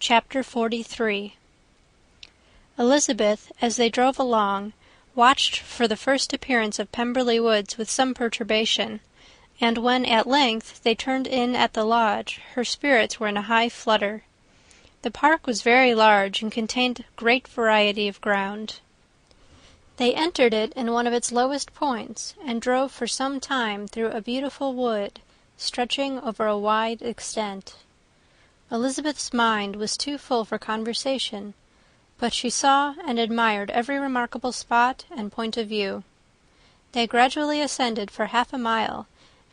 Chapter 43. Elizabeth, as they drove along, watched for the first appearance of Pemberley Woods with some perturbation, and when at length they turned in at the lodge, her spirits were in a high flutter. The park was very large and contained great variety of ground. They entered it in one of its lowest points, and drove for some time through a beautiful wood, stretching over a wide extent. Elizabeth's mind was too full for conversation, but she saw and admired every remarkable spot and point of view. They gradually ascended for 1/2 mile,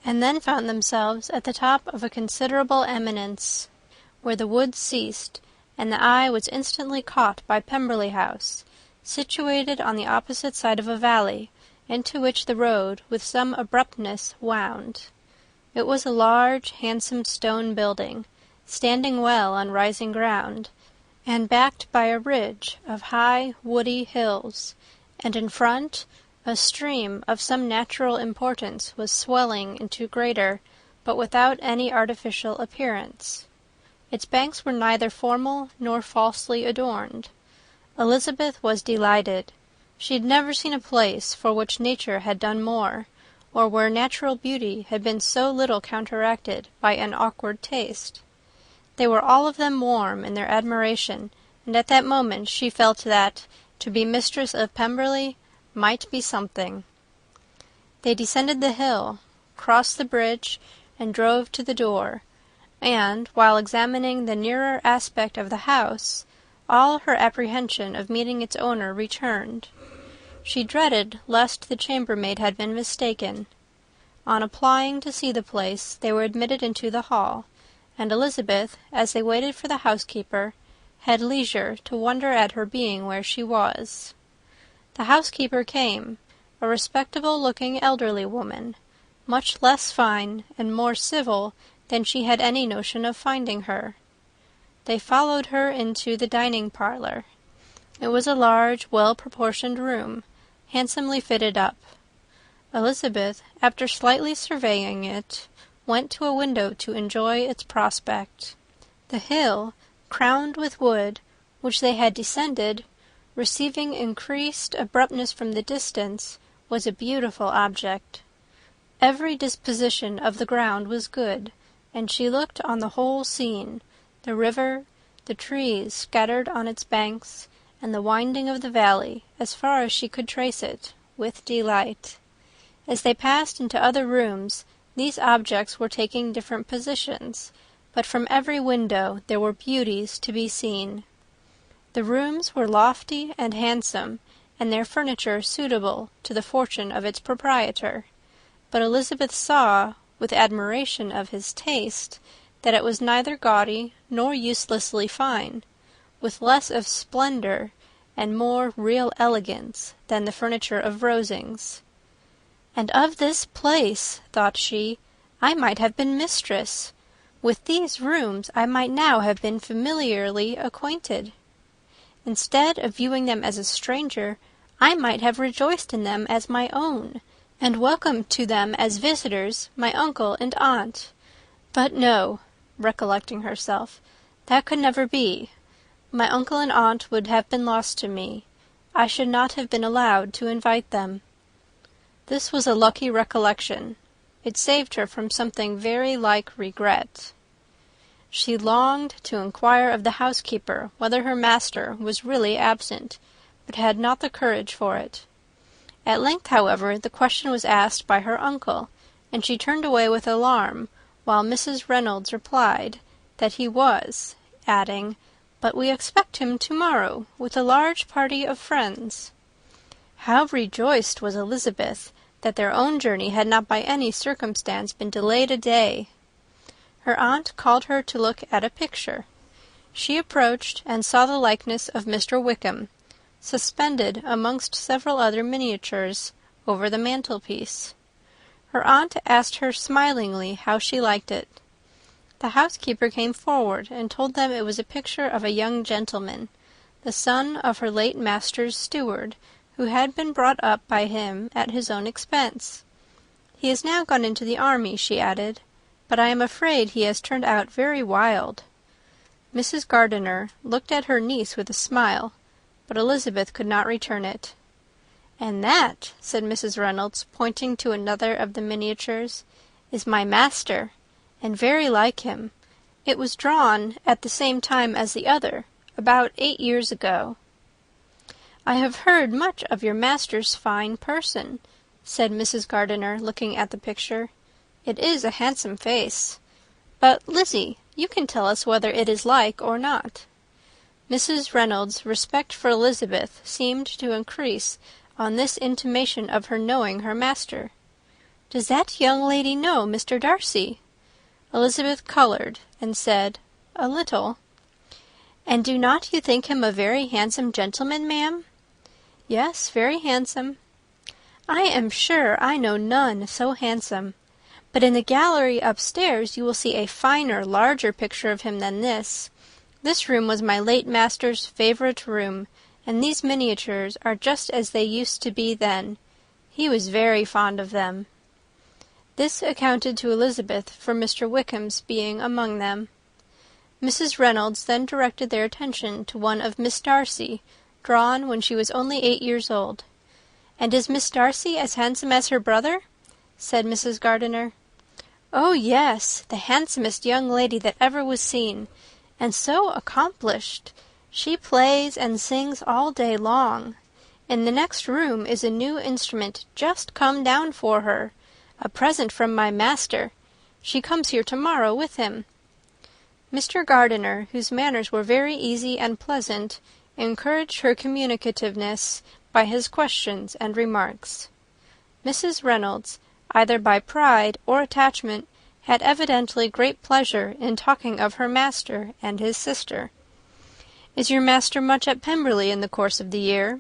and then found themselves at the top of a considerable eminence, where the wood ceased, and the eye was instantly caught by Pemberley House, situated on the opposite side of a valley, into which the road with some abruptness wound. It was a large, handsome stone building, standing well on rising ground, and backed by a ridge of high, woody hills, and in front a stream of some natural importance was swelling into greater, but without any artificial appearance. Its banks were neither formal nor falsely adorned. Elizabeth was delighted. She had never seen a place for which nature had done more, or where natural beauty had been so little counteracted by an awkward taste. They were all of them warm in their admiration, and at that moment she felt that to be mistress of Pemberley might be something. They descended the hill, crossed the bridge, and drove to the door, and, while examining the nearer aspect of the house, all her apprehension of meeting its owner returned. She dreaded lest the chambermaid had been mistaken. On applying to see the place, they were admitted into the hall, and Elizabeth, as they waited for the housekeeper, had leisure to wonder at her being where she was. The housekeeper came, a respectable-looking elderly woman, much less fine and more civil than she had any notion of finding her. They followed her into the dining-parlour. It was a large, well-proportioned room, handsomely fitted up. Elizabeth, after slightly surveying it, went to a window to enjoy its prospect. The hill, crowned with wood, which they had descended, receiving increased abruptness from the distance, was a beautiful object. Every disposition of the ground was good, and she looked on the whole scene, the river, the trees scattered on its banks, and the winding of the valley, as far as she could trace it, with delight. As they passed into other rooms, these objects were taking different positions, but from every window there were beauties to be seen. The rooms were lofty and handsome, and their furniture suitable to the fortune of its proprietor, but Elizabeth saw, with admiration of his taste, that it was neither gaudy nor uselessly fine, with less of splendour and more real elegance than the furniture of Rosings. "And of this place," thought she, "I might have been mistress. With these rooms I might now have been familiarly acquainted. Instead of viewing them as a stranger, I might have rejoiced in them as my own, and welcomed to them as visitors my uncle and aunt. But no," recollecting herself, "that could never be. My uncle and aunt would have been lost to me. I should not have been allowed to invite them." This was a lucky recollection. It saved her from something very like regret. She longed to inquire of the housekeeper whether her master was really absent, but had not the courage for it. At length, however, the question was asked by her uncle, and she turned away with alarm, while Mrs. Reynolds replied that he was, adding, "But we expect him to-morrow, with a large party of friends." How rejoiced was Elizabeth that their own journey had not by any circumstance been delayed a day! Her aunt called her to look at a picture. She approached and saw the likeness of Mr. Wickham, suspended amongst several other miniatures, over the mantelpiece. Her aunt asked her smilingly how she liked it. The housekeeper came forward and told them it was a picture of a young gentleman, the son of her late master's steward, who had been brought up by him at his own expense. He is now gone into the army, she added, but I am afraid he has turned out very wild. Mrs. Gardiner looked at her niece with a smile, but Elizabeth could not return it. "And that," said Mrs. Reynolds, pointing to another of the miniatures, "is my master, and very like him. It was drawn at the same time as the other, about 8 years ago." "I have heard much of your master's fine person," said Mrs. Gardiner, looking at the picture. "It is a handsome face. But, Lizzie, you can tell us whether it is like or not." Mrs. Reynolds' respect for Elizabeth seemed to increase on this intimation of her knowing her master. "Does that young lady know Mr. Darcy?" Elizabeth coloured, and said, "A little." "And do not you think him a very handsome gentleman, ma'am?" "Yes, very handsome." "I am sure I know none so handsome. But in the gallery upstairs you will see a finer, larger picture of him than this. This room was my late master's favourite room, and these miniatures are just as they used to be then. He was very fond of them." This accounted to Elizabeth for Mr. Wickham's being among them. Mrs. Reynolds then directed their attention to one of Miss Darcy, drawn when she was only 8 years old. "And is Miss Darcy as handsome as her brother?" said Mrs. Gardiner. "Oh, yes, the handsomest young lady that ever was seen, and so accomplished. She plays and sings all day long. In the next room is a new instrument just come down for her, a present from my master. She comes here to-morrow with him." Mr. Gardiner, whose manners were very easy and pleasant, encouraged her communicativeness by his questions and remarks. Mrs. Reynolds, either by pride or attachment, had evidently great pleasure in talking of her master and his sister. "Is your master much at Pemberley in the course of the year?"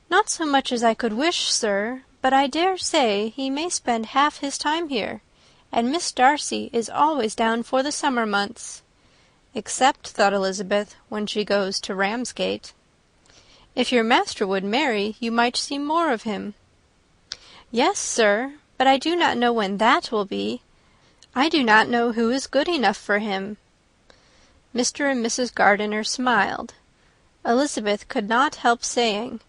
"Not so much as I could wish, sir, but I dare say he may spend half his time here, and Miss Darcy is always down for the summer months." "Except," thought Elizabeth, "when she goes to Ramsgate." "If your master would marry, you might see more of him." "Yes, sir, but I do not know when that will be. I do not know who is good enough for him." Mr. and Mrs. Gardiner smiled. Elizabeth could not help saying,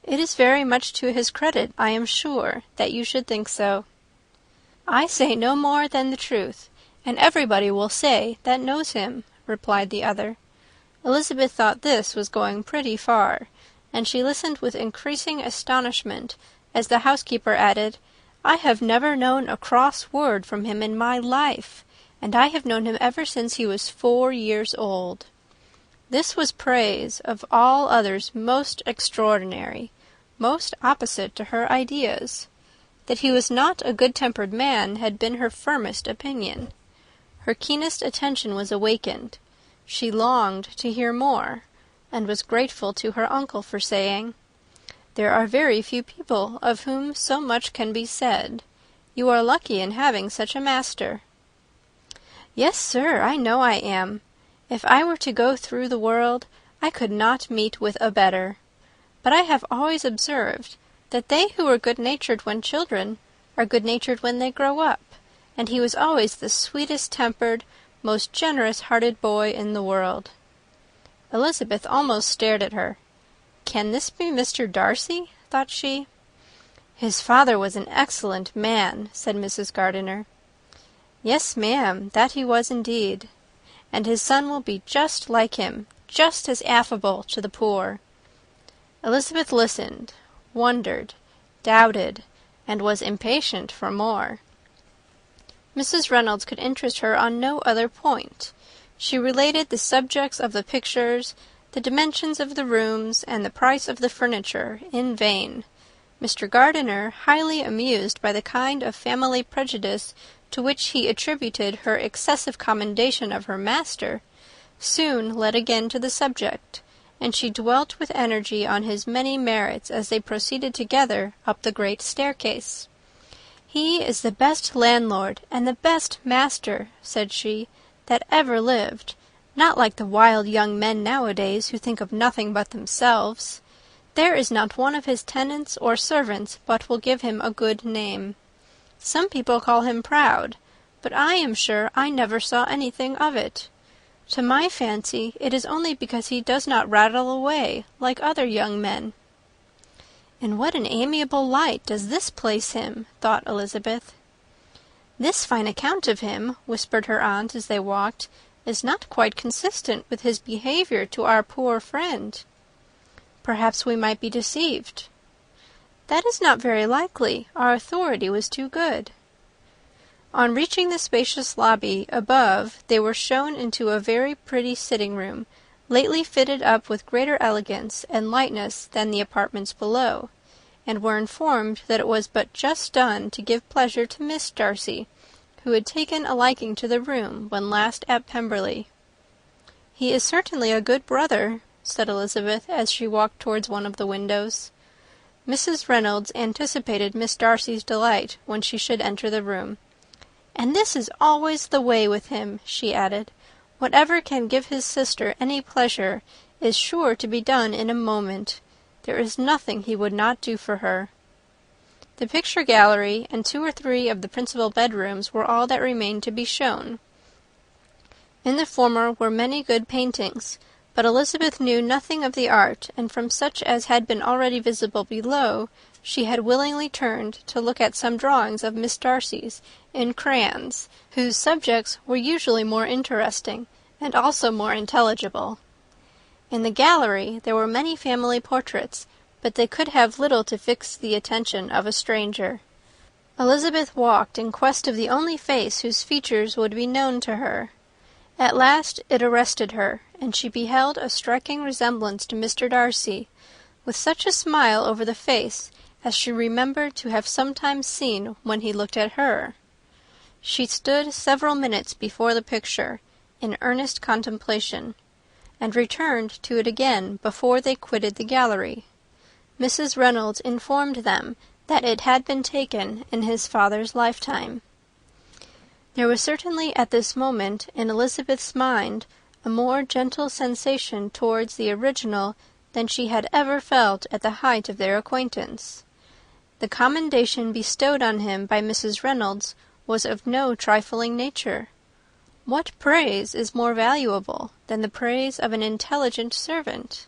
"It is very much to his credit, I am sure, that you should think so." "I say no more than the truth, and everybody will say that knows him," replied the other. Elizabeth thought this was going pretty far, and she listened with increasing astonishment as the housekeeper added, "I have never known a cross word from him in my life, and I have known him ever since he was 4 years old." This was praise, of all others most extraordinary, most opposite to her ideas. That he was not a good-tempered man had been her firmest opinion. Her keenest attention was awakened. She longed to hear more, and was grateful to her uncle for saying, "There are very few people of whom so much can be said. You are lucky in having such a master." "Yes, sir, I know I am. If I were to go through the world, I could not meet with a better. But I have always observed that they who are good-natured when children are good-natured when they grow up, and he was always the sweetest-tempered, most generous-hearted boy in the world." Elizabeth almost stared at her. "Can this be Mr. Darcy?" thought she. "His father was an excellent man," said Mrs. Gardiner. "Yes, ma'am, that he was indeed. And his son will be just like him, just as affable to the poor." Elizabeth listened, wondered, doubted, and was impatient for more. Mrs. Reynolds could interest her on no other point. She related the subjects of the pictures, the dimensions of the rooms, and the price of the furniture, in vain. Mr. Gardiner, highly amused by the kind of family prejudice to which he attributed her excessive commendation of her master, soon led again to the subject, and she dwelt with energy on his many merits as they proceeded together up the great staircase. "He is the best landlord and the best master," said she, "that ever lived. Not like the wild young men nowadays who think of nothing but themselves. There is not one of his tenants or servants but will give him a good name. Some people call him proud, but I am sure I never saw anything of it. To my fancy, it is only because he does not rattle away like other young men." "In what an amiable light does this place him!" thought Elizabeth. "This fine account of him," whispered her aunt as they walked, "is not quite consistent with his behaviour to our poor friend. Perhaps we might be deceived." "That is not very likely. Our authority was too good." On reaching the spacious lobby above, they were shown into a very pretty sitting-room, lately fitted up with greater elegance and lightness than the apartments below, and were informed that it was but just done to give pleasure to Miss Darcy, who had taken a liking to the room when last at Pemberley. "He is certainly a good brother," said Elizabeth, as she walked towards one of the windows. Mrs. Reynolds anticipated Miss Darcy's delight when she should enter the room. "And this is always the way with him," she added. "Whatever can give his sister any pleasure is sure to be done in a moment. There is nothing he would not do for her." The picture gallery and 2 or 3 of the principal bedrooms were all that remained to be shown. In the former were many good paintings, but Elizabeth knew nothing of the art, and from such as had been already visible below, she had willingly turned to look at some drawings of Miss Darcy's in crayons, whose subjects were usually more interesting, and also more intelligible. In the gallery there were many family portraits, but they could have little to fix the attention of a stranger. Elizabeth walked in quest of the only face whose features would be known to her. At last it arrested her, and she beheld a striking resemblance to Mr. Darcy, with such a smile over the face as she remembered to have sometimes seen when he looked at her. She stood several minutes before the picture, in earnest contemplation, and returned to it again before they quitted the gallery. Mrs. Reynolds informed them that it had been taken in his father's lifetime. There was certainly at this moment in Elizabeth's mind a more gentle sensation towards the original than she had ever felt at the height of their acquaintance. The commendation bestowed on him by Mrs. Reynolds was of no trifling nature. What praise is more valuable than the praise of an intelligent servant?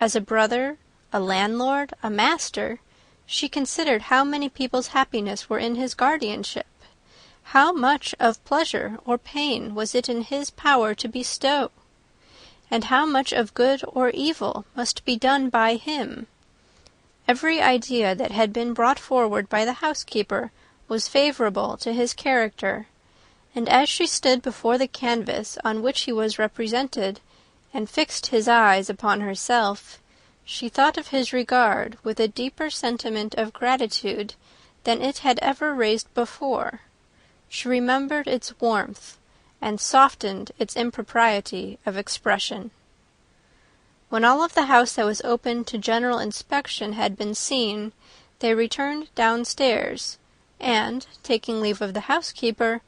As a brother, a landlord, a master, she considered how many people's happiness were in his guardianship. How much of pleasure or pain was it in his power to bestow? And how much of good or evil must be done by him? Every idea that had been brought forward by the housekeeper was favourable to his character, and as she stood before the canvas on which he was represented, and fixed his eyes upon herself, she thought of his regard with a deeper sentiment of gratitude than it had ever raised before. She remembered its warmth, and softened its impropriety of expression. When all of the house that was open to general inspection had been seen, they returned downstairs, and, taking leave of the housekeeper,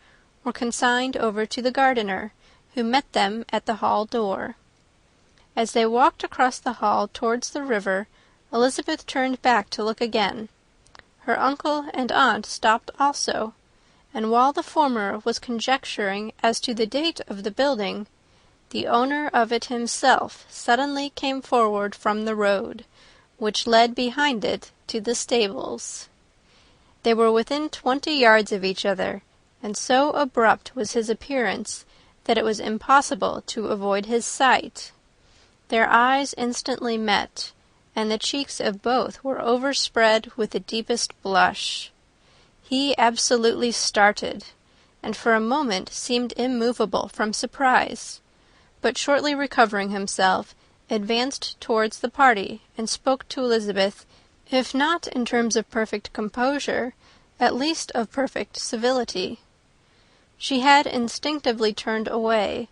were consigned over to the gardener, who met them at the hall door. As they walked across the hall towards the river, Elizabeth turned back to look again. Her uncle and aunt stopped also, and while the former was conjecturing as to the date of the building, the owner of it himself suddenly came forward from the road, which led behind it to the stables. They were within 20 yards of each other, and so abrupt was his appearance that it was impossible to avoid his sight. Their eyes instantly met, and the cheeks of both were overspread with the deepest blush. He absolutely started, and for a moment seemed immovable from surprise, but shortly recovering himself, advanced towards the party, and spoke to Elizabeth, if not in terms of perfect composure, at least of perfect civility. She had instinctively turned away,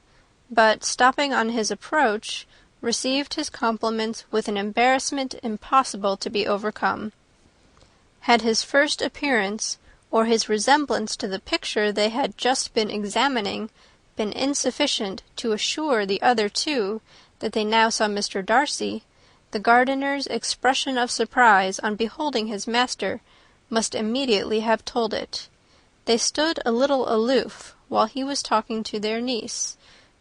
but, stopping on his approach, received his compliments with an embarrassment impossible to be overcome. Had his first appearance, or his resemblance to the picture they had just been examining, been insufficient to assure the other two that they now saw Mr. Darcy, the gardener's expression of surprise on beholding his master must immediately have told it. They stood a little aloof while he was talking to their niece,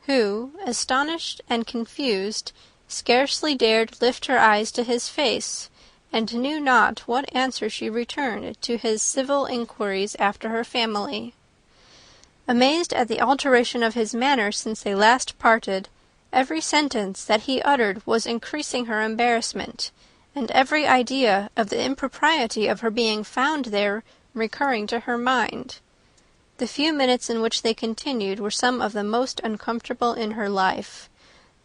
who, astonished and confused, scarcely dared lift her eyes to his face, and knew not what answer she returned to his civil inquiries after her family. Amazed at the alteration of his manner since they last parted, every sentence that he uttered was increasing her embarrassment, and every idea of the impropriety of her being found there recurring to her mind. The few minutes in which they continued were some of the most uncomfortable in her life,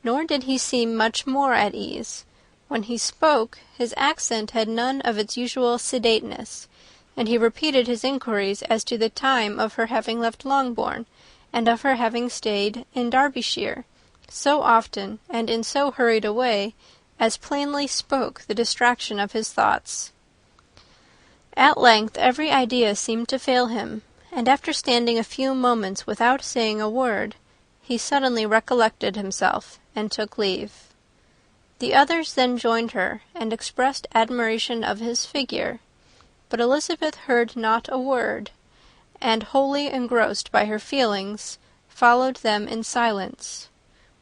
nor did he seem much more at ease. When he spoke, his accent had none of its usual sedateness, and he repeated his inquiries as to the time of her having left Longbourn, and of her having stayed in Derbyshire, so often and in so hurried a way as plainly spoke the distraction of his thoughts. At length every idea seemed to fail him, and after standing a few moments without saying a word, he suddenly recollected himself and took leave. The others then joined her, and expressed admiration of his figure, but Elizabeth heard not a word, and, wholly engrossed by her feelings, followed them in silence.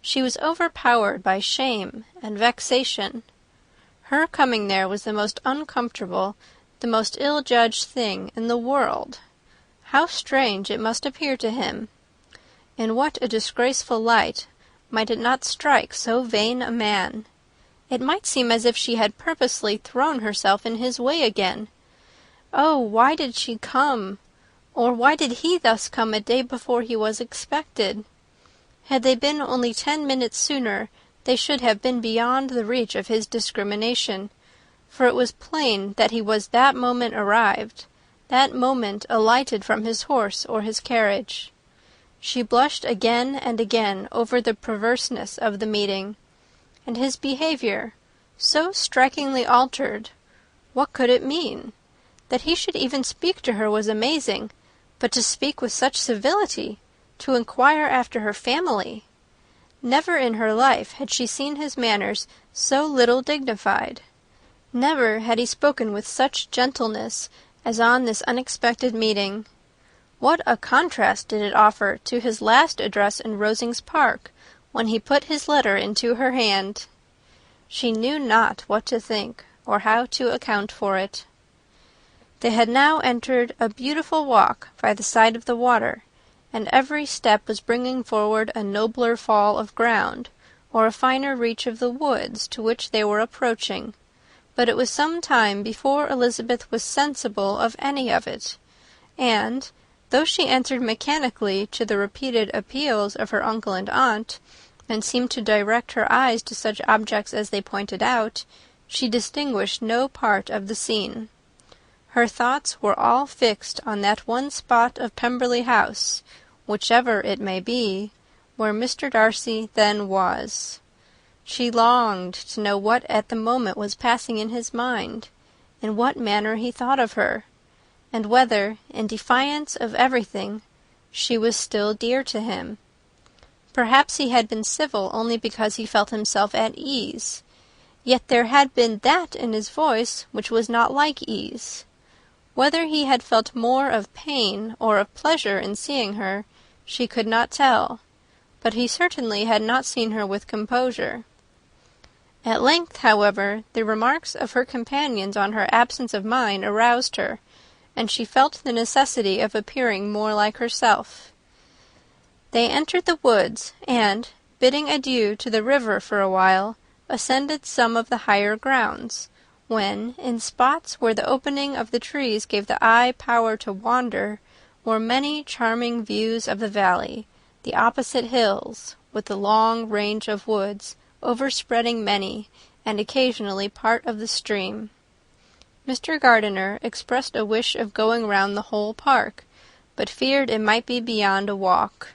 She was overpowered by shame and vexation. Her coming there was the most uncomfortable, the most ill-judged thing in the world. How strange it must appear to him! In what a disgraceful light might it not strike so vain a man! It might seem as if she had purposely thrown herself in his way again. Oh, why did she come? Or why did he thus come a day before he was expected? Had they been only 10 minutes sooner, they should have been beyond the reach of his discrimination, for it was plain that he was that moment arrived, that moment alighted from his horse or his carriage. She blushed again and again over the perverseness of the meeting, and his behaviour, so strikingly altered. What could it mean? That he should even speak to her was amazing, but to speak with such civility, to inquire after her family! Never in her life had she seen his manners so little dignified. Never had he spoken with such gentleness as on this unexpected meeting. What a contrast did it offer to his last address in Rosings Park, when he put his letter into her hand! She knew not what to think, or how to account for it. They had now entered a beautiful walk by the side of the water, and every step was bringing forward a nobler fall of ground, or a finer reach of the woods to which they were approaching. But it was some time before Elizabeth was sensible of any of it, and, though she answered mechanically to the repeated appeals of her uncle and aunt, and seemed to direct her eyes to such objects as they pointed out, she distinguished no part of the scene. Her thoughts were all fixed on that one spot of Pemberley House, whichever it may be, where Mr. Darcy then was. She longed to know what at the moment was passing in his mind, in what manner he thought of her, and whether, in defiance of everything, she was still dear to him. Perhaps he had been civil only because he felt himself at ease, yet there had been that in his voice which was not like ease. Whether he had felt more of pain or of pleasure in seeing her, she could not tell, but he certainly had not seen her with composure. At length, however, the remarks of her companions on her absence of mind aroused her, and she felt the necessity of appearing more like herself. They entered the woods, and, bidding adieu to the river for a while, ascended some of the higher grounds, when, in spots where the opening of the trees gave the eye power to wander, were many charming views of the valley, the opposite hills, with the long range of woods, overspreading many, and occasionally part of the stream. Mr. Gardiner expressed a wish of going round the whole park, but feared it might be beyond a walk.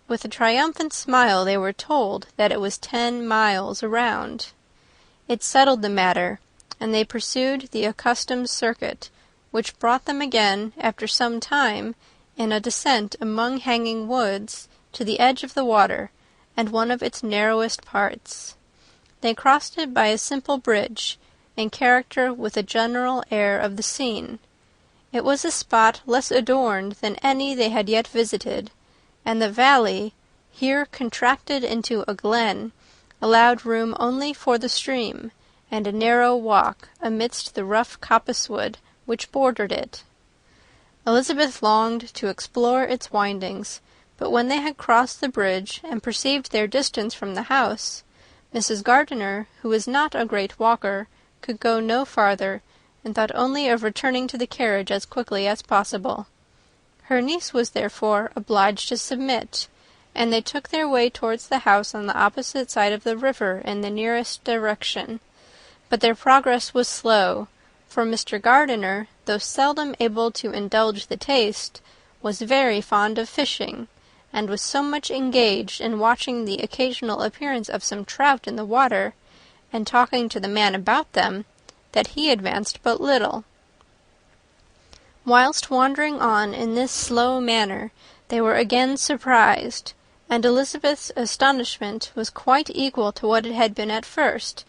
With a triumphant smile they were told that it was 10 miles around. It settled the matter, and they pursued the accustomed circuit, which brought them again, after some time, in a descent among hanging woods, to the edge of the water, and one of its narrowest parts. They crossed it by a simple bridge, in character with the general air of the scene. It was a spot less adorned than any they had yet visited, and the valley, here contracted into a glen, allowed room only for the stream, and a narrow walk amidst the rough coppice-wood which bordered it. Elizabeth longed to explore its windings, but when they had crossed the bridge and perceived their distance from the house, Mrs. Gardiner, who was not a great walker, could go no farther, and thought only of returning to the carriage as quickly as possible. Her niece was therefore obliged to submit, and they took their way towards the house on the opposite side of the river in the nearest direction. But their progress was slow, for Mr. Gardiner, though seldom able to indulge the taste, was very fond of fishing, and was so much engaged in watching the occasional appearance of some trout in the water, and talking to the man about them, that he advanced but little. Whilst wandering on in this slow manner, they were again surprised, and Elizabeth's astonishment was quite equal to what it had been at first,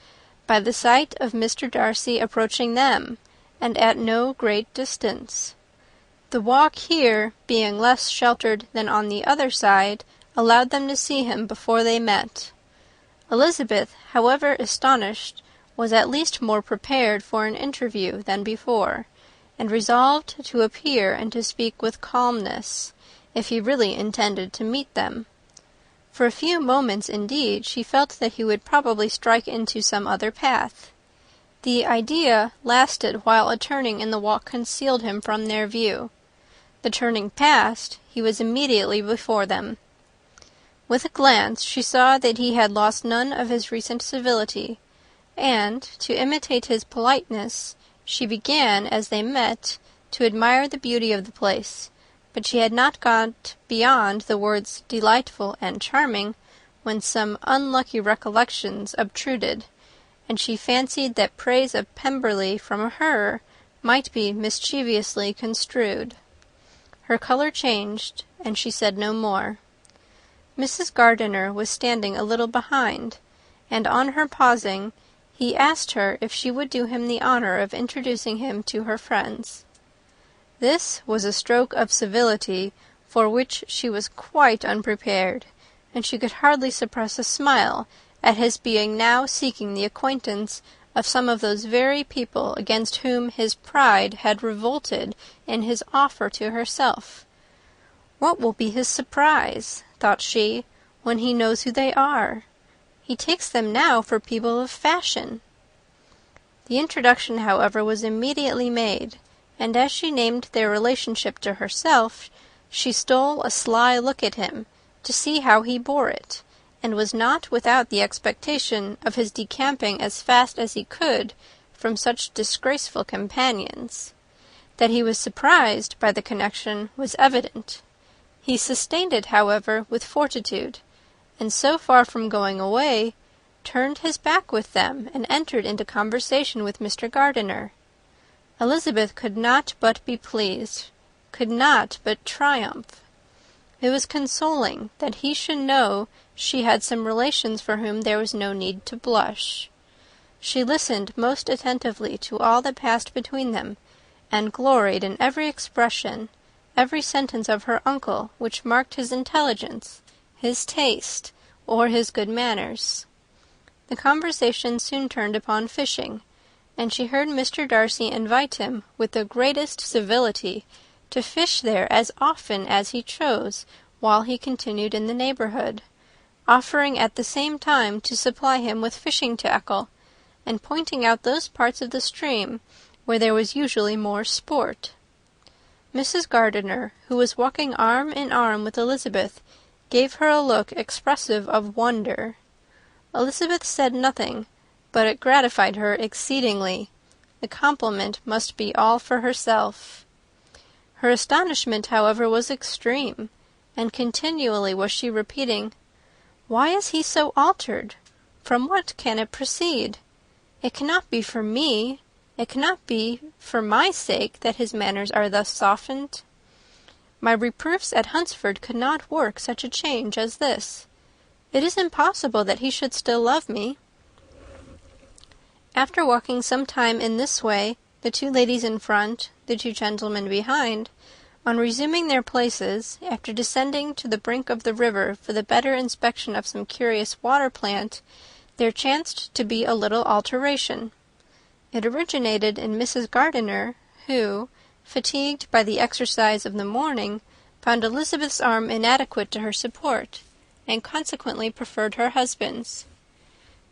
by the sight of Mr. Darcy approaching them, and at no great distance. The walk here, being less sheltered than on the other side, allowed them to see him before they met. Elizabeth, however astonished, was at least more prepared for an interview than before, and resolved to appear and to speak with calmness, if he really intended to meet them. For a few moments, indeed, she felt that he would probably strike into some other path. The idea lasted while a turning in the walk concealed him from their view. The turning past, he was immediately before them. With a glance she saw that he had lost none of his recent civility, and, to imitate his politeness, she began, as they met, to admire the beauty of the place, but she had not got beyond the words delightful and charming, when some unlucky recollections obtruded, and she fancied that praise of Pemberley from her might be mischievously construed. Her colour changed, and she said no more. Mrs. Gardiner was standing a little behind, and on her pausing, he asked her if she would do him the honour of introducing him to her friends. This was a stroke of civility for which she was quite unprepared, and she could hardly suppress a smile at his being now seeking the acquaintance of some of those very people against whom his pride had revolted in his offer to herself. What will be his surprise, thought she, when he knows who they are? He takes them now for people of fashion. The introduction, however, was immediately made, and as she named their relationship to herself, she stole a sly look at him, to see how he bore it, and was not without the expectation of his decamping as fast as he could from such disgraceful companions. That he was surprised by the connection was evident. He sustained it, however, with fortitude, and so far from going away, turned his back with them, and entered into conversation with Mr. Gardiner. Elizabeth could not but be pleased, could not but triumph. It was consoling that he should know she had some relations for whom there was no need to blush. She listened most attentively to all that passed between them, and gloried in every expression, every sentence of her uncle which marked his intelligence, his taste, or his good manners. The conversation soon turned upon fishing, and she heard Mr. Darcy invite him with the greatest civility to fish there as often as he chose while he continued in the neighbourhood, offering at the same time to supply him with fishing tackle, and pointing out those parts of the stream where there was usually more sport. Mrs. Gardiner, who was walking arm in arm with Elizabeth, gave her a look expressive of wonder. Elizabeth said nothing, but it gratified her exceedingly. The compliment must be all for herself. Her astonishment, however, was extreme, and continually was she repeating, "Why is he so altered? From what can it proceed? It cannot be for me, it cannot be for my sake that his manners are thus softened. My reproofs at Hunsford could not work such a change as this. It is impossible that he should still love me." After walking some time in this way, the two ladies in front, the two gentlemen behind, On resuming their places, after descending to the brink of the river for the better inspection of some curious water plant, there chanced to be a little alteration. It originated in Mrs. Gardiner, who, fatigued by the exercise of the morning, found Elizabeth's arm inadequate to her support, and consequently preferred her husband's.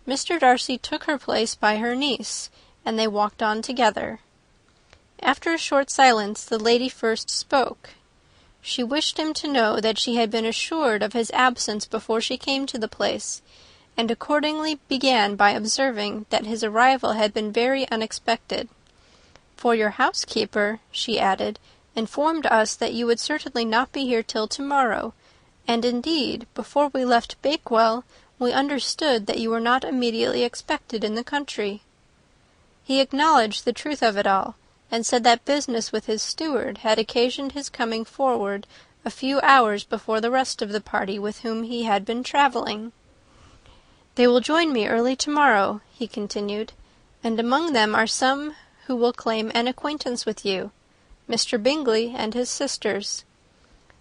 Mr. Darcy took her place by her niece, and they walked on together. After a short silence, the lady first spoke. She wished him to know that she had been assured of his absence before she came to the place, and accordingly began by observing that his arrival had been very unexpected. "For your housekeeper," she added, "informed us that you would certainly not be here till tomorrow, and indeed, before we left Bakewell, we understood that you were not immediately expected in the country." He acknowledged the truth of it all, and said that business with his steward had occasioned his coming forward a few hours before the rest of the party with whom he had been travelling. "They will join me early tomorrow," he continued, "and among them are some who will claim an acquaintance with you, Mr. Bingley and his sisters."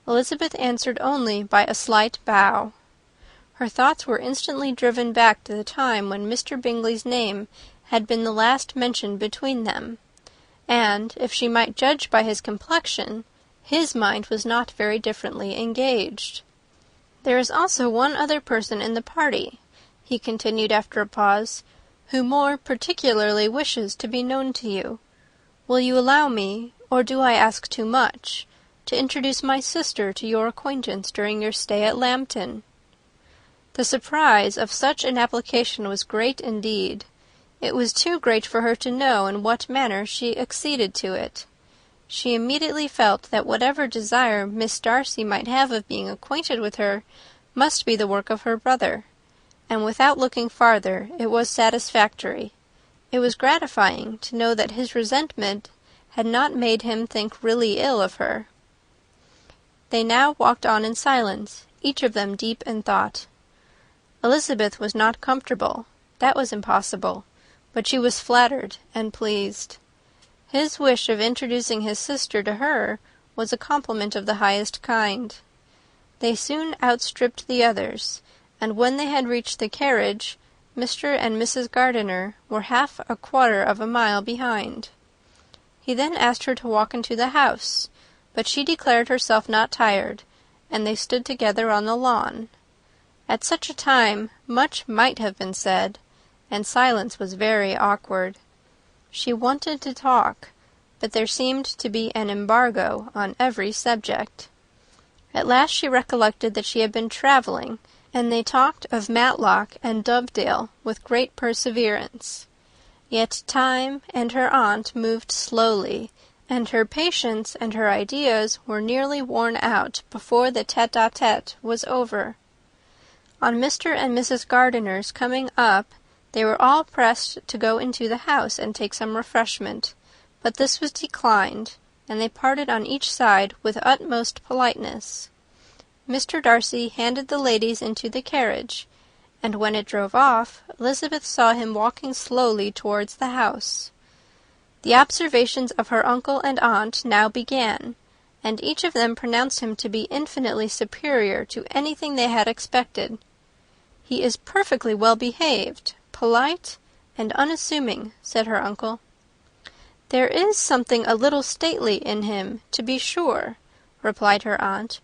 Elizabeth answered only by a slight bow. Her thoughts were instantly driven back to the time when Mr. Bingley's name had been the last mentioned between them, and, if she might judge by his complexion, his mind was not very differently engaged. "There is also one other person in the party," he continued after a pause, "who more particularly wishes to be known to you. Will you allow me, or do I ask too much, to introduce my sister to your acquaintance during your stay at Lambton?" The surprise of such an application was great indeed. It was too great for her to know in what manner she acceded to it. She immediately felt that whatever desire Miss Darcy might have of being acquainted with her must be the work of her brother, and without looking farther, it was satisfactory. It was gratifying to know that his resentment had not made him think really ill of her. They now walked on in silence, each of them deep in thought. Elizabeth was not comfortable. That was impossible. But she was flattered and pleased. His wish of introducing his sister to her was a compliment of the highest kind. They soon outstripped the others, and when they had reached the carriage, Mr. and Mrs. Gardiner were 1/4 of a mile behind. He then asked her to walk into the house, but she declared herself not tired, and they stood together on the lawn. At such a time much might have been said, and silence was very awkward. She wanted to talk, but there seemed to be an embargo on every subject. At last she recollected that she had been travelling, and they talked of Matlock and Dovedale with great perseverance. Yet time and her aunt moved slowly, and her patience and her ideas were nearly worn out before the tete-a-tete was over. On Mr. and Mrs. Gardiner's coming up, they were all pressed to go into the house and take some refreshment, but this was declined, and they parted on each side with utmost politeness. Mr. Darcy handed the ladies into the carriage, and when it drove off, Elizabeth saw him walking slowly towards the house. The observations of her uncle and aunt now began, and each of them pronounced him to be infinitely superior to anything they had expected. "He is perfectly well behaved, polite, and unassuming," said her uncle. "There is something a little stately in him, to be sure," replied her aunt,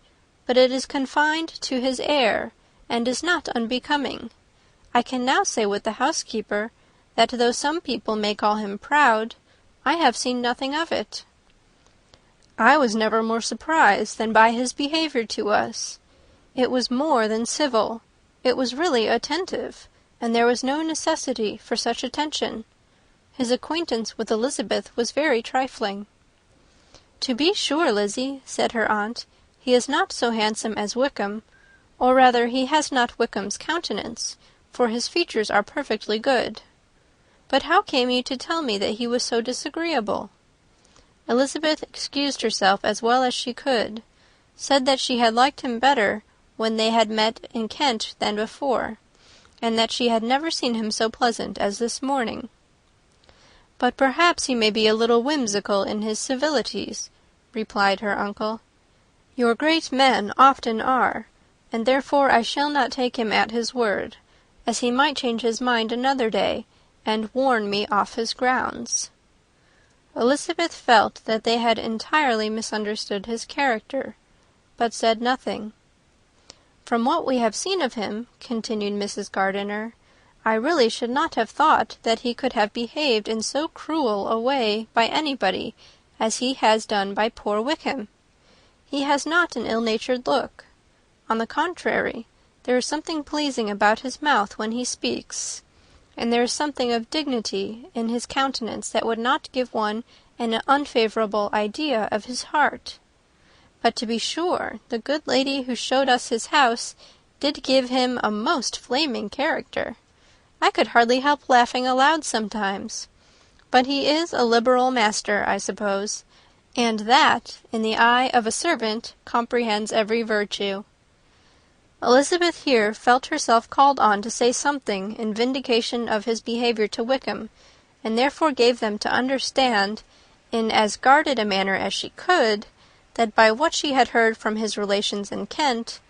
"but it is confined to his air, and is not unbecoming. I can now say with the housekeeper, that though some people may call him proud, I have seen nothing of it." "I was never more surprised than by his behaviour to us. It was more than civil. It was really attentive, and there was no necessity for such attention. His acquaintance with Elizabeth was very trifling." "To be sure, Lizzie," said her aunt, "he is not so handsome as Wickham, or rather he has not Wickham's countenance, for his features are perfectly good. But how came you to tell me that he was so disagreeable?" Elizabeth excused herself as well as she could, said that she had liked him better when they had met in Kent than before, and that she had never seen him so pleasant as this morning. "But perhaps he may be a little whimsical in his civilities," replied her uncle. "Your great men often are, and therefore I shall not take him at his word, as he might change his mind another day, and warn me off his grounds." Elizabeth felt that they had entirely misunderstood his character, but said nothing. "From what we have seen of him," continued Mrs. Gardiner, "I really should not have thought that he could have behaved in so cruel a way by anybody as he has done by poor Wickham. He has not an ill-natured look. On the contrary, there is something pleasing about his mouth when he speaks, and there is something of dignity in his countenance that would not give one an unfavourable idea of his heart. But to be sure, the good lady who showed us his house did give him a most flaming character. I could hardly help laughing aloud sometimes. But he is a liberal master, I suppose, and that, in the eye of a servant, comprehends every virtue." Elizabeth here felt herself called on to say something in vindication of his behaviour to Wickham, and therefore gave them to understand, in as guarded a manner as she could, that by what she had heard from his relations in Kent,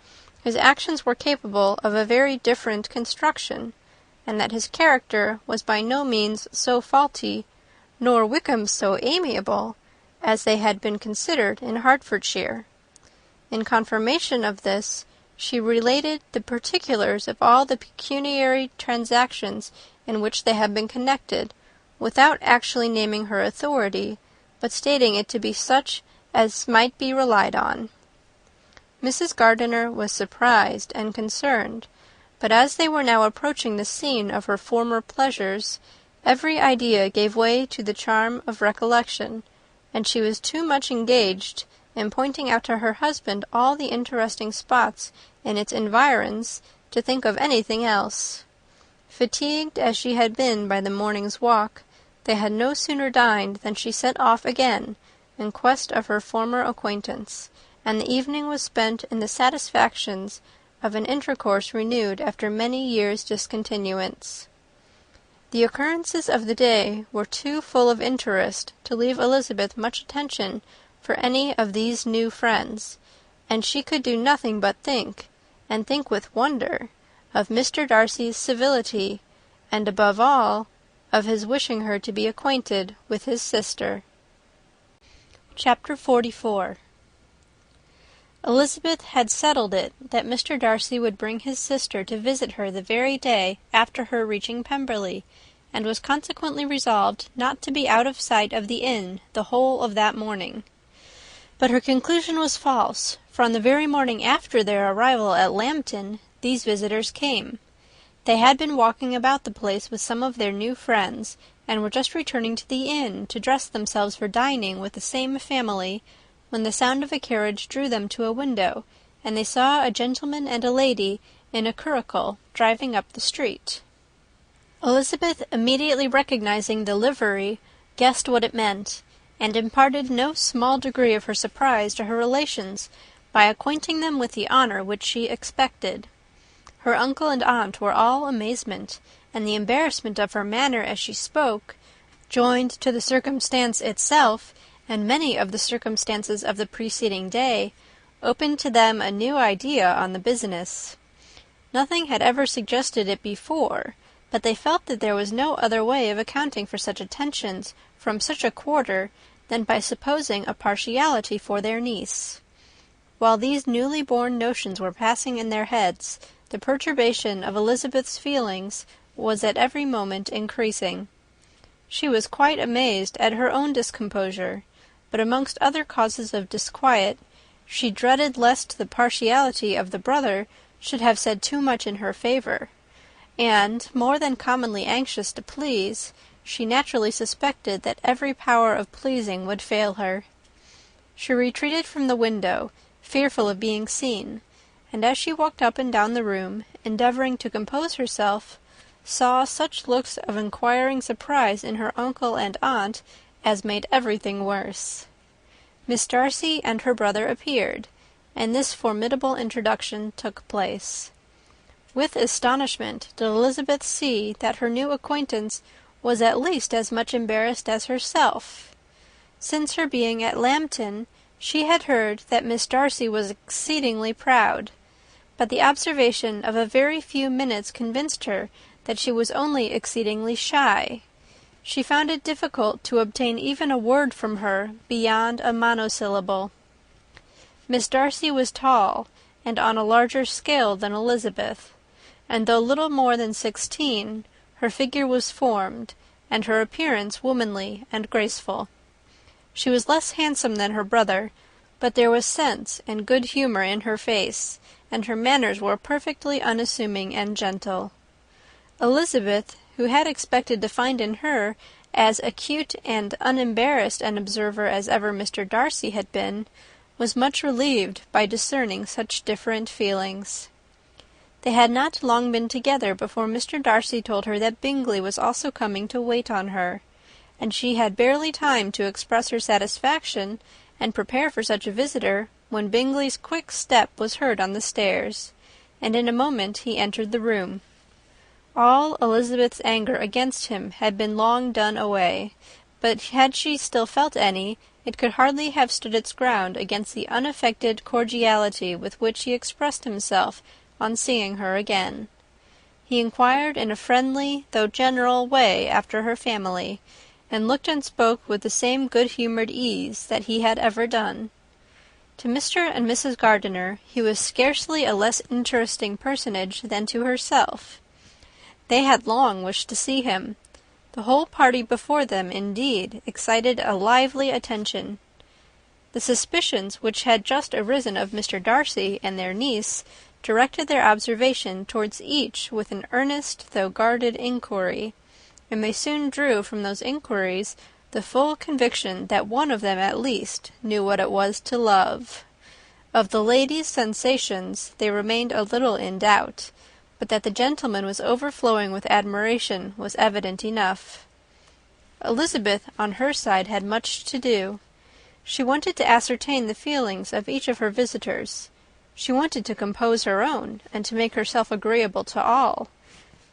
his actions were capable of a very different construction, and that his character was by no means so faulty, nor Wickham so amiable, as they had been considered in Hertfordshire. In confirmation of this, she related the particulars of all the pecuniary transactions in which they had been connected, without actually naming her authority, but stating it to be such as might be relied on. Mrs. Gardiner was surprised and concerned, but as they were now approaching the scene of her former pleasures, every idea gave way to the charm of recollection, and she was too much engaged in pointing out to her husband all the interesting spots in its environs to think of anything else. Fatigued as she had been by the morning's walk, they had no sooner dined than she set off again in quest of her former acquaintance, and the evening was spent in the satisfactions of an intercourse renewed after many years' discontinuance. The occurrences of the day were too full of interest to leave Elizabeth much attention for any of these new friends, and she could do nothing but think, and think with wonder, of Mr. Darcy's civility, and above all, of his wishing her to be acquainted with his sister. Chapter 44. Elizabeth had settled it that Mr. Darcy would bring his sister to visit her the very day after her reaching Pemberley, and was consequently resolved not to be out of sight of the inn the whole of that morning. But her conclusion was false, for on the very morning after their arrival at Lambton, these visitors came. They had been walking about the place with some of their new friends, and were just returning to the inn to dress themselves for dining with the same family, when the sound of a carriage drew them to a window, and they saw a gentleman and a lady in a curricle driving up the street. Elizabeth, immediately recognizing the livery, guessed what it meant, and imparted no small degree of her surprise to her relations by acquainting them with the honour which she expected. Her uncle and aunt were all amazement, and the embarrassment of her manner as she spoke, joined to the circumstance itself, and many of the circumstances of the preceding day, opened to them a new idea on the business. Nothing had ever suggested it before, but they felt that there was no other way of accounting for such attentions from such a quarter than by supposing a partiality for their niece. While these newly born notions were passing in their heads, the perturbation of Elizabeth's feelings was at every moment increasing. She was quite amazed at her own discomposure, but amongst other causes of disquiet, she dreaded lest the partiality of the brother should have said too much in her favour, and, more than commonly anxious to please, she naturally suspected that every power of pleasing would fail her. She retreated from the window, fearful of being seen, and as she walked up and down the room, endeavouring to compose herself, saw such looks of inquiring surprise in her uncle and aunt as made everything worse. Miss Darcy and her brother appeared, and this formidable introduction took place. With astonishment did Elizabeth see that her new acquaintance was at least as much embarrassed as herself. Since her being at Lambton, She had heard that Miss Darcy was exceedingly proud, but the observation of a very few minutes convinced her that she was only exceedingly shy. She found it difficult to obtain even a word from her beyond a monosyllable. Miss Darcy was tall, and on a larger scale than Elizabeth, and though little more than 16, her figure was formed, and her appearance womanly and graceful. She was less handsome than her brother, but there was sense and good humour in her face, and her manners were perfectly unassuming and gentle. Elizabeth, who had expected to find in her as acute and unembarrassed an observer as ever Mr. Darcy had been, was much relieved by discerning such different feelings. They had not long been together before Mr. Darcy told her that Bingley was also coming to wait on her, and she had barely time to express her satisfaction and prepare for such a visitor when Bingley's quick step was heard on the stairs, and in a moment he entered the room. All Elizabeth's anger against him had been long done away, but had she still felt any, it could hardly have stood its ground against the unaffected cordiality with which he expressed himself on seeing her again. He inquired in a friendly, though general, way after her family, and looked and spoke with the same good-humoured ease that he had ever done. To Mr. and Mrs. Gardiner he was scarcely a less interesting personage than to herself. They had long wished to see him. The whole party before them, indeed, excited a lively attention. The suspicions which had just arisen of Mr. Darcy and their niece directed their observation towards each with an earnest though guarded inquiry, and they soon drew from those inquiries the full conviction that one of them at least knew what it was to love. Of the lady's sensations they remained a little in doubt, but that the gentleman was overflowing with admiration was evident enough. Elizabeth, on her side, had much to do. She wanted to ascertain the feelings of each of her visitors. She wanted to compose her own, and to make herself agreeable to all.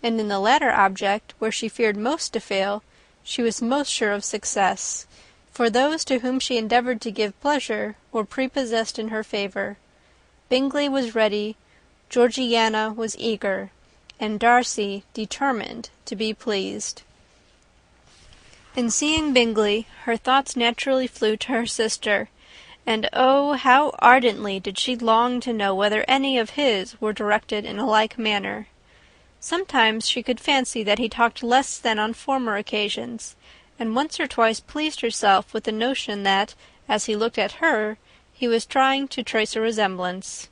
And in the latter object, where she feared most to fail, she was most sure of success, for those to whom she endeavoured to give pleasure were prepossessed in her favour. Bingley was ready, Georgiana was eager, and Darcy determined to be pleased. In seeing Bingley, her thoughts naturally flew to her sister, and oh, how ardently did she long to know whether any of his were directed in a like manner. Sometimes she could fancy that he talked less than on former occasions, and once or twice pleased herself with the notion that, as he looked at her, he was trying to trace a resemblance.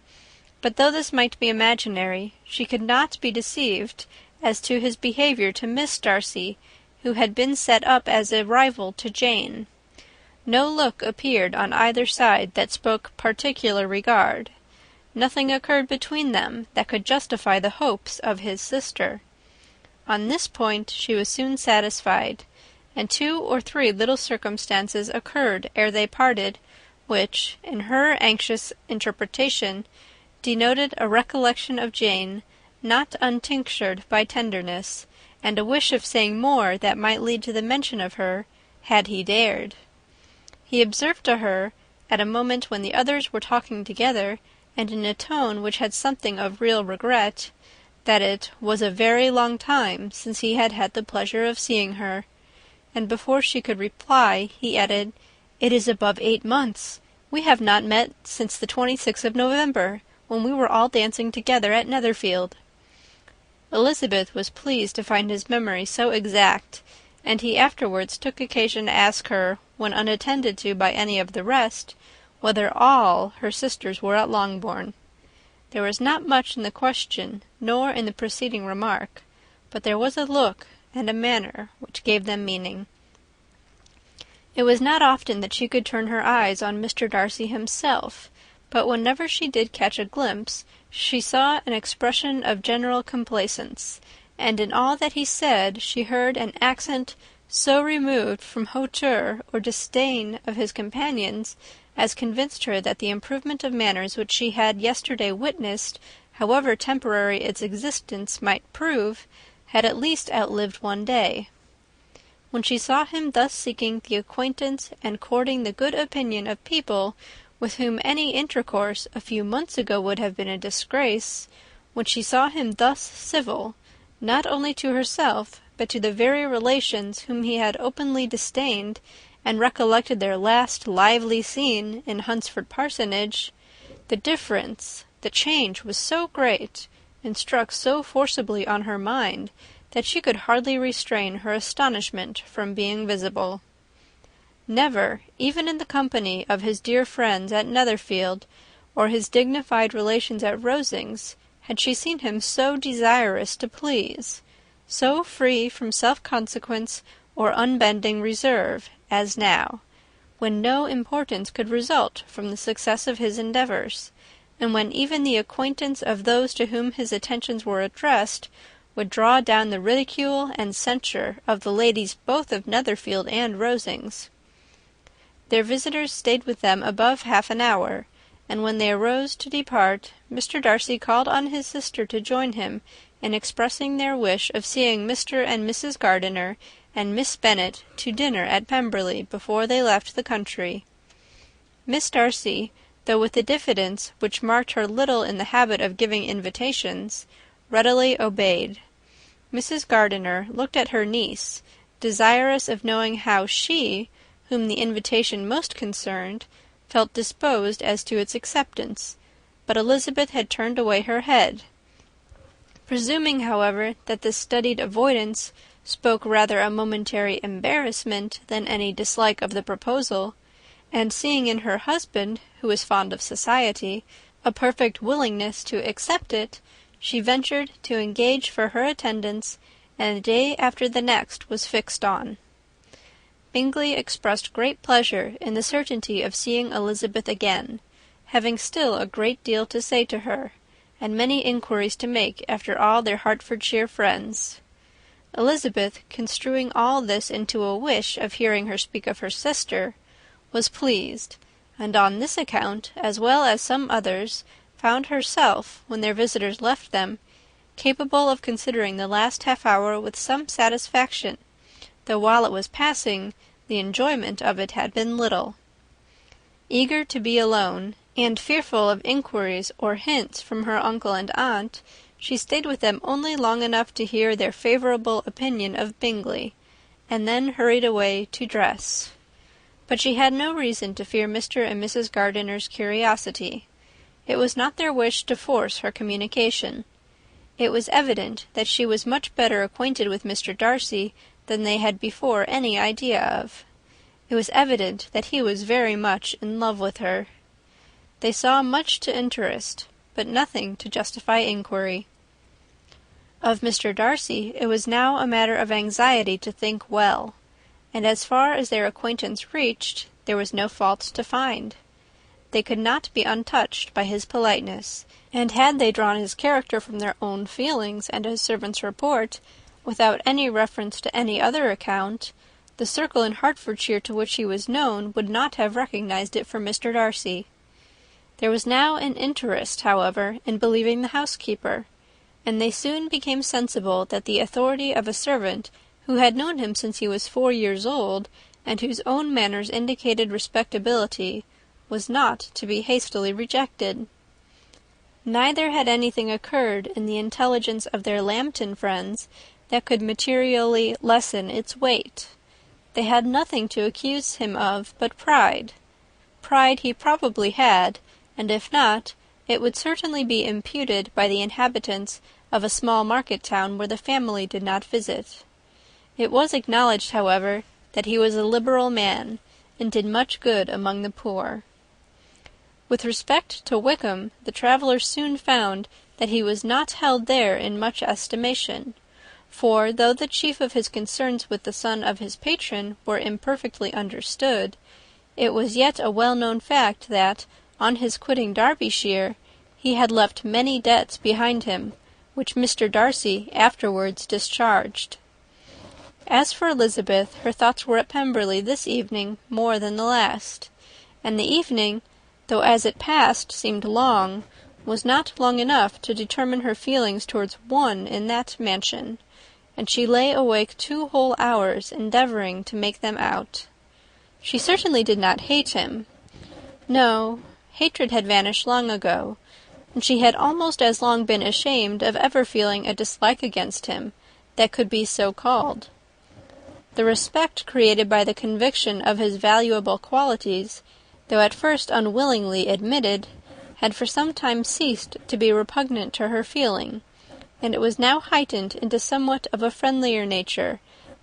But though this might be imaginary, she could not be deceived as to his behaviour to Miss Darcy, who had been set up as a rival to Jane. No look appeared on either side that spoke particular regard. Nothing occurred between them that could justify the hopes of his sister. On this point she was soon satisfied, and 2 or 3 little circumstances occurred ere they parted, which, in her anxious interpretation, denoted a recollection of Jane, not untinctured by tenderness, and a wish of saying more that might lead to the mention of her, had he dared. He observed to her, at a moment when the others were talking together, and in a tone which had something of real regret, that it was a very long time since he had had the pleasure of seeing her, and before she could reply, he added, "It is above 8 months. We have not met since the 26th of November, when we were all dancing together at Netherfield." Elizabeth was pleased to find his memory so exact, and he afterwards took occasion to ask her, when unattended to by any of the rest, whether all her sisters were at Longbourn. There was not much in the question, nor in the preceding remark, but there was a look and a manner which gave them meaning. It was not often that she could turn her eyes on Mr. Darcy himself, but whenever she did catch a glimpse, she saw an expression of general complaisance, and in all that he said she heard an accent so removed from hauteur or disdain of his companions as convinced her that the improvement of manners which she had yesterday witnessed, however temporary its existence might prove, had at least outlived one day. When she saw him thus seeking the acquaintance and courting the good opinion of people with whom any intercourse a few months ago would have been a disgrace, when she saw him thus civil, not only to herself, but to the very relations whom he had openly disdained, and recollected their last lively scene in Hunsford Parsonage, the difference, the change was so great, and struck so forcibly on her mind, that she could hardly restrain her astonishment from being visible. Never, even in the company of his dear friends at Netherfield, or his dignified relations at Rosings, had she seen him so desirous to please, so free from self-consequence or unbending reserve, as now, when no importance could result from the success of his endeavours, and when even the acquaintance of those to whom his attentions were addressed would draw down the ridicule and censure of the ladies both of Netherfield and Rosings. Their visitors stayed with them above half an hour, and when they arose to depart, Mr. Darcy called on his sister to join him in expressing their wish of seeing Mr. and Mrs. Gardiner and Miss Bennet to dinner at Pemberley before they left the country. Miss Darcy, though with a diffidence which marked her little in the habit of giving invitations, readily obeyed. Mrs. Gardiner looked at her niece, desirous of knowing how she, whom the invitation most concerned, felt disposed as to its acceptance, but Elizabeth had turned away her head. Presuming, however, that this studied avoidance spoke rather a momentary embarrassment than any dislike of the proposal, and seeing in her husband, who was fond of society, a perfect willingness to accept it, she ventured to engage for her attendance, and the day after the next was fixed on. Bingley expressed great pleasure in the certainty of seeing Elizabeth again, having still a great deal to say to her, and many inquiries to make after all their Hertfordshire friends. Elizabeth, construing all this into a wish of hearing her speak of her sister, was pleased, and on this account, as well as some others, found herself, when their visitors left them, capable of considering the last half-hour with some satisfaction, though while it was passing, the enjoyment of it had been little. Eager to be alone, and fearful of inquiries or hints from her uncle and aunt, she stayed with them only long enough to hear their favourable opinion of Bingley, and then hurried away to dress. But she had no reason to fear Mr. and Mrs. Gardiner's curiosity. It was not their wish to force her communication. It was evident that she was much better acquainted with Mr. Darcy than they had before any idea of. It was evident that he was very much in love with her. They saw much to interest, but nothing to justify inquiry. Of Mr. Darcy it was now a matter of anxiety to think well, and as far as their acquaintance reached, there was no fault to find. They could not be untouched by his politeness, and had they drawn his character from their own feelings and his servant's report, without any reference to any other account, the circle in Hertfordshire to which he was known would not have recognized it for Mr. Darcy. There was now an interest, however, in believing the housekeeper, and they soon became sensible that the authority of a servant who had known him since he was 4 years old, and whose own manners indicated respectability, was not to be hastily rejected. Neither had anything occurred in the intelligence of their Lambton friends that could materially lessen its weight. They had nothing to accuse him of but pride. Pride he probably had, and if not, it would certainly be imputed by the inhabitants of a small market town where the family did not visit. It was acknowledged, however, that he was a liberal man, and did much good among the poor. With respect to Wickham, the travellers soon found that he was not held there in much estimation, for, though the chief of his concerns with the son of his patron were imperfectly understood, it was yet a well-known fact that, on his quitting Derbyshire, he had left many debts behind him, which Mr. Darcy afterwards discharged. As for Elizabeth, her thoughts were at Pemberley this evening more than the last, and the evening, though as it passed seemed long, was not long enough to determine her feelings towards one in that mansion, and she lay awake 2 whole hours endeavouring to make them out. She certainly did not hate him. No, Hatred had vanished long ago, and she had almost as long been ashamed of ever feeling a dislike against him that could be so called. The respect created by the conviction of his valuable qualities, though at first unwillingly admitted, had for some time ceased to be repugnant to her feeling, and it was now heightened into somewhat of a friendlier nature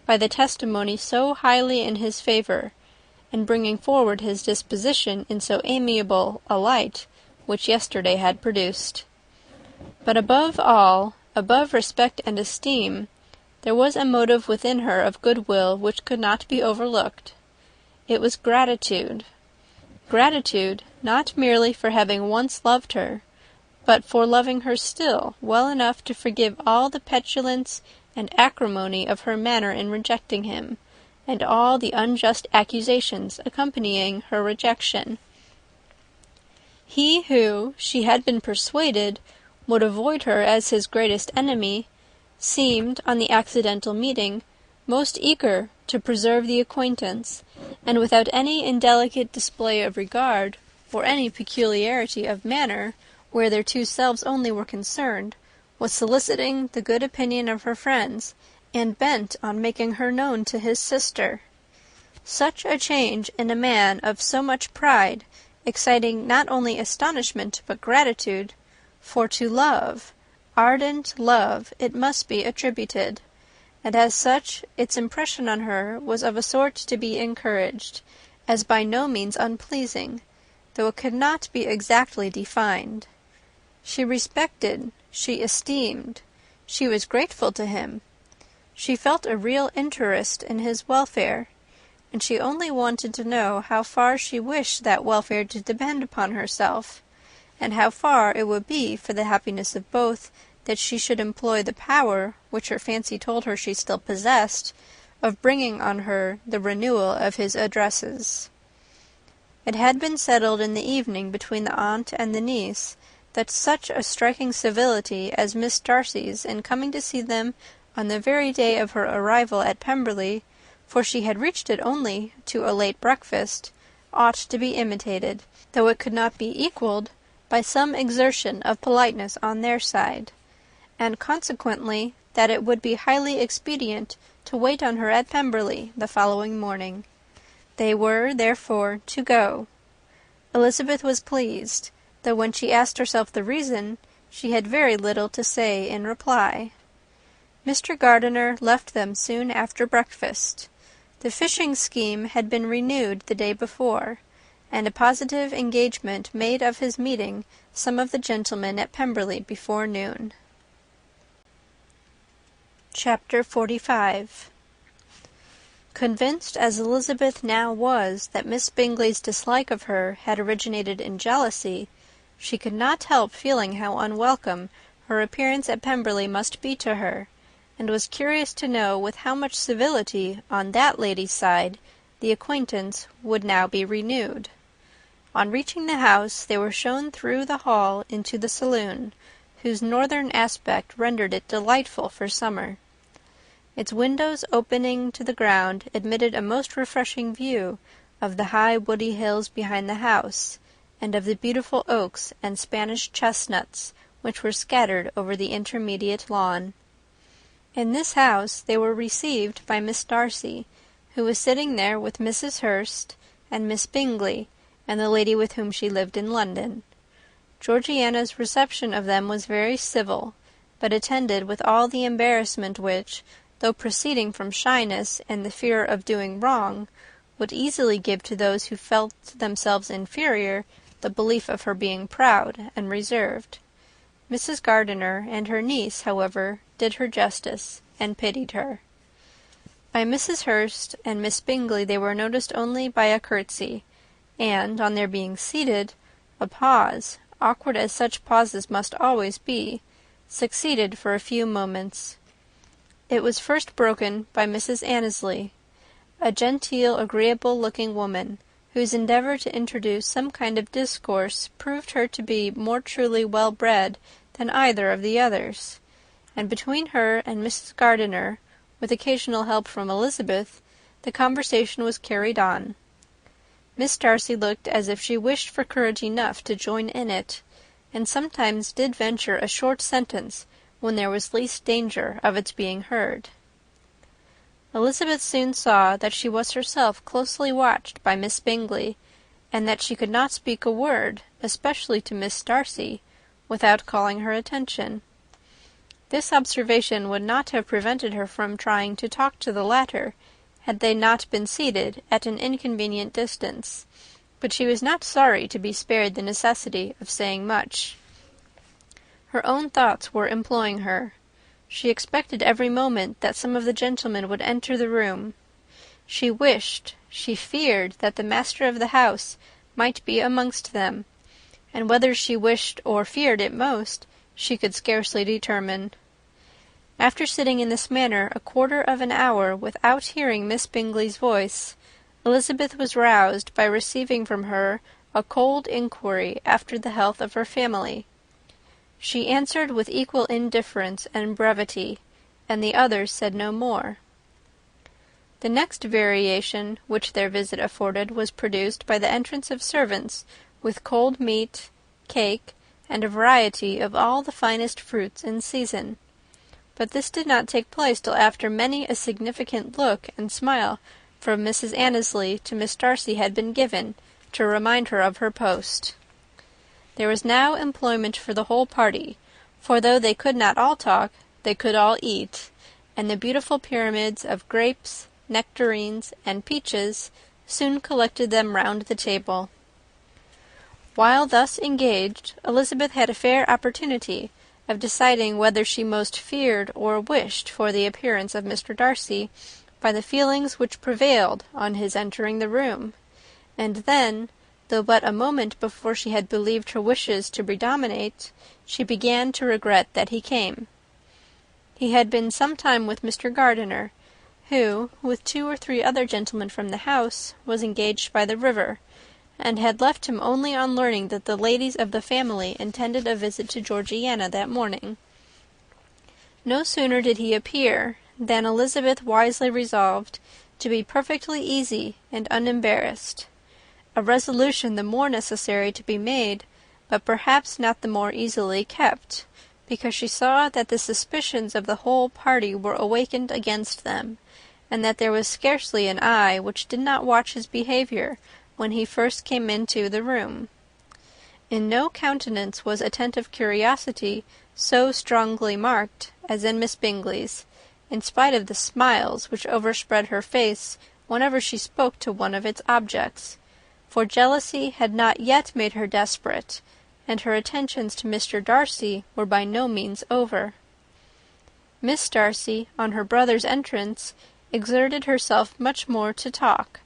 by the testimony so highly in his favour, and bringing forward his disposition in so amiable a light, which yesterday had produced. But above all, above respect and esteem, there was a motive within her of goodwill which could not be overlooked. It was gratitude. Gratitude, not merely for having once loved her, but for loving her still well enough to forgive all the petulance and acrimony of her manner in rejecting him, and all the unjust accusations accompanying her rejection. He who, she had been persuaded, would avoid her as his greatest enemy, seemed, on the accidental meeting, most eager to preserve the acquaintance, and without any indelicate display of regard, or any peculiarity of manner, where their two selves only were concerned, was soliciting the good opinion of her friends, and bent on making her known to his sister. Such a change in a man of so much pride, exciting not only astonishment but gratitude, for to love, ardent love, it must be attributed, and as such its impression on her was of a sort to be encouraged, as by no means unpleasing, though it could not be exactly defined. She respected, she esteemed, she was grateful to him. She felt a real interest in his welfare, and she only wanted to know how far she wished that welfare to depend upon herself, and how far it would be for the happiness of both that she should employ the power, which her fancy told her she still possessed, of bringing on her the renewal of his addresses. It had been settled in the evening between the aunt and the niece that such a striking civility as Miss Darcy's in coming to see them on the very day of her arrival at Pemberley, for she had reached it only to a late breakfast, ought to be imitated, though it could not be equalled, by some exertion of politeness on their side, and consequently that it would be highly expedient to wait on her at Pemberley the following morning. They were, therefore, to go. Elizabeth was pleased, though when she asked herself the reason, she had very little to say in reply. Mr. Gardiner left them soon after breakfast. The fishing scheme had been renewed the day before, and a positive engagement made of his meeting some of the gentlemen at Pemberley before noon. Chapter 45. Convinced as Elizabeth now was that Miss Bingley's dislike of her had originated in jealousy, she could not help feeling how unwelcome her appearance at Pemberley must be to her, and was curious to know with how much civility on that lady's side the acquaintance would now be renewed. On reaching the house, they were shown through the hall into the saloon, whose northern aspect rendered it delightful for summer. Its windows opening to the ground admitted a most refreshing view of the high woody hills behind the house, and of the beautiful oaks and Spanish chestnuts which were scattered over the intermediate lawn. In this house they were received by Miss Darcy, who was sitting there with Mrs. Hurst and Miss Bingley, and the lady with whom she lived in London. Georgiana's reception of them was very civil, but attended with all the embarrassment which, though proceeding from shyness and the fear of doing wrong, would easily give to those who felt themselves inferior the belief of her being proud and reserved. Mrs. Gardiner and her niece, however, did her justice, and pitied her. By Mrs. Hurst and Miss Bingley they were noticed only by a curtsy, and, on their being seated, a pause, awkward as such pauses must always be, succeeded for a few moments. It was first broken by Mrs. Annesley, a genteel, agreeable-looking woman, whose endeavour to introduce some kind of discourse proved her to be more truly well-bred than either of the others, and between her and Mrs. Gardiner, with occasional help from Elizabeth, the conversation was carried on. Miss Darcy looked as if she wished for courage enough to join in it, and sometimes did venture a short sentence when there was least danger of its being heard. Elizabeth soon saw that she was herself closely watched by Miss Bingley, and that she could not speak a word, especially to Miss Darcy, without calling her attention. This observation would not have prevented her from trying to talk to the latter, had they not been seated at an inconvenient distance, but she was not sorry to be spared the necessity of saying much. Her own thoughts were employing her. She expected every moment that some of the gentlemen would enter the room. She wished, she feared that the master of the house might be amongst them, and whether she wished or feared it most, she could scarcely determine. After sitting in this manner a quarter of an hour without hearing Miss Bingley's voice, Elizabeth was roused by receiving from her a cold inquiry after the health of her family. She answered with equal indifference and brevity, and the others said no more. The next variation which their visit afforded was produced by the entrance of servants with cold meat, cake, and a variety of all the finest fruits in season. But this did not take place till after many a significant look and smile from Mrs. Annesley to Miss Darcy had been given, to remind her of her post. There was now employment for the whole party, for though they could not all talk, they could all eat, and the beautiful pyramids of grapes, nectarines, and peaches soon collected them round the table. While thus engaged, Elizabeth had a fair opportunity of deciding whether she most feared or wished for the appearance of Mr. Darcy by the feelings which prevailed on his entering the room, and then, though but a moment before she had believed her wishes to predominate, she began to regret that he came. He had been some time with Mr. Gardiner, who, with 2 or 3 other gentlemen from the house, was engaged by the river, and had left him only on learning that the ladies of the family intended a visit to Georgiana that morning. No sooner did he appear than Elizabeth wisely resolved to be perfectly easy and unembarrassed, a resolution the more necessary to be made, but perhaps not the more easily kept, because she saw that the suspicions of the whole party were awakened against them, and that there was scarcely an eye which did not watch his behaviour when he first came into the room. In no countenance was attentive curiosity so strongly marked as in Miss Bingley's, in spite of the smiles which overspread her face whenever she spoke to one of its objects, for jealousy had not yet made her desperate, and her attentions to Mr. Darcy were by no means over. Miss Darcy, on her brother's entrance, exerted herself much more to talk,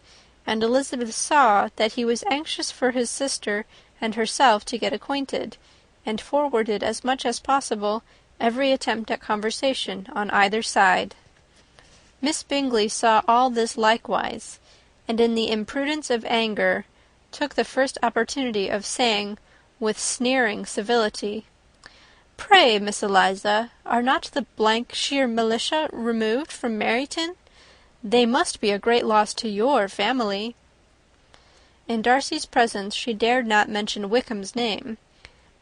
and Elizabeth saw that he was anxious for his sister and herself to get acquainted, and forwarded as much as possible every attempt at conversation on either side. Miss Bingley saw all this likewise, and in the imprudence of anger took the first opportunity of saying, with sneering civility, "Pray, Miss Eliza, are not the sheer militia removed from Meryton? They must be a great loss to your family." In Darcy's presence she dared not mention Wickham's name,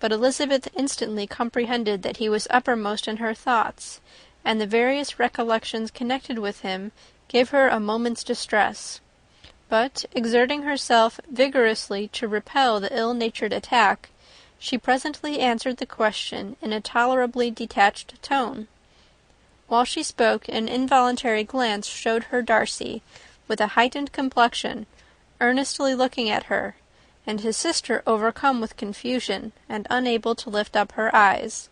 but Elizabeth instantly comprehended that he was uppermost in her thoughts, and the various recollections connected with him gave her a moment's distress. But, exerting herself vigorously to repel the ill-natured attack, she presently answered the question in a tolerably detached tone. While she spoke, an involuntary glance showed her Darcy, with a heightened complexion, earnestly looking at her, and his sister overcome with confusion, and unable to lift up her eyes.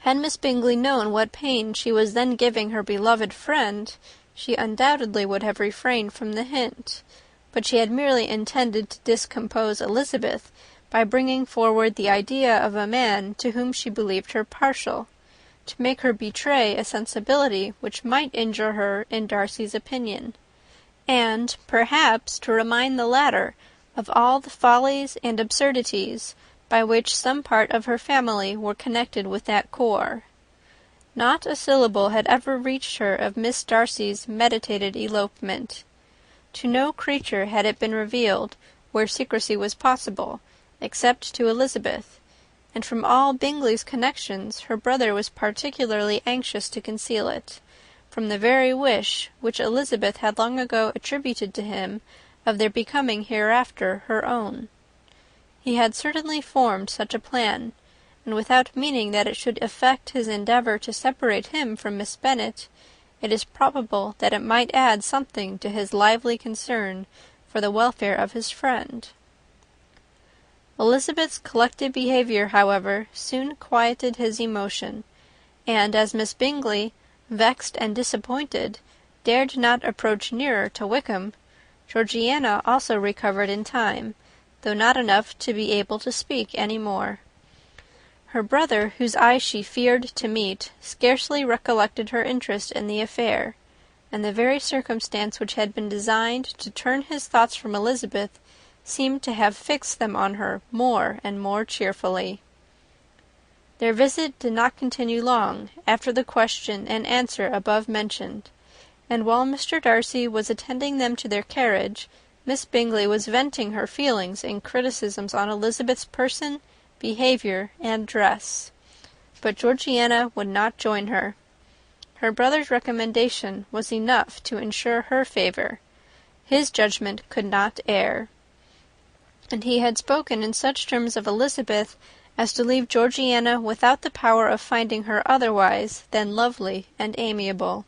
Had Miss Bingley known what pain she was then giving her beloved friend, she undoubtedly would have refrained from the hint, but she had merely intended to discompose Elizabeth by bringing forward the idea of a man to whom she believed her partial, to make her betray a sensibility which might injure her in Darcy's opinion, and, perhaps, to remind the latter of all the follies and absurdities by which some part of her family were connected with that corps. Not a syllable had ever reached her of Miss Darcy's meditated elopement. To no creature had it been revealed, where secrecy was possible, except to Elizabeth, and from all Bingley's connections her brother was particularly anxious to conceal it, from the very wish which Elizabeth had long ago attributed to him of their becoming hereafter her own. He had certainly formed such a plan, and without meaning that it should affect his endeavour to separate him from Miss Bennet, it is probable that it might add something to his lively concern for the welfare of his friend. Elizabeth's collected behaviour, however, soon quieted his emotion, and as Miss Bingley, vexed and disappointed, dared not approach nearer to Wickham, Georgiana also recovered in time, though not enough to be able to speak any more. Her brother, whose eye she feared to meet, scarcely recollected her interest in the affair, and the very circumstance which had been designed to turn his thoughts from Elizabeth seemed to have fixed them on her more and more cheerfully. Their visit did not continue long after the question and answer above mentioned, and while Mr. Darcy was attending them to their carriage, Miss Bingley was venting her feelings in criticisms on Elizabeth's person, behaviour, and dress. But Georgiana would not join her. Her brother's recommendation was enough to ensure her favour. His judgment could not err, and he had spoken in such terms of Elizabeth as to leave Georgiana without the power of finding her otherwise than lovely and amiable.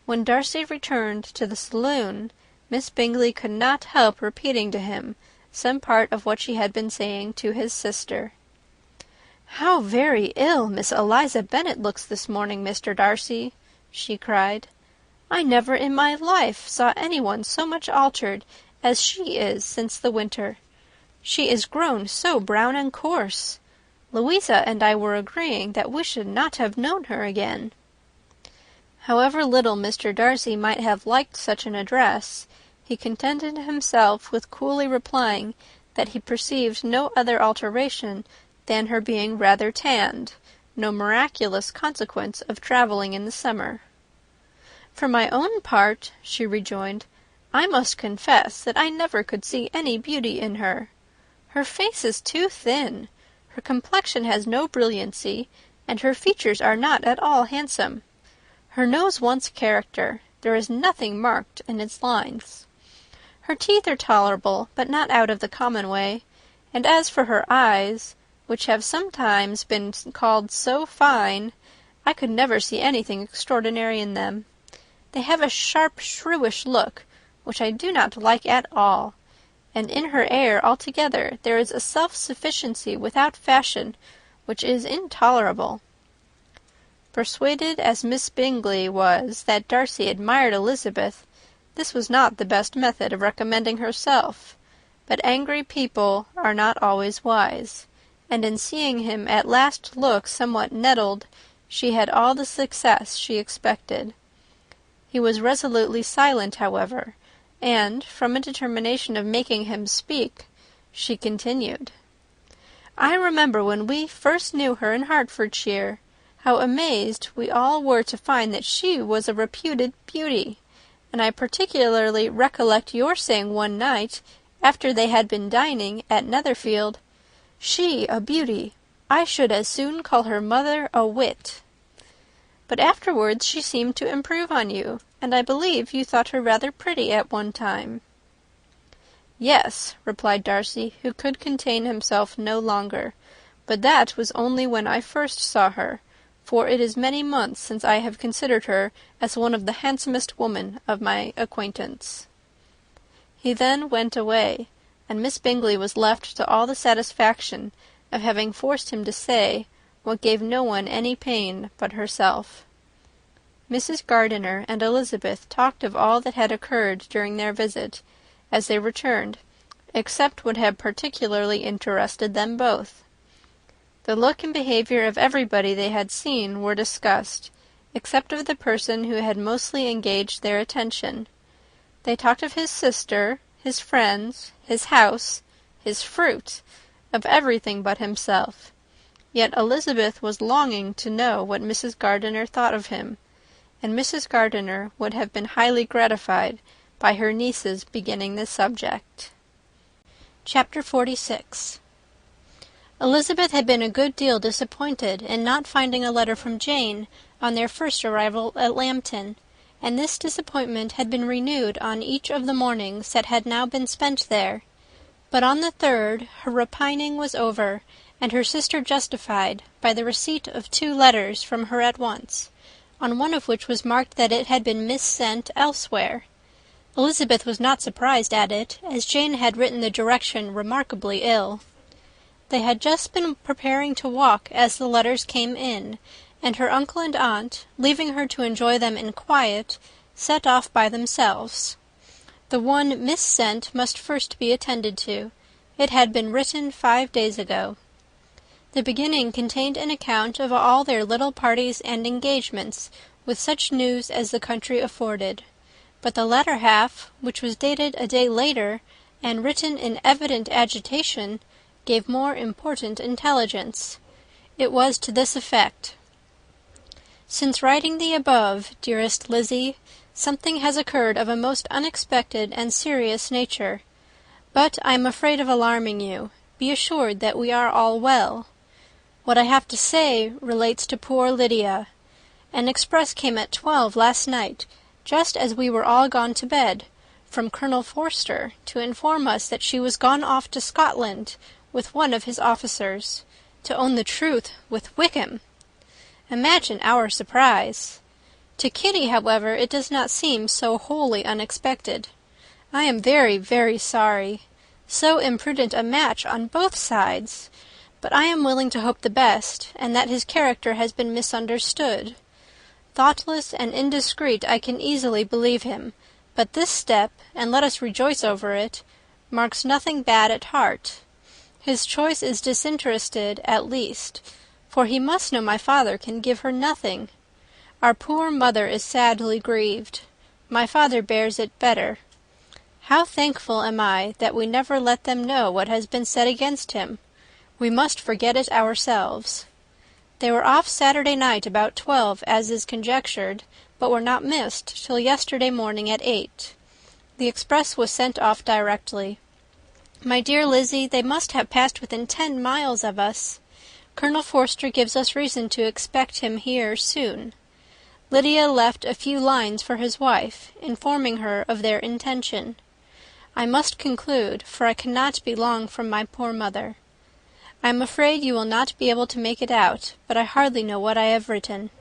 When Darcy returned to the saloon, Miss Bingley could not help repeating to him some part of what she had been saying to his sister. "How very ill Miss Eliza Bennet looks this morning, Mr. Darcy!" she cried. "I never in my life saw anyone so much altered as she is since the winter. She is grown so brown and coarse. Louisa and I were agreeing that we should not have known her again." However little Mr. Darcy might have liked such an address, he contented himself with coolly replying that he perceived no other alteration than her being rather tanned, no miraculous consequence of travelling in the summer. "For my own part," she rejoined, "I must confess that I never could see any beauty in her. Her face is too thin, her complexion has no brilliancy, and her features are not at all handsome. Her nose wants character, there is nothing marked in its lines. Her teeth are tolerable, but not out of the common way, and as for her eyes, which have sometimes been called so fine, I could never see anything extraordinary in them. They have a sharp, shrewish look, which I do not like at all, and in her air altogether there is a self-sufficiency without fashion, which is intolerable." Persuaded as Miss Bingley was that Darcy admired Elizabeth, this was not the best method of recommending herself, but angry people are not always wise, and in seeing him at last look somewhat nettled, she had all the success she expected. He was resolutely silent, however, and, from a determination of making him speak, she continued, "I remember when we first knew her in Hertfordshire, how amazed we all were to find that she was a reputed beauty, and I particularly recollect your saying one night, after they had been dining at Netherfield, 'She a beauty! I should as soon call her mother a wit.' But afterwards she seemed to improve on you, and I believe you thought her rather pretty at one time." "Yes," replied Darcy, who could contain himself no longer, "but that was only when I first saw her, for it is many months since I have considered her as one of the handsomest women of my acquaintance." He then went away, and Miss Bingley was left to all the satisfaction of having forced him to say what gave no one any pain but herself. Mrs. Gardiner and Elizabeth talked of all that had occurred during their visit, as they returned, except what had particularly interested them both. The look and behaviour of everybody they had seen were discussed, except of the person who had mostly engaged their attention. They talked of his sister, his friends, his house, his fruit, of everything but himself. Yet Elizabeth was longing to know what Mrs. Gardiner thought of him, and Mrs. Gardiner would have been highly gratified by her niece's beginning the subject. Chapter 46. Elizabeth had been a good deal disappointed in not finding a letter from Jane on their first arrival at Lambton, and this disappointment had been renewed on each of the mornings that had now been spent there. But on the third her repining was over, and her sister justified by the receipt of 2 letters from her at once, on one of which was marked that it had been missent elsewhere. Elizabeth was not surprised at it, as Jane had written the direction remarkably ill. They had just been preparing to walk as the letters came in, and her uncle and aunt, leaving her to enjoy them in quiet, set off by themselves. The one missent must first be attended to. It had been written 5 days ago. The beginning contained an account of all their little parties and engagements, with such news as the country afforded. But the latter half, which was dated a day later, and written in evident agitation, gave more important intelligence. It was to this effect: "Since writing the above, dearest Lizzie, something has occurred of a most unexpected and serious nature. But I am afraid of alarming you. Be assured that we are all well. What I have to say relates to poor Lydia. An express came at 12 last night, just as we were all gone to bed, from Colonel Forster, to inform us that she was gone off to Scotland with one of his officers, to own the truth, with Wickham. Imagine our surprise. To Kitty, however, it does not seem so wholly unexpected. I am very, very sorry. So imprudent a match on both sides. But I am willing to hope the best, and that his character has been misunderstood. Thoughtless and indiscreet I can easily believe him, but this step, and let us rejoice over it, marks nothing bad at heart. His choice is disinterested, at least, for he must know my father can give her nothing. Our poor mother is sadly grieved. My father bears it better. How thankful am I that we never let them know what has been said against him. We must forget it ourselves. They were off Saturday night about 12, as is conjectured, but were not missed till yesterday morning at 8. The express was sent off directly. My dear Lizzie, they must have passed within 10 miles of us. Colonel Forster gives us reason to expect him here soon. Lydia left a few lines for his wife, informing her of their intention. I must conclude, for I cannot be long from my poor mother. I am afraid you will not be able to make it out, but I hardly know what I have written."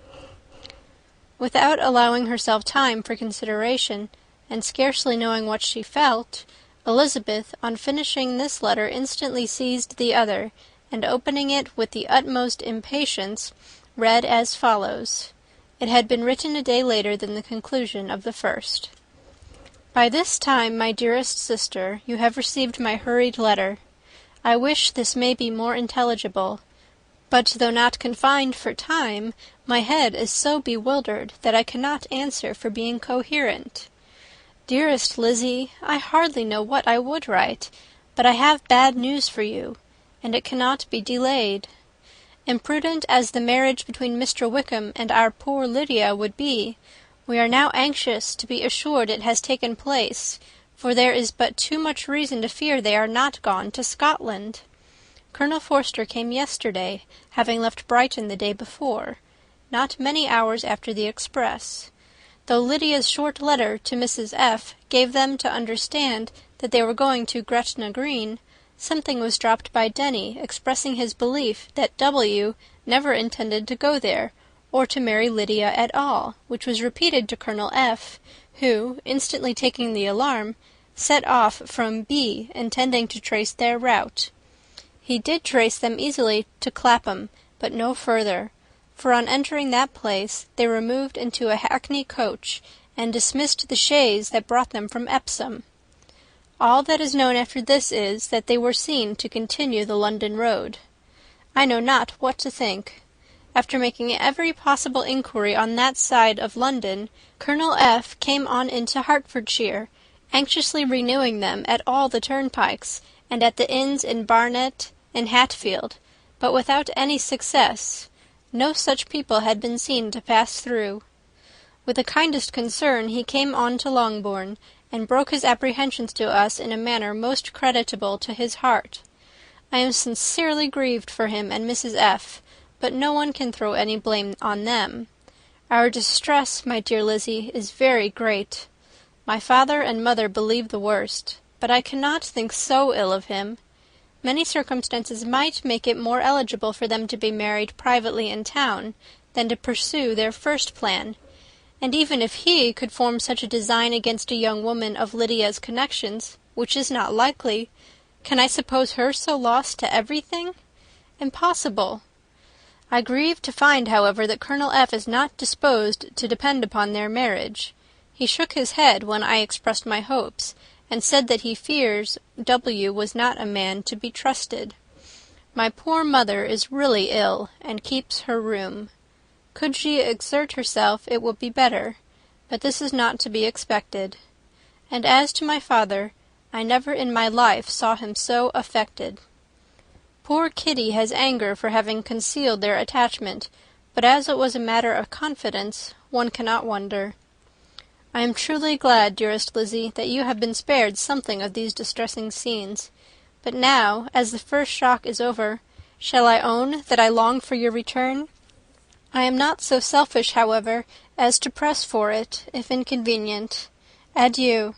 Without allowing herself time for consideration, and scarcely knowing what she felt, Elizabeth, on finishing this letter, instantly seized the other, and opening it with the utmost impatience, read as follows. It had been written a day later than the conclusion of the first. "By this time, my dearest sister, you have received my hurried letter. I wish this may be more intelligible, but though not confined for time, my head is so bewildered that I cannot answer for being coherent. Dearest Lizzie, I hardly know what I would write, but I have bad news for you, and it cannot be delayed. Imprudent as the marriage between Mr. Wickham and our poor Lydia would be, we are now anxious to be assured it has taken place, for there is but too much reason to fear they are not gone to Scotland. Colonel Forster came yesterday, having left Brighton the day before, not many hours after the express. Though Lydia's short letter to Mrs. F. gave them to understand that they were going to Gretna Green, something was dropped by Denny, expressing his belief that W. never intended to go there, or to marry Lydia at all, which was repeated to Colonel F., who, instantly taking the alarm, set off from B., intending to trace their route. He did trace them easily to Clapham, but no further, for on entering that place they removed into a hackney coach, and dismissed the chaise that brought them from Epsom. All that is known after this is, that they were seen to continue the London road. I know not what to think. After making every possible inquiry on that side of London, Colonel F. came on into Hertfordshire, anxiously renewing them at all the turnpikes, and at the inns in Barnet and Hatfield, but without any success. No such people had been seen to pass through. With the kindest concern he came on to Longbourn, and broke his apprehensions to us in a manner most creditable to his heart. I am sincerely grieved for him and Mrs. F., but no one can throw any blame on them. Our distress, my dear Lizzie, is very great. My father and mother believe the worst, but I cannot think so ill of him. Many circumstances might make it more eligible for them to be married privately in town than to pursue their first plan, and even if he could form such a design against a young woman of Lydia's connections, which is not likely, can I suppose her so lost to everything? Impossible. I grieve to find, however, that Colonel F. is not disposed to depend upon their marriage. He shook his head when I expressed my hopes, and said that he fears W. was not a man to be trusted. My poor mother is really ill, and keeps her room. Could she exert herself, it would be better, but this is not to be expected. And as to my father, I never in my life saw him so affected. Poor Kitty has anger for having concealed their attachment, but as it was a matter of confidence, one cannot wonder. I am truly glad, dearest Lizzie, that you have been spared something of these distressing scenes. But now, as the first shock is over, shall I own that I long for your return? I am not so selfish, however, as to press for it, if inconvenient. Adieu.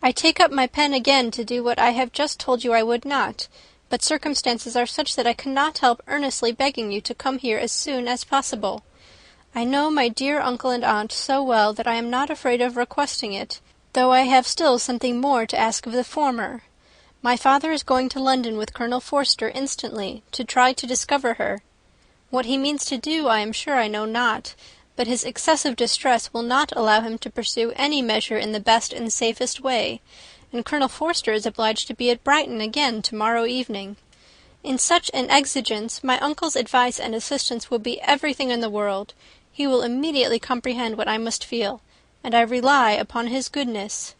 I take up my pen again to do what I have just told you I would not, but circumstances are such that I cannot help earnestly begging you to come here as soon as possible. I know my dear uncle and aunt so well that I am not afraid of requesting it, though I have still something more to ask of the former. My father is going to London with Colonel Forster instantly, to try to discover her. What he means to do I am sure I know not, but his excessive distress will not allow him to pursue any measure in the best and safest way, and Colonel Forster is obliged to be at Brighton again to-morrow evening. In such an exigence, my uncle's advice and assistance will be everything in the world. He will immediately comprehend what I must feel, and I rely upon his goodness."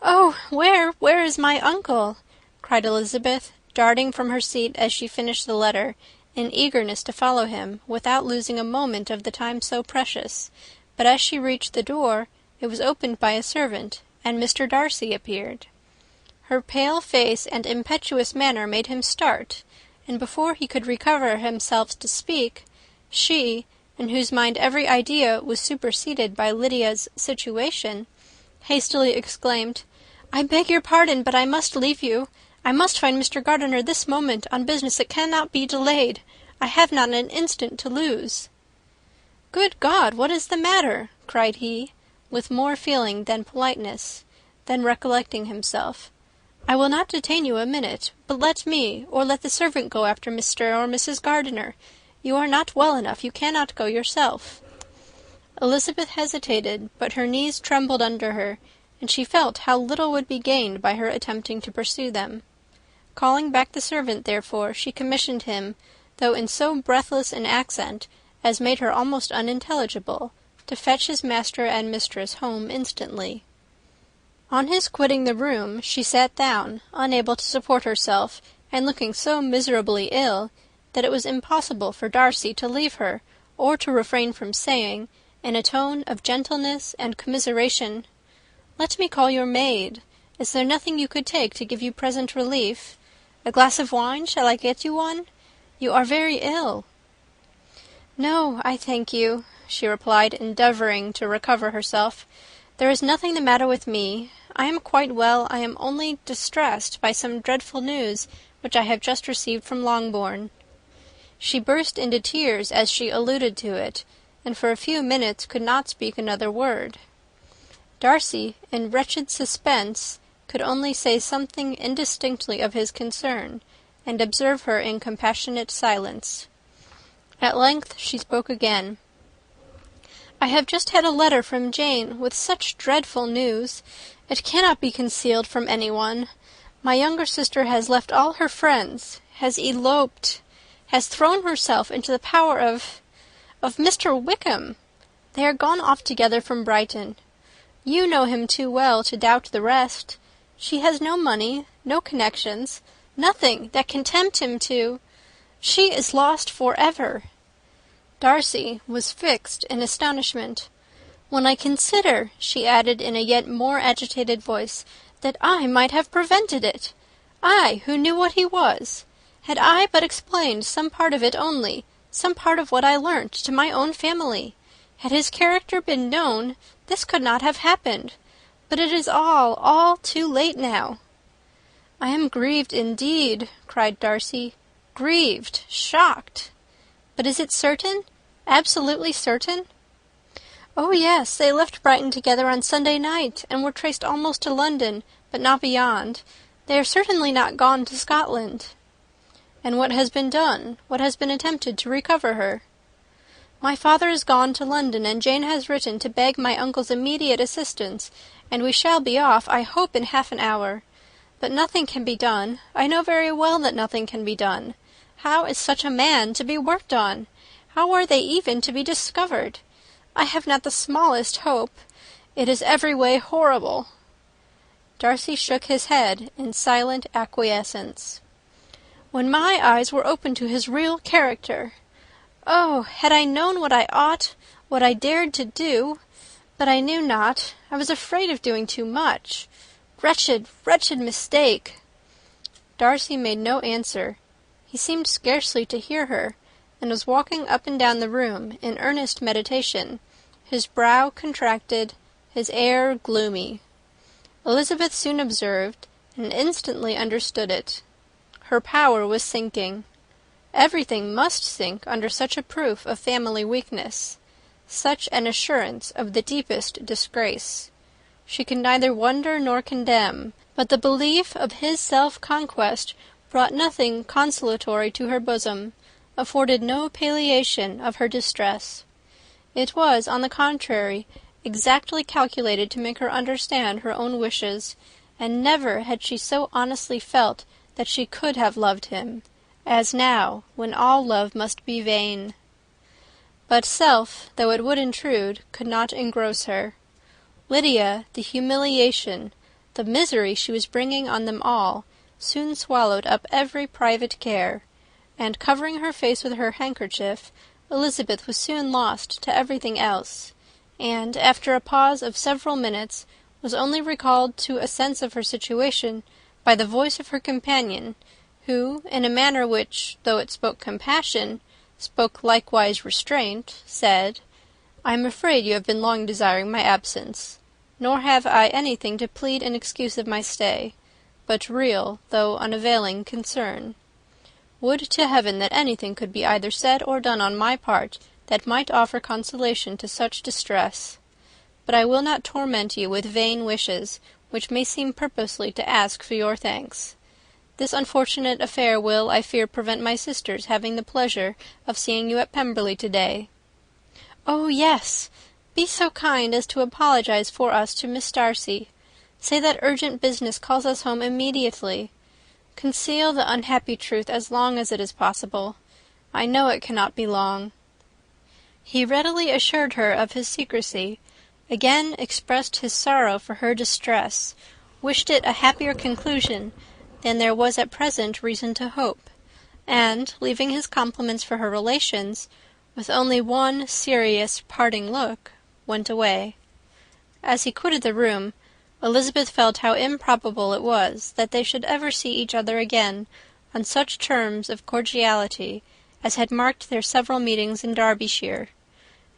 "Oh, where is my uncle?" cried Elizabeth, darting from her seat as she finished the letter, in eagerness to follow him, without losing a moment of the time so precious. But as she reached the door, it was opened by a servant, and Mr. Darcy appeared. Her pale face and impetuous manner made him start, and before he could recover himself to speak, she, in whose mind every idea was superseded by Lydia's situation, hastily exclaimed, "I beg your pardon, but I must leave you. I must find Mr. Gardiner this moment, on business that cannot be delayed. I have not an instant to lose." "Good God, what is the matter?" cried he, with more feeling than politeness. Then recollecting himself, "I will not detain you a minute, but let me, or let the servant go after Mr. or Mrs. Gardiner. You are not well enough, you cannot go yourself." Elizabeth hesitated, but her knees trembled under her, and she felt how little would be gained by her attempting to pursue them. Calling back the servant, therefore, she commissioned him, though in so breathless an accent as made her almost unintelligible, to fetch his master and mistress home instantly. On his quitting the room, she sat down, unable to support herself, and looking so miserably ill that it was impossible for Darcy to leave her, or to refrain from saying, in a tone of gentleness and commiseration, "Let me call your maid. Is there nothing you could take to give you present relief? A glass of wine? Shall I get you one? You are very ill." "No, I thank you," she replied, endeavouring to recover herself. "There is nothing the matter with me. I am quite well. I am only distressed by some dreadful news which I have just received from Longbourn." She burst into tears as she alluded to it, and for a few minutes could not speak another word. Darcy, in wretched suspense, could only say something indistinctly of his concern, and observe her in compassionate silence. At length she spoke again. "I have just had a letter from Jane, with such dreadful news. It cannot be concealed from anyone. My younger sister has left all her friends, has eloped, has thrown herself into the power of Mr. Wickham. They are gone off together from Brighton. You know him too well to doubt the rest. She has no money, no connections, nothing that can tempt him to... She is lost for ever." Darcy was fixed in astonishment. When I consider," she added in a yet more agitated voice, "that I might have prevented it. I, who knew what he was. Had I but explained some part of it only, some part of what I learnt, to my own family, had his character been known, this could not have happened. But it is all too late now." "I am grieved indeed," cried Darcy. "Grieved, shocked. But is it certain? Absolutely certain?" "Oh, yes, they left Brighton together on Sunday night, and were traced almost to London, but not beyond. They are certainly not gone to Scotland." "And what has been done? What has been attempted to recover her?" "My father is gone to London, and Jane has written to beg my uncle's immediate assistance, and we shall be off, I hope, in half an hour. But nothing can be done. I know very well that nothing can be done. How is such a man to be worked on? How are they even to be discovered? I have not the smallest hope. It is every way horrible." Darcy shook his head in silent acquiescence. "When my eyes were opened to his real character! Oh, had I known what I ought, what I dared to do! But I knew not. I was afraid of doing too much. Wretched, wretched mistake!" Darcy made no answer. He seemed scarcely to hear her, and was walking up and down the room in earnest meditation, his brow contracted, his air gloomy. Elizabeth soon observed, and instantly understood it. Her power was sinking. Everything must sink under such a proof of family weakness, such an assurance of the deepest disgrace. She could neither wonder nor condemn, but the belief of his self-conquest brought nothing consolatory to her bosom, afforded no palliation of her distress. It was, on the contrary, exactly calculated to make her understand her own wishes, and never had she so honestly felt that she could have loved him, as now, when all love must be vain. But self, though it would intrude, could not engross her. Lydia, the humiliation, the misery she was bringing on them all, soon swallowed up every private care, and, covering her face with her handkerchief, Elizabeth was soon lost to everything else, and, after a pause of several minutes, was only recalled to a sense of her situation by the voice of her companion, who, in a manner which, though it spoke compassion, spoke likewise restraint, said, "I am afraid you have been long desiring my absence, nor have I anything to plead in excuse of my stay, but real, though unavailing, concern. Would to heaven that anything could be either said or done on my part that might offer consolation to such distress. But I will not torment you with vain wishes, which may seem purposely to ask for your thanks. This unfortunate affair will, I fear, prevent my sister's having the pleasure of seeing you at Pemberley to-day." "Oh, yes! Be so kind as to apologize for us to Miss Darcy. Say that urgent business calls us home immediately. Conceal the unhappy truth as long as it is possible. I know it cannot be long." He readily assured her of his secrecy, again expressed his sorrow for her distress, wished it a happier conclusion than there was at present reason to hope, and, leaving his compliments for her relations, with only one serious parting look, went away. As he quitted the room, Elizabeth felt how improbable it was that they should ever see each other again on such terms of cordiality as had marked their several meetings in Derbyshire,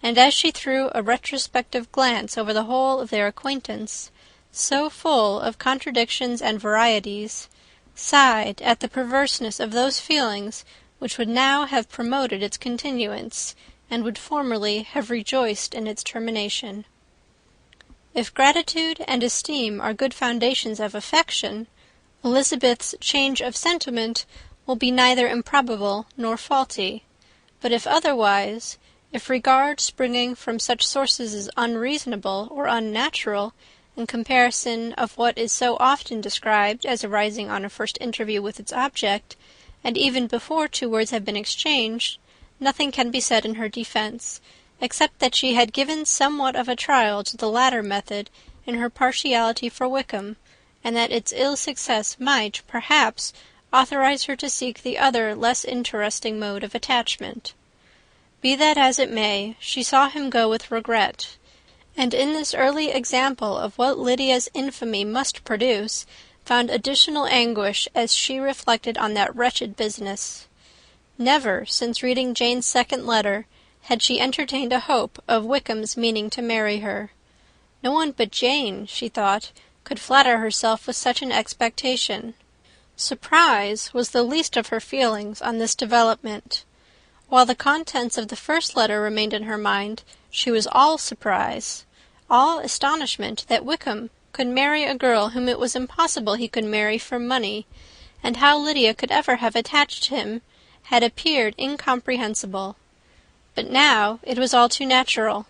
and as she threw a retrospective glance over the whole of their acquaintance, so full of contradictions and varieties, sighed at the perverseness of those feelings which would now have promoted its continuance, and would formerly have rejoiced in its termination. If gratitude and esteem are good foundations of affection, Elizabeth's change of sentiment will be neither improbable nor faulty; but if otherwise, if regard springing from such sources is unreasonable or unnatural, in comparison of what is so often described as arising on a first interview with its object, and even before two words have been exchanged, nothing can be said in her defence, except that she had given somewhat of a trial to the latter method in her partiality for Wickham, and that its ill success might, perhaps, authorize her to seek the other less interesting mode of attachment. Be that as it may, she saw him go with regret, and in this early example of what Lydia's infamy must produce, found additional anguish as she reflected on that wretched business. Never, since reading Jane's second letter, had she entertained a hope of Wickham's meaning to marry her. No one but Jane, she thought, could flatter herself with such an expectation. Surprise was the least of her feelings on this development. While the contents of the first letter remained in her mind, she was all surprise, all astonishment that Wickham could marry a girl whom it was impossible he could marry for money, and how Lydia could ever have attached him had appeared incomprehensible. But now it was all too natural.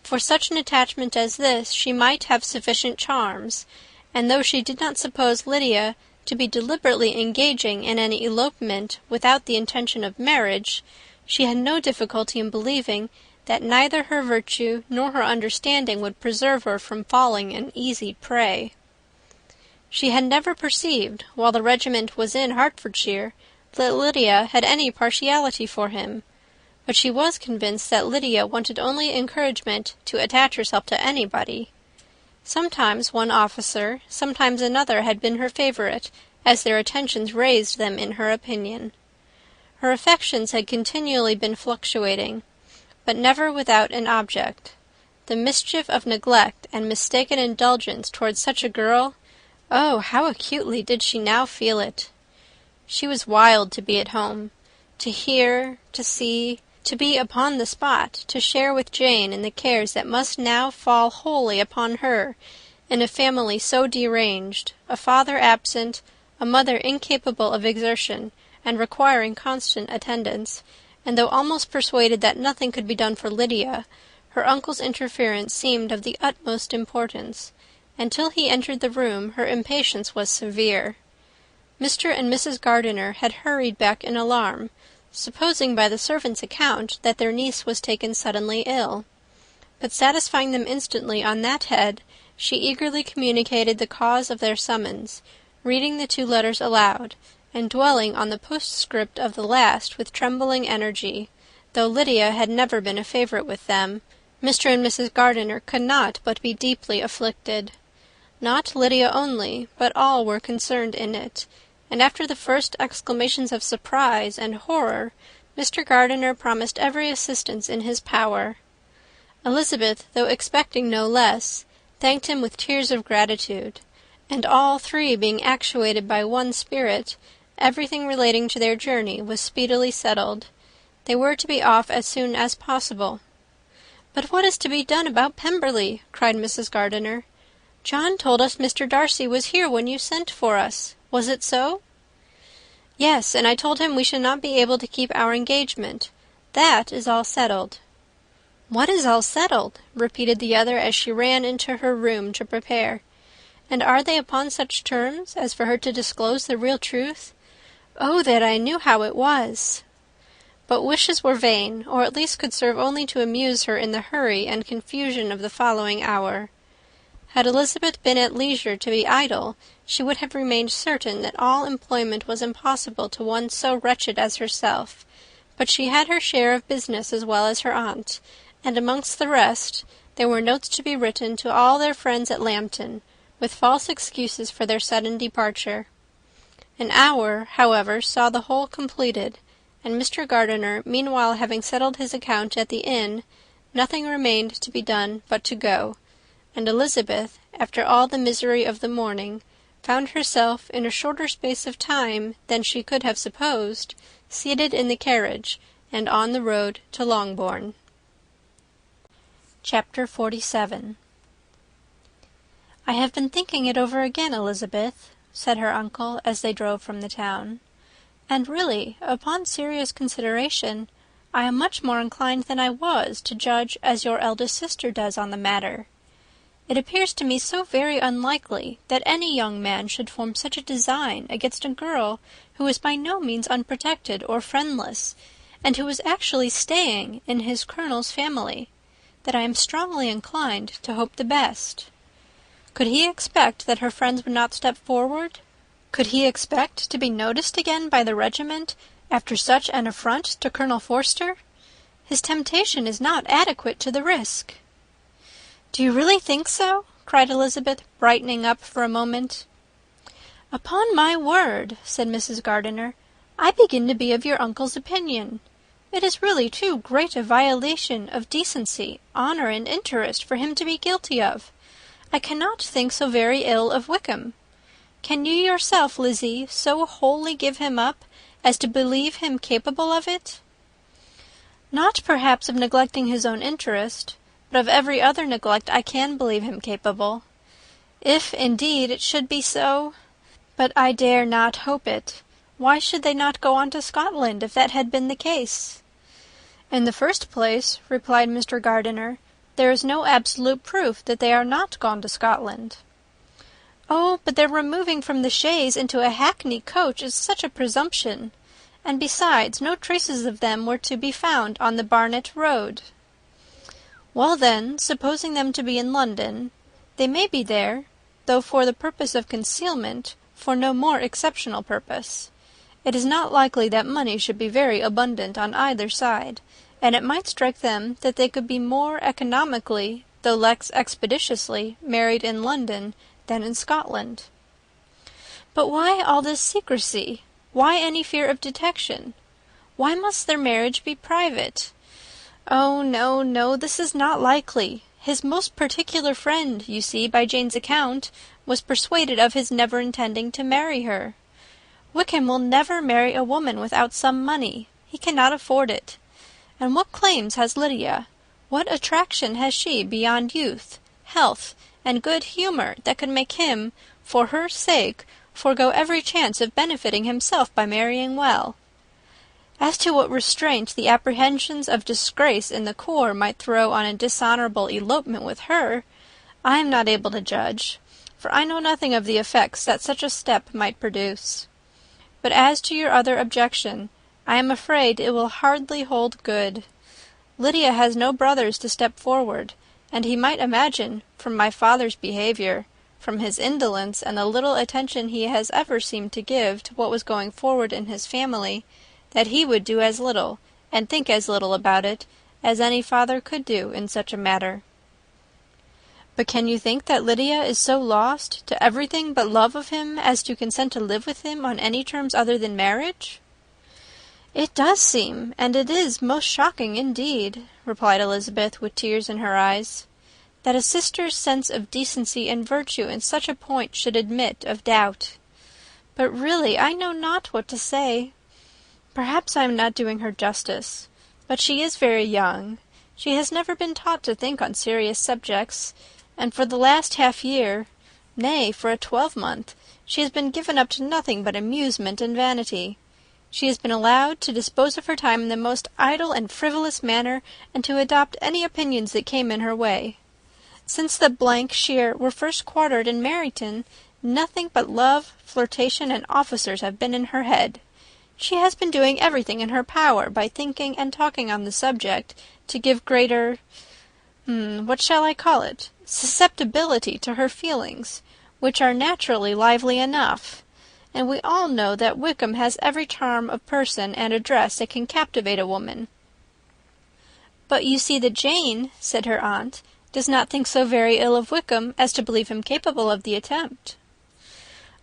For such an attachment as this she might have sufficient charms, and though she did not suppose Lydia to be deliberately engaging in an elopement without the intention of marriage, she had no difficulty in believing that neither her virtue nor her understanding would preserve her from falling an easy prey. She had never perceived, while the regiment was in Hertfordshire, that Lydia had any partiality for him, but she was convinced that Lydia wanted only encouragement to attach herself to anybody. Sometimes one officer, sometimes another had been her favourite, as their attentions raised them in her opinion. Her affections had continually been fluctuating, but never without an object. The mischief of neglect and mistaken indulgence towards such a girl, oh, how acutely did she now feel it! She was wild to be at home, to hear, to see, to be upon the spot, to share with Jane in the cares that must now fall wholly upon her, in a family so deranged, a father absent, a mother incapable of exertion, and requiring constant attendance, and though almost persuaded that nothing could be done for Lydia, her uncle's interference seemed of the utmost importance. Until he entered the room, her impatience was severe. Mr. and Mrs. Gardiner had hurried back in alarm, supposing by the servant's account that their niece was taken suddenly ill. But satisfying them instantly on that head, she eagerly communicated the cause of their summons, reading the 2 letters aloud, and dwelling on the postscript of the last with trembling energy. Though Lydia had never been a favourite with them, Mr. and Mrs. Gardiner could not but be deeply afflicted. Not Lydia only, but all were concerned in it, and after the first exclamations of surprise and horror, Mr. Gardiner promised every assistance in his power. Elizabeth, though expecting no less, thanked him with tears of gratitude, and all 3 being actuated by one spirit, everything relating to their journey was speedily settled. They were to be off as soon as possible. "But what is to be done about Pemberley?" cried Mrs. Gardiner. "John told us Mr. Darcy was here when you sent for us. Was it so?" "Yes, and I told him we should not be able to keep our engagement. That is all settled." "What is all settled?" repeated the other as she ran into her room to prepare. "And are they upon such terms as for her to disclose the real truth? Oh, that I knew how it was!" But wishes were vain, or at least could serve only to amuse her in the hurry and confusion of the following hour. Had Elizabeth been at leisure to be idle, she would have remained certain that all employment was impossible to one so wretched as herself; but she had her share of business as well as her aunt, and amongst the rest there were notes to be written to all their friends at Lambton, with false excuses for their sudden departure. An hour, however, saw the whole completed, and Mr. Gardiner meanwhile having settled his account at the inn, nothing remained to be done but to go, and Elizabeth, after all the misery of the morning, found herself in a shorter space of time than she could have supposed, seated in the carriage, and on the road to Longbourn. Chapter 47. "I have been thinking it over again, Elizabeth," said her uncle, as they drove from the town, "and really, upon serious consideration, I am much more inclined than I was to judge as your eldest sister does on the matter. It appears to me so very unlikely that any young man should form such a design against a girl who is by no means unprotected or friendless, and who is actually staying in his colonel's family, that I am strongly inclined to hope the best. Could he expect that her friends would not step forward? Could he expect to be noticed again by the regiment after such an affront to Colonel Forster? His temptation is not adequate to the risk." "Do you really think so?" cried Elizabeth, brightening up for a moment. "Upon my word," said Mrs. Gardiner, "I begin to be of your uncle's opinion. It is really too great a violation of decency, honour, and interest for him to be guilty of. I cannot think so very ill of Wickham. Can you yourself, Lizzie, so wholly give him up as to believe him capable of it?" "Not perhaps of neglecting his own interest, but of every other neglect I can believe him capable. If, indeed, it should be so. But I dare not hope it. Why should they not go on to Scotland, if that had been the case?" "In the first place," replied Mr. Gardiner, "there is no absolute proof that they are not gone to Scotland." "Oh, but their removing from the chaise into a hackney coach is such a presumption. And besides, no traces of them were to be found on the Barnet road." "Well then, supposing them to be in London, they may be there, though for the purpose of concealment, for no more exceptional purpose. It is not likely that money should be very abundant on either side, and it might strike them that they could be more economically, though less expeditiously, married in London than in Scotland." "But why all this secrecy? Why any fear of detection? Why must their marriage be private? Oh, no, no, this is not likely. His most particular friend, you see, by Jane's account, was persuaded of his never intending to marry her. Wickham will never marry a woman without some money. He cannot afford it. And what claims has Lydia? What attraction has she beyond youth, health, and good humour that could make him, for her sake, forego every chance of benefiting himself by marrying well? As to what restraint the apprehensions of disgrace in the corps might throw on a dishonourable elopement with her, I am not able to judge, for I know nothing of the effects that such a step might produce. But as to your other objection, I am afraid it will hardly hold good. Lydia has no brothers to step forward, and he might imagine, from my father's behaviour, from his indolence and the little attention he has ever seemed to give to what was going forward in his family, that he would do as little, and think as little about it, as any father could do in such a matter." "But can you think that Lydia is so lost to everything but love of him as to consent to live with him on any terms other than marriage?" "It does seem, and it is most shocking indeed," replied Elizabeth, with tears in her eyes, "that a sister's sense of decency and virtue in such a point should admit of doubt. But really I know not what to say. Perhaps I am not doing her justice, but she is very young. She has never been taught to think on serious subjects, and for the last half-year, nay, for a 12-month, she has been given up to nothing but amusement and vanity. She has been allowed to dispose of her time in the most idle and frivolous manner, and to adopt any opinions that came in her way. Since the Shire were first quartered in Meryton, nothing but love, flirtation, and officers have been in her head. She has been doing everything in her power by thinking and talking on the subject to give greater, what shall I call it, susceptibility to her feelings, which are naturally lively enough. And we all know that Wickham has every charm of person and address that can captivate a woman." "But you see that Jane," said her aunt, "does not think so very ill of Wickham as to believe him capable of the attempt."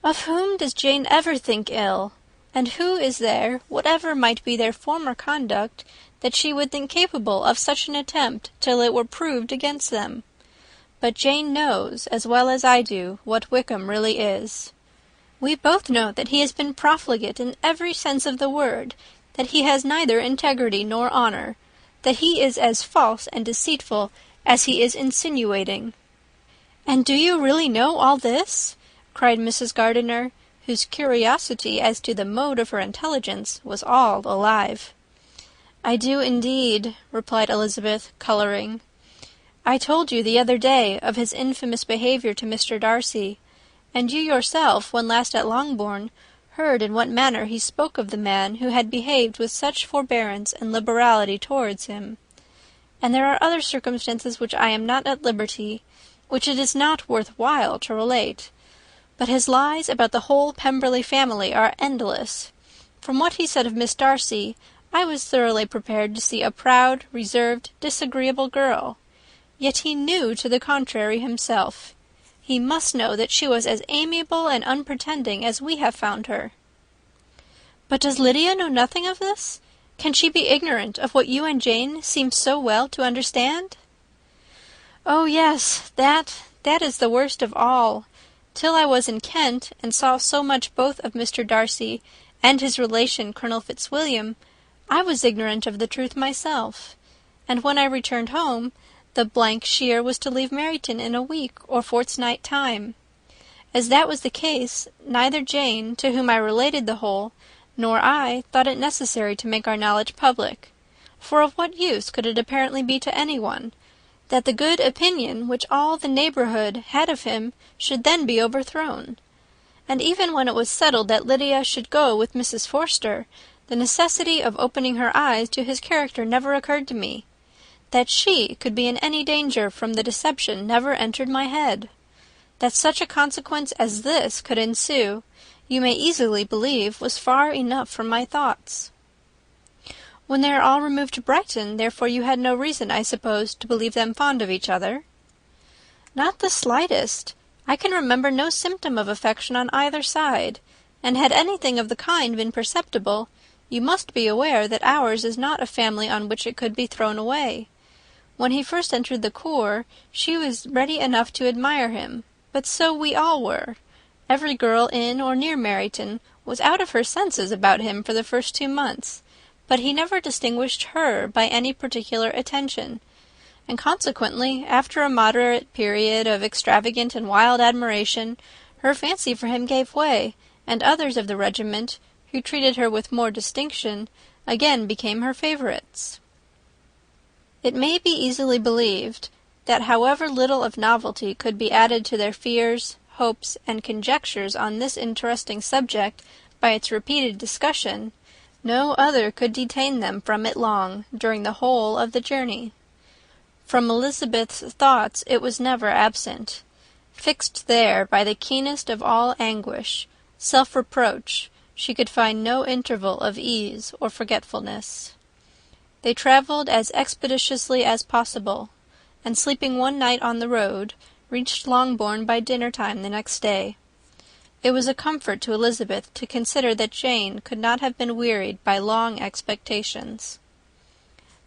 "Of whom does Jane ever think ill? And who is there, whatever might be their former conduct, that she would think capable of such an attempt till it were proved against them? But Jane knows, as well as I do, what Wickham really is. We both know that he has been profligate in every sense of the word, that he has neither integrity nor honour, that he is as false and deceitful as he is insinuating." "And do you really know all this?" cried Mrs. Gardiner, whose curiosity as to the mode of her intelligence was all alive. "I do indeed," replied Elizabeth, colouring. "I told you the other day of his infamous behaviour to Mr. Darcy, and you yourself, when last at Longbourn, heard in what manner he spoke of the man who had behaved with such forbearance and liberality towards him. And there are other circumstances which I am not at liberty, which it is not worth while to relate. But his lies about the whole Pemberley family are endless. From what he said of Miss Darcy, I was thoroughly prepared to see a proud, reserved, disagreeable girl. Yet he knew to the contrary himself. He must know that she was as amiable and unpretending as we have found her." "But does Lydia know nothing of this? Can she be ignorant of what you and Jane seem so well to understand?" "Oh, yes, that is the worst of all. Till I was in Kent, and saw so much both of Mr. Darcy and his relation Colonel Fitzwilliam, I was ignorant of the truth myself. And when I returned home, the shear was to leave Meryton in a week or fortnight time. As that was the case, neither Jane, to whom I related the whole, nor I thought it necessary to make our knowledge public. For of what use could it apparently be to anyone, that the good opinion which all the neighbourhood had of him should then be overthrown? And even when it was settled that Lydia should go with Mrs. Forster, the necessity of opening her eyes to his character never occurred to me. That she could be in any danger from the deception never entered my head. That such a consequence as this could ensue, you may easily believe, was far enough from my thoughts." "When they are all removed to Brighton, therefore you had no reason, I suppose, to believe them fond of each other?" "Not the slightest. I can remember no symptom of affection on either side, and had anything of the kind been perceptible, you must be aware that ours is not a family on which it could be thrown away. When he first entered the corps, she was ready enough to admire him, but so we all were. Every girl in or near Meryton was out of her senses about him for the first 2 months, but he never distinguished her by any particular attention, and consequently, after a moderate period of extravagant and wild admiration, her fancy for him gave way, and others of the regiment, who treated her with more distinction, again became her favourites." It may be easily believed that however little of novelty could be added to their fears, hopes, and conjectures on this interesting subject by its repeated discussion, no other could detain them from it long during the whole of the journey. From Elizabeth's thoughts it was never absent. Fixed there by the keenest of all anguish, self-reproach, she could find no interval of ease or forgetfulness. They travelled as expeditiously as possible, and sleeping one night on the road, reached Longbourn by dinner-time the next day. It was a comfort to Elizabeth to consider that Jane could not have been wearied by long expectations.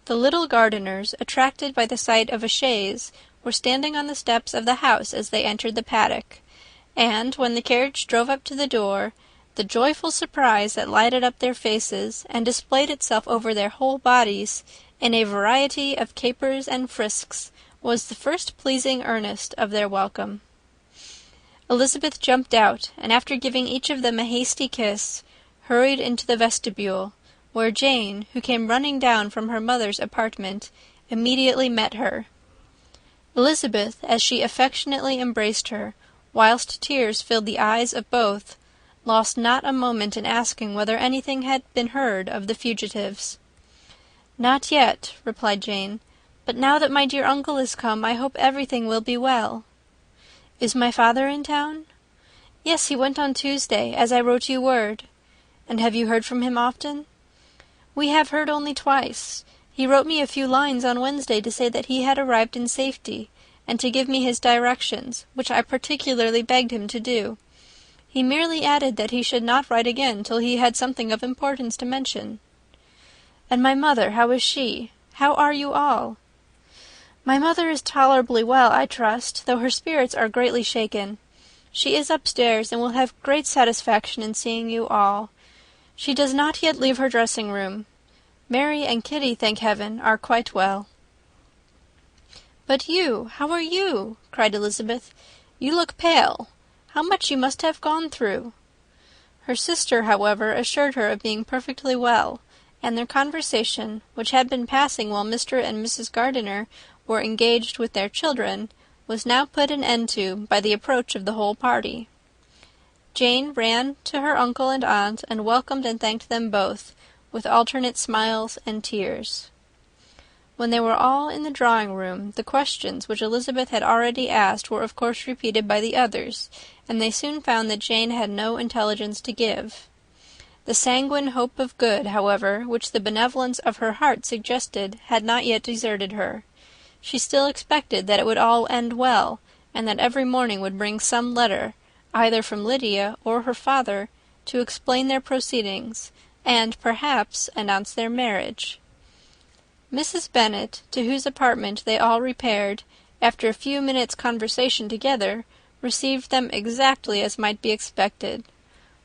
The little Gardiners, attracted by the sight of a chaise, were standing on the steps of the house as they entered the paddock, and, when the carriage drove up to the door, the joyful surprise that lighted up their faces and displayed itself over their whole bodies in a variety of capers and frisks was the first pleasing earnest of their welcome. Elizabeth jumped out, and after giving each of them a hasty kiss, hurried into the vestibule, where Jane, who came running down from her mother's apartment, immediately met her. Elizabeth, as she affectionately embraced her, whilst tears filled the eyes of both, lost not a moment in asking whether anything had been heard of the fugitives. "Not yet," replied Jane, "but now that my dear uncle is come, I hope everything will be well." "Is my father in town?" "Yes, he went on Tuesday, as I wrote you word." "And have you heard from him often?" "We have heard only twice. He wrote me a few lines on Wednesday to say that he had arrived in safety, and to give me his directions, which I particularly begged him to do. He merely added that he should not write again till he had something of importance to mention." "And my mother, how is she? How are you all?" "My mother is tolerably well, I trust, though her spirits are greatly shaken. She is upstairs, and will have great satisfaction in seeing you all. She does not yet leave her dressing-room. Mary and Kitty, thank heaven, are quite well." "But you, how are you?" cried Elizabeth. "You look pale. How much you must have gone through!" Her sister, however, assured her of being perfectly well, and their conversation, which had been passing while Mr. and Mrs. Gardiner were engaged with their children, was now put an end to by the approach of the whole party. Jane ran to her uncle and aunt, and welcomed and thanked them both, with alternate smiles and tears. When they were all in the drawing-room, the questions which Elizabeth had already asked were of course repeated by the others, and they soon found that Jane had no intelligence to give. The sanguine hope of good, however, which the benevolence of her heart suggested, had not yet deserted her. she still expected that it would all end well, and that every morning would bring some letter, either from Lydia or her father, to explain their proceedings, and, perhaps, announce their marriage. Mrs. Bennet, to whose apartment they all repaired, after a few minutes' conversation together, received them exactly as might be expected.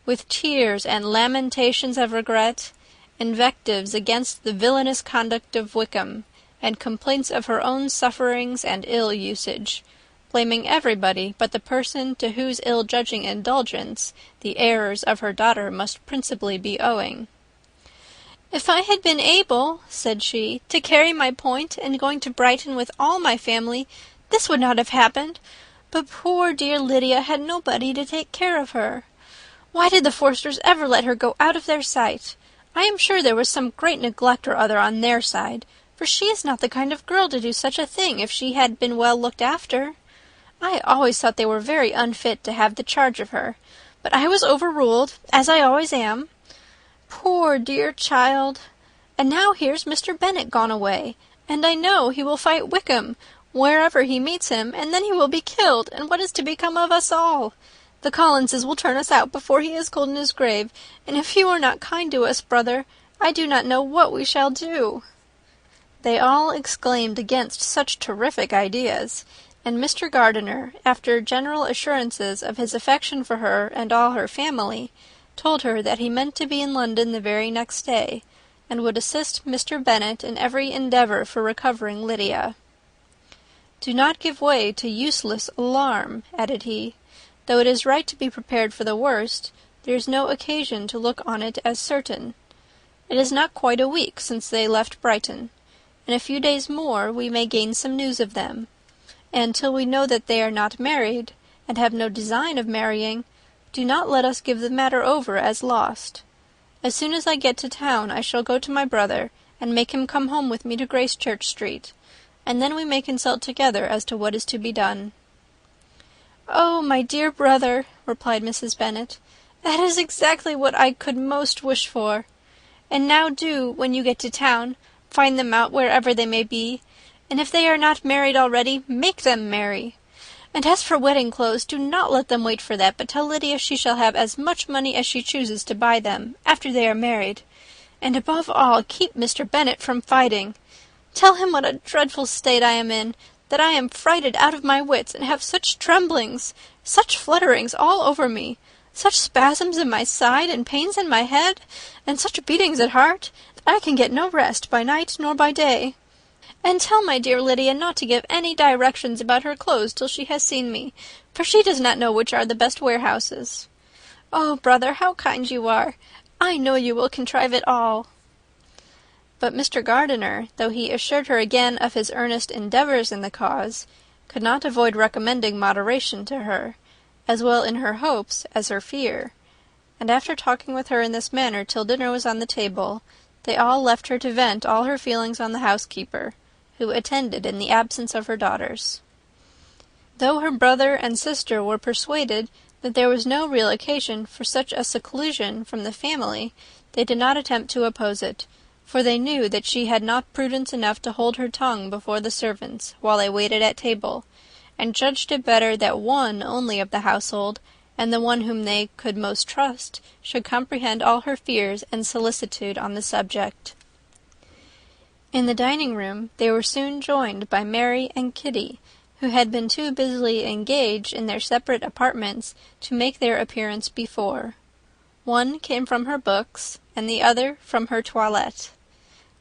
With tears and lamentations of regret, invectives against the villainous conduct of Wickham, and complaints of her own sufferings and ill usage, blaming everybody but the person to whose ill-judging indulgence the errors of her daughter must principally be owing. "If I had been able," said she, "to carry my point in going to Brighton with all my family, this would not have happened. But poor dear Lydia had nobody to take care of her. Why did the Forsters ever let her go out of their sight? I am sure there was some great neglect or other on their side, for she is not the kind of girl to do such a thing if she had been well looked after. I always thought they were very unfit to have the charge of her, but I was overruled, as I always am. Poor dear child! And now here's Mr. Bennet gone away, and I know he will fight Wickham wherever he meets him, and then he will be killed, and what is to become of us all? The Collinses will turn us out before he is cold in his grave, and if you are not kind to us, brother, I do not know what we shall do." They all exclaimed against such terrific ideas, and Mr. Gardiner, after general assurances of his affection for her and all her family, told her that he meant to be in London the very next day, and would assist Mr. Bennet in every endeavour for recovering Lydia. "Do not give way to useless alarm," added he. "Though it is right to be prepared for the worst, there is no occasion to look on it as certain. It is not quite a week since they left Brighton. In a few days more we may gain some news of them, and till we know that they are not married, and have no design of marrying, do not let us give the matter over as lost. As soon as I get to town I shall go to my brother, and make him come home with me to Gracechurch Street, and then we may consult together as to what is to be done." "Oh, my dear brother," replied Mrs. Bennet, "that is exactly what I could most wish for. And now do, when you get to town, find them out wherever they may be, and if they are not married already, make them marry. And as for wedding clothes, do not let them wait for that, but tell Lydia she shall have as much money as she chooses to buy them, after they are married. And above all, keep Mr. Bennet from fighting. Tell him what a dreadful state I am in, that I am frighted out of my wits, and have such tremblings, such flutterings all over me, such spasms in my side, and pains in my head, and such beatings at heart, that I can get no rest by night nor by day. And tell my dear Lydia not to give any directions about her clothes till she has seen me, for she does not know which are the best warehouses. Oh, brother, how kind you are! I know you will contrive it all." But Mr. Gardiner, though he assured her again of his earnest endeavours in the cause, could not avoid recommending moderation to her, as well in her hopes as her fear, and after talking with her in this manner till dinner was on the table, they all left her to vent all her feelings on the housekeeper, who attended in the absence of her daughters. Though her brother and sister were persuaded that there was no real occasion for such a seclusion from the family, they did not attempt to oppose it, for they knew that she had not prudence enough to hold her tongue before the servants while they waited at table, and judged it better that one only of the household, and the one whom they could most trust, should comprehend all her fears and solicitude on the subject. In the dining-room they were soon joined by Mary and Kitty, who had been too busily engaged in their separate apartments to make their appearance before. One came from her books, and the other from her toilette.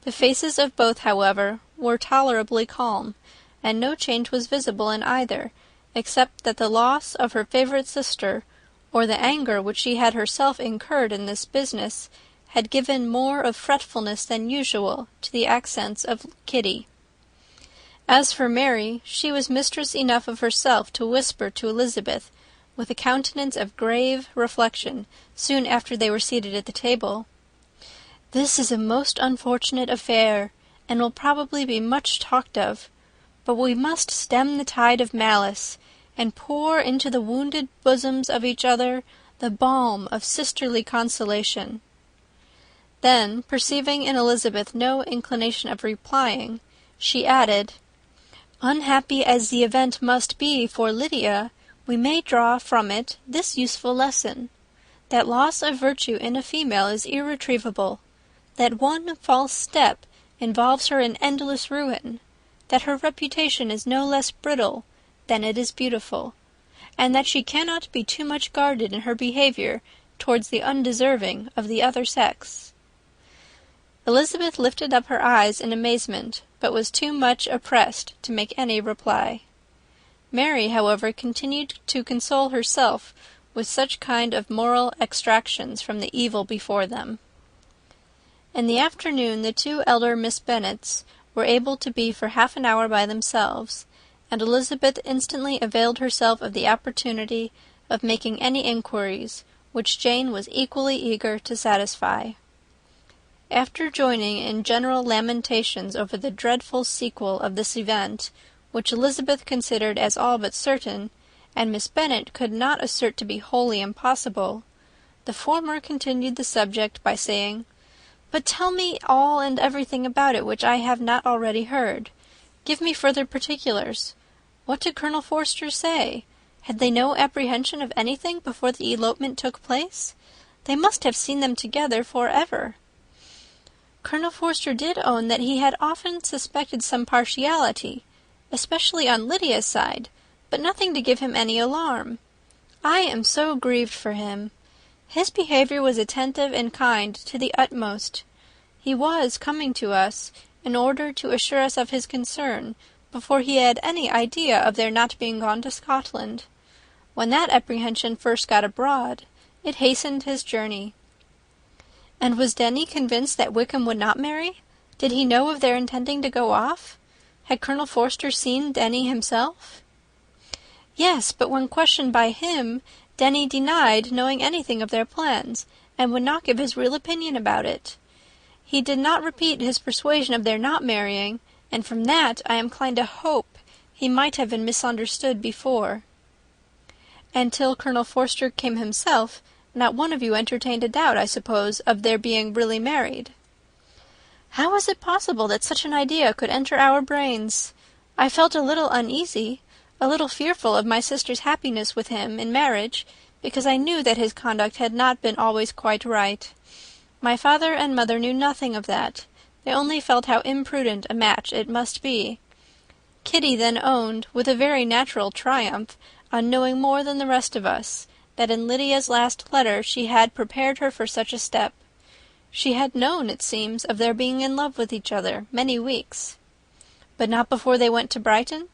The faces of both, however, were tolerably calm, and no change was visible in either, except that the loss of her favourite sister, or the anger which she had herself incurred in this business, had given more of fretfulness than usual to the accents of Kitty. As for Mary, she was mistress enough of herself to whisper to Elizabeth, with a countenance of grave reflection, soon after they were seated at the table, "This is a most unfortunate affair, and will probably be much talked of, but we must stem the tide of malice, and pour into the wounded bosoms of each other the balm of sisterly consolation." Then, perceiving in Elizabeth no inclination of replying, she added, Unhappy as the event must be for Lydia, we may draw from it this useful lesson, that loss of virtue in a female is irretrievable, that one false step involves her in endless ruin, that her reputation is no less brittle than it is beautiful, and that she cannot be too much guarded in her behaviour towards the undeserving of the other sex. Elizabeth lifted up her eyes in amazement, but was too much oppressed to make any reply. Mary, however, continued to console herself with such kind of moral extractions from the evil before them. In the afternoon the two elder Miss Bennets were able to be for half an hour by themselves, and Elizabeth instantly availed herself of the opportunity of making any inquiries which Jane was equally eager to satisfy. After joining in general lamentations over the dreadful sequel of this event, which Elizabeth considered as all but certain, and Miss Bennet could not assert to be wholly impossible, the former continued the subject by saying, "But tell me all and everything about it which I have not already heard. Give me further particulars. What did Colonel Forster say? Had they no apprehension of anything before the elopement took place? They must have seen them together for ever." Colonel Forster did own that he had often suspected some partiality, especially on Lydia's side, but nothing to give him any alarm. I am so grieved for him. His behaviour was attentive and kind to the utmost. He was coming to us in order to assure us of his concern before he had any idea of their not being gone to Scotland. When that apprehension first got abroad, it hastened his journey. And was Denny convinced that Wickham would not marry? Did he know of their intending to go off? Had Colonel Forster seen Denny himself? Yes, but when questioned by him, Denny denied knowing anything of their plans, and would not give his real opinion about it. He did not repeat his persuasion of their not marrying, and from that I am inclined to hope he might have been misunderstood before. And till Colonel Forster came himself, not one of you entertained a doubt, I suppose, of their being really married. How was it possible that such an idea could enter our brains? I felt a little uneasy, a little fearful of my sister's happiness with him in marriage, because I knew that his conduct had not been always quite right. My father and mother knew nothing of that. They only felt how imprudent a match it must be. Kitty then owned, with a very natural triumph, on knowing more than the rest of us, that in Lydia's last letter she had prepared her for such a step. She had known, it seems, of their being in love with each other many weeks. But not before they went to Brighton?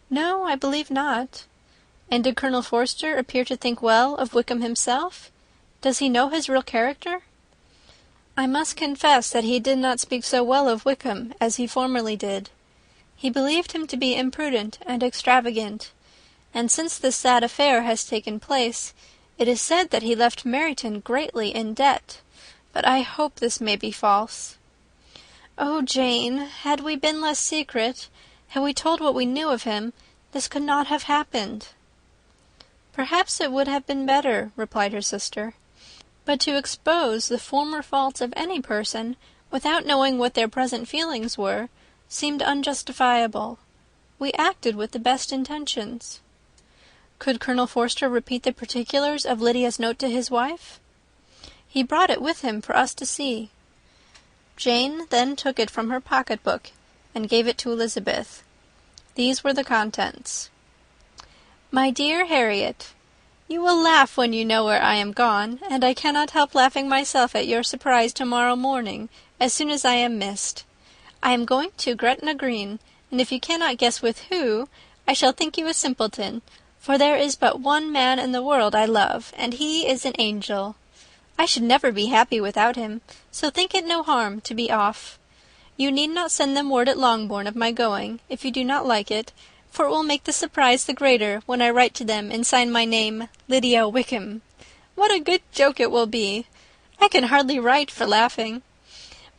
No, I believe not. And did Colonel Forster appear to think well of Wickham himself? Does he know his real character? I must confess that he did not speak so well of Wickham as he formerly did. He believed him to be imprudent and extravagant, and since this sad affair has taken place, it is said that he left Meryton greatly in debt, but I hope this may be false. Oh, Jane, had we been less secret, had we told what we knew of him, this could not have happened. Perhaps it would have been better, replied her sister. But to expose the former faults of any person, without knowing what their present feelings were, seemed unjustifiable. We acted with the best intentions. Could Colonel Forster repeat the particulars of Lydia's note to his wife? He brought it with him for us to see. Jane then took it from her pocket-book and gave it to Elizabeth. These were the contents. My dear Harriet, you will laugh when you know where I am gone, and I cannot help laughing myself at your surprise tomorrow morning, as soon as I am missed. I am going to Gretna Green, and if you cannot guess with who, I shall think you a simpleton, for there is but one man in the world I love, and he is an angel. I should never be happy without him, so think it no harm to be off. You need not send them word at Longbourn of my going, if you do not like it, for it will make the surprise the greater when I write to them and sign my name Lydia Wickham. What a good joke it will be! I can hardly write for laughing.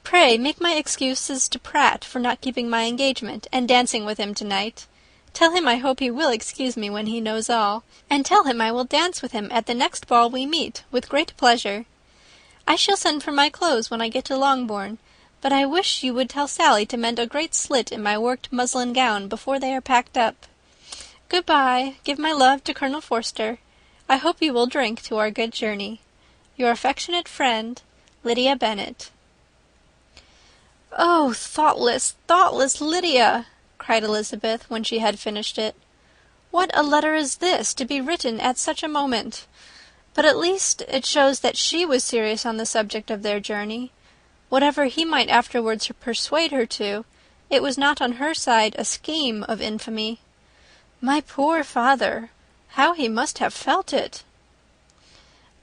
Pray make my excuses to Pratt for not keeping my engagement and dancing with him tonight. Tell him I hope he will excuse me when he knows all, and tell him I will dance with him at the next ball we meet, with great pleasure. I shall send for my clothes when I get to Longbourn, but I wish you would tell Sally to mend a great slit in my worked muslin gown before they are packed up. Good-bye. Give my love to Colonel Forster. I hope you will drink to our good journey. Your affectionate friend, Lydia Bennet. "Oh, thoughtless, thoughtless Lydia!" cried Elizabeth, when she had finished it. "What a letter is this, to be written at such a moment! But at least it shows that she was serious on the subject of their journey. Whatever he might afterwards persuade her to, it was not on her side a scheme of infamy. My poor father! How he must have felt it!"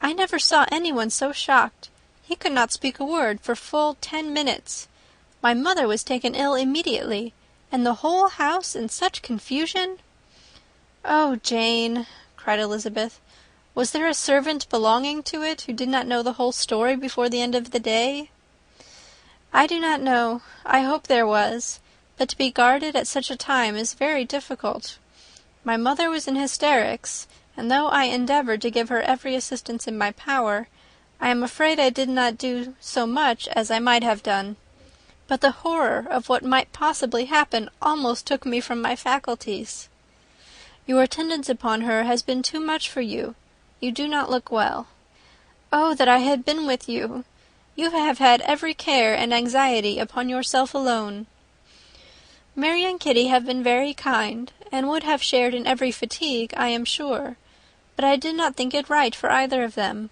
"I never saw anyone so shocked. He could not speak a word for full 10 minutes. My mother was taken ill immediately, and the whole house in such confusion." "Oh, Jane," cried Elizabeth, "was there a servant belonging to it who did not know the whole story before the end of the day?" "I do not know. I hope there was. But to be guarded at such a time is very difficult. My mother was in hysterics, and though I endeavoured to give her every assistance in my power, I am afraid I did not do so much as I might have done. But the horror of what might possibly happen almost took me from my faculties. Your attendance upon her has been too much for you. You do not look well. Oh, that I had been with you! You have had every care and anxiety upon yourself alone. Mary and Kitty have been very kind, and would have shared in every fatigue, I am sure, but I did not think it right for either of them.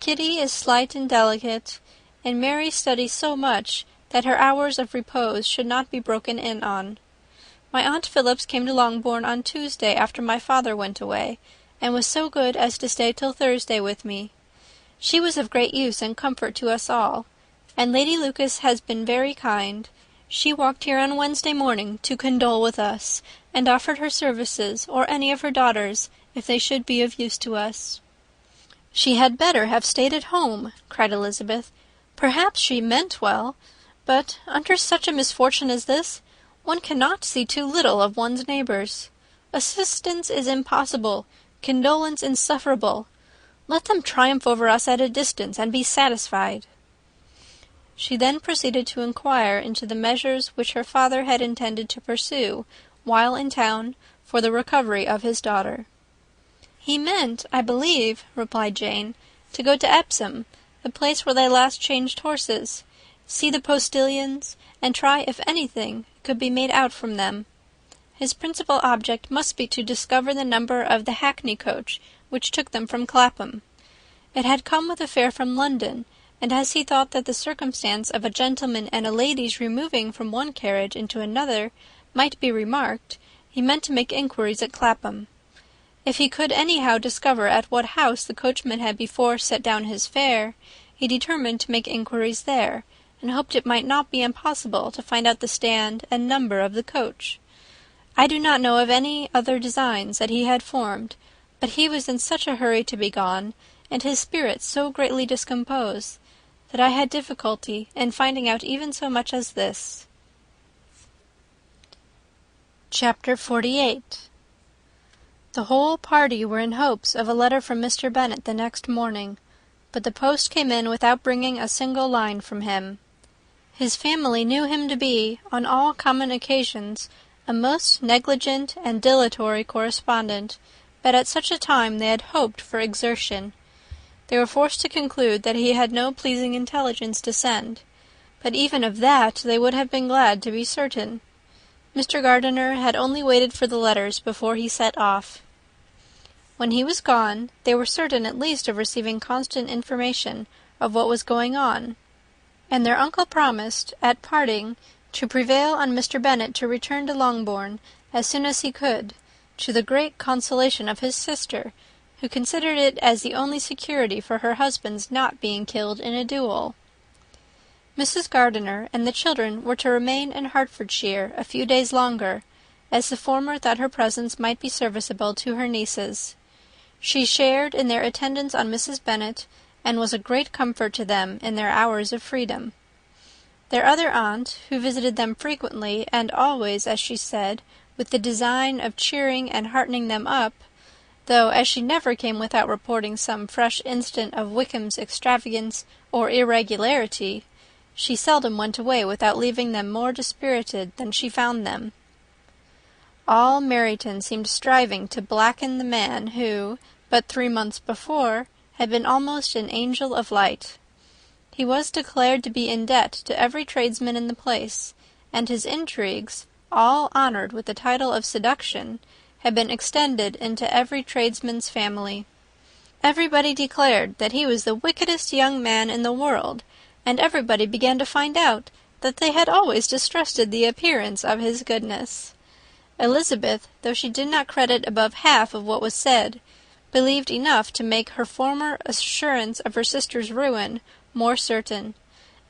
Kitty is slight and delicate, and Mary studies so much that her hours of repose should not be broken in on. My Aunt Phillips came to Longbourn on Tuesday after my father went away, and was so good as to stay till Thursday with me. She was of great use and comfort to us all, and Lady Lucas has been very kind. She walked here on Wednesday morning to condole with us, and offered her services, or any of her daughters, if they should be of use to us." "She had better have stayed at home," cried Elizabeth. "Perhaps she meant well, but under such a misfortune as this, one cannot see too little of one's neighbours. Assistance is impossible, condolence insufferable. Let them triumph over us at a distance, and be satisfied." She then proceeded to inquire into the measures which her father had intended to pursue, while in town, for the recovery of his daughter. "He meant, I believe," replied Jane, "to go to Epsom, the place where they last changed horses, see the postilions, and try if anything could be made out from them. His principal object must be to discover the number of the hackney coach which took them from Clapham. It had come with a fare from London, and as he thought that the circumstance of a gentleman and a lady's removing from one carriage into another might be remarked, he meant to make inquiries at Clapham. If he could anyhow discover at what house the coachman had before set down his fare, he determined to make inquiries there, and hoped it might not be impossible to find out the stand and number of the coach. I do not know of any other designs that he had formed, but he was in such a hurry to be gone, and his spirits so greatly discomposed, that I had difficulty in finding out even so much as this." Chapter 48. The whole party were in hopes of a letter from Mr. Bennet the next morning, but the post came in without bringing a single line from him. His family knew him to be, on all common occasions, a most negligent and dilatory correspondent, but at such a time they had hoped for exertion. They were forced to conclude that he had no pleasing intelligence to send, but even of that they would have been glad to be certain. Mr. Gardiner had only waited for the letters before he set off. When he was gone, they were certain at least of receiving constant information of what was going on, and their uncle promised, at parting, to prevail on Mr. Bennet to return to Longbourn as soon as he could, to the great consolation of his sister, who considered it as the only security for her husband's not being killed in a duel. Mrs. Gardiner and the children were to remain in Hertfordshire a few days longer, as the former thought her presence might be serviceable to her nieces. She shared in their attendance on Mrs. Bennet, and was a great comfort to them in their hours of freedom. Their other aunt, who visited them frequently, and always, as she said, with the design of cheering and heartening them up, though as she never came without reporting some fresh instance of Wickham's extravagance or irregularity, She seldom went away without leaving them more dispirited than she found them. All Meryton seemed striving to blacken the man who, but 3 months before, had been almost an angel of light. He was declared to be in debt to every tradesman in the place, and his intrigues, all honoured with the title of seduction, had been extended into every tradesman's family. Everybody declared that he was the wickedest young man in the world, and everybody began to find out that they had always distrusted the appearance of his goodness. Elizabeth, though she did not credit above half of what was said, believed enough to make her former assurance of her sister's ruin more certain,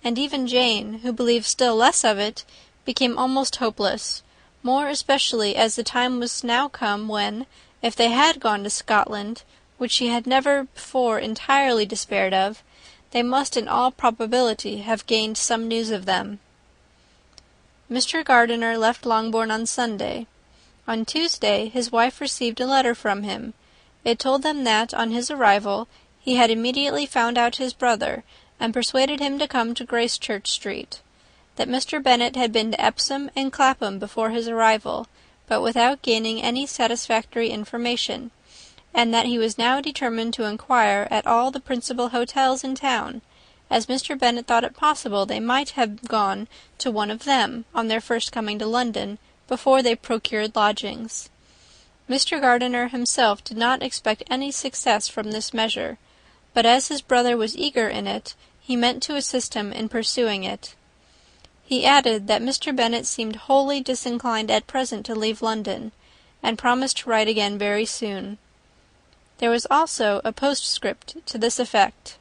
and even Jane, who believed still less of it, became almost hopeless, more especially as the time was now come when, if they had gone to Scotland, which she had never before entirely despaired of, they must in all probability have gained some news of them. Mr. Gardiner left Longbourn on Sunday. On Tuesday his wife received a letter from him. It told them that, on his arrival, he had immediately found out his brother, and persuaded him to come to Gracechurch Street; that Mr. Bennet had been to Epsom and Clapham before his arrival, but without gaining any satisfactory information, and that he was now determined to inquire at all the principal hotels in town, as Mr. Bennet thought it possible they might have gone to one of them, on their first coming to London, before they procured lodgings. Mr. Gardiner himself did not expect any success from this measure, but as his brother was eager in it, he meant to assist him in pursuing it. He added that Mr. Bennet seemed wholly disinclined at present to leave London, and promised to write again very soon. There was also a postscript to this effect: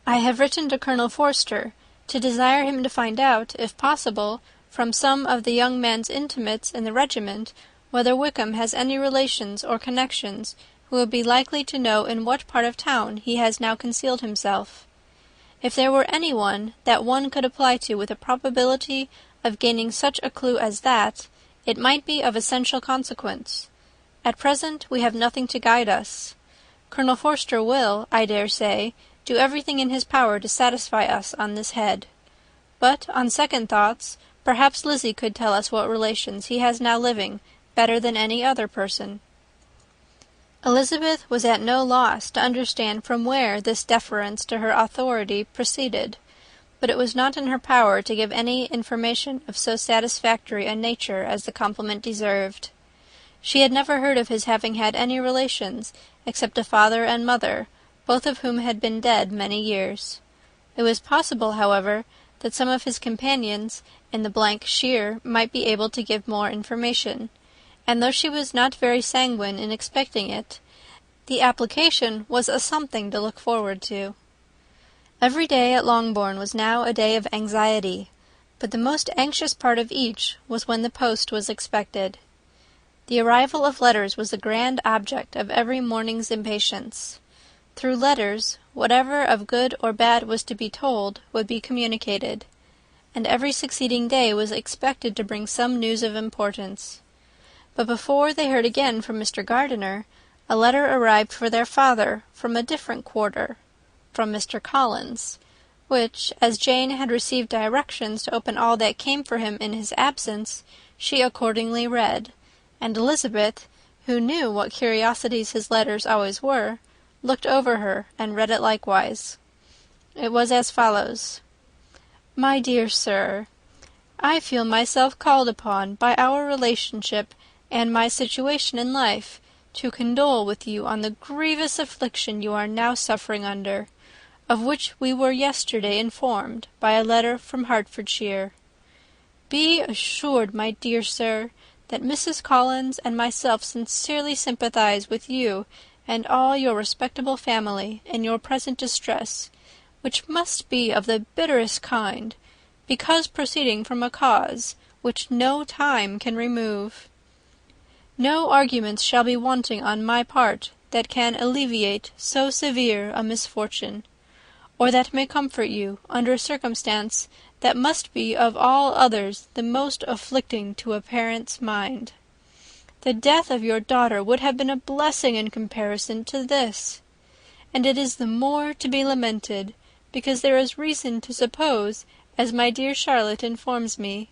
"I have written to Colonel Forster, to desire him to find out, if possible, from some of the young man's intimates in the regiment, whether Wickham has any relations or connections who would be likely to know in what part of town he has now concealed himself. If there were any one that one could apply to with a probability of gaining such a clue as that, it might be of essential consequence. At present we have nothing to guide us. Colonel Forster will, I dare say, do everything in his power to satisfy us on this head. But, on second thoughts, perhaps Lizzie could tell us what relations he has now living better than any other person." Elizabeth was at no loss to understand from where this deference to her authority proceeded, but it was not in her power to give any information of so satisfactory a nature as the compliment deserved. She had never heard of his having had any relations except a father and mother, both of whom had been dead many years. It was possible, however, that some of his companions in the shire might be able to give more information, and though she was not very sanguine in expecting it, the application was a something to look forward to. Every day at Longbourn was now a day of anxiety, but the most anxious part of each was when the post was expected. The arrival of letters was the grand object of every morning's impatience. Through letters, whatever of good or bad was to be told would be communicated, and every succeeding day was expected to bring some news of importance. But before they heard again from Mr. Gardiner, a letter arrived for their father from a different quarter, from Mr. Collins, which, as Jane had received directions to open all that came for him in his absence, she accordingly read, and Elizabeth, who knew what curiosities his letters always were, looked over her and read it likewise. It was as follows: "My dear Sir, I feel myself called upon by our relationship and my situation in life to condole with you on the grievous affliction you are now suffering under, of which we were yesterday informed by a letter from Hertfordshire. Be assured, my dear sir, that Mrs. Collins and myself sincerely sympathize with you and all your respectable family in your present distress, which must be of the bitterest kind, because proceeding from a cause which no time can remove. No arguments shall be wanting on my part that can alleviate so severe a misfortune, or that may comfort you under a circumstance that must be of all others the most afflicting to a parent's mind. The death of your daughter would have been a blessing in comparison to this, and it is the more to be lamented, because there is reason to suppose as my dear Charlotte informs me,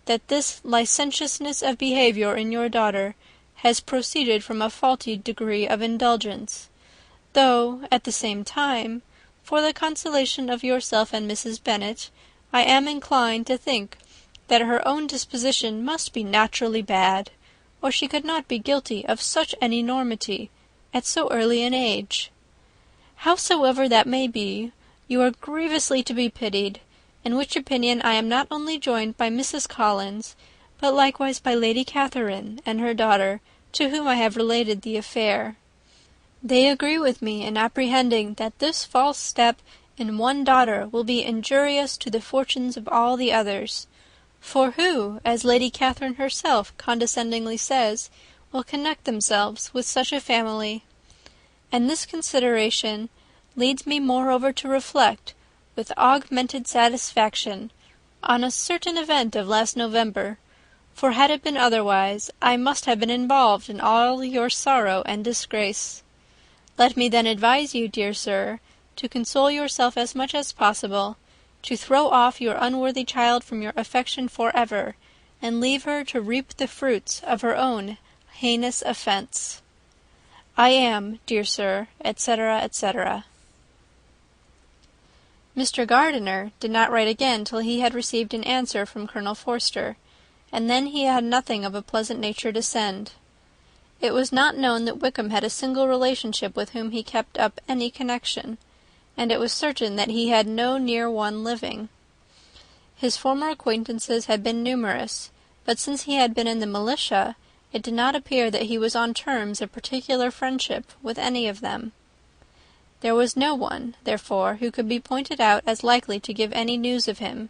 that this licentiousness of behaviour in your daughter has proceeded from a faulty degree of indulgence, though, at the same time, for the consolation of yourself and Mrs. Bennet, I am inclined to think that her own disposition must be naturally bad, or she could not be guilty of such an enormity at so early an age. Howsoever that may be, you are grievously to be pitied, in which opinion I am not only joined by Mrs. Collins, but likewise by Lady Catherine and her daughter, to whom I have related the affair. They agree with me in apprehending that this false step in one daughter will be injurious to the fortunes of all the others. For who, as Lady Catherine herself condescendingly says, will connect themselves with such a family? And this consideration leads me moreover to reflect, with augmented satisfaction, on a certain event of last November, for had it been otherwise, I must have been involved in all your sorrow and disgrace. Let me then advise you, dear sir, to console yourself as much as possible, to throw off your unworthy child from your affection for ever, and leave her to reap the fruits of her own heinous offence. I am, dear sir, etc., etc. Mr. Gardiner did not write again till he had received an answer from Colonel Forster, and then he had nothing of a pleasant nature to send. It was not known that Wickham had a single relationship with whom he kept up any connection, and it was certain that he had no near one living. His former acquaintances had been numerous, but since he had been in the militia, it did not appear that he was on terms of particular friendship with any of them. There was no one, therefore, who could be pointed out as likely to give any news of him,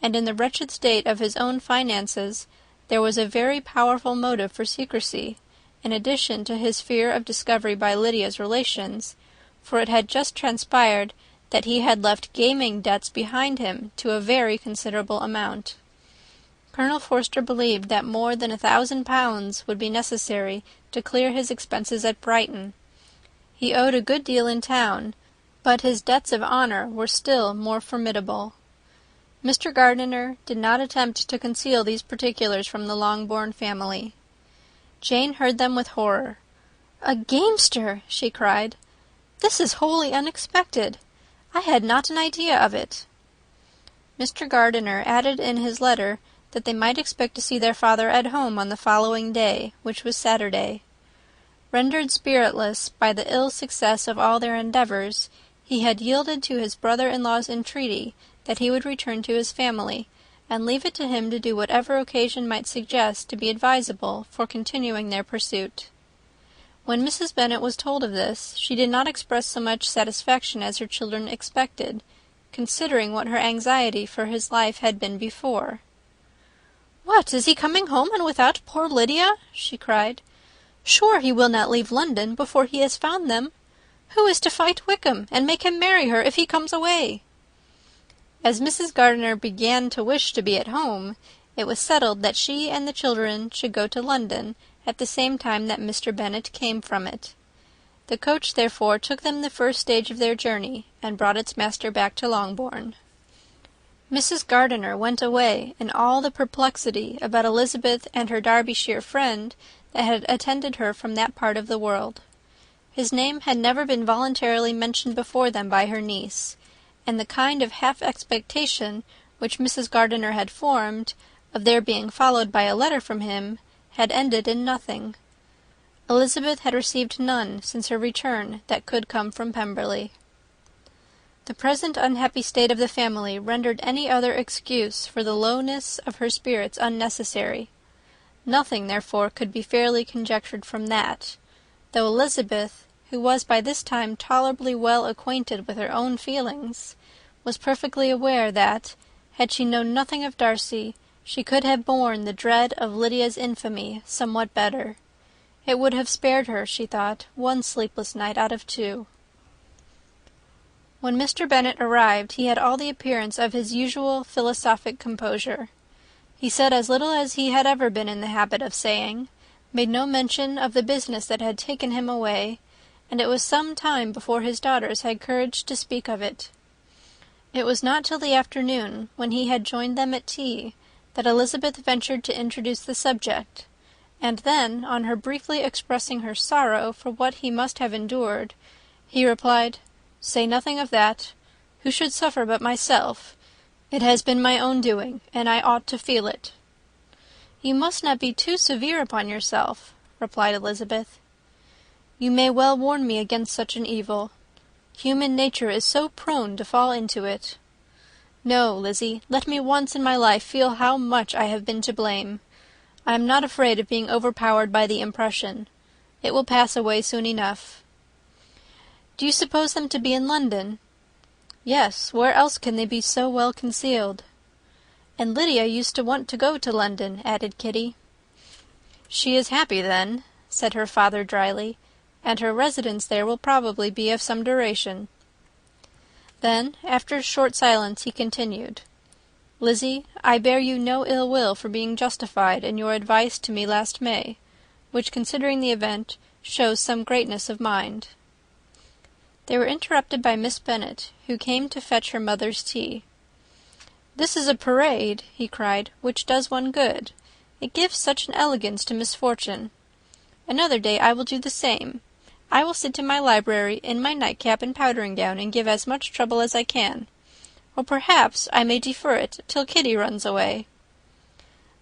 and in the wretched state of his own finances there was a very powerful motive for secrecy, in addition to his fear of discovery by Lydia's relations, for it had just transpired that he had left gaming debts behind him to a very considerable amount. Colonel Forster believed that more than £1,000 would be necessary to clear his expenses at Brighton. He owed a good deal in town, but his debts of honour were still more formidable. Mr. Gardiner did not attempt to conceal these particulars from the Longbourn family. Jane heard them with horror. "A gamester!" she cried. "This is wholly unexpected. I had not an idea of it." Mr. Gardiner added in his letter that they might expect to see their father at home on the following day, which was Saturday. Rendered spiritless by the ill success of all their endeavours, he had yielded to his brother-in-law's entreaty that he would return to his family, and leave it to him to do whatever occasion might suggest to be advisable for continuing their pursuit. When Mrs. Bennet was told of this, she did not express so much satisfaction as her children expected, considering what her anxiety for his life had been before. "What, is he coming home, and without poor Lydia?" she cried. "Sure he will not leave London before he has found them. Who is to fight Wickham, and make him marry her if he comes away?" As Mrs. Gardiner began to wish to be at home, it was settled that she and the children should go to London at the same time that Mr. Bennet came from it. The coach therefore took them the first stage of their journey, and brought its master back to Longbourn. Mrs. Gardiner went away in all the perplexity about Elizabeth and her Derbyshire friend that had attended her from that part of the world. His name had never been voluntarily mentioned before them by her niece, and the kind of half-expectation which Mrs. Gardiner had formed, of their being followed by a letter from him, had ended in nothing. Elizabeth had received none since her return that could come from Pemberley. The present unhappy state of the family rendered any other excuse for the lowness of her spirits unnecessary. Nothing, therefore, could be fairly conjectured from that, though Elizabeth, who was by this time tolerably well acquainted with her own feelings, was perfectly aware that, had she known nothing of Darcy, she could have borne the dread of Lydia's infamy somewhat better. It would have spared her, she thought, one sleepless night out of 2. When Mr. Bennet arrived, he had all the appearance of his usual philosophic composure. He said as little as he had ever been in the habit of saying, made no mention of the business that had taken him away, and it was some time before his daughters had courage to speak of it. It was not till the afternoon, when he had joined them at tea, that Elizabeth ventured to introduce the subject, and then, on her briefly expressing her sorrow for what he must have endured, he replied, "Say nothing of that. Who should suffer but myself? It has been my own doing, and I ought to feel it." "You must not be too severe upon yourself," replied Elizabeth. "You may well warn me against such an evil. Human nature is so prone to fall into it. No, Lizzie, let me once in my life feel how much I have been to blame. I am not afraid of being overpowered by the impression. It will pass away soon enough." "Do you suppose them to be in London?" "Yes, where else can they be so well concealed?" "And Lydia used to want to go to London," added Kitty. "She is happy, then," said her father dryly, "and her residence there will probably be of some duration." Then, after a short silence, he continued, "Lizzie, I bear you no ill will for being justified in your advice to me last May, which, considering the event, shows some greatness of mind." They were interrupted by Miss Bennet, who came to fetch her mother's tea. "This is a parade," he cried, "which does one good. It gives such an elegance to misfortune. Another day I will do the same. I will sit in my library in my nightcap and powdering gown, and give as much trouble as I can. Or perhaps I may defer it till Kitty runs away."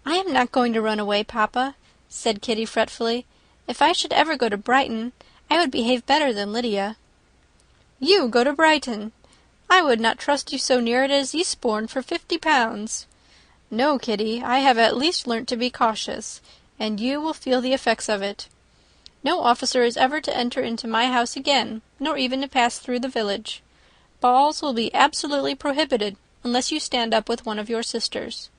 "I am not going to run away, papa," said Kitty fretfully. "If I should ever go to Brighton, I would behave better than Lydia." "You go to Brighton! I would not trust you so near it as Eastbourne for 50 pounds. No, Kitty, I have at least learnt to be cautious, and you will feel the effects of it. No officer is ever to enter into my house again, nor even to pass through the village. Balls will be absolutely prohibited, unless you stand up with one of your sisters.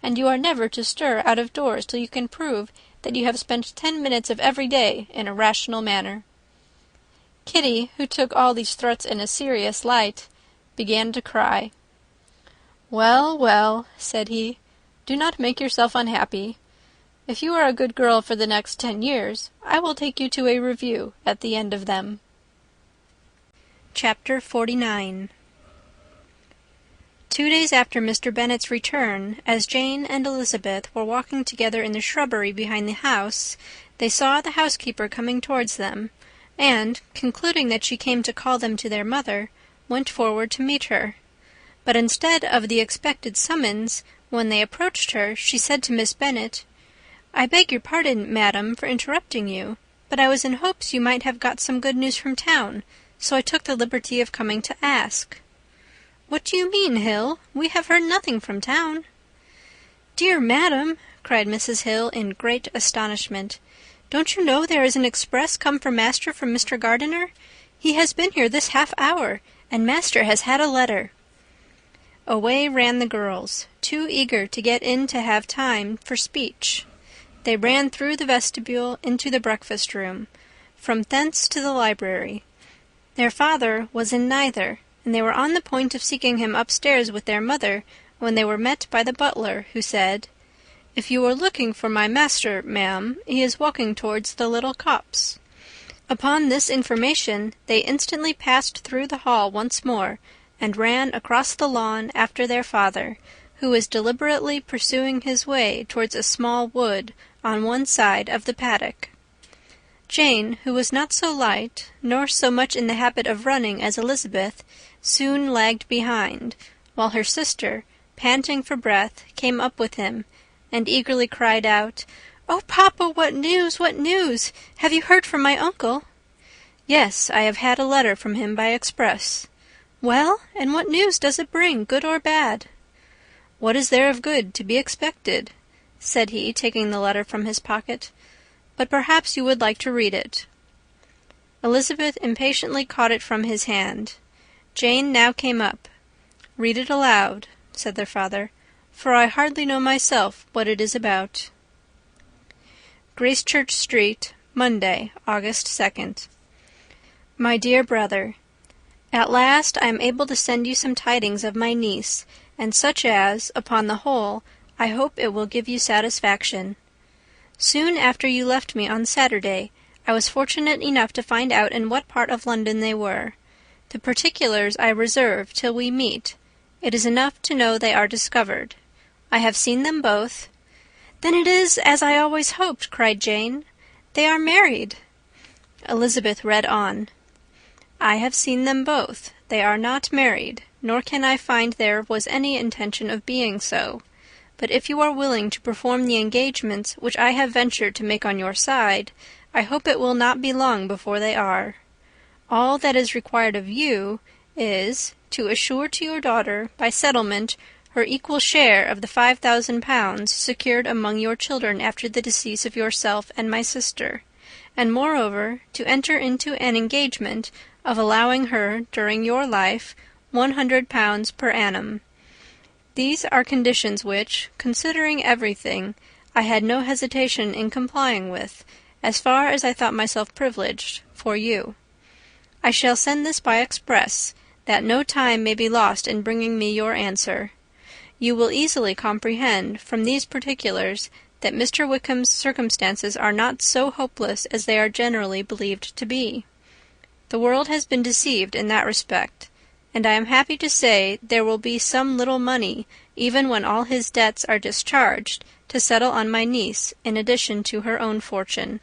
And you are never to stir out of doors till you can prove that you have spent 10 minutes of every day in a rational manner." Kitty, who took all these threats in a serious light, began to cry. "Well, well," said he, "do not make yourself unhappy. If you are a good girl for the next 10 years, I will take you to a review at the end of them." Chapter 49. 2 days after Mr. Bennet's return, as Jane and Elizabeth were walking together in the shrubbery behind the house, they saw the housekeeper coming towards them, and, concluding that she came to call them to their mother, went forward to meet her. But instead of the expected summons, when they approached her, she said to Miss Bennet, "I beg your pardon, madam, for interrupting you, but I was in hopes you might have got some good news from town, so I took the liberty of coming to ask." "What do you mean, Hill? We have heard nothing from town." "Dear madam," cried Mrs. Hill in great astonishment, "don't you know there is an express come for master from Mr. Gardiner? He has been here this half-hour, and master has had a letter." Away ran the girls, too eager to get in to have time for speech. They ran through the vestibule into the breakfast-room, from thence to the library. Their father was in neither, and they were on the point of seeking him upstairs with their mother, when they were met by the butler, who said, "If you are looking for my master, ma'am, he is walking towards the little copse." Upon this information, they instantly passed through the hall once more, and ran across the lawn after their father, who was deliberately pursuing his way towards a small wood on one side of the paddock. Jane, who was not so light, nor so much in the habit of running as Elizabeth, soon lagged behind, while her sister, panting for breath, came up with him, and eagerly cried out, "Oh, papa, what news, what news? Have you heard from my uncle?" "Yes, I have had a letter from him by express." "Well, and what news does it bring, good or bad?" "What is there of good to be expected?" said he, taking the letter from his pocket. "But perhaps you would like to read it." Elizabeth impatiently caught it from his hand. Jane now came up. "Read it aloud," said their father, "for I hardly know myself what it is about." Gracechurch Street, Monday, August 2nd. My dear brother, at last I am able to send you some tidings of my niece, and such as, upon the whole, I hope it will give you satisfaction. Soon after you left me on Saturday, I was fortunate enough to find out in what part of London they were. The particulars I reserve till we meet, It is enough to know they are discovered. I have seen them both." "Then it is as I always hoped," cried Jane. "They are married." Elizabeth read on. "I have seen them both. They are not married, nor can I find there was any intention of being so. But if you are willing to perform the engagements which I have ventured to make on your side, I hope it will not be long before they are. All that is required of you is, to assure to your daughter, by settlement, her equal share of the 5,000 pounds secured among your children after the decease of yourself and my sister, and moreover to enter into an engagement of allowing her, during your life, 100 pounds per annum. These are conditions which, considering everything, I had no hesitation in complying with, as far as I thought myself privileged, for you. I shall send this by express, that no time may be lost in bringing me your answer. You will easily comprehend, from these particulars, that Mr. Wickham's circumstances are not so hopeless as they are generally believed to be. The world has been deceived in that respect, and I am happy to say there will be some little money, even when all his debts are discharged, to settle on my niece, in addition to her own fortune.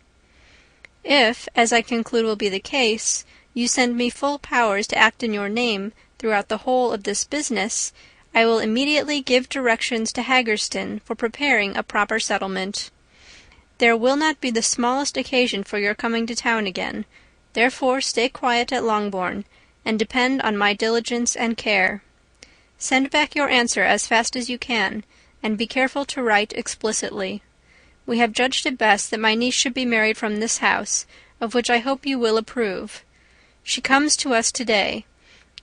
If, as I conclude will be the case, you send me full powers to act in your name throughout the whole of this business, I will immediately give directions to Haggerston for preparing a proper settlement. There will not be the smallest occasion for your coming to town again, therefore stay quiet at Longbourn, and depend on my diligence and care. Send back your answer as fast as you can, and be careful to write explicitly. We have judged it best that my niece should be married from this house, of which I hope you will approve. She comes to us to-day.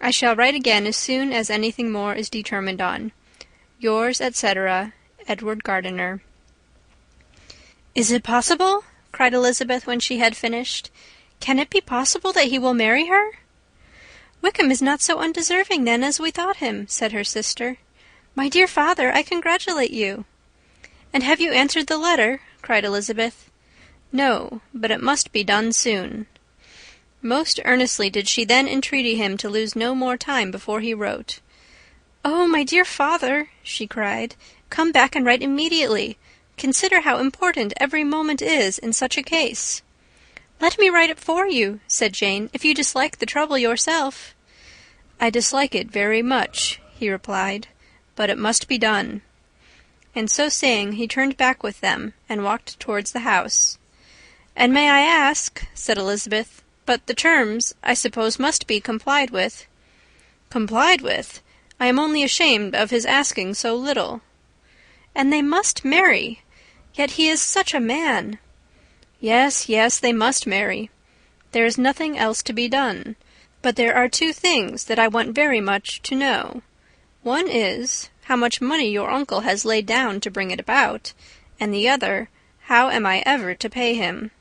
I shall write again as soon as anything more is determined on. Yours, etc., Edward Gardiner. "Is it possible?" cried Elizabeth when she had finished. "Can it be possible that he will marry her?" "Wickham is not so undeserving, then, as we thought him," said her sister. "My dear father, I congratulate you." "And have you answered the letter?" cried Elizabeth. "No, but it must be done soon." Most earnestly did she then entreat him to lose no more time before he wrote. "Oh, my dear father," she cried, "come back and write immediately. Consider how important every moment is in such a case." "Let me write it for you," said Jane, "if you dislike the trouble yourself." "I dislike it very much," he replied, "but it must be done." And so saying, he turned back with them, and walked towards the house. "And may I ask," said Elizabeth, "but the terms, I suppose, must be complied with." "Complied with? I am only ashamed of his asking so little." "And they must marry. Yet he is such a man." "Yes, yes, they must marry. There is nothing else to be done. But there are two things that I want very much to know. One is, how much money your uncle has laid down to bring it about, and the other, how am I ever to pay him?"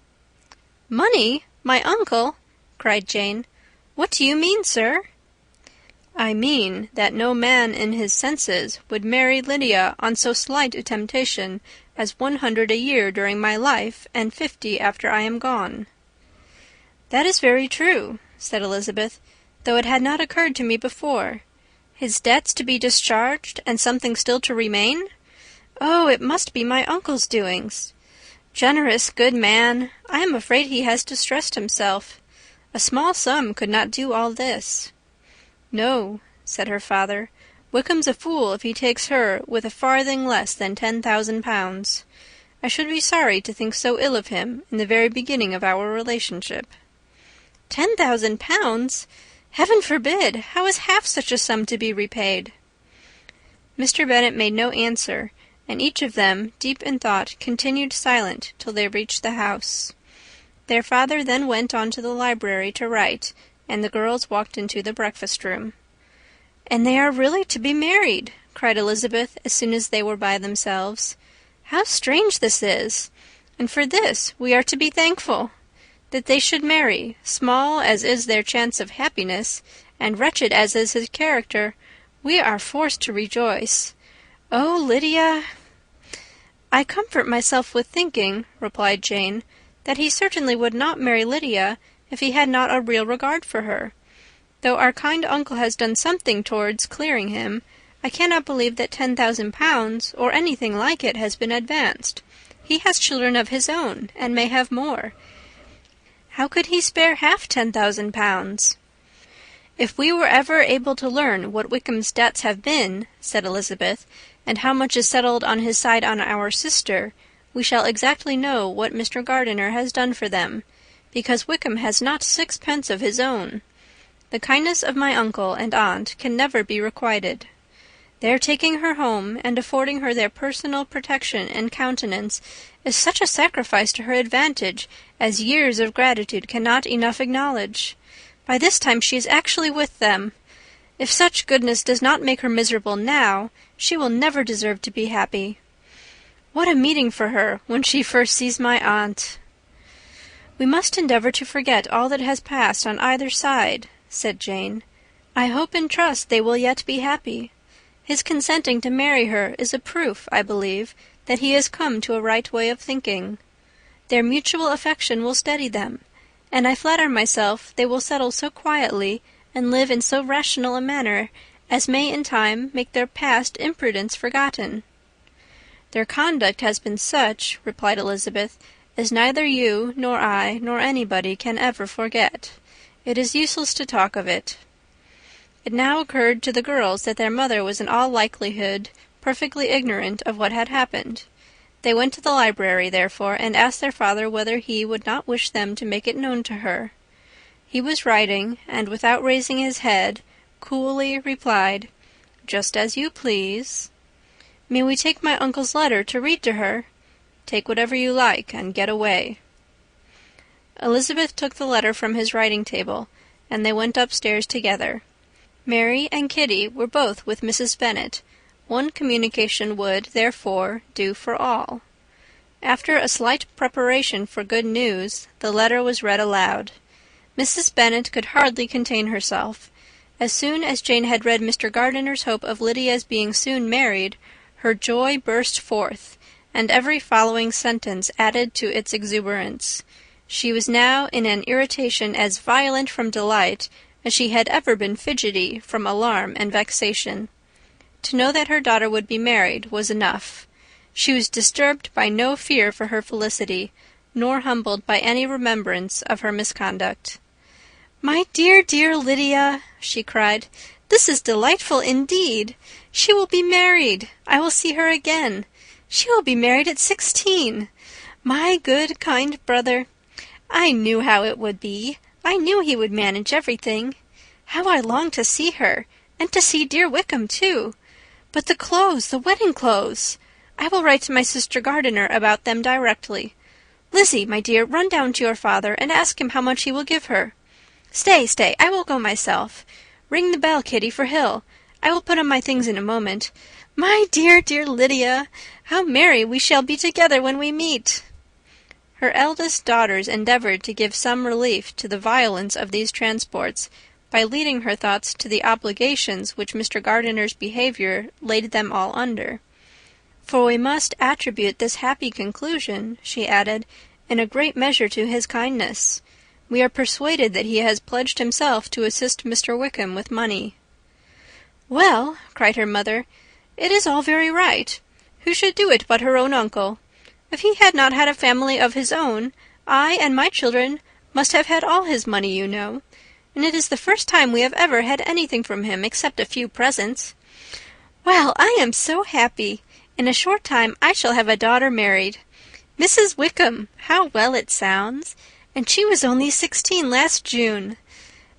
"Money? My uncle?" cried Jane. "What do you mean, sir?" "I mean that no man in his senses would marry Lydia on so slight a temptation as 100 a year during my life, and 50 after I am gone." "That is very true," said Elizabeth, "though it had not occurred to me before. His debts to be discharged, and something still to remain? Oh, it must be my uncle's doings. Generous, good man! I am afraid he has distressed himself. A small sum could not do all this." "No," said her father, "Wickham's a fool if he takes her with a farthing less than 10,000 pounds. I should be sorry to think so ill of him in the very beginning of our relationship." 10,000 pounds! Heaven forbid! How is half such a sum to be repaid? Mr. Bennet made no answer, and each of them, deep in thought, continued silent till they reached the house. Their father then went on to the library to write, and the girls walked into the breakfast-room. "And they are really to be married!" cried Elizabeth, as soon as they were by themselves. "How strange this is! And for this we are to be thankful! That they should marry, small as is their chance of happiness, and wretched as is his character, we are forced to rejoice. Oh, Lydia!" "I comfort myself with thinking," replied Jane, "that he certainly would not marry Lydia if he had not a real regard for her. Though our kind uncle has done something towards clearing him, I cannot believe that 10,000 pounds, or anything like it, has been advanced. He has children of his own, and may have more. How could he spare half 10,000 pounds? If we were ever able to learn what Wickham's debts have been, said Elizabeth, and how much is settled on his side on our sister, we shall exactly know what Mr. Gardiner has done for them, because Wickham has not 6 pence of his own. The kindness of my uncle and aunt can never be requited. Their taking her home and affording her their personal protection and countenance is such a sacrifice to her advantage as years of gratitude cannot enough acknowledge. By this time she is actually with them. If such goodness does not make her miserable now, she will never deserve to be happy. What a meeting for her when she first sees my aunt! We must endeavour to forget all that has passed on either side, said Jane. I hope and trust they will yet be happy. His consenting to marry her is a proof, I believe, that he has come to a right way of thinking. Their mutual affection will steady them, and I flatter myself they will settle so quietly and live in so rational a manner as may in time make their past imprudence forgotten. Their conduct has been such, replied Elizabeth, as neither you, nor I, nor anybody can ever forget. It is useless to talk of it. It now occurred to the girls that their mother was in all likelihood perfectly ignorant of what had happened. They went to the library, therefore, and asked their father whether he would not wish them to make it known to her. He was writing, and without raising his head, coolly replied, "Just as you please." "May we take my uncle's letter to read to her?" "Take whatever you like, and get away." Elizabeth took the letter from his writing-table, and they went upstairs together. Mary and Kitty were both with Mrs. Bennet. One communication would, therefore, do for all. After a slight preparation for good news, the letter was read aloud. Mrs. Bennet could hardly contain herself. As soon as Jane had read Mr. Gardiner's hope of Lydia's being soon married, her joy burst forth, and every following sentence added to its exuberance. She was now in an irritation as violent from delight as she had ever been fidgety from alarm and vexation. To know that her daughter would be married was enough. She was disturbed by no fear for her felicity, nor humbled by any remembrance of her misconduct. "My dear, dear Lydia," she cried, "this is delightful indeed. She will be married. I will see her again. She will be married at 16. My good, kind brother. I knew how it would be. I knew he would manage everything. How I long to see her, and to see dear Wickham too. But the clothes, the wedding clothes! I will write to my sister Gardiner about them directly. Lizzie, my dear, run down to your father, and ask him how much he will give her. Stay, I will go myself. Ring the bell, Kitty, for Hill. I will put on my things in a moment. My dear, dear Lydia, how merry we shall be together when we meet!" Her eldest daughters endeavoured to give some relief to the violence of these transports by leading her thoughts to the obligations which Mr. Gardiner's behaviour laid them all under. "For we must attribute this happy conclusion," she added, "in a great measure to his kindness. We are persuaded that he has pledged himself to assist Mr. Wickham with money." "Well," cried her mother, "it is all very right. Who should do it but her own uncle? If he had not had a family of his own, I and my children must have had all his money, you know. And it is the first time we have ever had anything from him except a few presents. Well, I am so happy. In a short time I shall have a daughter married. Mrs. Wickham, how well it sounds! And she was only 16 last June.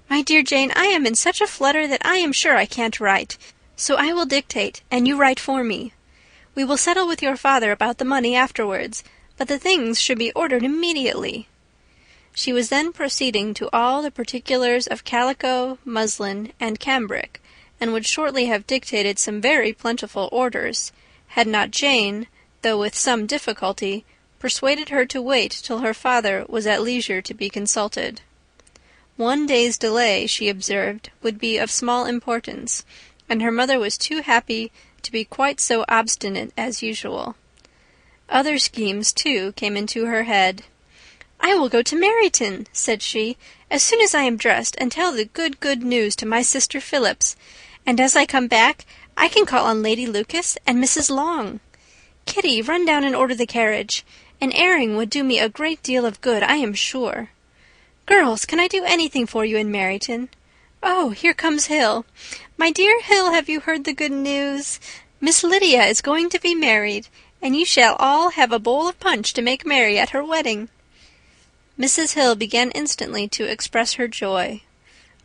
My dear Jane, I am in such a flutter that I am sure I can't write, so I will dictate, and you write for me. We will settle with your father about the money afterwards, but the things should be ordered immediately." She was then proceeding to all the particulars of calico, muslin, and cambric, and would shortly have dictated some very plentiful orders, had not Jane, though with some difficulty, persuaded her to wait till her father was at leisure to be consulted. One day's delay, she observed, would be of small importance, and her mother was too happy to be quite so obstinate as usual. Other schemes, too, came into her head. "I will go to Meryton," said she, "as soon as I am dressed, and tell the good news to my sister Phillips. And as I come back, I can call on Lady Lucas and Mrs. Long. Kitty, run down and order the carriage. An airing would do me a great deal of good, I am sure. Girls, can I do anything for you in Meryton? Oh, here comes Hill. My dear Hill, have you heard the good news? Miss Lydia is going to be married, and you shall all have a bowl of punch to make merry at her wedding. Mrs. Hill began instantly to express her joy.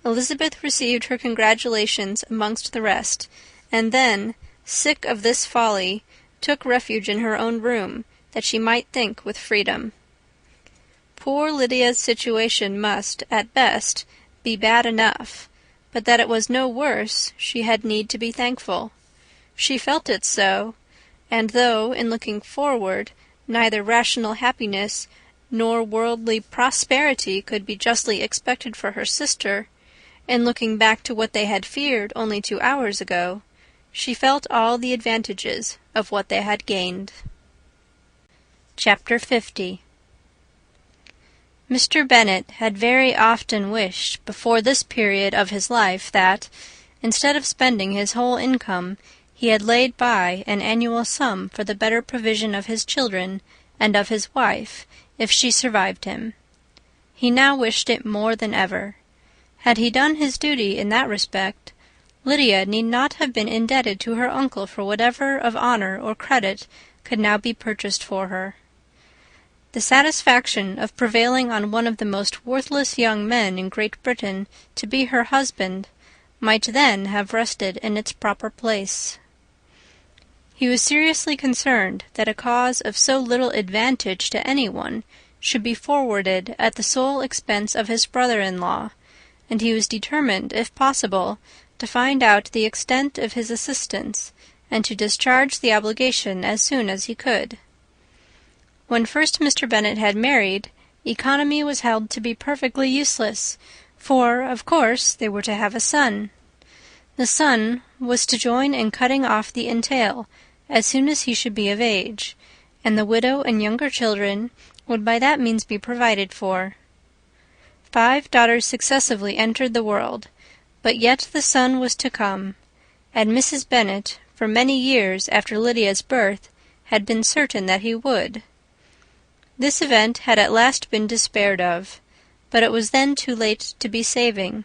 Elizabeth received her congratulations amongst the rest, and then, sick of this folly, took refuge in her own room, that she might think with freedom. Poor Lydia's situation must, at best, be bad enough, but that it was no worse, she had need to be thankful. She felt it so, and though, in looking forward, neither rational happiness nor worldly prosperity could be justly expected for her sister, in looking back to what they had feared only 2 hours ago, she felt all the advantages of what they had gained. Chapter 50. Mr. Bennet had very often wished, before this period of his life, that, instead of spending his whole income, he had laid by an annual sum for the better provision of his children and of his wife, if she survived him. He now wished it more than ever. Had he done his duty in that respect, Lydia need not have been indebted to her uncle for whatever of honour or credit could now be purchased for her. The satisfaction of prevailing on one of the most worthless young men in Great Britain to be her husband might then have rested in its proper place. He was seriously concerned that a cause of so little advantage to anyone should be forwarded at the sole expense of his brother-in-law, and he was determined, if possible, to find out the extent of his assistance, and to discharge the obligation as soon as he could. When first Mr. Bennet had married, economy was held to be perfectly useless, for, of course, they were to have a son. The son was to join in cutting off the entail as soon as he should be of age, and the widow and younger children would by that means be provided for. 5 daughters successively entered the world, but yet the son was to come, and Mrs. Bennet, for many years after Lydia's birth, had been certain that he would. This event had at last been despaired of, but it was then too late to be saving.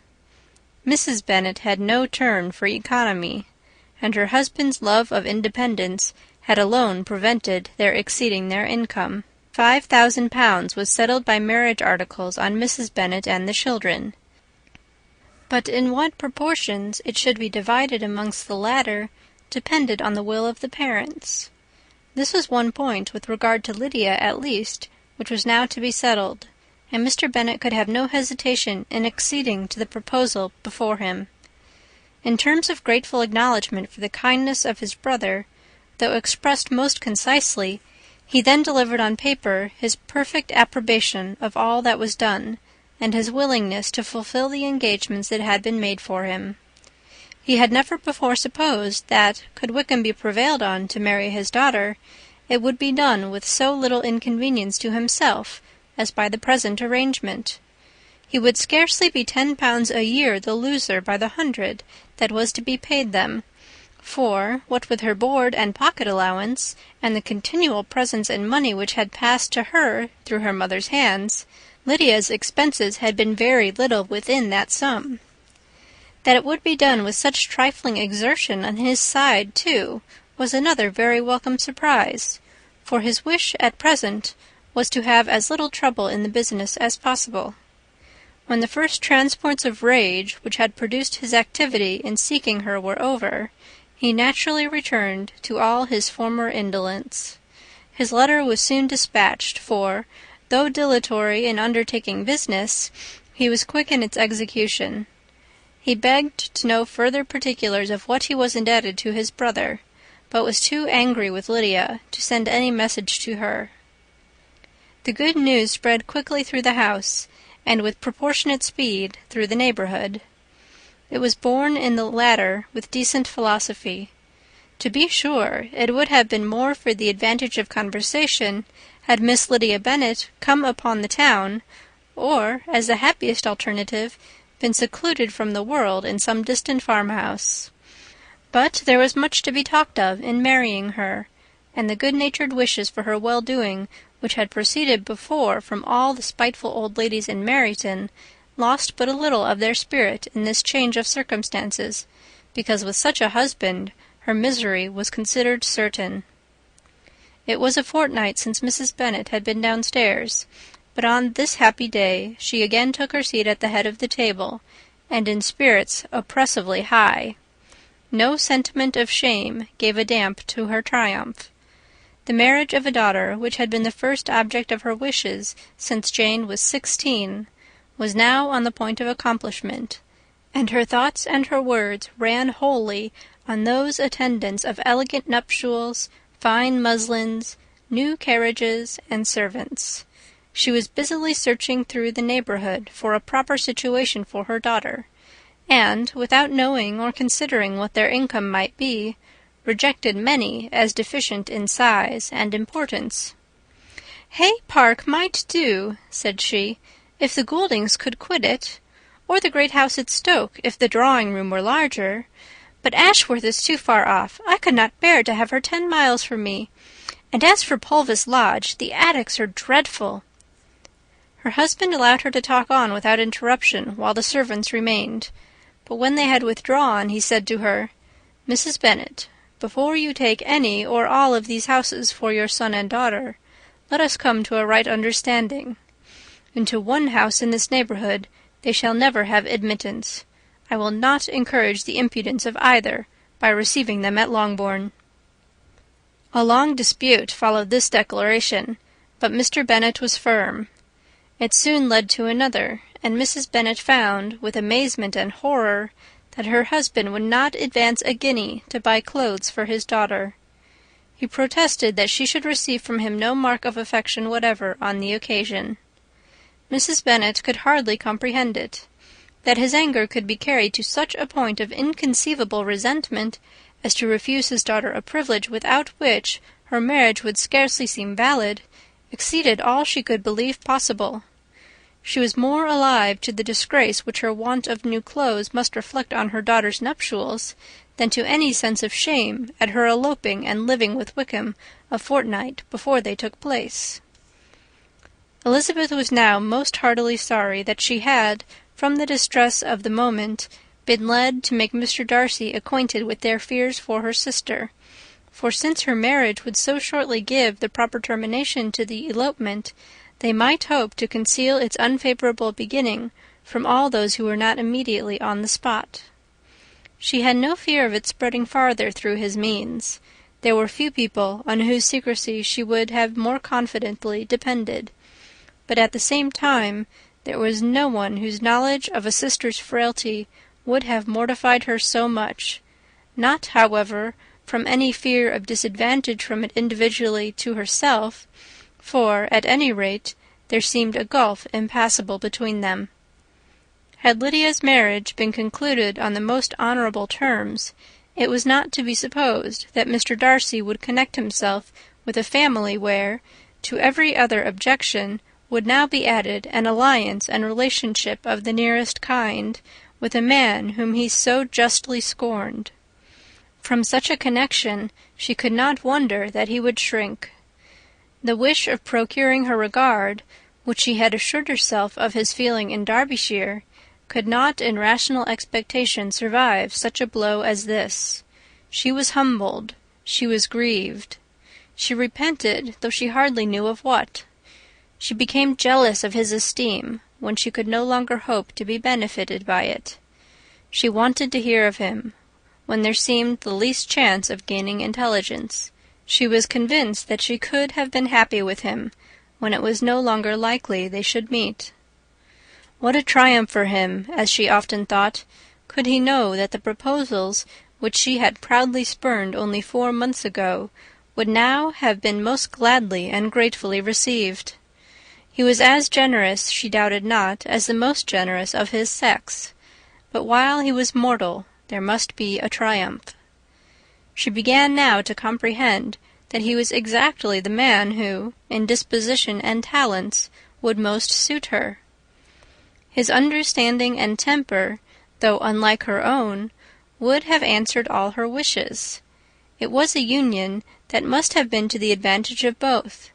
Mrs. Bennet had no turn for economy, and her husband's love of independence had alone prevented their exceeding their income. 5,000 was settled by marriage articles on Mrs. Bennet and the children. But in what proportions it should be divided amongst the latter depended on the will of the parents. This was one point, with regard to Lydia at least, which was now to be settled, and Mr. Bennet could have no hesitation in acceding to the proposal before him. In terms of grateful acknowledgment for the kindness of his brother, though expressed most concisely, he then delivered on paper his perfect approbation of all that was done, and his willingness to fulfil the engagements that had been made for him. He had never before supposed that, could Wickham be prevailed on to marry his daughter, it would be done with so little inconvenience to himself as by the present arrangement. He would scarcely be £10 a year the loser by the 100 that was to be paid them, for, what with her board and pocket allowance, and the continual presents in money which had passed to her through her mother's hands, Lydia's expenses had been very little within that sum. That it would be done with such trifling exertion on his side, too, was another very welcome surprise, for his wish at present was to have as little trouble in the business as possible. When the first transports of rage which had produced his activity in seeking her were over, he naturally returned to all his former indolence. His letter was soon dispatched, for, though dilatory in undertaking business, he was quick in its execution. He begged to know further particulars of what he was indebted to his brother, but was too angry with Lydia to send any message to her. The good news spread quickly through the house, and with proportionate speed through the neighbourhood. It was borne in the latter with decent philosophy. To be sure, it would have been more for the advantage of conversation had Miss Lydia Bennet come upon the town, or, as the happiest alternative, been secluded from the world in some distant farmhouse. But there was much to be talked of in marrying her, and the good-natured wishes for her well-doing which had proceeded before from all the spiteful old ladies in Meryton lost but a little of their spirit in this change of circumstances, because with such a husband her misery was considered certain. It was a fortnight since Mrs. Bennet had been downstairs, but on this happy day she again took her seat at the head of the table, and in spirits oppressively high. No sentiment of shame gave a damp to her triumph. The marriage of a daughter, which had been the first object of her wishes since Jane was 16, was now on the point of accomplishment, and her thoughts and her words ran wholly on those attendants of elegant nuptials, fine muslins, new carriages, and servants. She was busily searching through the neighbourhood for a proper situation for her daughter, and, without knowing or considering what their income might be, rejected many as deficient in size and importance. "Hay Park might do," said she, "if the Gouldings could quit it, or the great house at Stoke, if the drawing-room were larger. But Ashworth is too far off. I could not bear to have her 10 miles from me. And as for Pulvis Lodge, the attics are dreadful." Her husband allowed her to talk on without interruption while the servants remained, but when they had withdrawn, he said to her, "Mrs. Bennet, before you take any or all of these houses for your son and daughter, let us come to a right understanding. Into one house in this neighbourhood they shall never have admittance. I will not encourage the impudence of either by receiving them at Longbourn." A long dispute followed this declaration, but Mr. Bennet was firm. It soon led to another, and Mrs. Bennet found, with amazement and horror, that her husband would not advance a guinea to buy clothes for his daughter. He protested that she should receive from him no mark of affection whatever on the occasion. Mrs. Bennet could hardly comprehend it. That his anger could be carried to such a point of inconceivable resentment as to refuse his daughter a privilege without which her marriage would scarcely seem valid, exceeded all she could believe possible. She was more alive to the disgrace which her want of new clothes must reflect on her daughter's nuptials than to any sense of shame at her eloping and living with Wickham a fortnight before they took place. Elizabeth was now most heartily sorry that she had, from the distress of the moment, been led to make Mr. Darcy acquainted with their fears for her sister, for since her marriage would so shortly give the proper termination to the elopement, they might hope to conceal its unfavourable beginning from all those who were not immediately on the spot. She had no fear of its spreading farther through his means. There were few people on whose secrecy she would have more confidently depended, but at the same time there was no one whose knowledge of a sister's frailty would have mortified her so much, not, however, from any fear of disadvantage from it individually to herself, for, at any rate, there seemed a gulf impassable between them. Had Lydia's marriage been concluded on the most honourable terms, it was not to be supposed that Mr. Darcy would connect himself with a family where, to every other objection, would now be added an alliance and relationship of the nearest kind with a man whom he so justly scorned. From such a connection she could not wonder that he would shrink. The wish of procuring her regard, which she had assured herself of his feeling in Derbyshire, could not in rational expectation survive such a blow as this. She was humbled, she was grieved. She repented, though she hardly knew of what. She became jealous of his esteem, when she could no longer hope to be benefited by it. She wanted to hear of him, when there seemed the least chance of gaining intelligence. She was convinced that she could have been happy with him, when it was no longer likely they should meet. What a triumph for him, as she often thought, could he know that the proposals which she had proudly spurned only 4 months ago would now have been most gladly and gratefully received. He was as generous, she doubted not, as the most generous of his sex, but while he was mortal there must be a triumph. She began now to comprehend that he was exactly the man who, in disposition and talents, would most suit her. His understanding and temper, though unlike her own, would have answered all her wishes. It was a union that must have been to the advantage of both.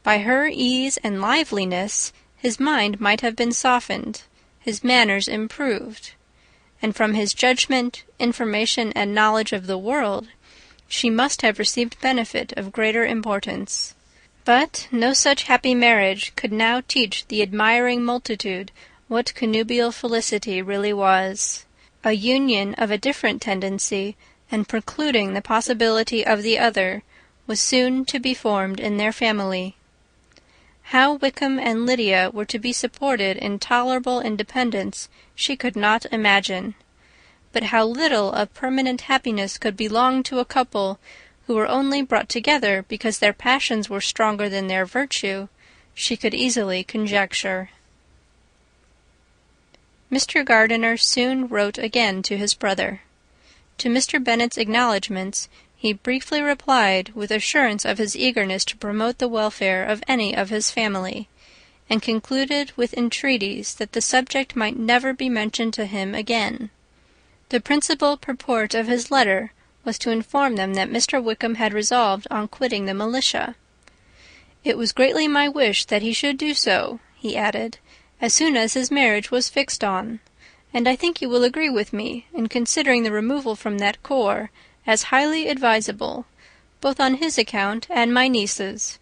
By her ease and liveliness his mind might have been softened, his manners improved, and from his judgment, information, and knowledge of the world, she must have received benefit of greater importance. But no such happy marriage could now teach the admiring multitude what connubial felicity really was. A union of a different tendency, and precluding the possibility of the other, was soon to be formed in their family. How Wickham and Lydia were to be supported in tolerable independence she could not imagine. But how little of permanent happiness could belong to a couple who were only brought together because their passions were stronger than their virtue, she could easily conjecture. Mr. Gardiner soon wrote again to his brother. To Mr. Bennet's acknowledgments he briefly replied with assurance of his eagerness to promote the welfare of any of his family, and concluded with entreaties that the subject might never be mentioned to him again. The principal purport of his letter was to inform them that Mr. Wickham had resolved on quitting the militia. "It was greatly my wish that he should do so," he added, "as soon as his marriage was fixed on, and I think you will agree with me in considering the removal from that corps as highly advisable, both on his account and my niece's.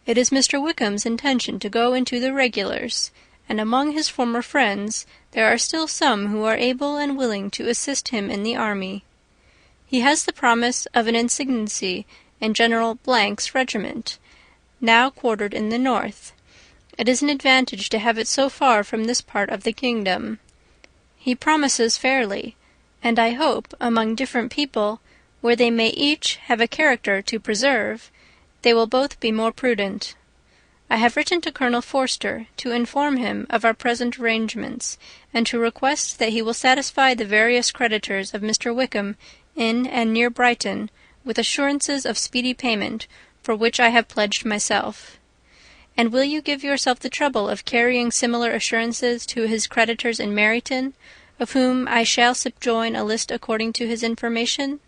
It is Mr. Wickham's intention to go into the regulars, and among his former friends there are still some who are able and willing to assist him in the army. He has the promise of an insigncy in General Blank's regiment, now quartered in the north. It is an advantage to have it so far from this part of the kingdom. He promises fairly, and I hope among different people, where they may each have a character to preserve, they will both be more prudent. I have written to Colonel Forster to inform him of our present arrangements, and to request that he will satisfy the various creditors of Mr. Wickham in and near Brighton with assurances of speedy payment, for which I have pledged myself. And will you give yourself the trouble of carrying similar assurances to his creditors in Meryton, of whom I shall subjoin a list according to his information?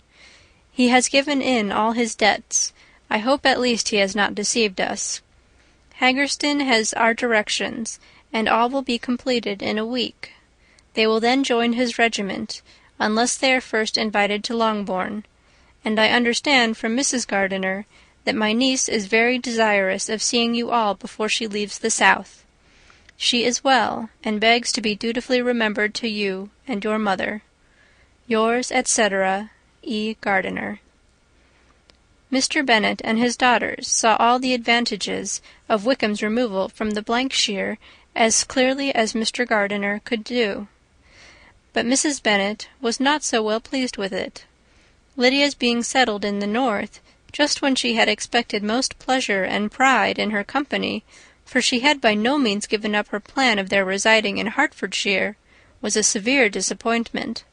He has given in all his debts. I hope at least he has not deceived us. Haggerston has our directions, and all will be completed in a week. They will then join his regiment, unless they are first invited to Longbourn, and I understand from Mrs. Gardiner that my niece is very desirous of seeing you all before she leaves the south. She is well, and begs to be dutifully remembered to you and your mother. Yours, etc., E. Gardiner. Mr. Bennet and his daughters saw all the advantages of Wickham's removal from the Blankshire as clearly as Mr. Gardiner could do. But Mrs. Bennet was not so well pleased with it. Lydia's being settled in the north, just when she had expected most pleasure and pride in her company, for she had by no means given up her plan of their residing in Hertfordshire, was a severe disappointment.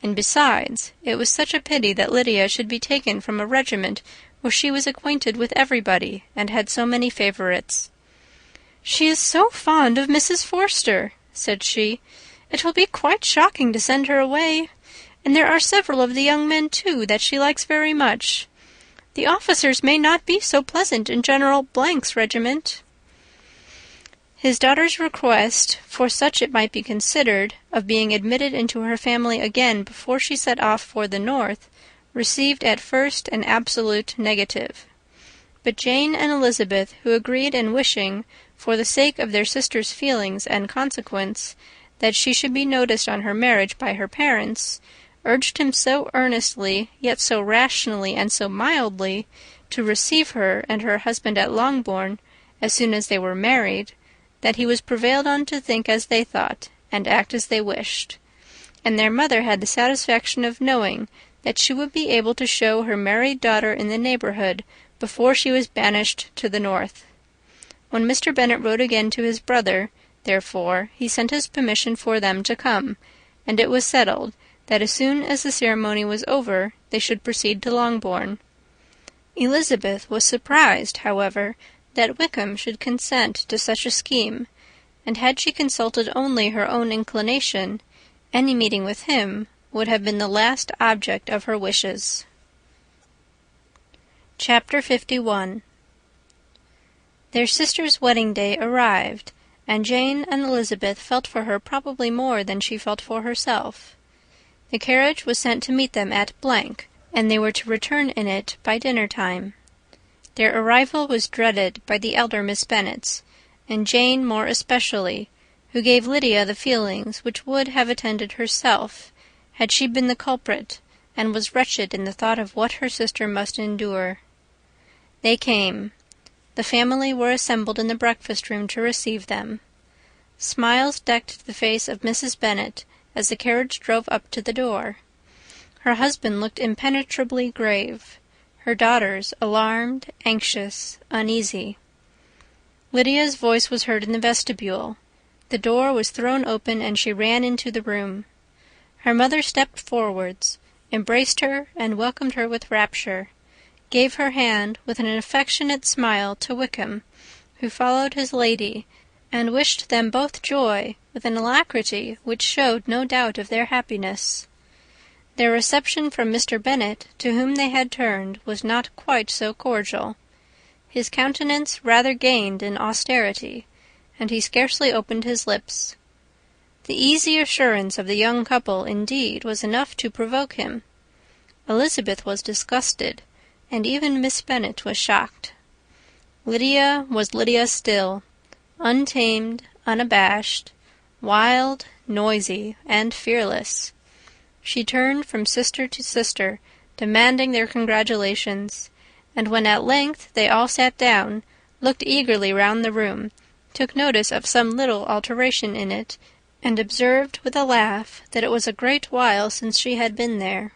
And besides, it was such a pity that Lydia should be taken from a regiment where she was acquainted with everybody, and had so many favourites. "She is so fond of Mrs. Forster," said she. "It will be quite shocking to send her away. And there are several of the young men, too, that she likes very much. The officers may not be so pleasant in General Blank's regiment." His daughter's request, for such it might be considered, of being admitted into her family again before she set off for the north, received at first an absolute negative. But Jane and Elizabeth, who agreed in wishing, for the sake of their sister's feelings and consequence, that she should be noticed on her marriage by her parents, urged him so earnestly, yet so rationally and so mildly, to receive her and her husband at Longbourn, as soon as they were married, that he was prevailed on to think as they thought, and act as they wished. And their mother had the satisfaction of knowing that she would be able to show her married daughter in the neighbourhood before she was banished to the north. When Mr. Bennet wrote again to his brother, therefore, he sent his permission for them to come, and it was settled that as soon as the ceremony was over they should proceed to Longbourn. Elizabeth was surprised, however, that Wickham should consent to such a scheme, and had she consulted only her own inclination, any meeting with him would have been the last object of her wishes. Chapter 51. Their sister's wedding day arrived, and Jane and Elizabeth felt for her probably more than she felt for herself. The carriage was sent to meet them at —, and they were to return in it by dinner-time. Their arrival was dreaded by the elder Miss Bennets, and Jane more especially, who gave Lydia the feelings which would have attended herself, had she been the culprit, and was wretched in the thought of what her sister must endure. They came. The family were assembled in the breakfast-room to receive them. Smiles decked the face of Mrs. Bennet as the carriage drove up to the door. Her husband looked impenetrably grave, her daughters alarmed, anxious, uneasy. Lydia's voice was heard in the vestibule. The door was thrown open, and she ran into the room. Her mother stepped forwards, embraced her, and welcomed her with rapture, gave her hand with an affectionate smile to Wickham, who followed his lady, and wished them both joy with an alacrity which showed no doubt of their happiness. Their reception from Mr. Bennet, to whom they had turned, was not quite so cordial. His countenance rather gained in austerity, and he scarcely opened his lips. The easy assurance of the young couple, indeed, was enough to provoke him. Elizabeth was disgusted, and even Miss Bennet was shocked. Lydia was Lydia still, untamed, unabashed, wild, noisy, and fearless. She turned from sister to sister, demanding their congratulations, and when at length they all sat down, looked eagerly round the room, took notice of some little alteration in it, and observed with a laugh that it was a great while since she had been there.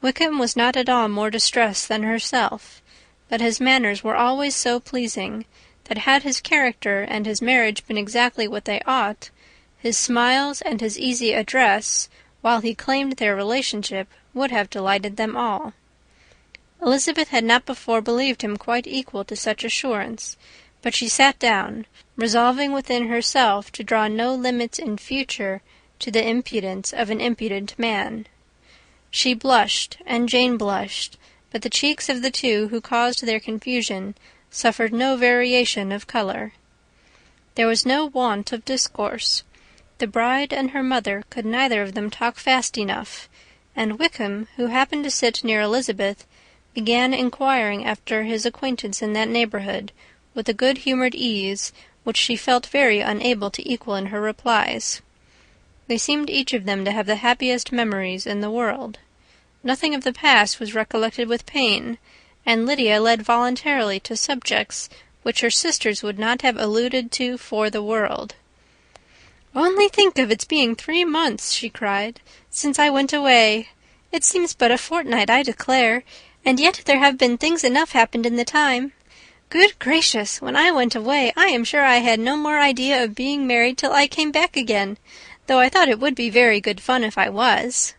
Wickham was not at all more distressed than herself, but his manners were always so pleasing that had his character and his marriage been exactly what they ought, his smiles and his easy address, while he claimed their relationship, would have delighted them all. Elizabeth had not before believed him quite equal to such assurance, but she sat down, resolving within herself to draw no limits in future to the impudence of an impudent man. She blushed, and Jane blushed, but the cheeks of the two who caused their confusion suffered no variation of colour. There was no want of discourse. The bride and her mother could neither of them talk fast enough, and Wickham, who happened to sit near Elizabeth, began inquiring after his acquaintance in that neighbourhood, with a good-humoured ease which she felt very unable to equal in her replies. They seemed each of them to have the happiest memories in the world. Nothing of the past was recollected with pain, and Lydia led voluntarily to subjects which her sisters would not have alluded to for the world. "Only think of its being 3 months," she cried, "since I went away. It seems but a fortnight, I declare, and yet there have been things enough happened in the time. Good gracious, when I went away, I am sure I had no more idea of being married till I came back again, though I thought it would be very good fun if I was."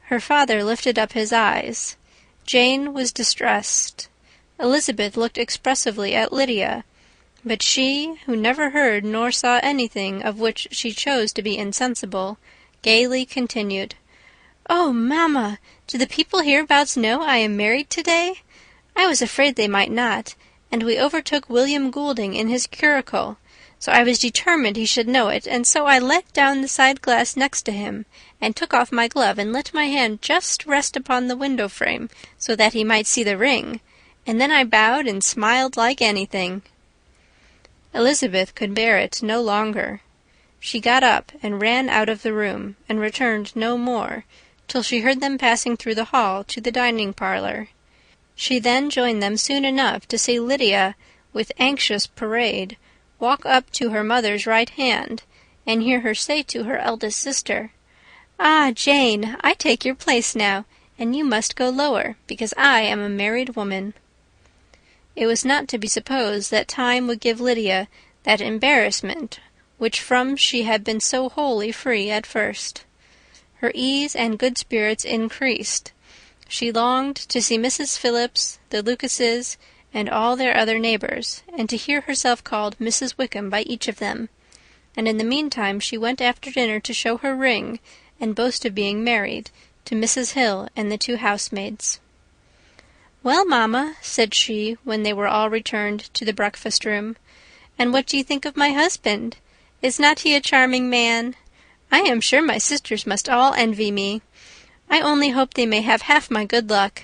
Her father lifted up his eyes. Jane was distressed. Elizabeth looked expressively at Lydia, but she, who never heard nor saw anything of which she chose to be insensible, gaily continued, "Oh, mamma, do the people hereabouts know I am married to-day? I was afraid they might not, and we overtook William Goulding in his curricle, so I was determined he should know it, and so I let down the side glass next to him, and took off my glove and let my hand just rest upon the window-frame, so that he might see the ring, and then I bowed and smiled like anything." Elizabeth could bear it no longer. She got up and ran out of the room, and returned no more, till she heard them passing through the hall to the dining-parlour. She then joined them soon enough to see Lydia, with anxious parade, walk up to her mother's right hand, and hear her say to her eldest sister, "Ah, Jane, I take your place now, and you must go lower, because I am a married woman." It was not to be supposed that time would give Lydia that embarrassment which from she had been so wholly free at first. Her ease and good spirits increased. She longed to see Mrs. Phillips, the Lucases, and all their other neighbours, and to hear herself called Mrs. Wickham by each of them, and in the meantime she went after dinner to show her ring, and boast of being married, to Mrs. Hill and the 2 housemaids. "Well, mamma," said she, when they were all returned to the breakfast-room, "and what do you think of my husband? Is not he a charming man? I am sure my sisters must all envy me. I only hope they may have half my good luck.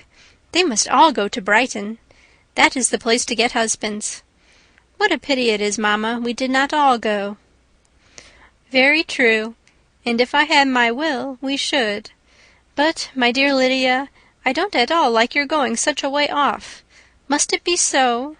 They must all go to Brighton. That is the place to get husbands. What a pity it is, mamma, we did not all go." "Very true, and if I had my will, we should. But, my dear Lydia, I don't at all like your going such a way off. Must it be so?"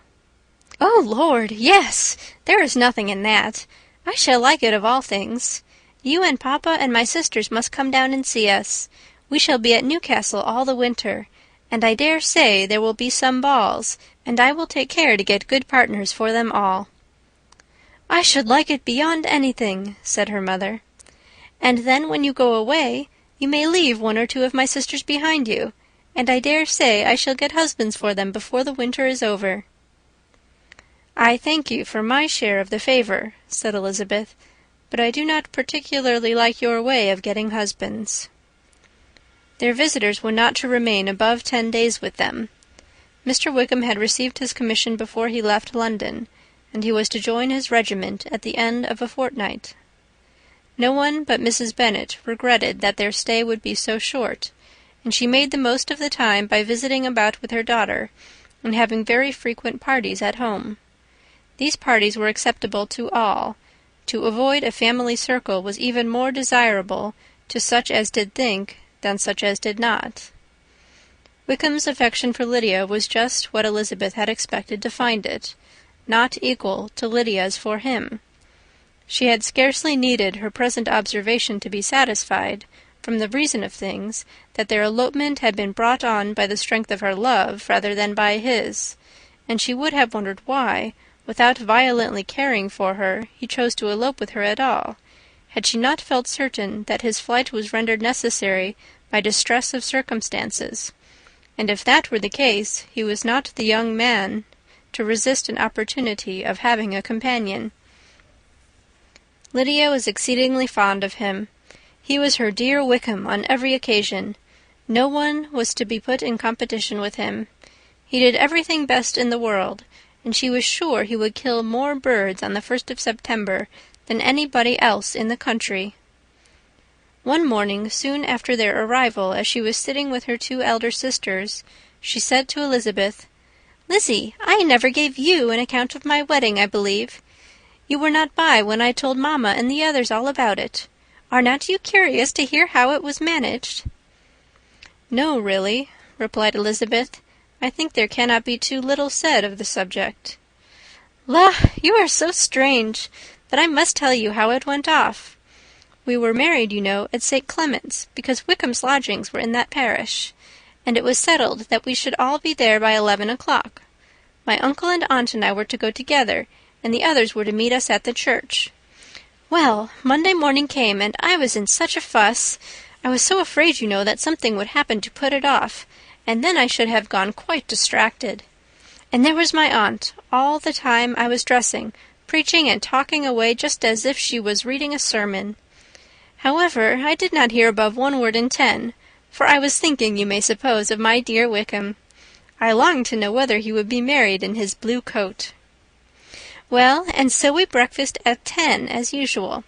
"Oh, Lord, yes! There is nothing in that. I shall like it of all things. You and papa and my sisters must come down and see us. We shall be at Newcastle all the winter, and I dare say there will be some balls, and I will take care to get good partners for them all." "I should like it beyond anything," said her mother. "And then when you go away, you may leave 1 or 2 of my sisters behind you, and I dare say I shall get husbands for them before the winter is over." "I thank you for my share of the favour," said Elizabeth, "but I do not particularly like your way of getting husbands." Their visitors were not to remain above 10 days with them. Mr. Wickham had received his commission before he left London, and he was to join his regiment at the end of a fortnight. No one but Mrs. Bennet regretted that their stay would be so short, and she made the most of the time by visiting about with her daughter, and having very frequent parties at home. These parties were acceptable to all. To avoid a family circle was even more desirable to such as did think than such as did not. Wickham's affection for Lydia was just what Elizabeth had expected to find it, not equal to Lydia's for him. She had scarcely needed her present observation to be satisfied, from the reason of things, that their elopement had been brought on by the strength of her love rather than by his, and she would have wondered why, without violently caring for her, he chose to elope with her at all, had she not felt certain that his flight was rendered necessary by distress of circumstances, and if that were the case, he was not the young man to resist an opportunity of having a companion. Lydia was exceedingly fond of him. He was her dear Wickham on every occasion. No one was to be put in competition with him. He did everything best in the world, and she was sure he would kill more birds on the 1st of September than anybody else in the country. One morning, soon after their arrival, as she was sitting with her 2 elder sisters, she said to Elizabeth, "Lizzie, I never gave you an account of my wedding, I believe. You were not by when I told mamma and the others all about it. Are not you curious to hear how it was managed?" "No, really," replied Elizabeth. "I think there cannot be too little said of the subject." "La, you are so strange! But I must tell you how it went off. We were married, you know, at St. Clement's, because Wickham's lodgings were in that parish, and it was settled that we should all be there by 11 o'clock. My uncle and aunt and I were to go together, and the others were to meet us at the church. Well, Monday morning came, and I was in such a fuss. I was so afraid, you know, that something would happen to put it off, and then I should have gone quite distracted. And there was my aunt, all the time I was dressing, preaching and talking away just as if she was reading a sermon. However, I did not hear above 1 word in 10, for I was thinking, you may suppose, of my dear Wickham. I longed to know whether he would be married in his blue coat. Well, and so we breakfast at 10, as usual.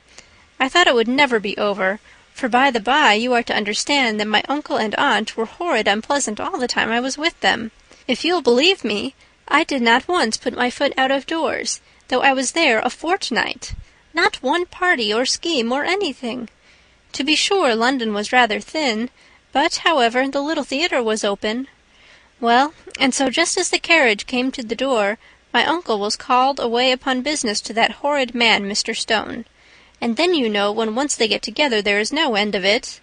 I thought it would never be over, for by the by you are to understand that my uncle and aunt were horrid unpleasant all the time I was with them. If you'll believe me, I did not once put my foot out of doors, though I was there a fortnight. Not one party or scheme or anything. To be sure, London was rather thin, but, however, the little theatre was open. Well, and so just as the carriage came to the door, my uncle was called away upon business to that horrid man, Mr. Stone. And then, you know, when once they get together, there is no end of it.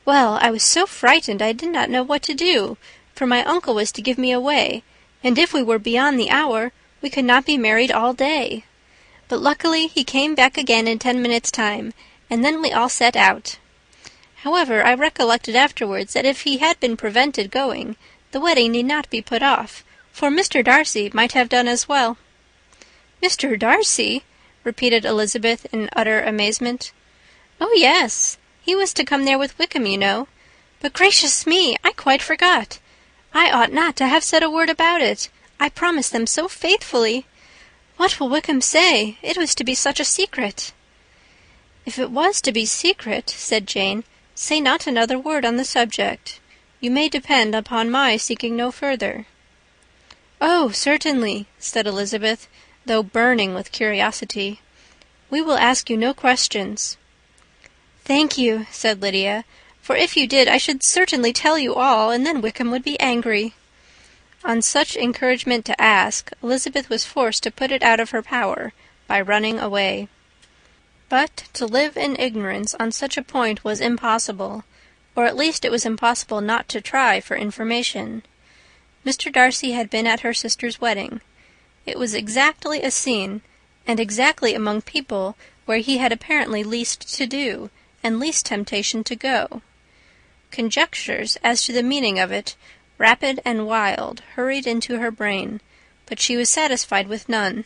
Well, I was so frightened I did not know what to do, for my uncle was to give me away, and if we were beyond the hour, we could not be married all day. But luckily he came back again in 10 minutes' time, and then we all set out. However, I recollected afterwards that if he had been prevented going, the wedding need not be put off, for Mr. Darcy might have done as well." "Mr. Darcy?" repeated Elizabeth in utter amazement. "Oh, yes. He was to come there with Wickham, you know. But gracious me, I quite forgot. I ought not to have said a word about it. I promised them so faithfully. What will Wickham say? It was to be such a secret." "If it was to be secret," said Jane, "say not another word on the subject. You may depend upon my seeking no further." "Oh, certainly," said Elizabeth, though burning with curiosity. "We will ask you no questions." "Thank you," said Lydia, "for if you did I should certainly tell you all, and then Wickham would be angry." On such encouragement to ask, Elizabeth was forced to put it out of her power by running away. But to live in ignorance on such a point was impossible, or at least it was impossible not to try for information. Mr. Darcy had been at her sister's wedding. It was exactly a scene, and exactly among people where he had apparently least to do, and least temptation to go. Conjectures as to the meaning of it, rapid and wild, hurried into her brain, but she was satisfied with none.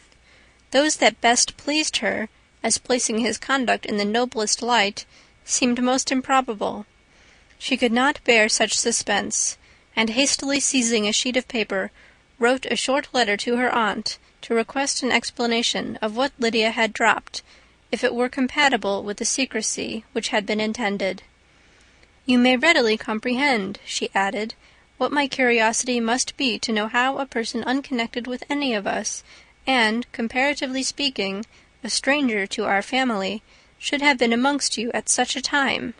Those that best pleased her, as placing his conduct in the noblest light, seemed most improbable. She could not bear such suspense, and hastily seizing a sheet of paper, wrote a short letter to her aunt to request an explanation of what Lydia had dropped, if it were compatible with the secrecy which had been intended. "You may readily comprehend," she added, "what my curiosity must be to know how a person unconnected with any of us, and, comparatively speaking, a stranger to our family, should have been amongst you at such a time.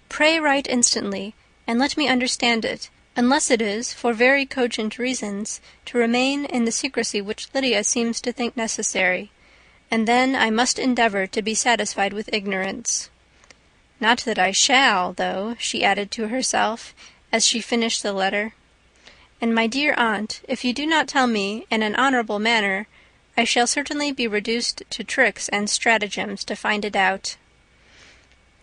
Pray write instantly, and let me understand it, unless it is, for very cogent reasons, to remain in the secrecy which Lydia seems to think necessary, and then I must endeavour to be satisfied with ignorance. Not that I shall, though," she added to herself, as she finished the letter. "And, my dear aunt, if you do not tell me in an honourable manner, I shall certainly be reduced to tricks and stratagems to find it out."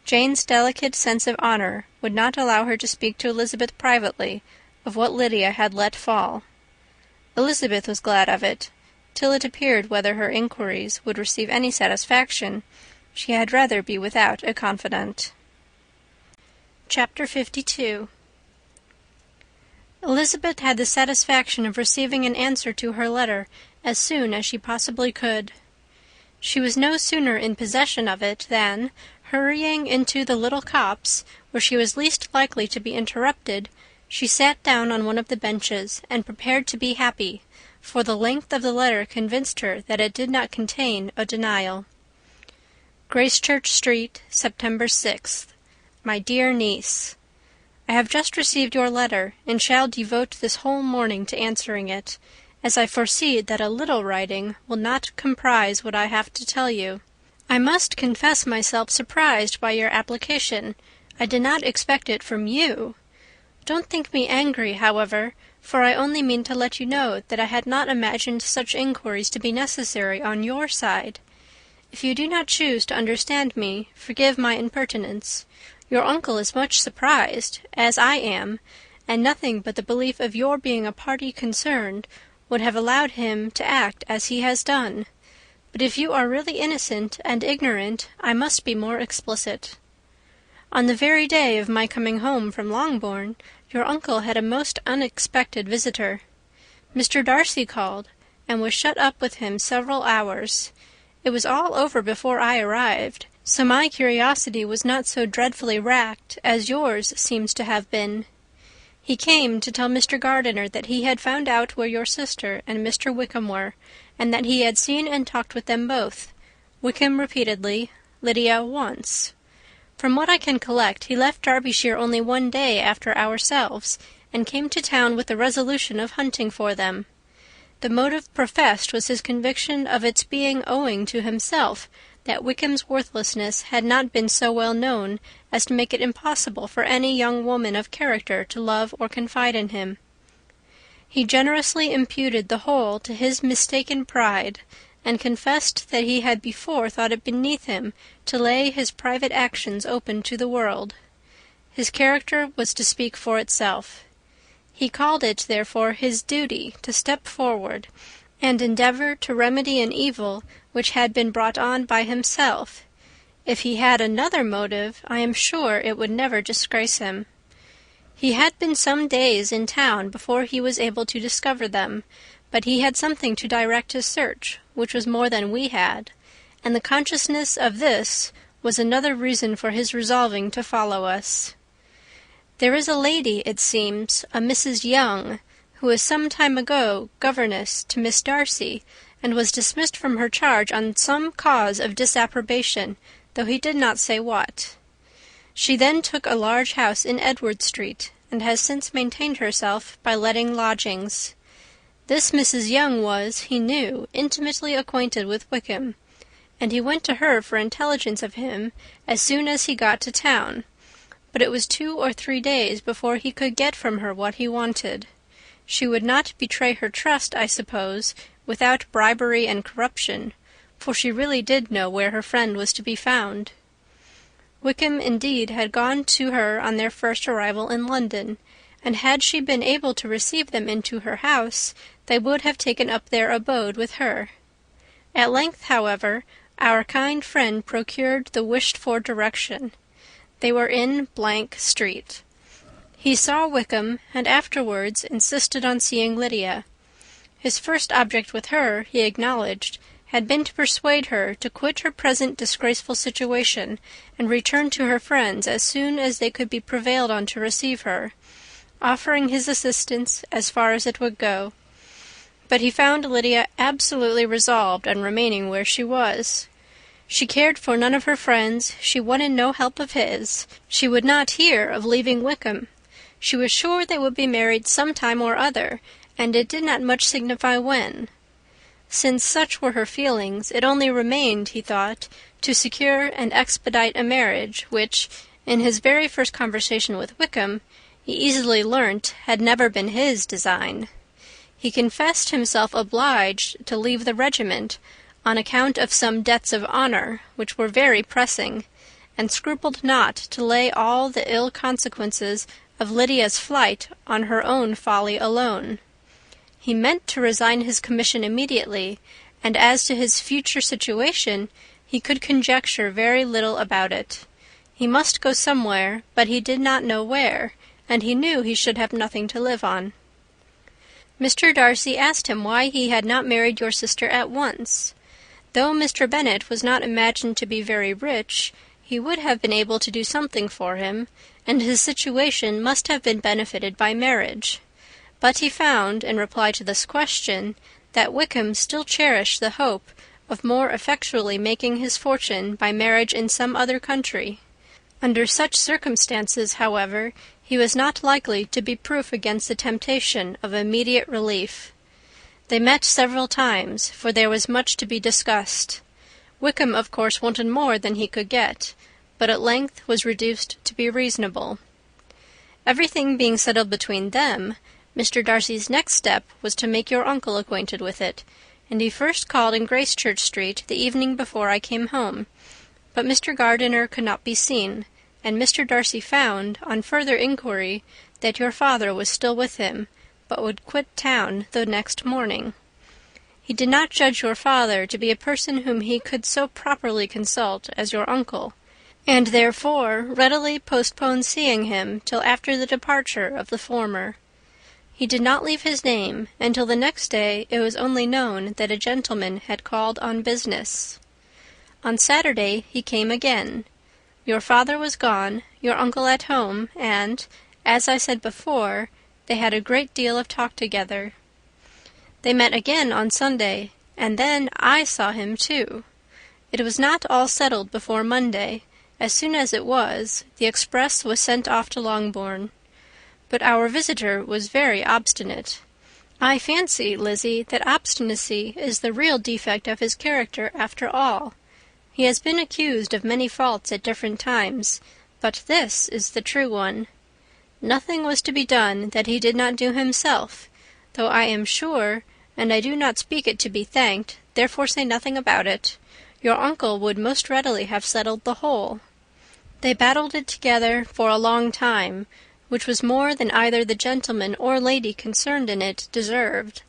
Jane's delicate sense of honour would not allow her to speak to Elizabeth privately of what Lydia had let fall. Elizabeth was glad of it. Till it appeared whether her inquiries would receive any satisfaction, she had rather be without a confidant. Chapter 52. Elizabeth had the satisfaction of receiving an answer to her letter as soon as she possibly could. She was no sooner in possession of it than, hurrying into the little copse, where she was least likely to be interrupted, she sat down on one of the benches and prepared to be happy, for the length of the letter convinced her that it did not contain a denial. Gracechurch Street, September 6th. My dear niece, I have just received your letter, and shall devote this whole morning to answering it, as I foresee that a little writing will not comprise what I have to tell you. I must confess myself surprised by your application. I did not expect it from you. Don't think me angry, however, for I only mean to let you know that I had not imagined such inquiries to be necessary on your side. If you do not choose to understand me, forgive my impertinence. Your uncle is much surprised, as I am, and nothing but the belief of your being a party concerned would have allowed him to act as he has done. But if you are really innocent and ignorant, I must be more explicit. On the very day of my coming home from Longbourn, your uncle had a most unexpected visitor. Mr. Darcy called, and was shut up with him several hours. It was all over before I arrived, so my curiosity was not so dreadfully racked as yours seems to have been. He came to tell Mr. Gardiner that he had found out where your sister and Mr. Wickham were, and that he had seen and talked with them both, Wickham repeatedly, Lydia once. From what I can collect, he left Derbyshire only one day after ourselves, and came to town with the resolution of hunting for them. The motive professed was his conviction of its being owing to himself that Wickham's worthlessness had not been so well known as to make it impossible for any young woman of character to love or confide in him. He generously imputed the whole to his mistaken pride, and confessed that he had before thought it beneath him to lay his private actions open to the world. His character was to speak for itself. He called it, therefore, his duty to step forward and endeavour to remedy an evil which had been brought on by himself. If he had another motive, I am sure it would never disgrace him. He had been some days in town before he was able to discover them, but he had something to direct his search, which was more than we had, and the consciousness of this was another reason for his resolving to follow us. There is a lady, it seems, a Mrs. Young, who was some time ago governess to Miss Darcy, and was dismissed from her charge on some cause of disapprobation, though he did not say what. She then took a large house in Edward Street, and has since maintained herself by letting lodgings. This Mrs. Young was, he knew, intimately acquainted with Wickham, and he went to her for intelligence of him as soon as he got to town, but it was 2 or 3 days before he could get from her what he wanted. She would not betray her trust, I suppose, without bribery and corruption, for she really did know where her friend was to be found. Wickham, indeed, had gone to her on their first arrival in London, and had she been able to receive them into her house, they would have taken up their abode with her. At length, however, our kind friend procured the wished-for direction. They were in Street. He saw Wickham, and afterwards insisted on seeing Lydia. His first object with her, he acknowledged, had been to persuade her to quit her present disgraceful situation and return to her friends as soon as they could be prevailed on to receive her, offering his assistance as far as it would go. But he found Lydia absolutely resolved on remaining where she was. She cared for none of her friends, she wanted no help of his, she would not hear of leaving Wickham. She was sure they would be married some time or other, and it did not much signify when. Since such were her feelings, it only remained, he thought, to secure and expedite a marriage, which, in his very first conversation with Wickham, he easily learnt had never been his design. He confessed himself obliged to leave the regiment, on account of some debts of honour, which were very pressing, and scrupled not to lay all the ill consequences of Lydia's flight on her own folly alone. He meant to resign his commission immediately, and as to his future situation, he could conjecture very little about it. He must go somewhere, but he did not know where, and he knew he should have nothing to live on. Mr. Darcy asked him why he had not married your sister at once. Though Mr. Bennet was not imagined to be very rich, he would have been able to do something for him, and his situation must have been benefited by marriage. But he found, in reply to this question, that Wickham still cherished the hope of more effectually making his fortune by marriage in some other country. Under such circumstances, however, he was not likely to be proof against the temptation of immediate relief. They met several times, for there was much to be discussed. Wickham, of course, wanted more than he could get, but at length was reduced to be reasonable. Everything being settled between them, Mr. Darcy's next step was to make your uncle acquainted with it, and he first called in Gracechurch Street the evening before I came home, but Mr. Gardiner could not be seen, and Mr. Darcy found, on further inquiry, that your father was still with him, but would quit town the next morning. He did not judge your father to be a person whom he could so properly consult as your uncle, and therefore readily postponed seeing him till after the departure of the former. He did not leave his name, and till the next day it was only known that a gentleman had called on business. On Saturday he came again. Your father was gone, your uncle at home, and, as I said before, they had a great deal of talk together. They met again on Sunday, and then I saw him too. It was not all settled before Monday. As soon as it was, the express was sent off to Longbourn. But our visitor was very obstinate. I fancy, Lizzie, that obstinacy is the real defect of his character after all. He has been accused of many faults at different times, but this is the true one. Nothing was to be done that he did not do himself, though I am sure, and I do not speak it to be thanked, therefore say nothing about it, your uncle would most readily have settled the whole. They battled it together for a long time, which was more than either the gentleman or lady concerned in it deserved.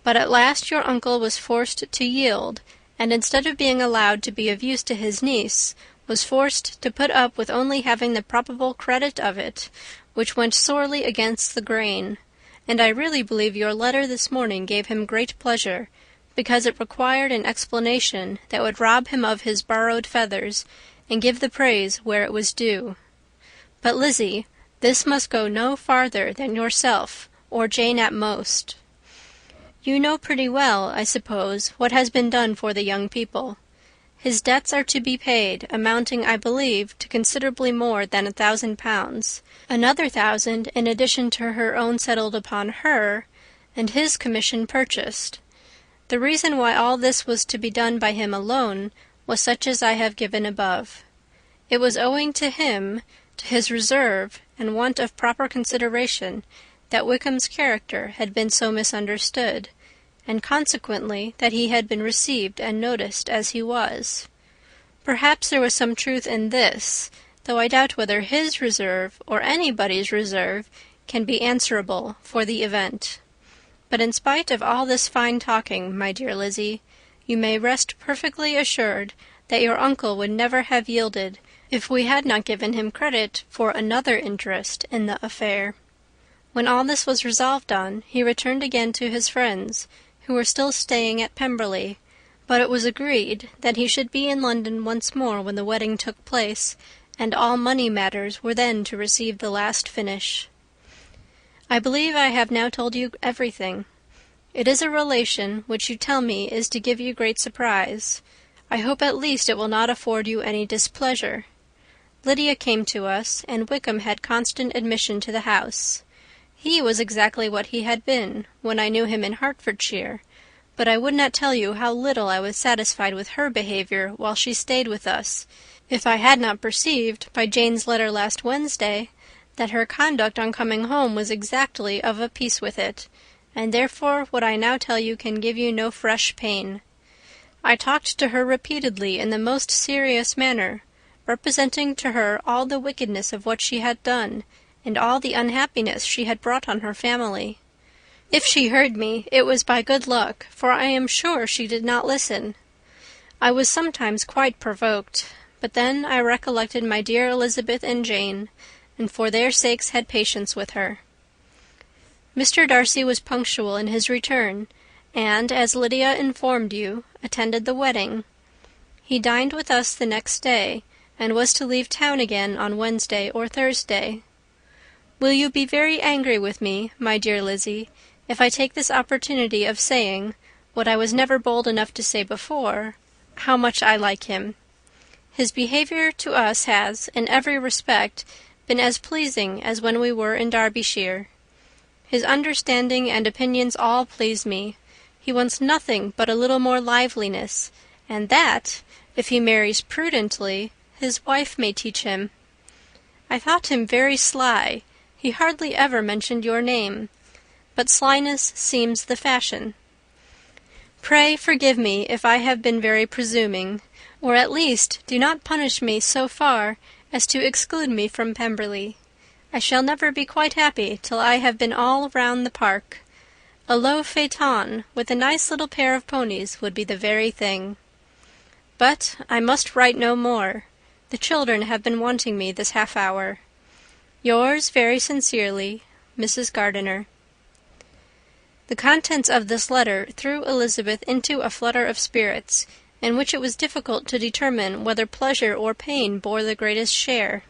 But at last your uncle was forced to yield, and instead of being allowed to be of use to his niece, was forced to put up with only having the probable credit of it, which went sorely against the grain, and I really believe your letter this morning gave him great pleasure, because it required an explanation that would rob him of his borrowed feathers, and give the praise where it was due. But, Lizzie, this must go no farther than yourself, or Jane at most. You know pretty well, I suppose, what has been done for the young people. His debts are to be paid, amounting, I believe, to considerably more than £1,000, another 1,000 in addition to her own settled upon her, and his commission purchased. The reason why all this was to be done by him alone was such as I have given above. It was owing to him, to his reserve and want of proper consideration, that Wickham's character had been so misunderstood, and consequently that he had been received and noticed as he was. Perhaps there was some truth in this, though I doubt whether his reserve, or anybody's reserve, can be answerable for the event. But in spite of all this fine talking, my dear Lizzie, you may rest perfectly assured that your uncle would never have yielded if we had not given him credit for another interest in the affair. When all this was resolved on, he returned again to his friends, who were still staying at Pemberley, but it was agreed that he should be in London once more when the wedding took place, and all money matters were then to receive the last finish. I believe I have now told you everything. It is a relation which you tell me is to give you great surprise. I hope at least it will not afford you any displeasure. Lydia came to us, and Wickham had constant admission to the house. He was exactly what he had been when I knew him in Hertfordshire, but I would not tell you how little I was satisfied with her behaviour while she stayed with us, if I had not perceived, by Jane's letter last Wednesday, that her conduct on coming home was exactly of a piece with it, and therefore what I now tell you can give you no fresh pain. I talked to her repeatedly in the most serious manner, representing to her all the wickedness of what she had done, and all the unhappiness she had brought on her family. If she heard me, it was by good luck, for I am sure she did not listen. I was sometimes quite provoked, but then I recollected my dear Elizabeth and Jane, and for their sakes had patience with her. Mr. Darcy was punctual in his return, and, as Lydia informed you, attended the wedding. He dined with us the next day, and was to leave town again on Wednesday or Thursday. Will you be very angry with me, my dear Lizzie, if I take this opportunity of saying, what I was never bold enough to say before, how much I like him? His behaviour to us has, in every respect, been as pleasing as when we were in Derbyshire. His understanding and opinions all please me. He wants nothing but a little more liveliness, and that, if he marries prudently, his wife may teach him. I thought him very sly. He hardly ever mentioned your name, but slyness seems the fashion. Pray forgive me if I have been very presuming, or at least do not punish me so far as to exclude me from Pemberley. I shall never be quite happy till I have been all round the park. A low phaeton with a nice little pair of ponies would be the very thing. But I must write no more. The children have been wanting me this half-hour. Yours very sincerely, Mrs. Gardiner. The contents of this letter threw Elizabeth into a flutter of spirits, in which it was difficult to determine whether pleasure or pain bore the greatest share.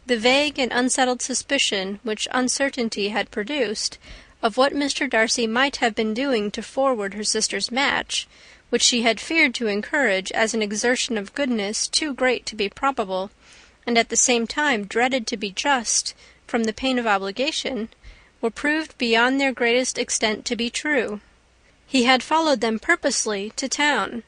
The vague and unsettled suspicion which uncertainty had produced of what Mr. Darcy might have been doing to forward her sister's match, which she had feared to encourage as an exertion of goodness too great to be probable, and at the same time dreaded to be just, from the pain of obligation, were proved beyond their greatest extent to be true. He had followed them purposely to town.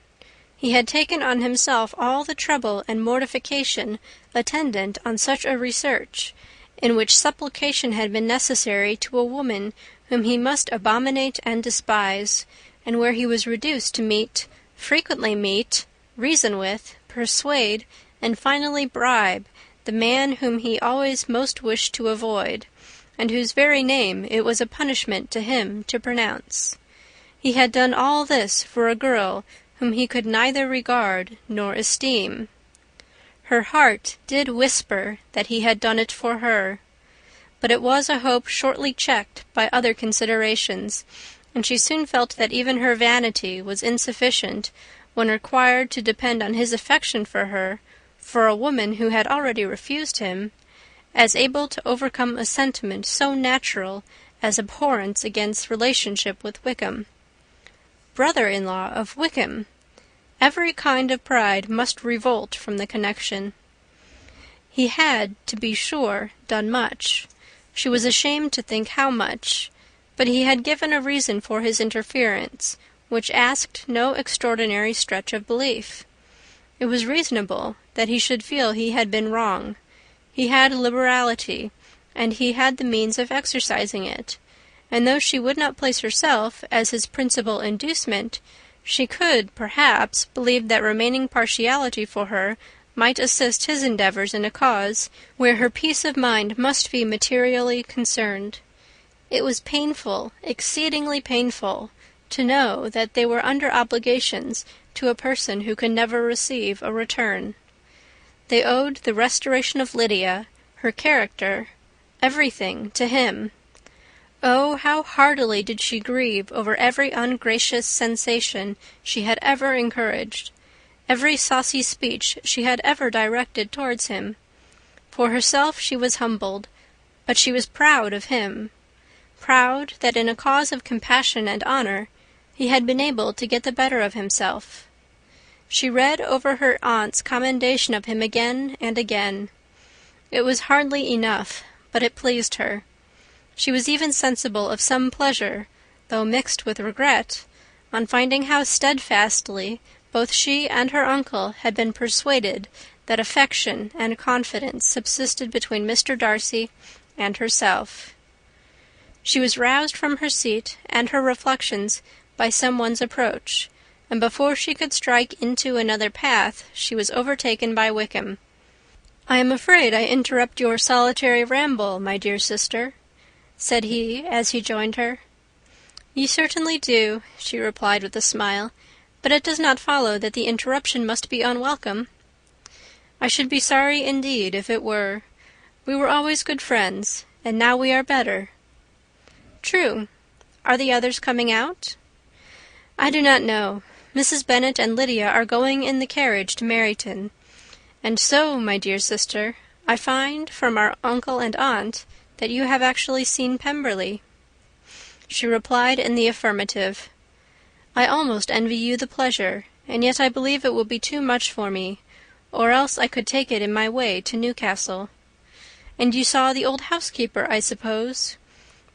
He had taken on himself all the trouble and mortification attendant on such a research, in which supplication had been necessary to a woman whom he must abominate and despise, and where he was reduced to frequently meet, reason with, persuade, and finally bribe the man whom he always most wished to avoid, and whose very name it was a punishment to him to pronounce. He had done all this for a girl whom he could neither regard nor esteem. Her heart did whisper that he had done it for her, but it was a hope shortly checked by other considerations, and she soon felt that even her vanity was insufficient when required to depend on his affection for her, for a woman who had already refused him, as able to overcome a sentiment so natural as abhorrence against relationship with Wickham. Brother-in-law of Wickham! Every kind of pride must revolt from the connection. He had, to be sure, done much. She was ashamed to think how much, but he had given a reason for his interference, which asked no extraordinary stretch of belief. It was reasonable that he should feel he had been wrong. He had liberality, and he had the means of exercising it, and though she would not place herself as his principal inducement, she could, perhaps, believe that remaining partiality for her might assist his endeavours in a cause where her peace of mind must be materially concerned. It was painful, exceedingly painful, to know that they were under obligations to a person who could never receive a return. They owed the restoration of Lydia, her character, everything to him. Oh, how heartily did she grieve over every ungracious sensation she had ever encouraged, every saucy speech she had ever directed towards him. For herself she was humbled, but she was proud of him, proud that in a cause of compassion and honour he had been able to get the better of himself. She read over her aunt's commendation of him again and again. It was hardly enough, but it pleased her. She was even sensible of some pleasure, though mixed with regret, on finding how steadfastly both she and her uncle had been persuaded that affection and confidence subsisted between Mr. Darcy and herself. She was roused from her seat and her reflections by some one's approach, and before she could strike into another path she was overtaken by Wickham. "I am afraid I interrupt your solitary ramble, my dear sister," said he, as he joined her. "You certainly do," she replied with a smile, "but it does not follow that the interruption must be unwelcome." "I should be sorry indeed if it were. We were always good friends, and now we are better." "True. Are the others coming out?" "I do not know. Mrs. Bennet and Lydia are going in the carriage to Meryton. And so, my dear sister, I find, from our uncle and aunt, that you have actually seen Pemberley." She replied in the affirmative. "I almost envy you the pleasure, and yet I believe it will be too much for me, or else I could take it in my way to Newcastle. And you saw the old housekeeper, I suppose?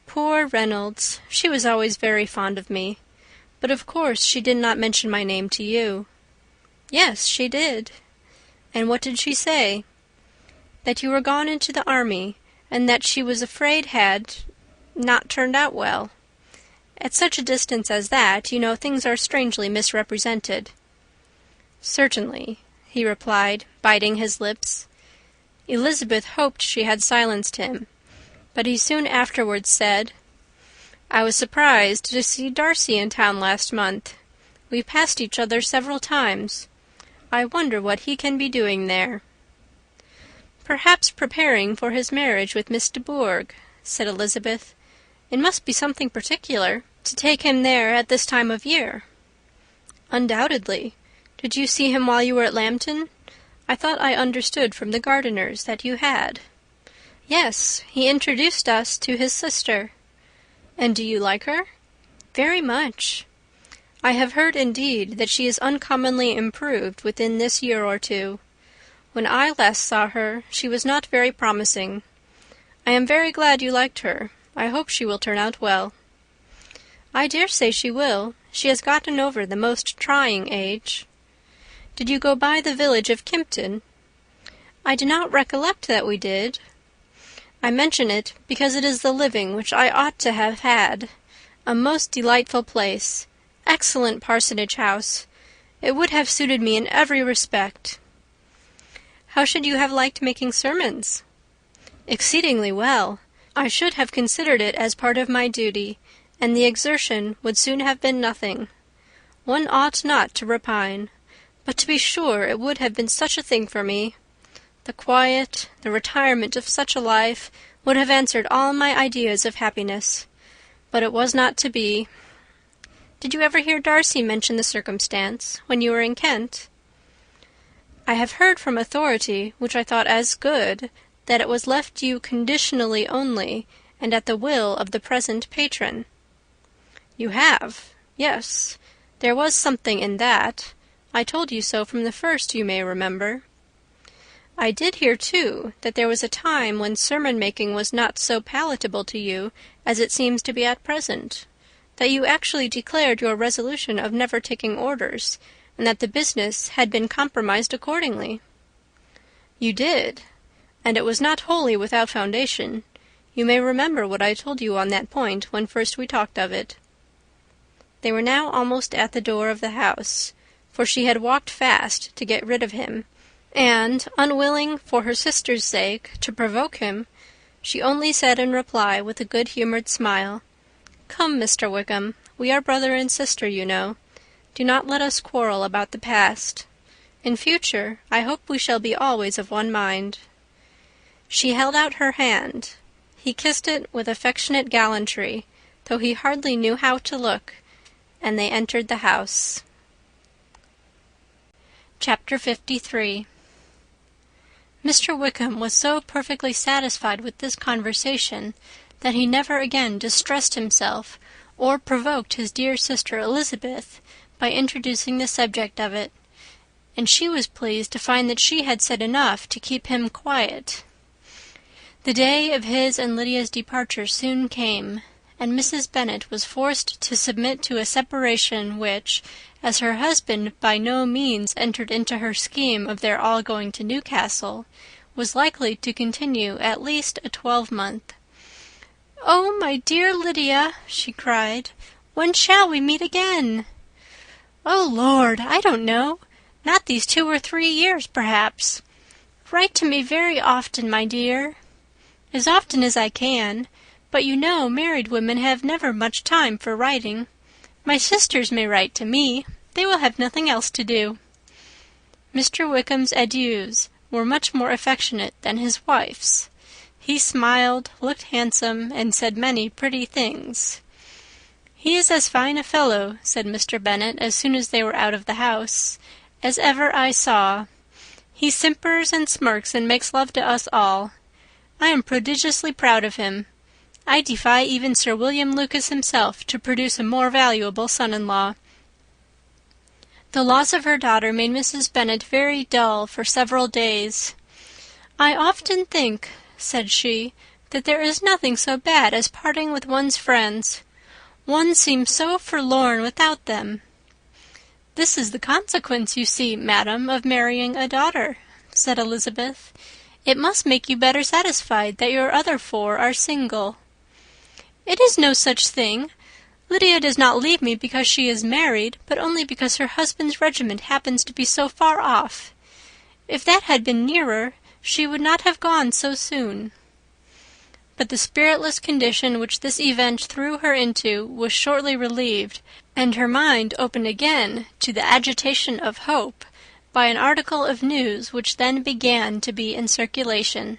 Poor Reynolds! She was always very fond of me. But of course she did not mention my name to you." "Yes, she did." "And what did she say?" "That you were gone into the army, and that she was afraid had not turned out well. At such a distance as that, you know, things are strangely misrepresented." "Certainly," he replied, biting his lips. Elizabeth hoped she had silenced him, but he soon afterwards said, "I was surprised to see Darcy in town last month. We passed each other several times. I wonder what he can be doing there." "Perhaps preparing for his marriage with Miss de Bourgh," said Elizabeth. "It must be something particular to take him there at this time of year." "Undoubtedly. Did you see him while you were at Lambton? I thought I understood from the gardeners that you had." "Yes, he introduced us to his sister." "And do you like her?" "Very much." "I have heard, indeed, that she is uncommonly improved within this year or two. When I last saw her, she was not very promising. I am very glad you liked her. I hope she will turn out well." "I dare say she will. She has gotten over the most trying age." "Did you go by the village of Kympton?" "I do not recollect that we did." "I mention it because it is the living which I ought to have had. A most delightful place. Excellent parsonage house. It would have suited me in every respect." "How should you have liked making sermons?" "Exceedingly well. I should have considered it as part of my duty, and the exertion would soon have been nothing. One ought not to repine. But to be sure it would have been such a thing for me. The quiet, the retirement of such a life would have answered all my ideas of happiness. But it was not to be. Did you ever hear Darcy mention the circumstance, when you were in Kent? I have heard from authority, which I thought as good, that it was left you conditionally only, and at the will of the present patron. You have? Yes. There was something in that. I told you so from the first, you may remember. I did hear, too, that there was a time when sermon-making was not so palatable to you as it seems to be at present, that you actually declared your resolution of never taking orders, and that the business had been compromised accordingly. You did, and it was not wholly without foundation. You may remember what I told you on that point when first we talked of it. They were now almost at the door of the house, for she had walked fast to get rid of him, and, unwilling, for her sister's sake, to provoke him, she only said in reply, with a good-humoured smile, "Come, Mr. Wickham, we are brother and sister, you know. Do not let us quarrel about the past. In future, I hope we shall be always of one mind." She held out her hand. He kissed it with affectionate gallantry, though he hardly knew how to look, and they entered the house. Chapter 53. Mr. Wickham was so perfectly satisfied with this conversation that he never again distressed himself or provoked his dear sister Elizabeth by introducing the subject of it, and she was pleased to find that she had said enough to keep him quiet. The day of his and Lydia's departure soon came, and Mrs. Bennet was forced to submit to a separation which, as her husband by no means entered into her scheme of their all going to Newcastle, was likely to continue at least a 12-month. "Oh, my dear Lydia," she cried, "when shall we meet again?" "Oh, Lord, I don't know. Not these 2 or 3 years, perhaps. Write to me very often, my dear." "As often as I can. But you know married women have never much time for writing. My sisters may write to me. They will have nothing else to do." Mr. Wickham's adieus were much more affectionate than his wife's. He smiled, looked handsome, and said many pretty things. "He is as fine a fellow," said Mr. Bennet, as soon as they were out of the house, "as ever I saw. He simpers and smirks and makes love to us all. I am prodigiously proud of him. I defy even Sir William Lucas himself to produce a more valuable son-in-law." The loss of her daughter made Mrs. Bennet very dull for several days. "I often think," said she, "that there is nothing so bad as parting with one's friends. One seems so forlorn without them." "This is the consequence, you see, madam, of marrying a daughter," said Elizabeth. "It must make you better satisfied that your other 4 are single." "It is no such thing. Lydia does not leave me because she is married, but only because her husband's regiment happens to be so far off. If that had been nearer, she would not have gone so soon." But the spiritless condition which this event threw her into was shortly relieved, and her mind opened again to the agitation of hope by an article of news which then began to be in circulation.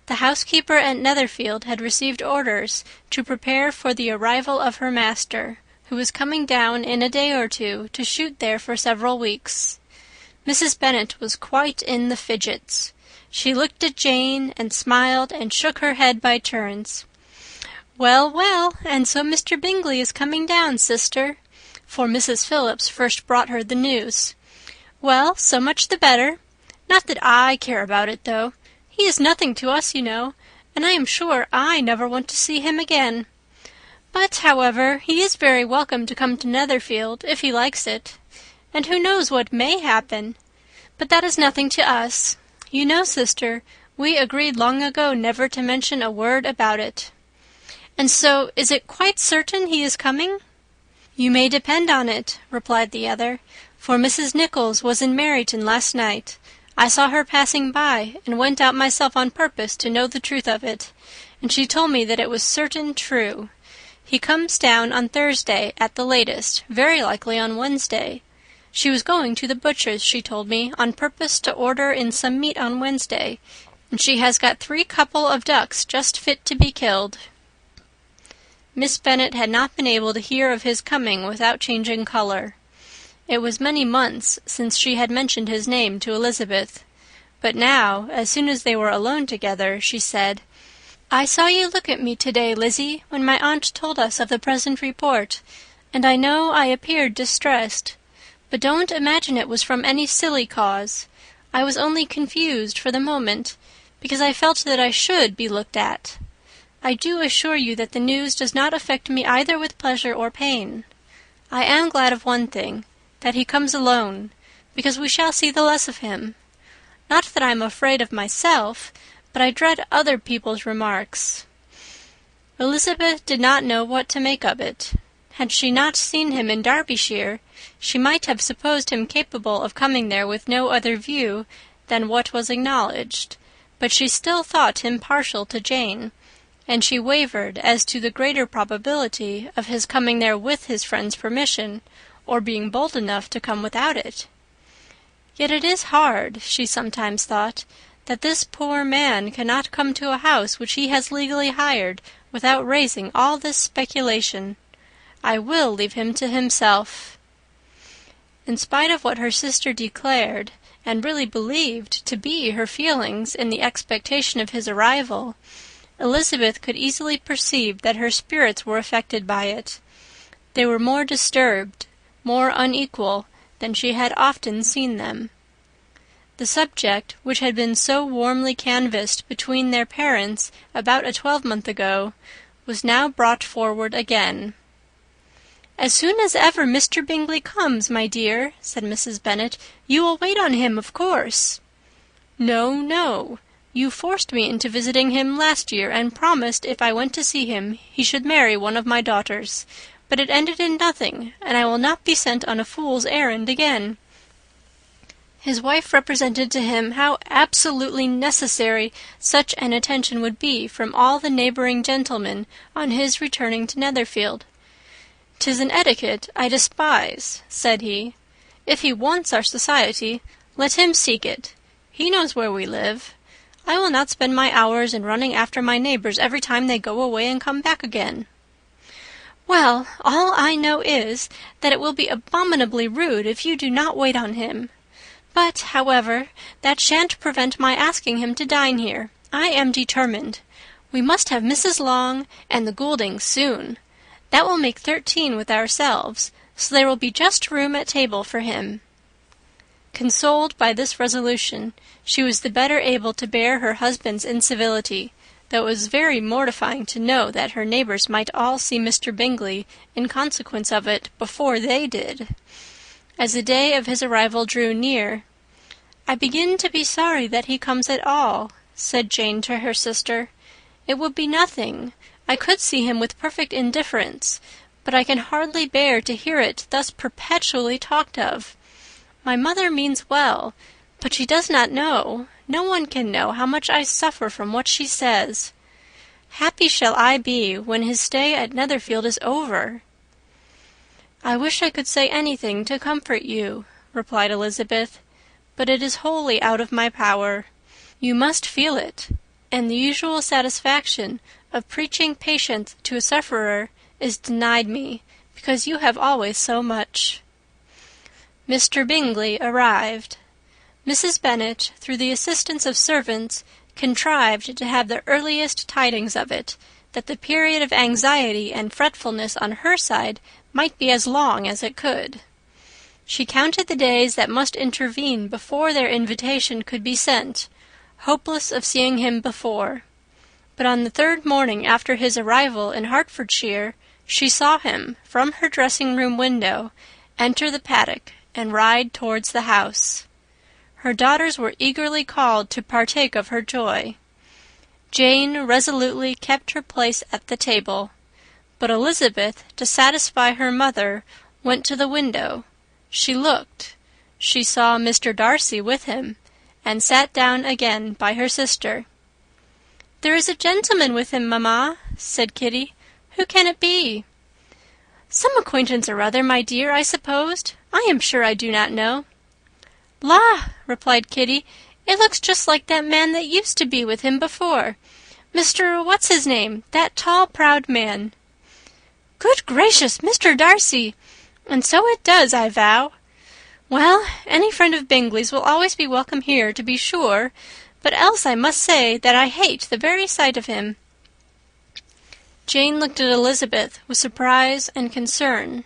The housekeeper at Netherfield had received orders to prepare for the arrival of her master, who was coming down in a day or two to shoot there for several weeks. Mrs. Bennet was quite in the fidgets. She looked at Jane, and smiled and shook her head by turns. "Well, well, and so Mr. Bingley is coming down, sister," for Mrs. Phillips first brought her the news. "Well, so much the better. Not that I care about it, though. He is nothing to us, you know, and I am sure I never want to see him again. But, however, he is very welcome to come to Netherfield, if he likes it. And who knows what may happen? But that is nothing to us. You know, sister, we agreed long ago never to mention a word about it." "And so is it quite certain he is coming?" "You may depend on it," replied the other, "for Mrs. Nichols was in Meryton last night. I saw her passing by, and went out myself on purpose to know the truth of it, and she told me that it was certain true. He comes down on Thursday at the latest, very likely on Wednesday. She was going to the butcher's, she told me, on purpose to order in some meat on Wednesday, and she has got 3 couple of ducks just fit to be killed." Miss Bennet had not been able to hear of his coming without changing colour. It was many months since she had mentioned his name to Elizabeth, but now, as soon as they were alone together, she said, "I saw you look at me to-day, Lizzie, when my aunt told us of the present report, and I know I appeared distressed. But don't imagine it was from any silly cause. I was only confused for the moment, because I felt that I should be looked at. I do assure you that the news does not affect me either with pleasure or pain. I am glad of one thing, that he comes alone, because we shall see the less of him. Not that I am afraid of myself, but I dread other people's remarks." Elizabeth did not know what to make of it. Had she not seen him in Derbyshire, she might have supposed him capable of coming there with no other view than what was acknowledged, but she still thought him partial to Jane, and she wavered as to the greater probability of his coming there with his friend's permission, or being bold enough to come without it. Yet it is hard, she sometimes thought, that this poor man cannot come to a house which he has legally hired without raising all this speculation. I will leave him to himself. In spite of what her sister declared, and really believed to be her feelings in the expectation of his arrival, Elizabeth could easily perceive that her spirits were affected by it. They were more disturbed, more unequal, than she had often seen them. The subject, which had been so warmly canvassed between their parents about a 12-month ago, was now brought forward again. "As soon as ever Mr. Bingley comes, my dear," said Mrs. Bennet, "you will wait on him, of course." "No, no. You forced me into visiting him last year, and promised if I went to see him he should marry one of my daughters. But it ended in nothing, and I will not be sent on a fool's errand again." His wife represented to him how absolutely necessary such an attention would be from all the neighbouring gentlemen on his returning to Netherfield. "'Tis an etiquette I despise," said he. "If he wants our society, let him seek it. He knows where we live. I will not spend my hours in running after my neighbours every time they go away and come back again." "Well, all I know is, that it will be abominably rude if you do not wait on him. But, however, that shan't prevent my asking him to dine here. I am determined. We must have Mrs. Long and the Gouldings soon. That will make 13 with ourselves, so there will be just room at table for him." Consoled by this resolution, she was the better able to bear her husband's incivility, though it was very mortifying to know that her neighbours might all see Mr. Bingley in consequence of it before they did. As the day of his arrival drew near, "I begin to be sorry that he comes at all," said Jane to her sister. "It would be nothing. I could see him with perfect indifference, but I can hardly bear to hear it thus perpetually talked of. My mother means well, but she does not know, no one can know, how much I suffer from what she says. Happy shall I be when his stay at Netherfield is over." "I wish I could say anything to comfort you," replied Elizabeth, "but it is wholly out of my power. You must feel it, and the usual satisfaction of preaching patience to a sufferer is denied me, because you have always so much." Mr. Bingley arrived. Mrs. Bennet, through the assistance of servants, contrived to have the earliest tidings of it, that the period of anxiety and fretfulness on her side might be as long as it could. She counted the days that must intervene before their invitation could be sent, hopeless of seeing him before. But on the 3rd morning after his arrival in Hertfordshire, she saw him, from her dressing-room window, enter the paddock and ride towards the house. Her daughters were eagerly called to partake of her joy. Jane resolutely kept her place at the table, but Elizabeth, to satisfy her mother, went to the window. She looked. She saw Mr. Darcy with him, and sat down again by her sister. "There is a gentleman with him, mamma," said Kitty. "Who can it be?" "Some acquaintance or other, my dear, I supposed. I am sure I do not know." "La!" replied Kitty, "it looks just like that man that used to be with him before. Mr. What's-his-name, that tall, proud man." "Good gracious, Mr. Darcy! And so it does, I vow. Well, any friend of Bingley's will always be welcome here, to be sure, but else I must say that I hate the very sight of him." Jane looked at Elizabeth with surprise and concern.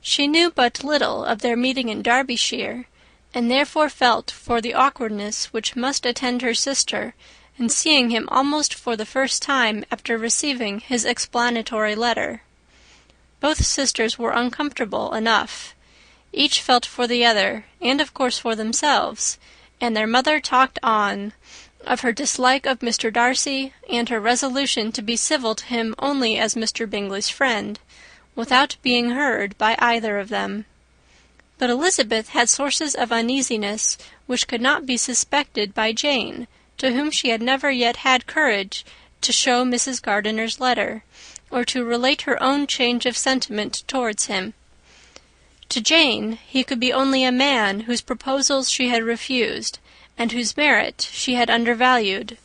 She knew but little of their meeting in Derbyshire, and therefore felt for the awkwardness which must attend her sister in seeing him almost for the first time after receiving his explanatory letter. Both sisters were uncomfortable enough. Each felt for the other, and of course for themselves, and their mother talked on, of her dislike of Mr. Darcy, and her resolution to be civil to him only as Mr. Bingley's friend, without being heard by either of them. But Elizabeth had sources of uneasiness which could not be suspected by Jane, to whom she had never yet had courage to show Mrs. Gardiner's letter, or to relate her own change of sentiment towards him. To Jane he could be only a man whose proposals she had refused, and whose merit she had undervalued.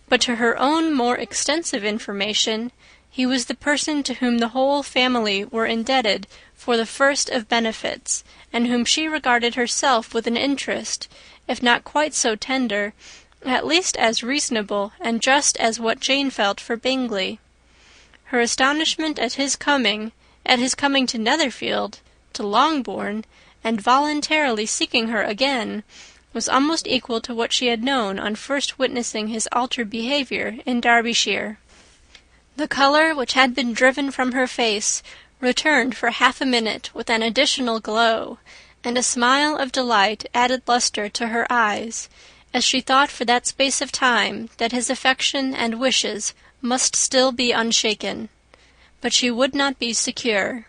But to her own more extensive information, he was the person to whom the whole family were indebted for the first of benefits, and whom she regarded herself with an interest, if not quite so tender, at least as reasonable and just as what Jane felt for Bingley. Her astonishment at his coming to Netherfield, to Longbourn, and voluntarily seeking her again, was almost equal to what she had known on first witnessing his altered behaviour in Derbyshire. The colour which had been driven from her face returned for half a minute with an additional glow, and a smile of delight added lustre to her eyes, as she thought for that space of time that his affection and wishes must still be unshaken. But she would not be secure.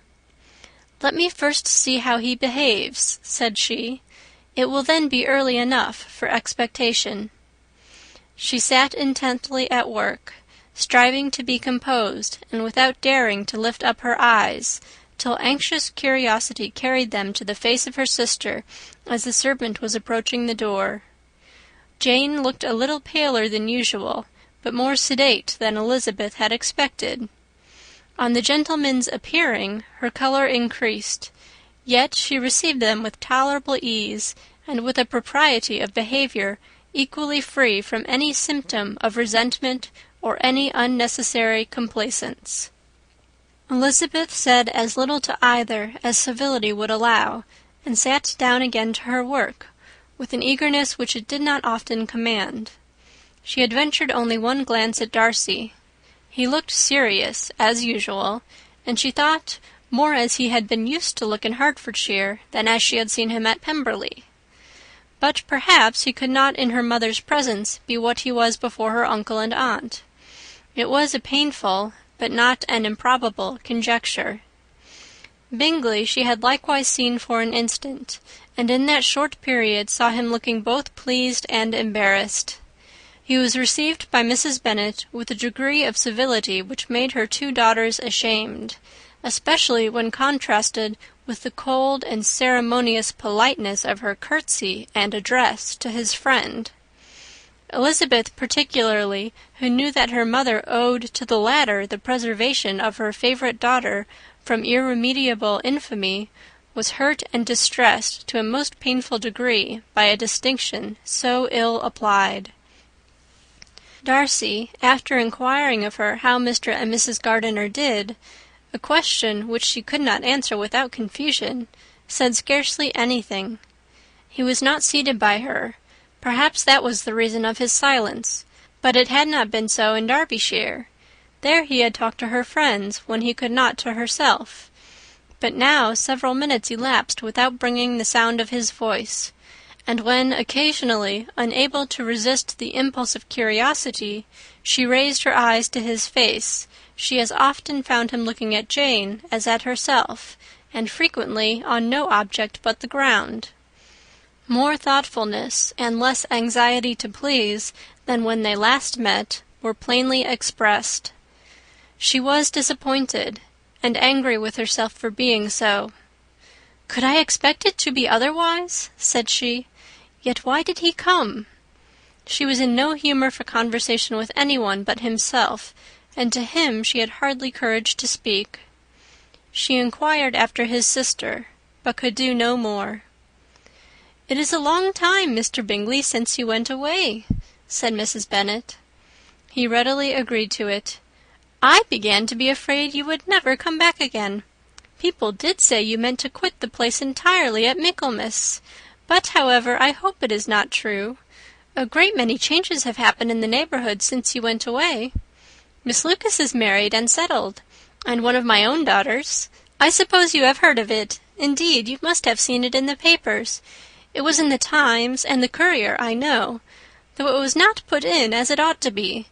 "Let me first see how he behaves," said she. "It will then be early enough for expectation." She sat intently at work, striving to be composed, and without daring to lift up her eyes, till anxious curiosity carried them to the face of her sister as the servant was approaching the door. Jane looked a little paler than usual, but more sedate than Elizabeth had expected. On the gentlemen's appearing, her colour increased, yet she received them with tolerable ease, and with a propriety of behaviour equally free from any symptom of resentment or any unnecessary complaisance. Elizabeth said as little to either as civility would allow, and sat down again to her work, with an eagerness which it did not often command. She had ventured only one glance at Darcy. He looked serious, as usual, and she thought more as he had been used to look in Hertfordshire than as she had seen him at Pemberley. But perhaps he could not in her mother's presence be what he was before her uncle and aunt. It was a painful, but not an improbable, conjecture. Bingley she had likewise seen for an instant, and in that short period saw him looking both pleased and embarrassed. He was received by Mrs. Bennet with a degree of civility which made her two daughters ashamed, especially when contrasted with the cold and ceremonious politeness of her curtsy and address to his friend. Elizabeth particularly, who knew that her mother owed to the latter the preservation of her favourite daughter from irremediable infamy, was hurt and distressed to a most painful degree by a distinction so ill applied. Darcy, after inquiring of her how Mr. and Mrs. Gardiner did, a question which she could not answer without confusion, said scarcely anything. He was not seated by her. Perhaps that was the reason of his silence, but it had not been so in Derbyshire. There he had talked to her friends when he could not to herself. But now several minutes elapsed without bringing the sound of his voice, and when, occasionally, unable to resist the impulse of curiosity, she raised her eyes to his face, she as often found him looking at Jane as at herself, and frequently on no object but the ground. More thoughtfulness and less anxiety to please than when they last met were plainly expressed. She was disappointed, and angry with herself for being so. "Could I expect it to be otherwise?" said she. "Yet why did he come?" She was in no humour for conversation with anyone but himself, and to him she had hardly courage to speak. She inquired after his sister, but could do no more. "It is a long time, Mr. Bingley, since you went away," said Mrs. Bennet. He readily agreed to it. "I began to be afraid you would never come back again. People did say you meant to quit the place entirely at Michaelmas, but, however, I hope it is not true. A great many changes have happened in the neighbourhood since you went away. Miss Lucas is married and settled, and one of my own daughters. I suppose you have heard of it. Indeed, you must have seen it in the papers. It was in the Times and the Courier, I know, though it was not put in as it ought to be.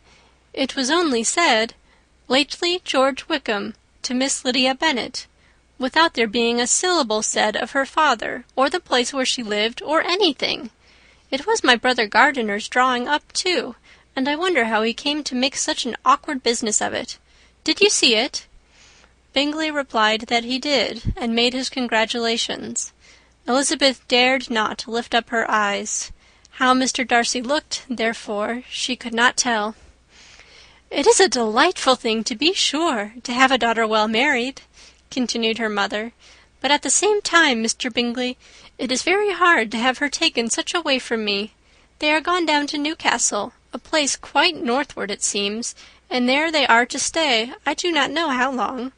It was only said, 'Lately George Wickham to Miss Lydia Bennet,' without there being a syllable said of her father, or the place where she lived, or anything. It was my brother Gardiner's drawing up, too, and I wonder how he came to make such an awkward business of it. Did you see it?" Bingley replied that he did, and made his congratulations. Elizabeth dared not lift up her eyes. How Mr. Darcy looked, therefore, she could not tell. "It is a delightful thing, to be sure, to have a daughter well married," continued her mother. "But at the same time, Mr. Bingley, it is very hard to have her taken such a way from me. They are gone down to Newcastle, a place quite northward, it seems, and there they are to stay, I do not know how long.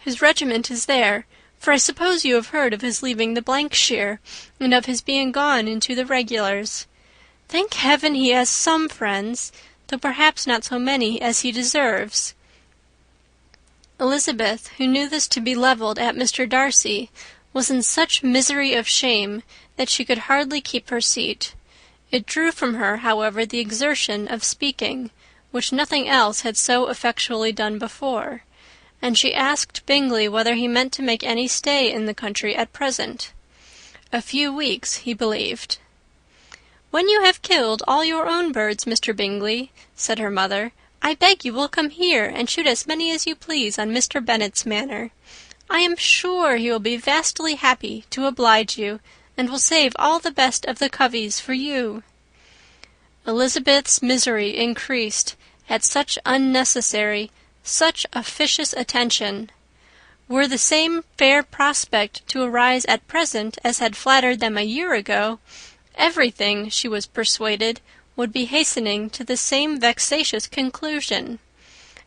His regiment is there, for I suppose you have heard of his leaving the shire, and of his being gone into the regulars. Thank heaven he has some friends, though perhaps not so many as he deserves." Elizabeth, who knew this to be levelled at Mr. Darcy, was in such misery of shame that she could hardly keep her seat. It drew from her, however, the exertion of speaking, which nothing else had so effectually done before, and she asked Bingley whether he meant to make any stay in the country at present. A few weeks, he believed. "When you have killed all your own birds, Mr. Bingley," said her mother, "I beg you will come here and shoot as many as you please on Mr. Bennet's manor. I am sure he will be vastly happy to oblige you, and will save all the best of the coveys for you." Elizabeth's misery increased at such unnecessary, such officious attention. Were the same fair prospect to arise at present as had flattered them a year ago, everything, she was persuaded, would be hastening to the same vexatious conclusion.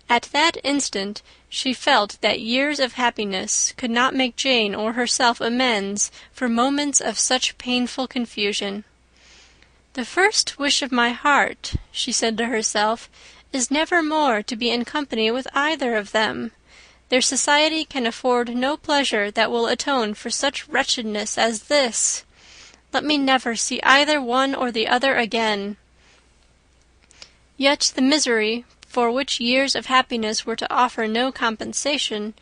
At that instant she felt that years of happiness could not make Jane or herself amends for moments of such painful confusion. "The first wish of my heart," she said to herself, "is never more to be in company with either of them. Their society can afford no pleasure that will atone for such wretchedness as this. Let me never see either one or the other again." Yet the misery, for which years of happiness were to offer no compensation,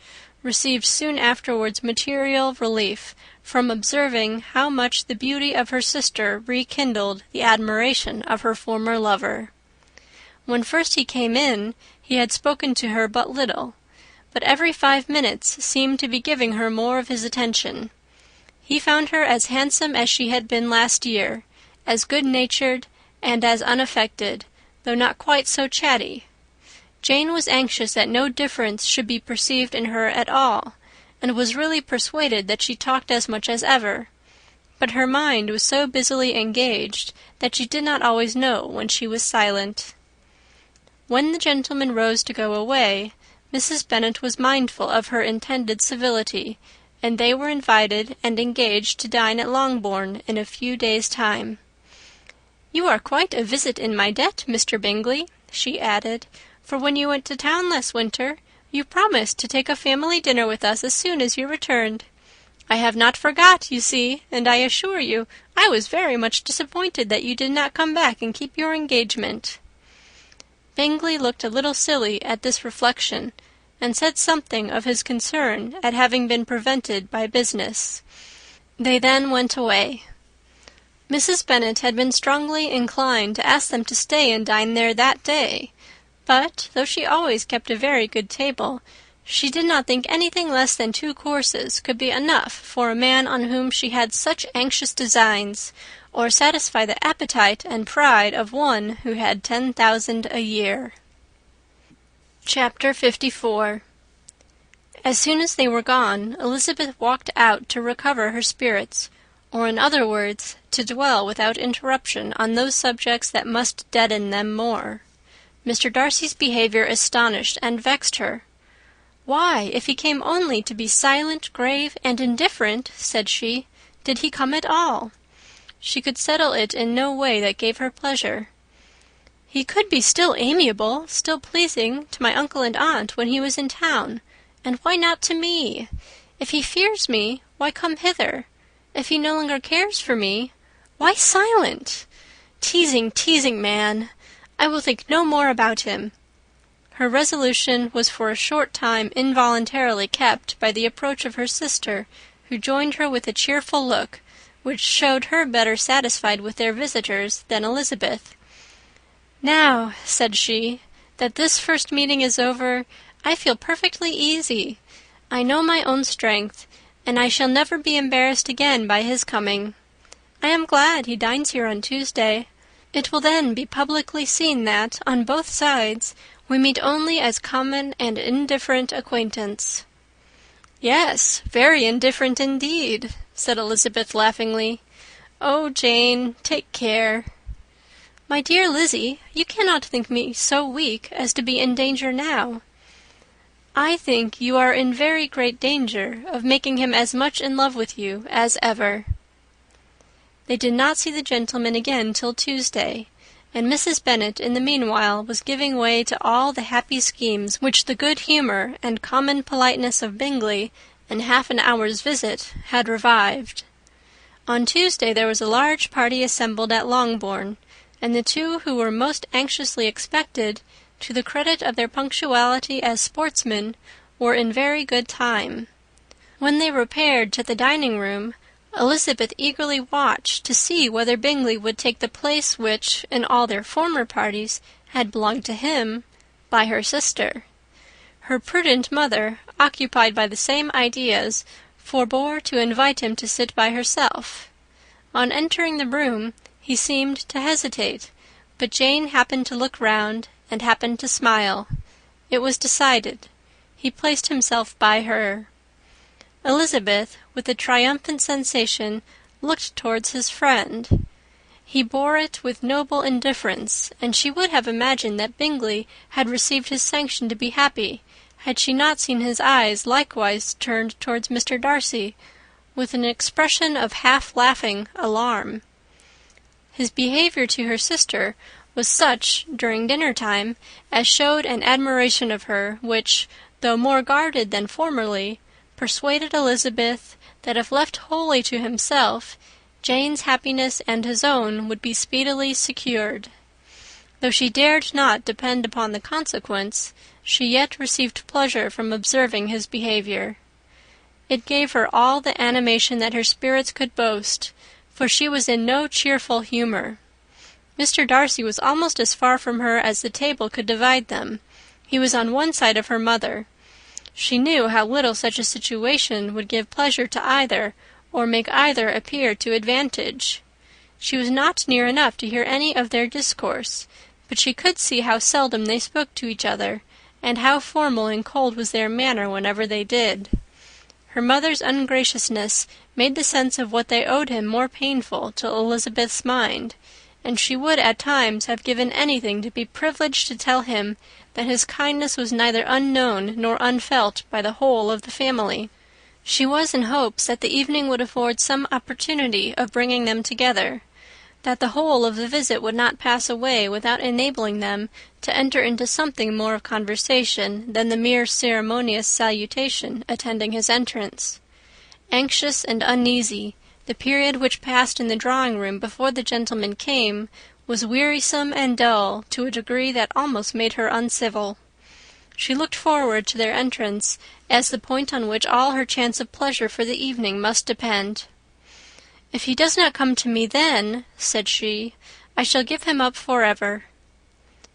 received soon afterwards material relief from observing how much the beauty of her sister rekindled the admiration of her former lover. When first he came in, he had spoken to her but little, but every 5 minutes seemed to be giving her more of his attention. He found her as handsome as she had been last year, as good-natured and as unaffected, though not quite so chatty. Jane was anxious that no difference should be perceived in her at all, and was really persuaded that she talked as much as ever. But her mind was so busily engaged that she did not always know when she was silent. When the gentlemen rose to go away, Mrs. Bennet was mindful of her intended civility, and they were invited and engaged to dine at Longbourn in a few days' time. "You are quite a visit in my debt, Mr. Bingley," she added, "for when you went to town last winter, you promised to take a family dinner with us as soon as you returned. I have not forgot, you see, and I assure you I was very much disappointed that you did not come back and keep your engagement." Bingley looked a little silly at this reflection, and said something of his concern at having been prevented by business. They then went away. Mrs. Bennet had been strongly inclined to ask them to stay and dine there that day, but, though she always kept a very good table, She did not think anything less than 2 courses could be enough for a man on whom she had such anxious designs, or satisfy the appetite and pride of one who had 10,000 a year. Chapter 54. As soon as they were gone, Elizabeth walked out to recover her spirits, or in other words, to dwell without interruption on those subjects that must deaden them more. Mr. Darcy's behaviour astonished and vexed her. "Why, if he came only to be silent, grave, and indifferent," said she, "did he come at all?" She could settle it in no way that gave her pleasure. "He could be still amiable, still pleasing to my uncle and aunt when he was in town, and why not to me? If he fears me, why come hither? If he no longer cares for me, why silent? Teasing, teasing man! I will think no more about him." Her resolution was for a short time involuntarily kept by the approach of her sister, who joined her with a cheerful look, which showed her better satisfied with their visitors than Elizabeth. "Now," said she, "that this first meeting is over, I feel perfectly easy. I know my own strength, and I shall never be embarrassed again by his coming. I am glad he dines here on Tuesday. It will then be publicly seen that, on both sides, we meet only as common and indifferent acquaintance." "Yes, very indifferent indeed," said Elizabeth laughingly. "Oh, Jane, take care." "My dear Lizzie, you cannot think me so weak as to be in danger now." "I think you are in very great danger of making him as much in love with you as ever." They did not see the gentleman again till Tuesday, and Mrs. Bennet in the meanwhile was giving way to all the happy schemes which the good humour and common politeness of Bingley and half an hour's visit had revived. On Tuesday there was a large party assembled at Longbourn, and the two who were most anxiously expected, to the credit of their punctuality as sportsmen, were in very good time. When they repaired to the dining-room, Elizabeth eagerly watched to see whether Bingley would take the place which, in all their former parties, had belonged to him, by her sister. Her prudent mother, occupied by the same ideas, forbore to invite him to sit by herself. On entering the room, he seemed to hesitate, but Jane happened to look round, and happened to smile. It was decided. He placed himself by her. Elizabeth, with a triumphant sensation, looked towards his friend. He bore it with noble indifference, and she would have imagined that Bingley had received his sanction to be happy, had she not seen his eyes likewise turned towards Mr. Darcy, with an expression of half-laughing alarm. His behaviour to her sister was such, during dinner-time, as showed an admiration of her, which, though more guarded than formerly, persuaded Elizabeth that if left wholly to himself, Jane's happiness and his own would be speedily secured. Though she dared not depend upon the consequence, she yet received pleasure from observing his behaviour. It gave her all the animation that her spirits could boast, for she was in no cheerful humour. Mr. Darcy was almost as far from her as the table could divide them. He was on one side of her mother. She knew how little such a situation would give pleasure to either, or make either appear to advantage. She was not near enough to hear any of their discourse, but she could see how seldom they spoke to each other, and how formal and cold was their manner whenever they did. Her mother's ungraciousness made the sense of what they owed him more painful to Elizabeth's mind, and she would at times have given anything to be privileged to tell him that his kindness was neither unknown nor unfelt by the whole of the family. She was in hopes that the evening would afford some opportunity of bringing them together, that the whole of the visit would not pass away without enabling them to enter into something more of conversation than the mere ceremonious salutation attending his entrance. Anxious and uneasy, the period which passed in the drawing-room before the gentleman came was wearisome and dull to a degree that almost made her uncivil. She looked forward to their entrance as the point on which all her chance of pleasure for the evening must depend. "If he does not come to me then," said she, "I shall give him up for ever."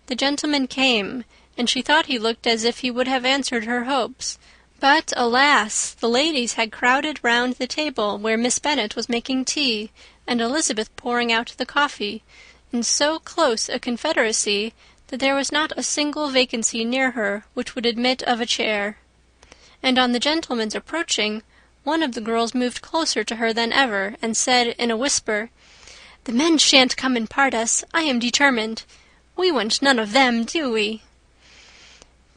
The gentleman came, and she thought he looked as if he would have answered her hopes. But, alas! the ladies had crowded round the table where Miss Bennet was making tea, and Elizabeth pouring out the coffee, in so close a confederacy that there was not a single vacancy near her which would admit of a chair. And on the gentleman's approaching, one of the girls moved closer to her than ever, and said in a whisper, "The men shan't come and part us, I am determined. We want none of them, do we?"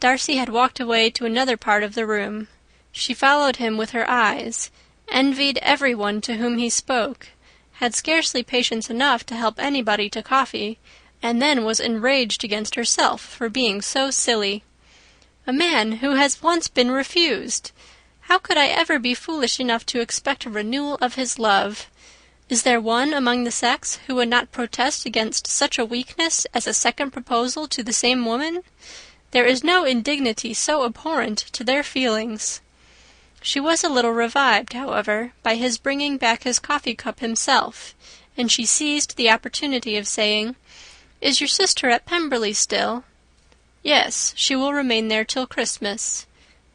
Darcy had walked away to another part of the room. She followed him with her eyes, envied every one to whom he spoke, had scarcely patience enough to help anybody to coffee, and then was enraged against herself for being so silly. A man who has once been refused! How could I ever be foolish enough to expect a renewal of his love? Is there one among the sex who would not protest against such a weakness as a second proposal to the same woman? There is no indignity so abhorrent to their feelings. She was a little revived, however, by his bringing back his coffee-cup himself, and she seized the opportunity of saying, "Is your sister at Pemberley still?" "Yes, she will remain there till Christmas."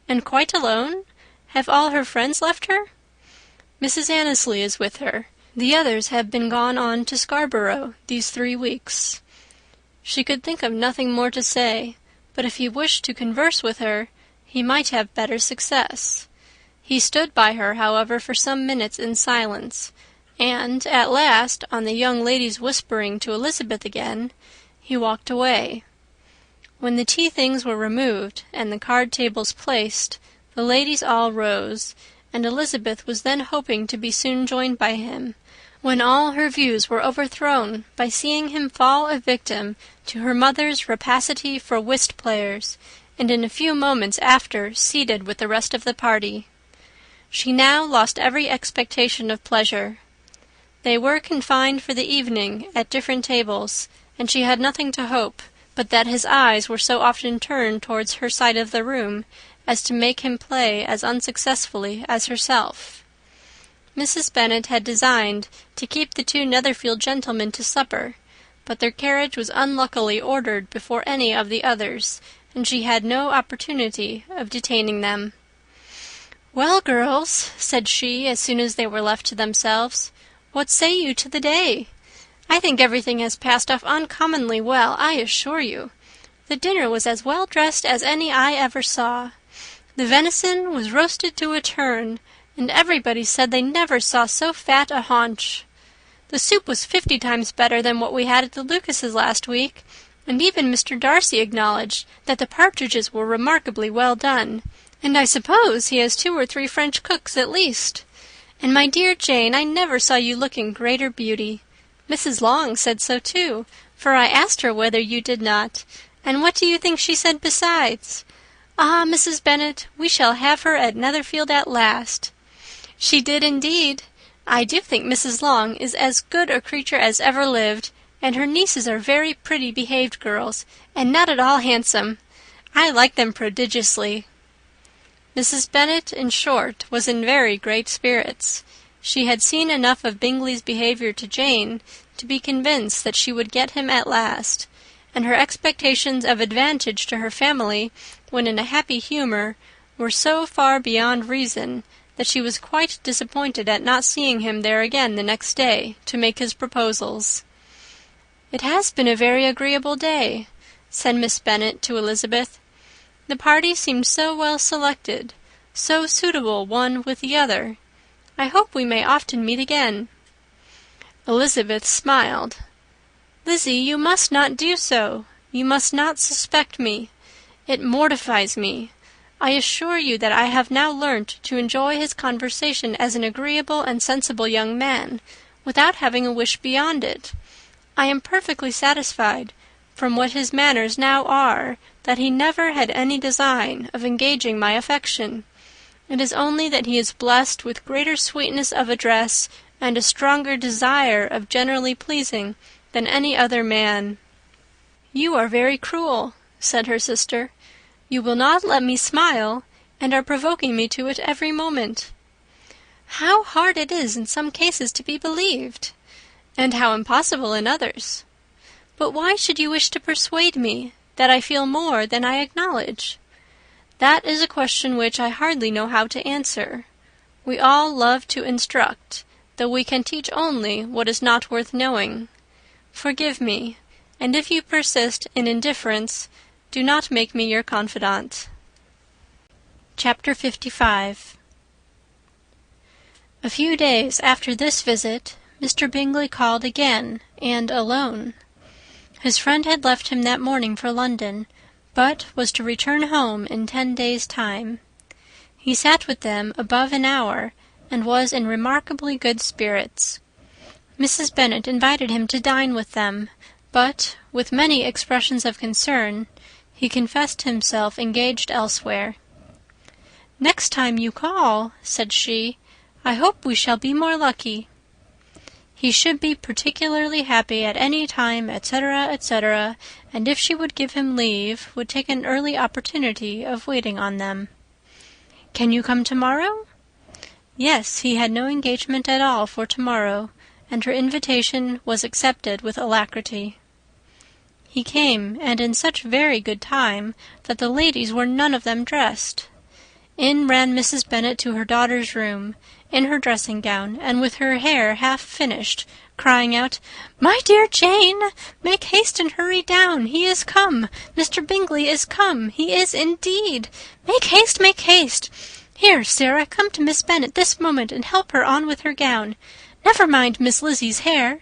"And quite alone? Have all her friends left her?" "Mrs. Annesley is with her. The others have been gone on to Scarborough these 3 weeks." She could think of nothing more to say, but if he wished to converse with her, he might have better success. He stood by her, however, for some minutes in silence, and at last, on the young lady's whispering to Elizabeth again, he walked away. When the tea things were removed and the card tables placed, the ladies all rose, and Elizabeth was then hoping to be soon joined by him, when all her views were overthrown by seeing him fall a victim to her mother's rapacity for whist-players, and in a few moments after seated with the rest of the party. She now lost every expectation of pleasure. They were confined for the evening at different tables, and she had nothing to hope but that his eyes were so often turned towards her side of the room as to make him play as unsuccessfully as herself. Mrs. Bennet had designed to keep the 2 Netherfield gentlemen to supper, but their carriage was unluckily ordered before any of the others, and she had no opportunity of detaining them. "Well, girls," said she, as soon as they were left to themselves, "what say you to the day? I think everything has passed off uncommonly well, I assure you. The dinner was as well dressed as any I ever saw. The venison was roasted to a turn, and everybody said they never saw so fat a haunch. The soup was 50 times better than what we had at the Lucases last week, and even Mr. Darcy acknowledged that the partridges were remarkably well done, and I suppose he has 2 or 3 French cooks at least. And my dear Jane, I never saw you look in greater beauty. Mrs. Long said so too, for I asked her whether you did not, and what do you think she said besides? 'Ah, Mrs. Bennet, we shall have her at Netherfield at last.' She did indeed. I do think Mrs. Long is as good a creature as ever lived, and her nieces are very pretty behaved girls, and not at all handsome. I like them prodigiously." Mrs. Bennet, in short, was in very great spirits. She had seen enough of Bingley's behaviour to Jane to be convinced that she would get him at last, and her expectations of advantage to her family, when in a happy humour, were so far beyond reason that she was quite disappointed at not seeing him there again the next day to make his proposals. "It has been a very agreeable day," said Miss Bennet to Elizabeth. "The party seemed so well selected, so suitable one with the other. I hope we may often meet again." Elizabeth smiled. "Lizzie, you must not do so. You must not suspect me. It mortifies me. I assure you that I have now learnt to enjoy his conversation as an agreeable and sensible young man, without having a wish beyond it. I am perfectly satisfied, from what his manners now are, that he never had any design of engaging my affection. It is only that he is blessed with greater sweetness of address and a stronger desire of generally pleasing than any other man." "You are very cruel," said her sister. "You will not let me smile, and are provoking me to it every moment." "How hard it is in some cases to be believed!" "And how impossible in others!" "But why should you wish to persuade me? that I feel more than I acknowledge? That is a question which I hardly know how to answer. We all love to instruct, though we can teach only what is not worth knowing. Forgive me, and if you persist in indifference, do not make me your confidant. Chapter 55. A few days after this visit, Mr. Bingley called again, and alone. His friend had left him that morning for London, but was to return home in 10 days' time. He sat with them above an hour, and was in remarkably good spirits. Mrs. Bennet invited him to dine with them, but, with many expressions of concern, he confessed himself engaged elsewhere. "Next time you call," said she, "I hope we shall be more lucky." He should be particularly happy at any time, etc., etc., and if she would give him leave, would take an early opportunity of waiting on them. "Can you come tomorrow?" Yes, he had no engagement at all for tomorrow, and her invitation was accepted with alacrity. He came, and in such very good time that the ladies were none of them dressed. In ran Mrs. Bennet to her daughter's room, in her dressing-gown, and with her hair half finished, crying out, "My dear Jane, make haste and hurry down. He is come. Mr. Bingley is come. He is indeed. Make haste, make haste. Here, Sarah, come to Miss Bennet this moment and help her on with her gown. Never mind Miss Lizzie's hair."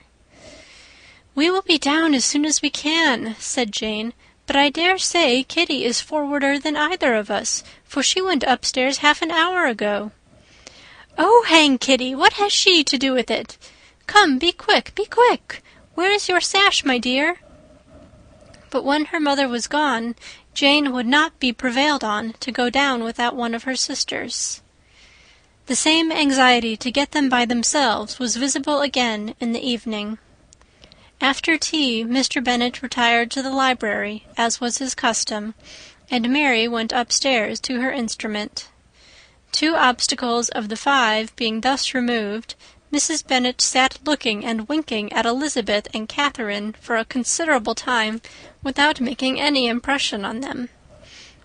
"We will be down as soon as we can," said Jane, "but I dare say Kitty is forwarder than either of us, for she went upstairs half an hour ago." "Oh, hang Kitty! What has she to do with it? Come, be quick, be quick! Where is your sash, my dear?" But when her mother was gone, Jane would not be prevailed on to go down without one of her sisters. The same anxiety to get them by themselves was visible again in the evening. After tea, Mr. Bennet retired to the library, as was his custom, and Mary went upstairs to her instrument. 2 obstacles of the 5 being thus removed, Mrs. Bennet sat looking and winking at Elizabeth and Catherine for a considerable time without making any impression on them.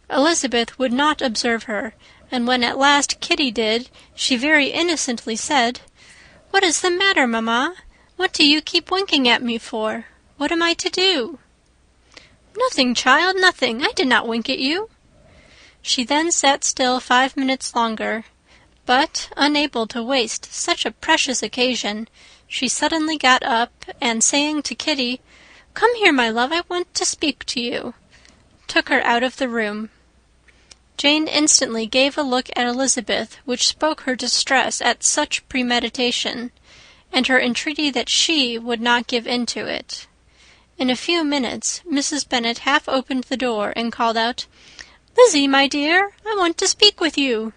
Elizabeth would not observe her, and when at last Kitty did, she very innocently said, "What is the matter, mamma? What do you keep winking at me for? What am I to do?" "Nothing, child, nothing. I did not wink at you." She then sat still 5 minutes longer, but, unable to waste such a precious occasion, she suddenly got up, and saying to Kitty, "Come here, my love, I want to speak to you," took her out of the room. Jane instantly gave a look at Elizabeth which spoke her distress at such premeditation, and her entreaty that she would not give in to it. In a few minutes Mrs. Bennet half opened the door and called out, "Lizzie, my dear, I want to speak with you."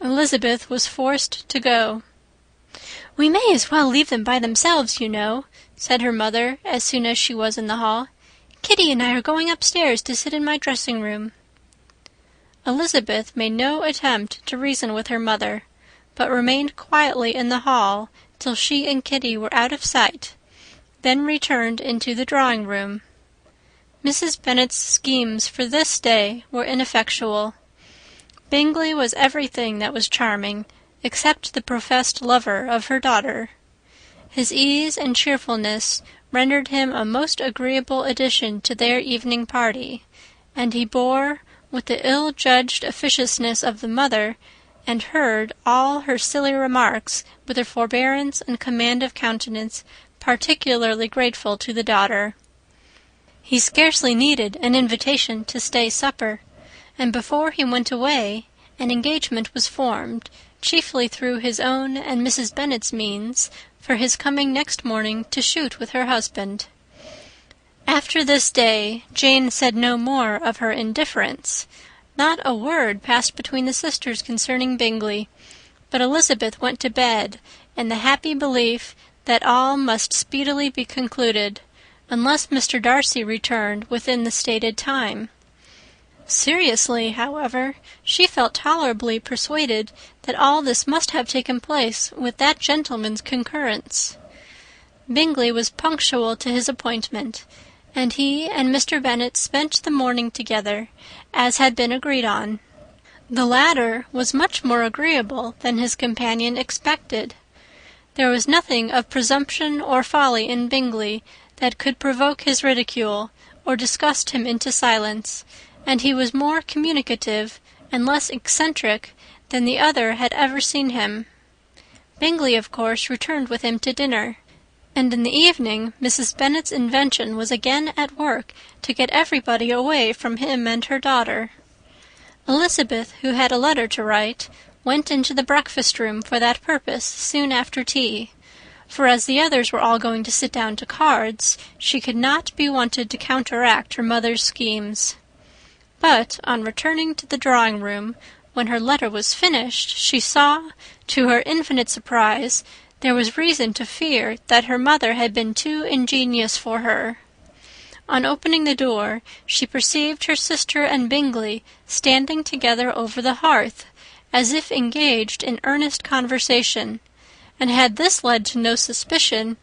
Elizabeth was forced to go. "We may as well leave them by themselves, you know," said her mother, as soon as she was in the hall. "Kitty and I are going upstairs to sit in my dressing-room." Elizabeth made no attempt to reason with her mother, but remained quietly in the hall till she and Kitty were out of sight, then returned into the drawing-room. Mrs. Bennet's schemes for this day were ineffectual. Bingley was everything that was charming, except the professed lover of her daughter. His ease and cheerfulness rendered him a most agreeable addition to their evening party, and he bore, with the ill-judged officiousness of the mother, and heard all her silly remarks with a forbearance and command of countenance particularly grateful to the daughter. He scarcely needed an invitation to stay supper, and before he went away an engagement was formed, chiefly through his own and Mrs. Bennet's means, for his coming next morning to shoot with her husband. After this day Jane said no more of her indifference. Not a word passed between the sisters concerning Bingley, but Elizabeth went to bed in the happy belief that all must speedily be concluded, unless Mr. Darcy returned within the stated time. Seriously, however, she felt tolerably persuaded that all this must have taken place with that gentleman's concurrence. Bingley was punctual to his appointment, and he and Mr. Bennet spent the morning together, as had been agreed on. The latter was much more agreeable than his companion expected. There was nothing of presumption or folly in Bingley that could provoke his ridicule, or disgust him into silence, and he was more communicative and less eccentric than the other had ever seen him. Bingley, of course, returned with him to dinner, and in the evening Mrs. Bennet's invention was again at work to get everybody away from him and her daughter. Elizabeth, who had a letter to write, went into the breakfast-room for that purpose soon after tea, for as the others were all going to sit down to cards, she could not be wanted to counteract her mother's schemes. But, on returning to the drawing-room, when her letter was finished, she saw, to her infinite surprise, there was reason to fear that her mother had been too ingenious for her. On opening the door, she perceived her sister and Bingley standing together over the hearth, as if engaged in earnest conversation, and had this led to no suspicion,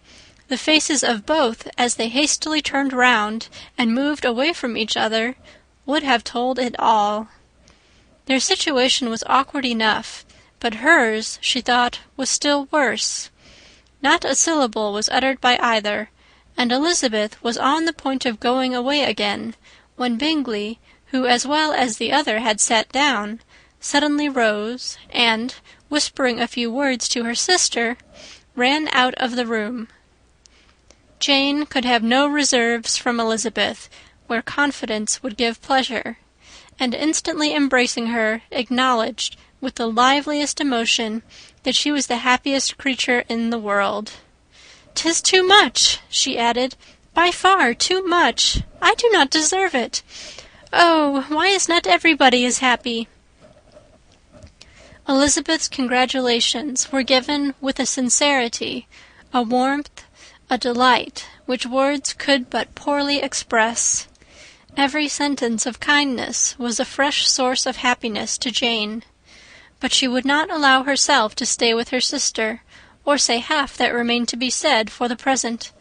the faces of both, as they hastily turned round and moved away from each other, would have told it all. Their situation was awkward enough, but hers, she thought, was still worse. Not a syllable was uttered by either, and Elizabeth was on the point of going away again, when Bingley, who as well as the other had sat down, suddenly rose, and, whispering a few words to her sister, ran out of the room. Jane could have no reserves from Elizabeth, where confidence would give pleasure, and instantly embracing her, acknowledged, with the liveliest emotion, that she was the happiest creature in the world. "'Tis too much," she added, "by far too much. I do not deserve it. Oh, why is not everybody as happy?" Elizabeth's congratulations were given with a sincerity, a warmth, a delight, which words could but poorly express. Every sentence of kindness was a fresh source of happiness to Jane. But she would not allow herself to stay with her sister, or say half that remained to be said for the present.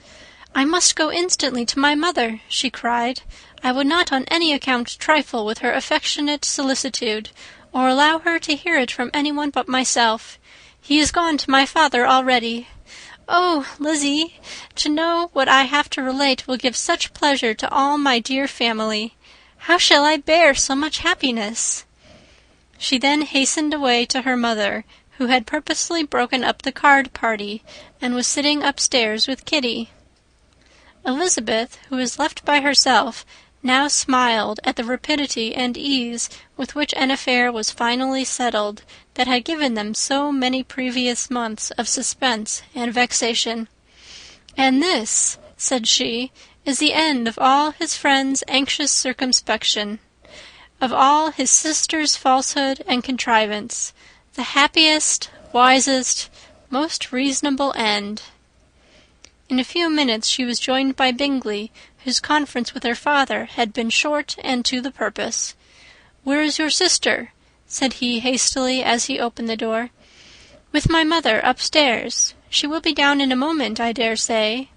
"I must go instantly to my mother," she cried. "I would not on any account trifle with her affectionate solicitude, or allow her to hear it from anyone but myself. He is gone to my father already. Oh, Lizzie, to know what I have to relate will give such pleasure to all my dear family. How shall I bear so much happiness?" She then hastened away to her mother, who had purposely broken up the card party, and was sitting upstairs with Kitty. Elizabeth, who was left by herself, now smiled at the rapidity and ease with which an affair was finally settled that had given them so many previous months of suspense and vexation. "And this," said she, "is the end of all his friend's anxious circumspection, of all his sister's falsehood and contrivance, the happiest, wisest, most reasonable end." In a few minutes she was joined by Bingley, whose conference with her father had been short and to the purpose. "Where is your sister?" said he hastily as he opened the door. "With my mother upstairs. She will be down in a moment, I dare say."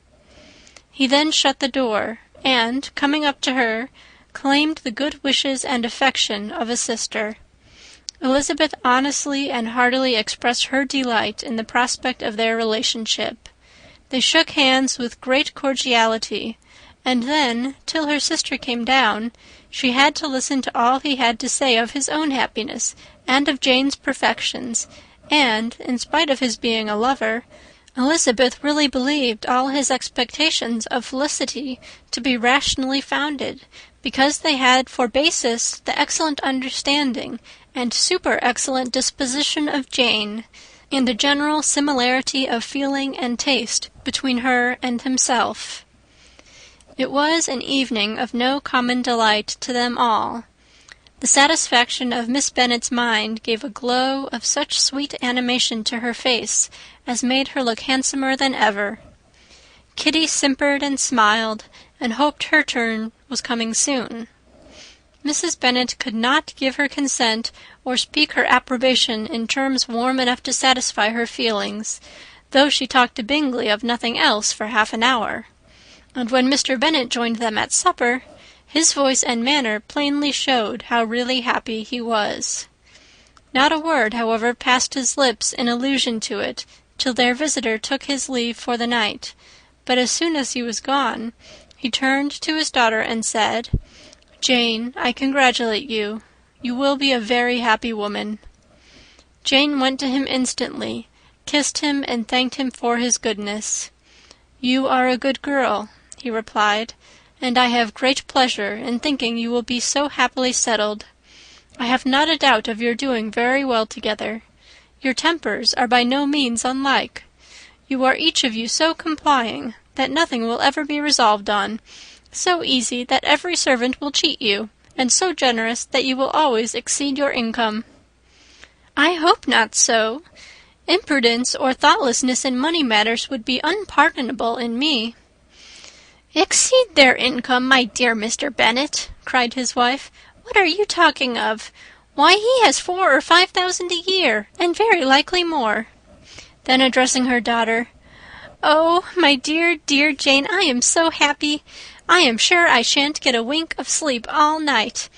He then shut the door, and, coming up to her, claimed the good wishes and affection of a sister. Elizabeth honestly and heartily expressed her delight in the prospect of their relationship. They shook hands with great cordiality, and then, till her sister came down, she had to listen to all he had to say of his own happiness and of Jane's perfections, and, in spite of his being a lover, Elizabeth really believed all his expectations of felicity to be rationally founded, because they had for basis the excellent understanding and super-excellent disposition of Jane, and the general similarity of feeling and taste between her and himself. It was an evening of no common delight to them all. The satisfaction of Miss Bennet's mind gave a glow of such sweet animation to her face as made her look handsomer than ever. Kitty simpered and smiled, and hoped her turn was coming soon. Mrs. Bennet could not give her consent or speak her approbation in terms warm enough to satisfy her feelings, though she talked to Bingley of nothing else for half an hour. and when Mr. Bennet joined them at supper, his voice and manner plainly showed how really happy he was. Not a word, however, passed his lips in allusion to it till their visitor took his leave for the night, but as soon as he was gone, he turned to his daughter and said, "Jane, I congratulate you. You will be a very happy woman." Jane went to him instantly, kissed him, and thanked him for his goodness. "You are a good girl," he replied, "and I have great pleasure in thinking you will be so happily settled. I have not a doubt of your doing very well together. Your tempers are by no means unlike. You are each of you so complying that nothing will ever be resolved on, so easy that every servant will cheat you, and so generous that you will always exceed your income." "I hope not so. Imprudence or thoughtlessness in money matters would be unpardonable in me." "Exceed their income, my dear Mr. Bennet!" cried his wife. "What are you talking of? Why, he has 4,000 or 5,000 a year, and very likely more." Then addressing her daughter, "Oh, my dear, dear Jane, I am so happy. I am sure I shan't get a wink of sleep all night.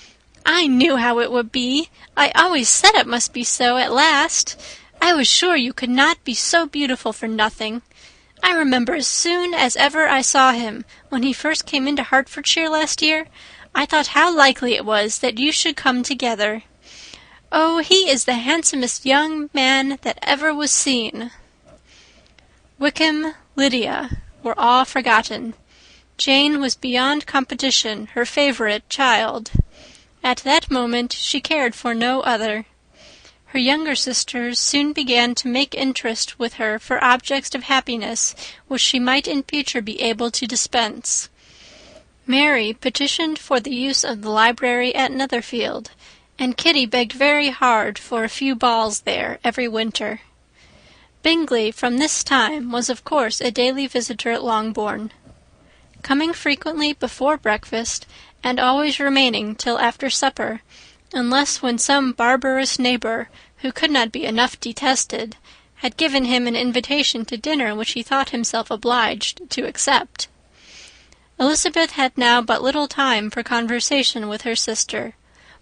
I knew how it would be. I always said it must be so at last. I was sure you could not be so beautiful for nothing. I remember as soon as ever I saw him, when he first came into Hertfordshire last year, I thought how likely it was that you should come together. Oh, he is the handsomest young man that ever was seen." Wickham, Lydia, were all forgotten. Jane was beyond competition her favourite child. At that moment she cared for no other. Her younger sisters soon began to make interest with her for objects of happiness which she might in future be able to dispense. Mary petitioned for the use of the library at Netherfield, and Kitty begged very hard for a few balls there every winter. Bingley from this time was of course a daily visitor at Longbourn, coming frequently before breakfast, and always remaining till after supper, unless when some barbarous neighbour, who could not be enough detested, had given him an invitation to dinner which he thought himself obliged to accept. Elizabeth had now but little time for conversation with her sister,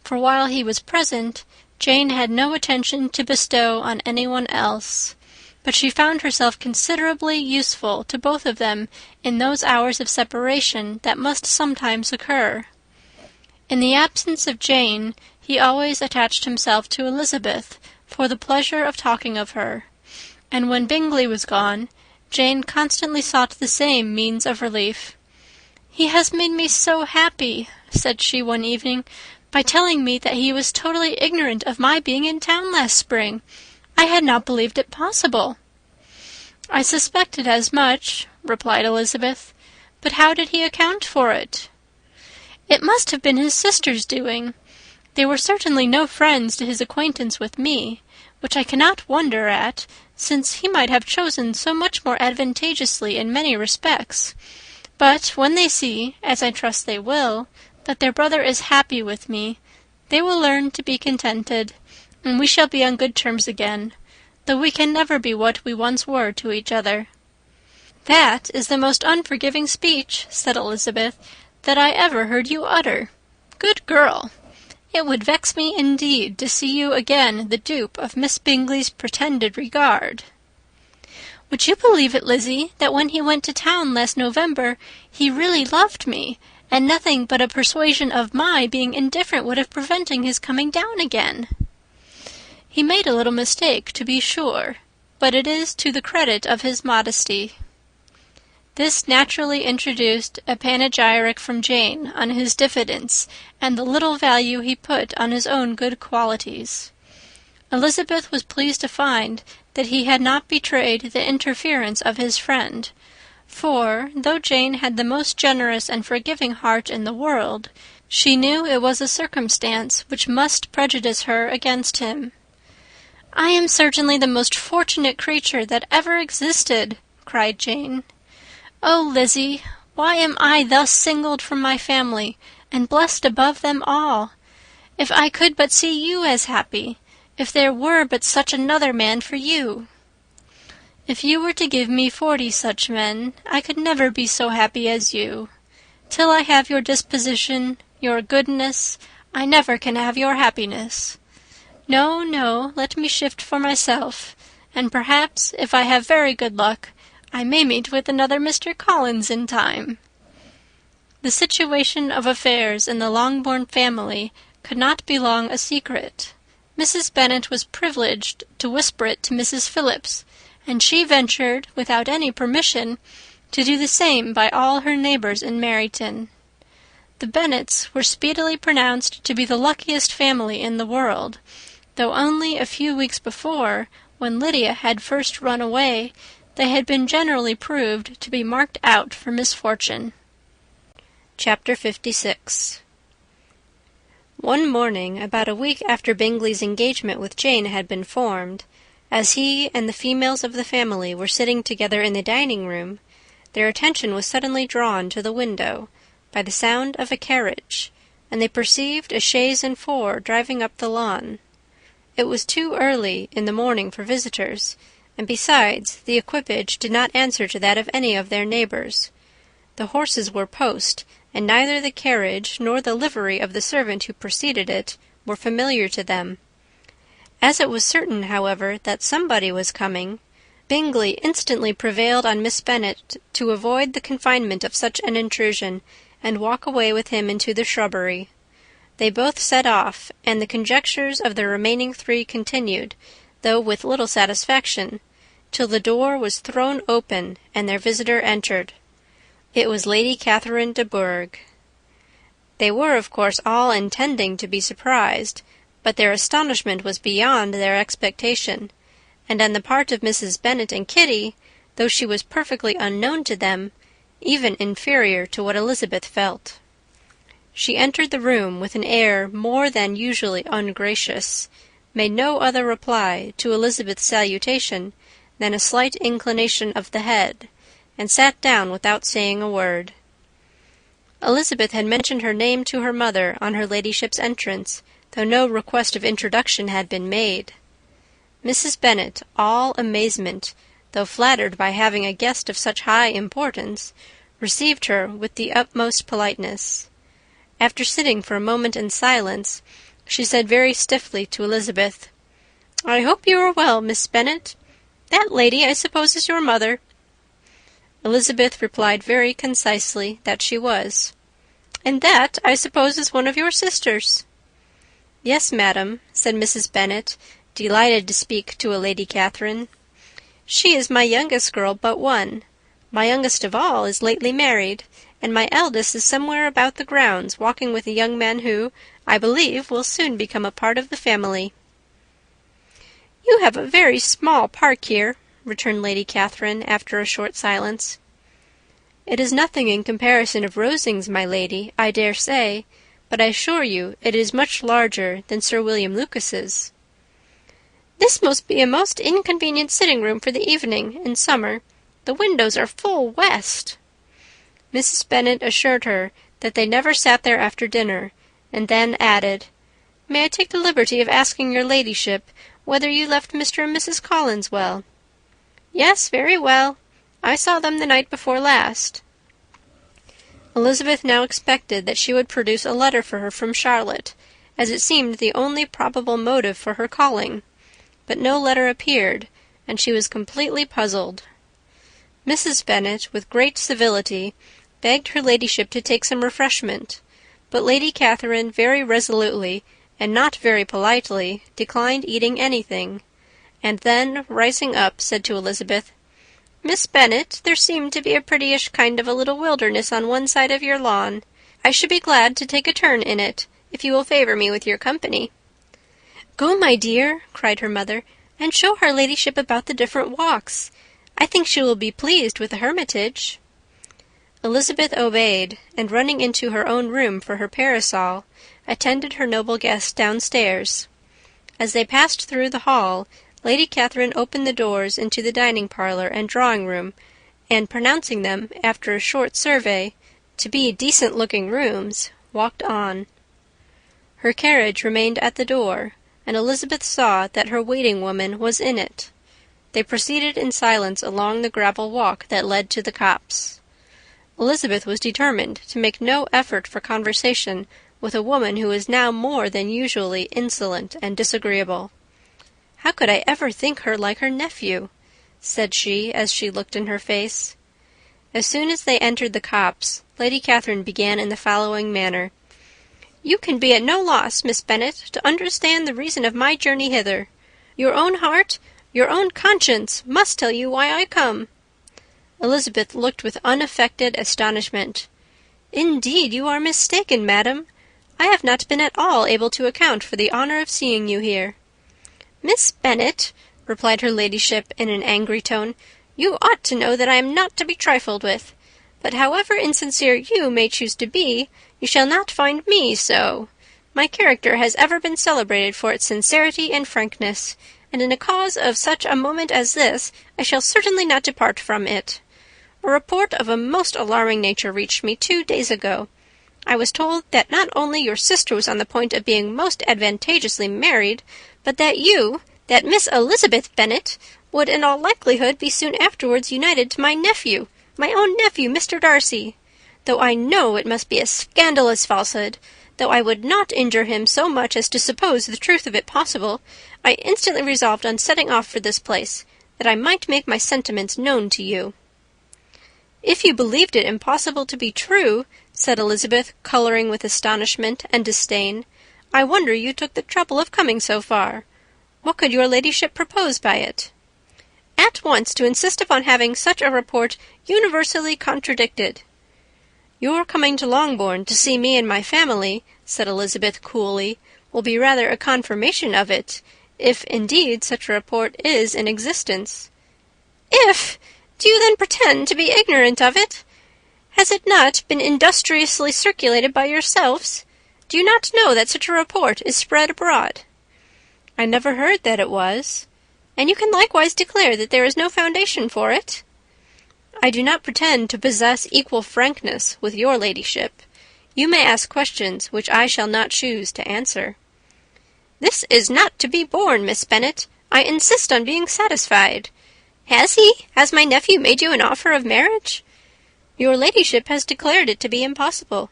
for while he was present, Jane had no attention to bestow on anyone else, but she found herself considerably useful to both of them in those hours of separation that must sometimes occur. In the absence of Jane, he always attached himself to Elizabeth for the pleasure of talking of her, and when Bingley was gone, Jane constantly sought the same means of relief. "He has made me so happy," said she one evening, "by telling me that he was totally ignorant of my being in town last spring. I had not believed it possible." "I suspected as much," replied Elizabeth. "But how did he account for it?" "It must have been his sister's doing. They were certainly no friends to his acquaintance with me, which I cannot wonder at, since he might have chosen so much more advantageously in many respects. But when they see, as I trust they will, that their brother is happy with me, they will learn to be contented, and we shall be on good terms again, though we can never be what we once were to each other." "That is the most unforgiving speech," said Elizabeth, "that I ever heard you utter. Good girl! It would vex me indeed to see you again the dupe of Miss Bingley's pretended regard." "Would you believe it, Lizzie, that when he went to town last November, he really loved me, and nothing but a persuasion of my being indifferent would have prevented his coming down again?" "He made a little mistake, to be sure, but it is to the credit of his modesty." This naturally introduced a panegyric from Jane on his diffidence and the little value he put on his own good qualities. Elizabeth was pleased to find that he had not betrayed the interference of his friend, for, though Jane had the most generous and forgiving heart in the world, she knew it was a circumstance which must prejudice her against him. "I am certainly the most fortunate creature that ever existed," cried Jane. "Oh, Lizzie, why am I thus singled from my family, and blessed above them all? If I could but see you as happy, if there were but such another man for you!" If you were to give me 40 such men, I could never be so happy as you. Till I have your disposition, your goodness, I never can have your happiness. No, no, let me shift for myself, and perhaps, if I have very good luck, I may meet with another Mr. Collins in time." The situation of affairs in the Longbourn family could not be long a secret. Mrs. Bennet was privileged to whisper it to Mrs. Phillips, and she ventured, without any permission, to do the same by all her neighbours in Meryton. The Bennets were speedily pronounced to be the luckiest family in the world, though only a few weeks before, when Lydia had first run away, they had been generally proved to be marked out for misfortune. Chapter 56. One morning, about a week after Bingley's engagement with Jane had been formed, as he and the females of the family were sitting together in the dining-room, their attention was suddenly drawn to the window by the sound of a carriage, and they perceived a chaise and four driving up the lawn. It was too early in the morning for visitors, and besides, the equipage did not answer to that of any of their neighbours. The horses were post, and neither the carriage nor the livery of the servant who preceded it were familiar to them. As it was certain, however, that somebody was coming, Bingley instantly prevailed on Miss Bennet to avoid the confinement of such an intrusion, and walk away with him into the shrubbery. They both set off, and the conjectures of the remaining three continued, though with little satisfaction, till the door was thrown open and their visitor entered. It was Lady Catherine de Bourgh. They were, of course, all intending to be surprised, but their astonishment was beyond their expectation, and on the part of Mrs. Bennet and Kitty, though she was perfectly unknown to them, even inferior to what Elizabeth felt. She entered the room with an air more than usually ungracious, made no other reply to Elizabeth's salutation than a slight inclination of the head, and sat down without saying a word. Elizabeth had mentioned her name to her mother on her ladyship's entrance, though no request of introduction had been made. Mrs. Bennet, all amazement, though flattered by having a guest of such high importance, received her with the utmost politeness. After sitting for a moment in silence, she said very stiffly to Elizabeth, "I hope you are well, Miss Bennet. That lady, I suppose, is your mother." Elizabeth replied very concisely that she was. "And that, I suppose, is one of your sisters." "Yes, madam," said Mrs. Bennet, delighted to speak to a Lady Catherine. "She is my youngest girl but one. My youngest of all is lately married, and my eldest is somewhere about the grounds, walking with a young man who, I believe, will soon become a part of the family." "You have a very small park here," returned Lady Catherine, after a short silence. "It is nothing in comparison of Rosings, my lady, I dare say, but I assure you it is much larger than Sir William Lucas's." "This must be a most inconvenient sitting-room for the evening, in summer. The windows are full west." Mrs. Bennet assured her that they never sat there after dinner, and then added, "May I take the liberty of asking your ladyship whether you left Mr. and Mrs. Collins well?" "Yes, very well. I saw them the night before last." Elizabeth now expected that she would produce a letter for her from Charlotte, as it seemed the only probable motive for her calling, but no letter appeared, and she was completely puzzled. Mrs. Bennet, with great civility, begged her ladyship to take some refreshment, but Lady Catherine very resolutely, and not very politely, declined eating anything, and then, rising up, said to Elizabeth, "Miss Bennet, there seemed to be a prettyish kind of a little wilderness on one side of your lawn. I should be glad to take a turn in it, if you will favour me with your company." "Go, my dear," cried her mother, "and show her ladyship about the different walks. I think she will be pleased with the hermitage." Elizabeth obeyed, and running into her own room for her parasol, attended her noble guest downstairs. As they passed through the hall, Lady Catherine opened the doors into the dining-parlour and drawing-room, and pronouncing them, after a short survey, to be decent-looking rooms, walked on. Her carriage remained at the door, and Elizabeth saw that her waiting-woman was in it. They proceeded in silence along the gravel walk that led to the copse. Elizabeth was determined to make no effort for conversation with a woman who was now more than usually insolent and disagreeable. "How could I ever think her like her nephew?" said she, as she looked in her face. As soon as they entered the copse, Lady Catherine began in the following manner. "You can be at no loss, Miss Bennet, to understand the reason of my journey hither. Your own heart, your own conscience, must tell you why I come." Elizabeth looked with unaffected astonishment. "Indeed, you are mistaken, madam. I have not been at all able to account for the honour of seeing you here." "Miss Bennet," replied her ladyship in an angry tone, "you ought to know that I am not to be trifled with. But however insincere you may choose to be, you shall not find me so. My character has ever been celebrated for its sincerity and frankness, and in a cause of such a moment as this, I shall certainly not depart from it. A report of a most alarming nature reached me 2 days ago. I was told that not only your sister was on the point of being most advantageously married, but that you, that Miss Elizabeth Bennet, would in all likelihood be soon afterwards united to my nephew, my own nephew, Mr. Darcy. Though I know it must be a scandalous falsehood, though I would not injure him so much as to suppose the truth of it possible, I instantly resolved on setting off for this place, that I might make my sentiments known to you." "If you believed it impossible to be true," said Elizabeth, colouring with astonishment and disdain, "I wonder you took the trouble of coming so far. What could your ladyship propose by it?" "At once to insist upon having such a report universally contradicted." "Your coming to Longbourn to see me and my family," said Elizabeth coolly, "will be rather a confirmation of it, if indeed such a report is in existence." "If! Do you then pretend to be ignorant of it? Has it not been industriously circulated by yourselves? Do you not know that such a report is spread abroad?" "I never heard that it was." "And you can likewise declare that there is no foundation for it?" "I do not pretend to possess equal frankness with your ladyship. You may ask questions which I shall not choose to answer." "This is not to be borne, Miss Bennet. I insist on being satisfied. Has my nephew made you an offer of marriage?" "Your ladyship has declared it to be impossible."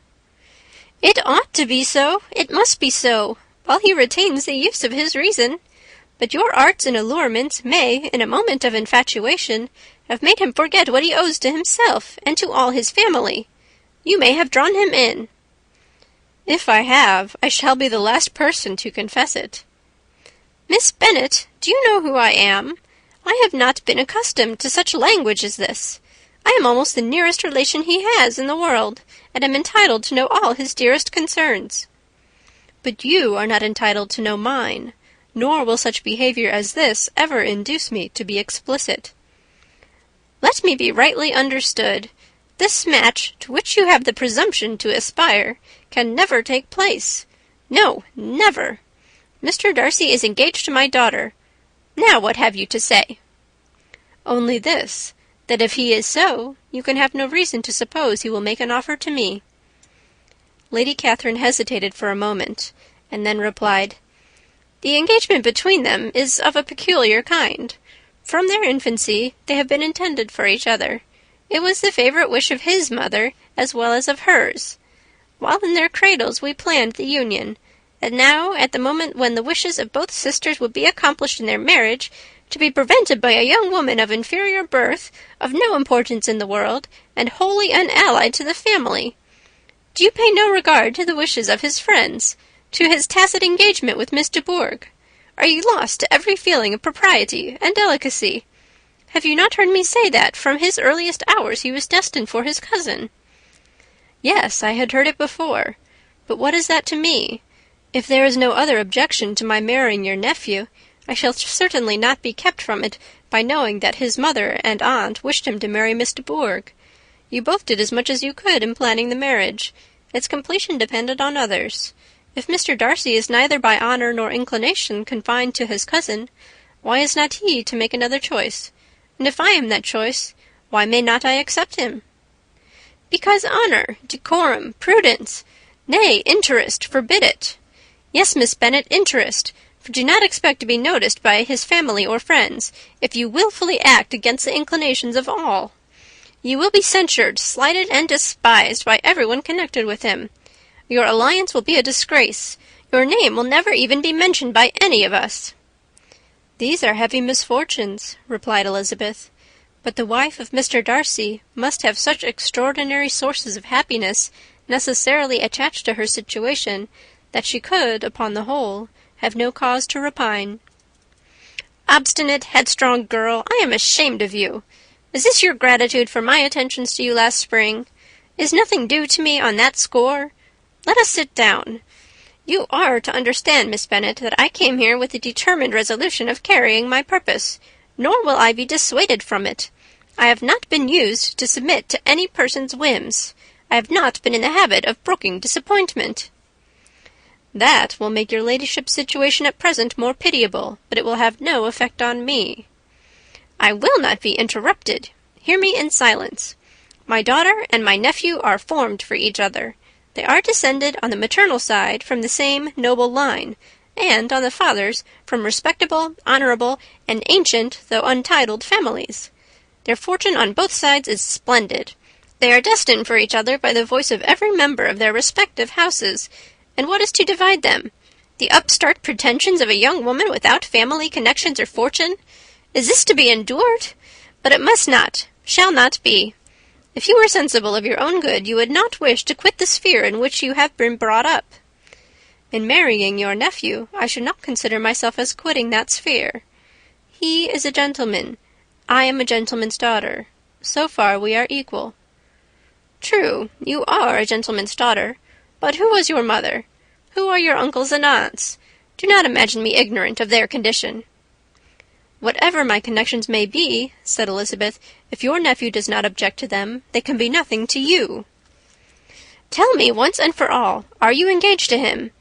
"It ought to be so. It must be so, while he retains the use of his reason. But your arts and allurements may, in a moment of infatuation, have made him forget what he owes to himself and to all his family. You may have drawn him in." "If I have, I shall be the last person to confess it." "Miss Bennet, do you know who I am? I have not been accustomed to such language as this. I am almost the nearest relation he has in the world, and am entitled to know all his dearest concerns." "But you are not entitled to know mine, nor will such behaviour as this ever induce me to be explicit." "Let me be rightly understood. This match, to which you have the presumption to aspire, can never take place. No, never. Mr. Darcy is engaged to my daughter. Now what have you to say?" "Only this, that if he is so, you can have no reason to suppose he will make an offer to me." Lady Catherine hesitated for a moment, and then replied, "The engagement between them is of a peculiar kind. From their infancy they have been intended for each other. It was the favourite wish of his mother as well as of hers. While in their cradles we planned the union, and now, at the moment when the wishes of both sisters would be accomplished in their marriage, to be prevented by a young woman of inferior birth, of no importance in the world, and wholly unallied to the family. Do you pay no regard to the wishes of his friends, to his tacit engagement with Miss de Bourgh? Are you lost to every feeling of propriety and delicacy? Have you not heard me say that from his earliest hours he was destined for his cousin?" "Yes, I had heard it before. But what is that to me? If there is no other objection to my marrying your nephew, I shall certainly not be kept from it by knowing that his mother and aunt wished him to marry Miss de Bourgh. You both did as much as you could in planning the marriage. Its completion depended on others. If Mr. Darcy is neither by honour nor inclination confined to his cousin, why is not he to make another choice? And if I am that choice, why may not I accept him?" "Because honour, decorum, prudence, nay, interest, forbid it. Yes, Miss Bennet, interest, do not expect to be noticed by his family or friends, if you wilfully act against the inclinations of all. You will be censured, slighted, and despised by everyone connected with him. Your alliance will be a disgrace. Your name will never even be mentioned by any of us." "These are heavy misfortunes," replied Elizabeth. "But the wife of Mr. Darcy must have such extraordinary sources of happiness necessarily attached to her situation, that she could, upon the whole, have no cause to repine." "Obstinate, headstrong girl, I am ashamed of you. Is this your gratitude for my attentions to you last spring? Is nothing due to me on that score? Let us sit down. You are to understand, Miss Bennet, that I came here with the determined resolution of carrying my purpose, nor will I be dissuaded from it. I have not been used to submit to any person's whims. I have not been in the habit of brooking disappointment." "That will make your ladyship's situation at present more pitiable, but it will have no effect on me." "I will not be interrupted. Hear me in silence. My daughter and my nephew are formed for each other. They are descended on the maternal side from the same noble line, and on the father's from respectable, honourable, and ancient, though untitled, families. Their fortune on both sides is splendid. They are destined for each other by the voice of every member of their respective houses. And what is to divide them? The upstart pretensions of a young woman without family connections or fortune? Is this to be endured? But it must not, shall not be. If you were sensible of your own good, you would not wish to quit the sphere in which you have been brought up." "In marrying your nephew, I should not consider myself as quitting that sphere. He is a gentleman. I am a gentleman's daughter. So far we are equal." "True, you are a gentleman's daughter. But who was your mother? Who are your uncles and aunts? Do not imagine me ignorant of their condition." "Whatever my connections may be," said Elizabeth, "if your nephew does not object to them, they can be nothing to you." "Tell me once and for all, are you engaged to him?"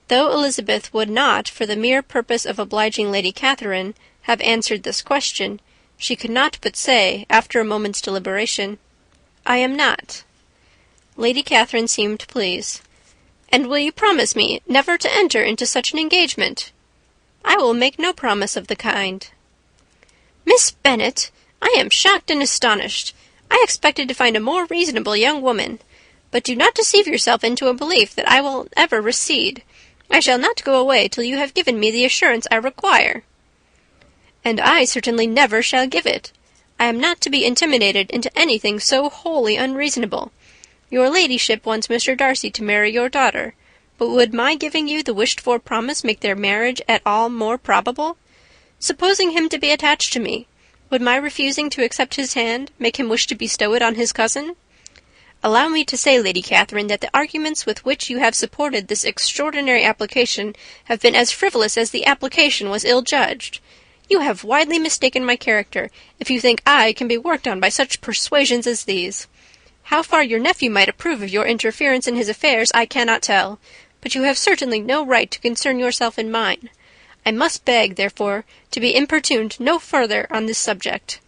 Though Elizabeth would not, for the mere purpose of obliging Lady Catherine, have answered this question, she could not but say, after a moment's deliberation, "I am not." Lady Catherine seemed pleased. "And will you promise me never to enter into such an engagement?" "I will make no promise of the kind." "Miss Bennet, I am shocked and astonished. I expected to find a more reasonable young woman. But do not deceive yourself into a belief that I will ever recede. I shall not go away till you have given me the assurance I require." "And I certainly never shall give it. I am not to be intimidated into anything so wholly unreasonable. Your ladyship wants Mr. Darcy to marry your daughter, but would my giving you the wished-for promise make their marriage at all more probable? Supposing him to be attached to me, would my refusing to accept his hand make him wish to bestow it on his cousin? Allow me to say, Lady Catherine, that the arguments with which you have supported this extraordinary application have been as frivolous as the application was ill-judged. You have widely mistaken my character, if you think I can be worked on by such persuasions as these. How far your nephew might approve of your interference in his affairs I cannot tell, but you have certainly no right to concern yourself in mine. I must beg, therefore, to be importuned no further on this subject."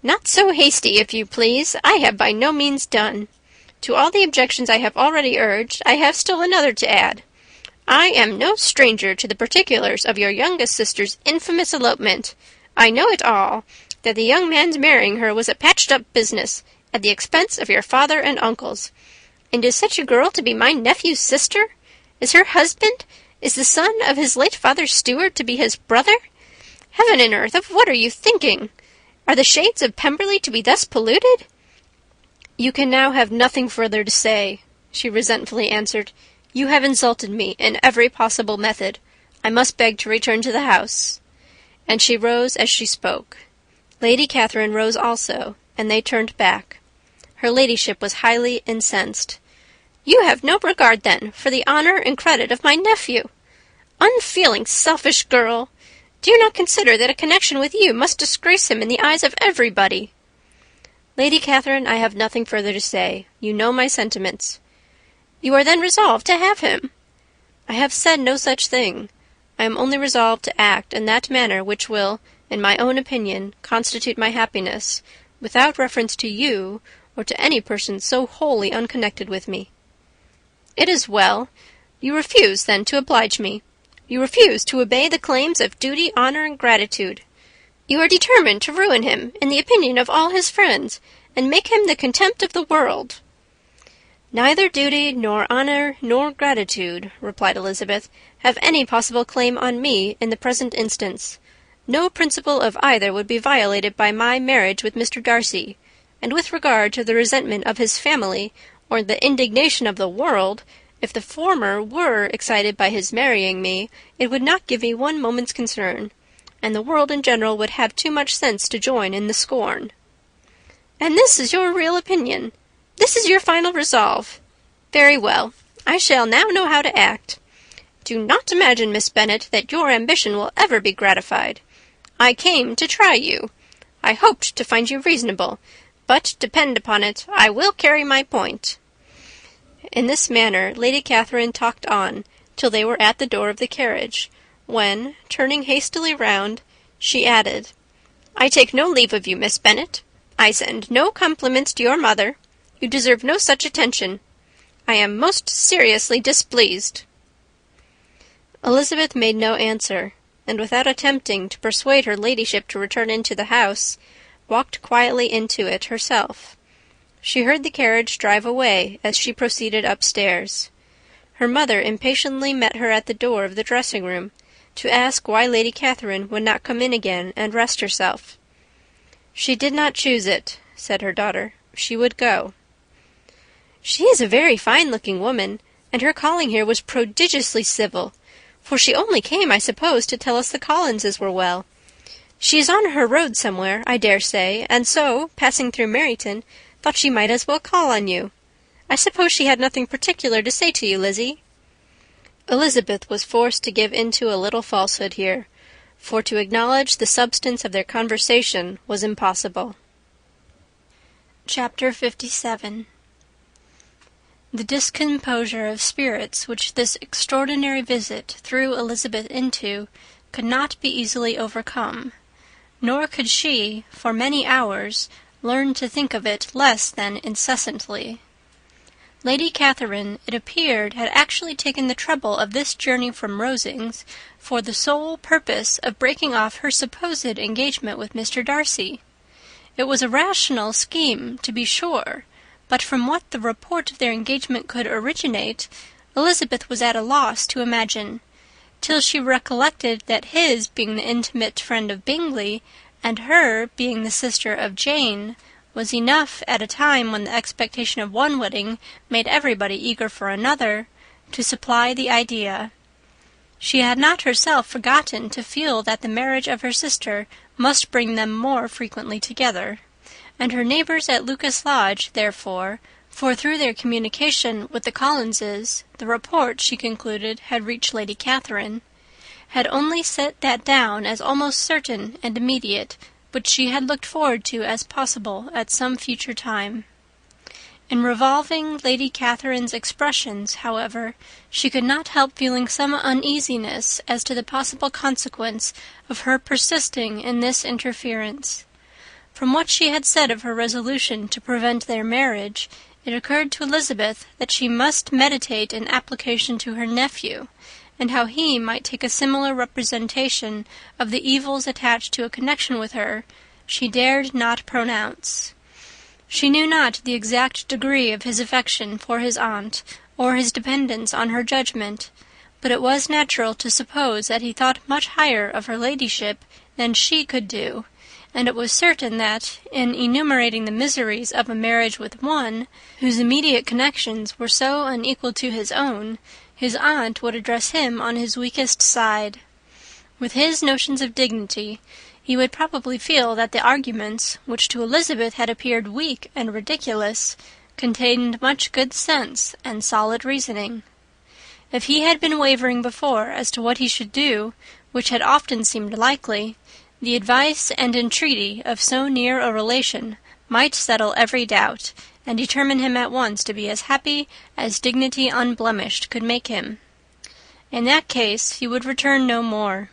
"Not so hasty, if you please. I have by no means done. To all the objections I have already urged, I have still another to add. I am no stranger to the particulars of your youngest sister's infamous elopement. I know it all, that the young man's marrying her was a patched-up business, at the expense of your father and uncles. And is such a girl to be my nephew's sister? Is her husband, is the son of his late father's steward, to be his brother? Heaven and earth, of what are you thinking? Are the shades of Pemberley to be thus polluted?" "You can now have nothing further to say," she resentfully answered. "You have insulted me in every possible method. I must beg to return to the house." And she rose as she spoke. Lady Catherine rose also, and they turned back. Her ladyship was highly incensed. "You have no regard, then, for the honour and credit of my nephew. Unfeeling, selfish girl! Do you not consider that a connection with you must disgrace him in the eyes of everybody?" "Lady Catherine, I have nothing further to say. You know my sentiments." "You are then resolved to have him?" "I have said no such thing. I am only resolved to act in that manner which will, in my own opinion, constitute my happiness, without reference to you, or to any person so wholly unconnected with me." "It is well. You refuse, then, to oblige me. You refuse to obey the claims of duty, honour, and gratitude. You are determined to ruin him in the opinion of all his friends, and make him the contempt of the world." "Neither duty, nor honour, nor gratitude," replied Elizabeth, "have any possible claim on me in the present instance. No principle of either would be violated by my marriage with Mr. Darcy, and with regard to the resentment of his family, or the indignation of the world, if the former were excited by his marrying me, it would not give me one moment's concern, and the world in general would have too much sense to join in the scorn." "And this is your real opinion? This is your final resolve? Very well. I shall now know how to act. Do not imagine, Miss Bennet, that your ambition will ever be gratified. I came to try you. I hoped to find you reasonable, but depend upon it, I will carry my point." In this manner Lady Catherine talked on till they were at the door of the carriage, when, turning hastily round, she added, "I take no leave of you, Miss Bennet. I send no compliments to your mother. You deserve no such attention. I am most seriously displeased." Elizabeth made no answer, and without attempting to persuade her ladyship to return into the house, walked quietly into it herself. She heard the carriage drive away as she proceeded upstairs. Her mother impatiently met her at the door of the dressing-room, to ask why Lady Catherine would not come in again and rest herself. "She did not choose it," said her daughter. "She would go." "She is a very fine-looking woman, and her calling here was prodigiously civil, for she only came, I suppose, to tell us the Collinses were well. She is on her road somewhere, I dare say, and so, passing through Meryton, thought she might as well call on you. I suppose she had nothing particular to say to you, Lizzie?" Elizabeth was forced to give into a little falsehood here, for to acknowledge the substance of their conversation was impossible. Chapter 57. The discomposure of spirits which this extraordinary visit threw Elizabeth into could not be easily overcome, nor could she, for many hours, learn to think of it less than incessantly. Lady Catherine, it appeared, had actually taken the trouble of this journey from Rosings for the sole purpose of breaking off her supposed engagement with Mr. Darcy. It was a rational scheme, to be sure, but from what the report of their engagement could originate, Elizabeth was at a loss to imagine, till she recollected that his being the intimate friend of Bingley, and her being the sister of Jane, was enough, at a time when the expectation of one wedding made everybody eager for another, to supply the idea. She had not herself forgotten to feel that the marriage of her sister must bring them more frequently together, and her neighbours at Lucas Lodge, therefore, for through their communication with the Collinses, the report, she concluded, had reached Lady Catherine, had only set that down as almost certain and immediate, which she had looked forward to as possible at some future time. In revolving Lady Catherine's expressions, however, she could not help feeling some uneasiness as to the possible consequence of her persisting in this interference. From what she had said of her resolution to prevent their marriage, it occurred to Elizabeth that she must meditate an application to her nephew, and how he might take a similar representation of the evils attached to a connection with her, she dared not pronounce. She knew not the exact degree of his affection for his aunt, or his dependence on her judgment, but it was natural to suppose that he thought much higher of her ladyship than she could do, and it was certain that, in enumerating the miseries of a marriage with one, whose immediate connections were so unequal to his own, his aunt would address him on his weakest side. With his notions of dignity, he would probably feel that the arguments, which to Elizabeth had appeared weak and ridiculous, contained much good sense and solid reasoning. If he had been wavering before as to what he should do, which had often seemed likely, the advice and entreaty of so near a relation might settle every doubt, and determine him at once to be as happy as dignity unblemished could make him. In that case he would return no more.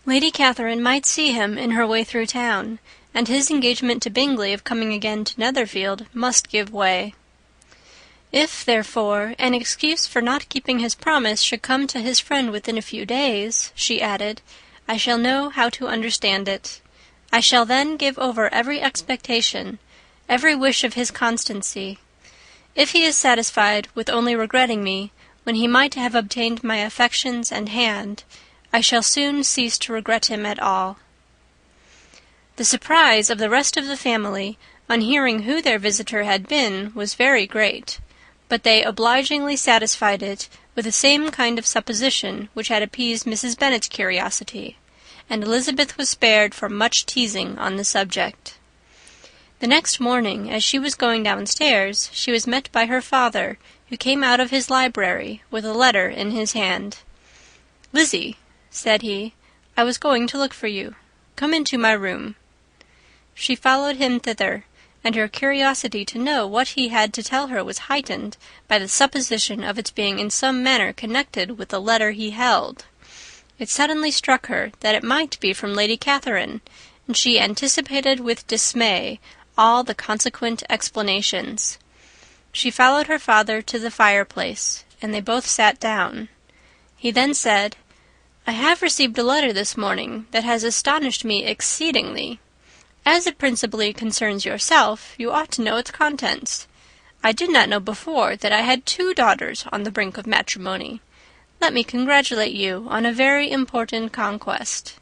Lady Catherine might see him in her way through town, and his engagement to Bingley of coming again to Netherfield must give way. If, therefore, an excuse for not keeping his promise should come to his friend within a few days, she added, I shall know how to understand it. I shall then give over every expectation, every wish of his constancy. If he is satisfied with only regretting me, when he might have obtained my affections and hand, I shall soon cease to regret him at all. The surprise of the rest of the family, on hearing who their visitor had been, was very great, but they obligingly satisfied it with the same kind of supposition which had appeased Mrs. Bennet's curiosity, and Elizabeth was spared from much teasing on the subject. The next morning, as she was going downstairs, she was met by her father, who came out of his library with a letter in his hand. "Lizzie," said he, "I was going to look for you. Come into my room." She followed him thither, and her curiosity to know what he had to tell her was heightened by the supposition of its being in some manner connected with the letter he held. It suddenly struck her that it might be from Lady Catherine, and she anticipated with dismay all the consequent explanations. She followed her father to the fireplace, and they both sat down. He then said, "I have received a letter this morning that has astonished me exceedingly. As it principally concerns yourself, you ought to know its contents. I did not know before that I had 2 daughters on the brink of matrimony. Let me congratulate you on a very important conquest."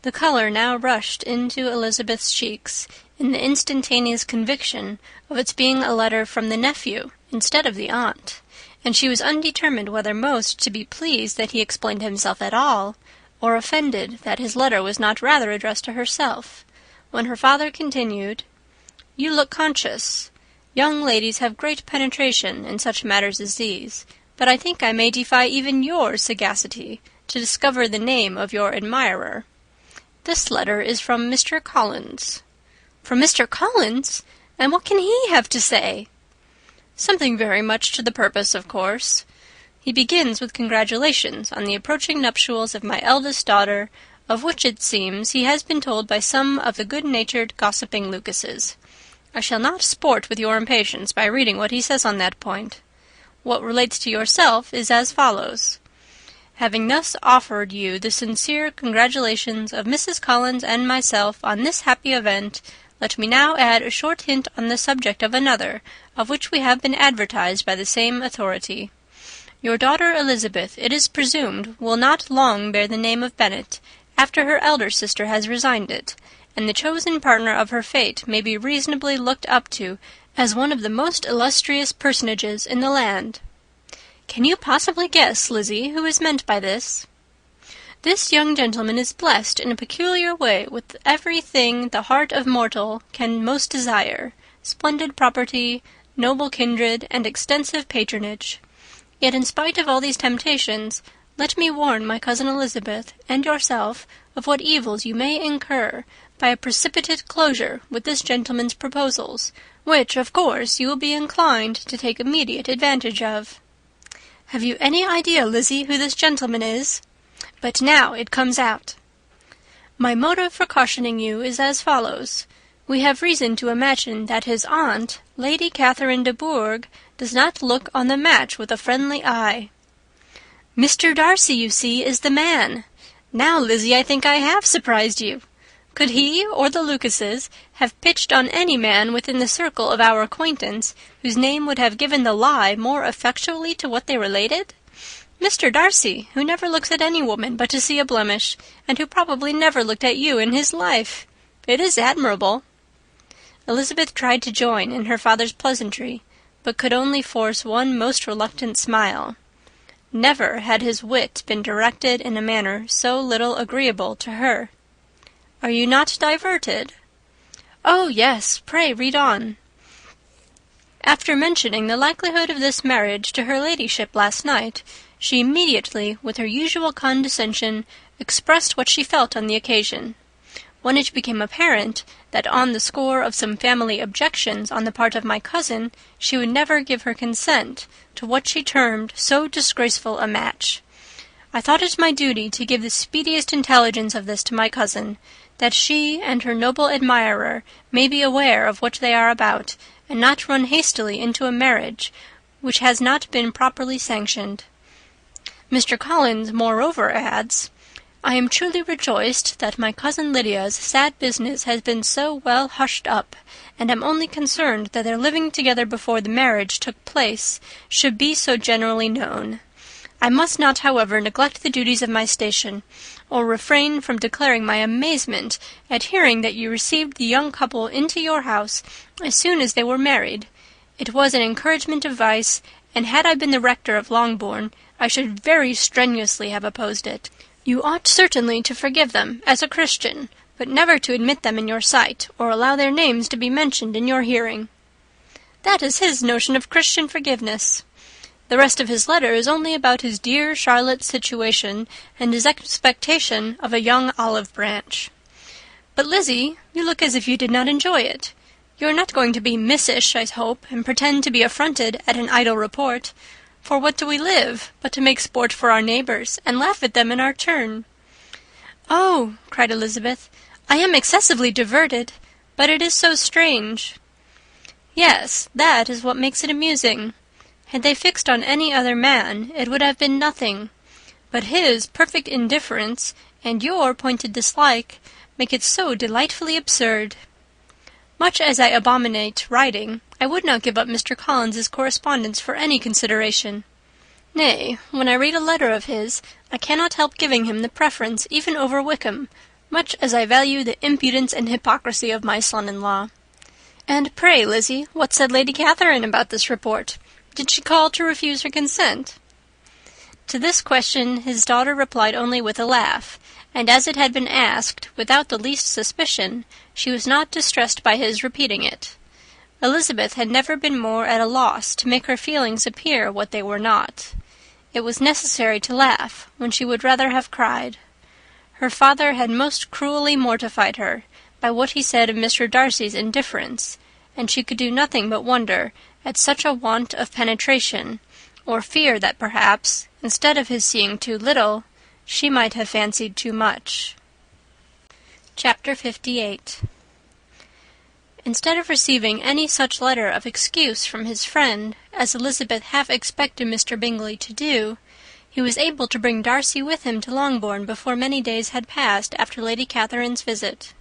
The color now rushed into Elizabeth's cheeks in the instantaneous conviction of its being a letter from the nephew instead of the aunt, and she was undetermined whether most to be pleased that he explained himself at all, or offended that his letter was not rather addressed to herself, when her father continued, "You look conscious. Young ladies have great penetration in such matters as these, but I think I may defy even your sagacity to discover the name of your admirer. This letter is from Mr. Collins." "From Mr. Collins? And what can he have to say?" "Something very much to the purpose, of course. He begins with congratulations on the approaching nuptials of my eldest daughter, of which, it seems, he has been told by some of the good-natured gossiping Lucases. I shall not sport with your impatience by reading what he says on that point. What relates to yourself is as follows. Having thus offered you the sincere congratulations of Mrs. Collins and myself on this happy event, let me now add a short hint on the subject of another, of which we have been advertised by the same authority. Your daughter Elizabeth, it is presumed, will not long bear the name of Bennet, after her elder sister has resigned it, and the chosen partner of her fate may be reasonably looked up to as one of the most illustrious personages in the land. Can you possibly guess, Lizzie, who is meant by this? This young gentleman is blessed in a peculiar way with everything the heart of mortal can most desire, splendid property, noble kindred, and extensive patronage. Yet in spite of all these temptations, let me warn my cousin Elizabeth and yourself of what evils you may incur by a precipitate closure with this gentleman's proposals, which, of course, you will be inclined to take immediate advantage of. Have you any idea, Lizzie, who this gentleman is? But now it comes out. My motive for cautioning you is as follows. We have reason to imagine that his aunt, Lady Catherine de Bourgh, does not look on the match with a friendly eye. Mr. Darcy, you see, is the man. Now, Lizzie, I think I have surprised you. Could he or the Lucases have pitched on any man within the circle of our acquaintance whose name would have given the lie more effectually to what they related? Mr. Darcy, who never looks at any woman but to see a blemish, and who probably never looked at you in his life. It is admirable." Elizabeth tried to join in her father's pleasantry, but could only force one most reluctant smile. Never had his wit been directed in a manner so little agreeable to her. "Are you not diverted?" "Oh, yes, pray read on." After mentioning the likelihood of this marriage to her ladyship last night, she immediately, with her usual condescension, expressed what she felt on the occasion. When it became apparent that on the score of some family objections on the part of my cousin, she would never give her consent to what she termed so disgraceful a match, I thought it my duty to give the speediest intelligence of this to my cousin, that she and her noble admirer may be aware of what they are about, and not run hastily into a marriage which has not been properly sanctioned. Mr. Collins, moreover, adds, "I am truly rejoiced that my cousin Lydia's sad business has been so well hushed up, and am only concerned that their living together before the marriage took place should be so generally known. I must not, however, neglect the duties of my station, or refrain from declaring my amazement at hearing that you received the young couple into your house as soon as they were married. It was an encouragement of vice, and had I been the rector of Longbourn, I should very strenuously have opposed it. You ought certainly to forgive them as a Christian, but never to admit them in your sight, or allow their names to be mentioned in your hearing." That is his notion of Christian forgiveness. The rest of his letter is only about his dear Charlotte's situation and his expectation of a young olive branch. But, Lizzie, you look as if you did not enjoy it. You are not going to be missish, I hope, and pretend to be affronted at an idle report. For what do we live, but to make sport for our neighbours, and laugh at them in our turn? "Oh," cried Elizabeth, "I am excessively diverted, but it is so strange." "Yes, that is what makes it amusing. Had they fixed on any other man, it would have been nothing. But his perfect indifference and your pointed dislike make it so delightfully absurd. Much as I abominate writing, I would not give up Mr. Collins's correspondence for any consideration. Nay, when I read a letter of his, I cannot help giving him the preference even over Wickham, much as I value the impudence and hypocrisy of my son-in-law. And pray, Lizzie, what said Lady Catherine about this report? Did she call to refuse her consent?" To this question his daughter replied only with a laugh, and as it had been asked without the least suspicion, she was not distressed by his repeating it. Elizabeth had never been more at a loss to make her feelings appear what they were not. It was necessary to laugh when she would rather have cried. Her father had most cruelly mortified her by what he said of Mr. Darcy's indifference, and she could do nothing but wonder at such a want of penetration, or fear that perhaps, instead of his seeing too little, she might have fancied too much. Chapter 58. Instead of receiving any such letter of excuse from his friend as Elizabeth half expected Mr. Bingley to do, he was able to bring Darcy with him to Longbourn before many days had passed after Lady Catherine's visit.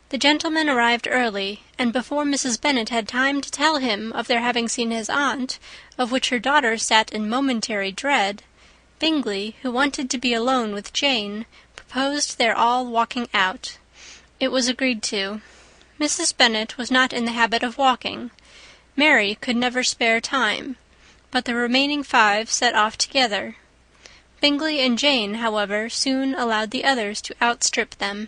The gentlemen arrived early, and before Mrs. Bennet had time to tell him of their having seen his aunt, of which her daughter sat in momentary dread, Bingley, who wanted to be alone with Jane, proposed their all walking out. It was agreed to. Mrs. Bennet was not in the habit of walking. Mary could never spare time, but the remaining 5 set off together. Bingley and Jane, however, soon allowed the others to outstrip them.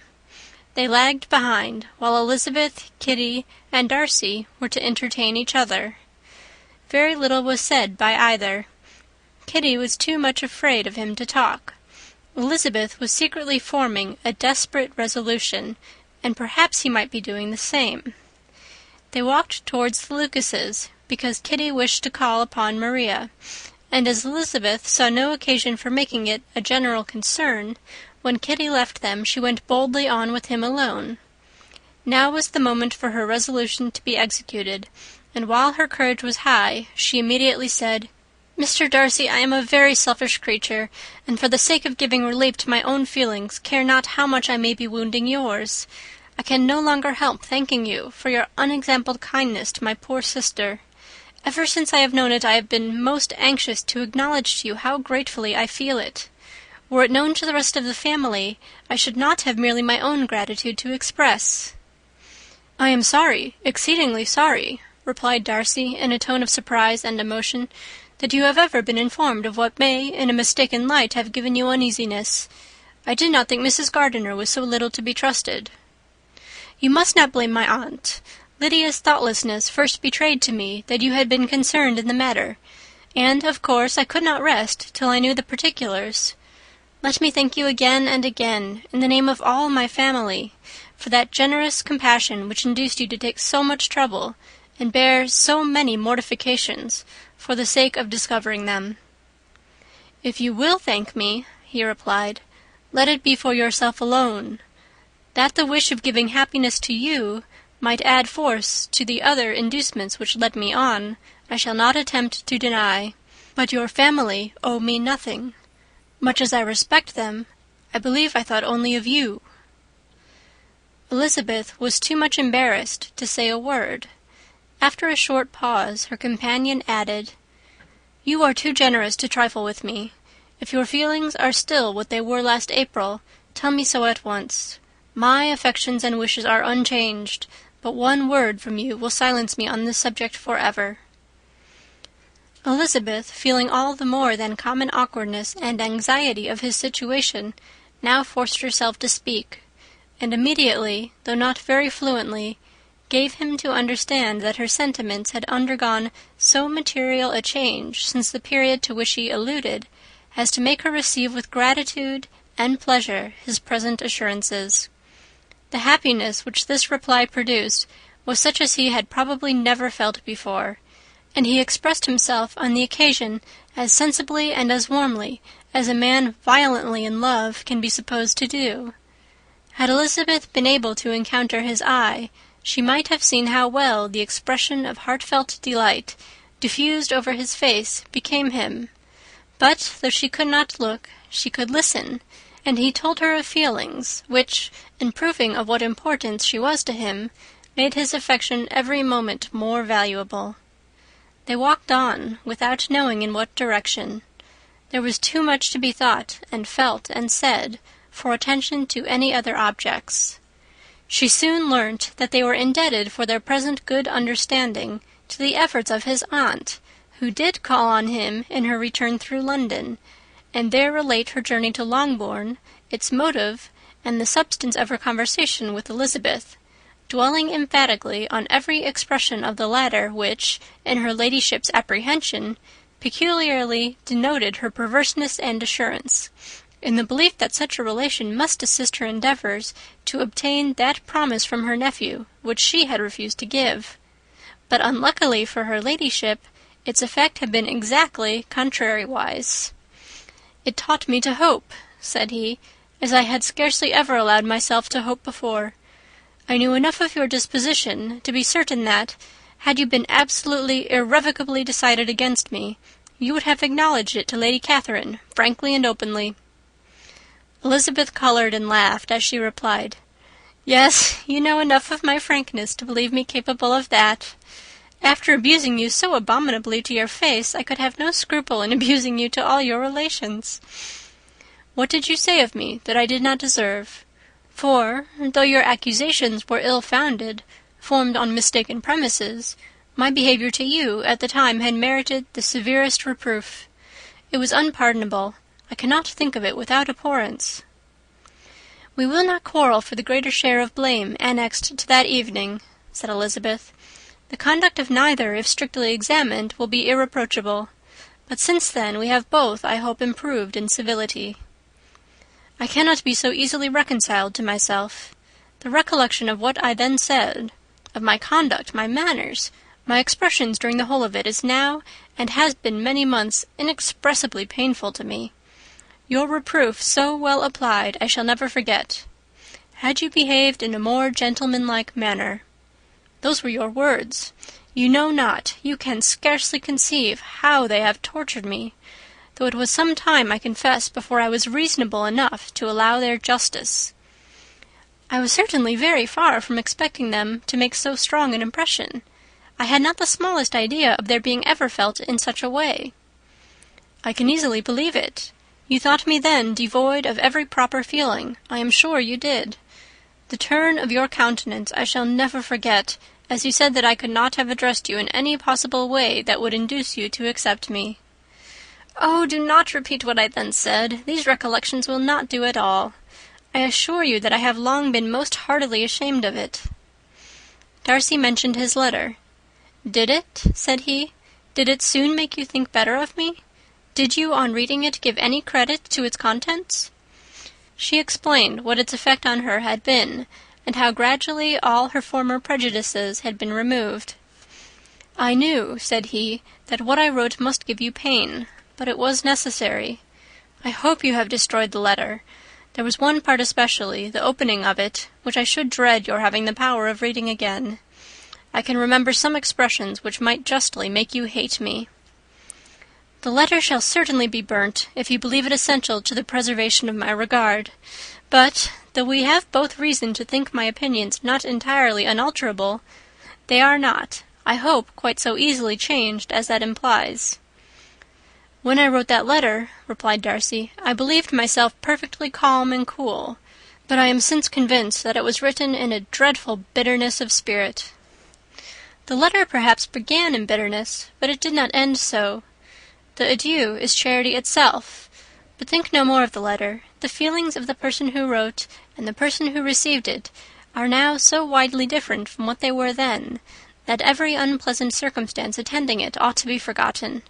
They lagged behind, while Elizabeth, Kitty, and Darcy were to entertain each other. Very little was said by either. Kitty was too much afraid of him to talk. Elizabeth was secretly forming a desperate resolution, and perhaps he might be doing the same. They walked towards the Lucases, because Kitty wished to call upon Maria, and as Elizabeth saw no occasion for making it a general concern, when Kitty left them, she went boldly on with him alone. Now was the moment for her resolution to be executed, and while her courage was high, she immediately said, "Mr. Darcy, I am a very selfish creature, and for the sake of giving relief to my own feelings, care not how much I may be wounding yours. I can no longer help thanking you for your unexampled kindness to my poor sister. Ever since I have known it, I have been most anxious to acknowledge to you how gratefully I feel it. Were it known to the rest of the family, I should not have merely my own gratitude to express." "I am sorry, exceedingly sorry," replied Darcy, in a tone of surprise and emotion, "that you have ever been informed of what may, in a mistaken light, have given you uneasiness. I did not think Mrs. Gardiner was so little to be trusted." "You must not blame my aunt. Lydia's thoughtlessness first betrayed to me that you had been concerned in the matter, and, of course, I could not rest till I knew the particulars. Let me thank you again and again, in the name of all my family, for that generous compassion which induced you to take so much trouble, and bear so many mortifications, for the sake of discovering them." "If you will thank me," he replied, "let it be for yourself alone. That the wish of giving happiness to you might add force to the other inducements which led me on, I shall not attempt to deny. But your family owe me nothing. Much as I respect them, I believe I thought only of you." Elizabeth was too much embarrassed to say a word. After a short pause, her companion added, "You are too generous to trifle with me. If your feelings are still what they were last April, tell me so at once. My affections and wishes are unchanged, but one word from you will silence me on this subject forever." Elizabeth, feeling all the more than common awkwardness and anxiety of his situation, now forced herself to speak, and immediately, though not very fluently, gave him to understand that her sentiments had undergone so material a change since the period to which he alluded, as to make her receive with gratitude and pleasure his present assurances. The happiness which this reply produced was such as he had probably never felt before, and he expressed himself on the occasion as sensibly and as warmly as a man violently in love can be supposed to do. Had Elizabeth been able to encounter his eye, she might have seen how well the expression of heartfelt delight diffused over his face became him. But, though she could not look, she could listen, and he told her of feelings which, in proving of what importance she was to him, made his affection every moment more valuable. They walked on, without knowing in what direction. There was too much to be thought and felt and said for attention to any other objects. She soon learnt that they were indebted for their present good understanding to the efforts of his aunt, who did call on him in her return through London, and there relate her journey to Longbourn, its motive, and the substance of her conversation with Elizabeth, dwelling emphatically on every expression of the latter which, in her ladyship's apprehension, peculiarly denoted her perverseness and assurance, in the belief that such a relation must assist her endeavours to obtain that promise from her nephew which she had refused to give. But unluckily for her ladyship, its effect had been exactly contrariwise. "It taught me to hope," said he, "as I had scarcely ever allowed myself to hope before. I knew enough of your disposition to be certain that, had you been absolutely, irrevocably decided against me, you would have acknowledged it to Lady Catherine, frankly and openly." Elizabeth coloured and laughed as she replied, "Yes, you know enough of my frankness to believe me capable of that. After abusing you so abominably to your face, I could have no scruple in abusing you to all your relations. What did you say of me that I did not deserve? For, though your accusations were ill-founded, formed on mistaken premises, my behaviour to you at the time had merited the severest reproof. It was unpardonable. I cannot think of it without abhorrence." "We will not quarrel for the greater share of blame annexed to that evening," said Elizabeth. "The conduct of neither, if strictly examined, will be irreproachable. But since then we have both, I hope, improved in civility." "I cannot be so easily reconciled to myself. The recollection of what I then said, of my conduct, my manners, my expressions during the whole of it, is now, and has been many months, inexpressibly painful to me. Your reproof, so well applied, I shall never forget. Had you behaved in a more gentlemanlike manner. Those were your words. You know not, you can scarcely conceive how they have tortured me, though it was some time, I confess, before I was reasonable enough to allow their justice. I was certainly very far from expecting them to make so strong an impression. I had not the smallest idea of their being ever felt in such a way." "I can easily believe it. You thought me then devoid of every proper feeling. I am sure you did. The turn of your countenance I shall never forget, as you said that I could not have addressed you in any possible way that would induce you to accept me." "Oh, do not repeat what I then said. These recollections will not do at all. I assure you that I have long been most heartily ashamed of it." Darcy mentioned his letter. "Did it?" said he. "Did it soon make you think better of me? Did you, on reading it, give any credit to its contents?" She explained what its effect on her had been, and how gradually all her former prejudices had been removed. "I knew," said he, "that what I wrote must give you pain, but it was necessary. I hope you have destroyed the letter. There was one part especially, the opening of it, which I should dread your having the power of reading again. I can remember some expressions which might justly make you hate me. The letter shall certainly be burnt, if you believe it essential to the preservation of my regard. But, though we have both reason to think my opinions not entirely unalterable, they are not, I hope, quite so easily changed as that implies." "When I wrote that letter," replied Darcy, "I believed myself perfectly calm and cool, but I am since convinced that it was written in a dreadful bitterness of spirit." "The letter perhaps began in bitterness, but it did not end so. The adieu is charity itself. But think no more of the letter. The feelings of the person who wrote and the person who received it are now so widely different from what they were then, that every unpleasant circumstance attending it ought to be forgotten.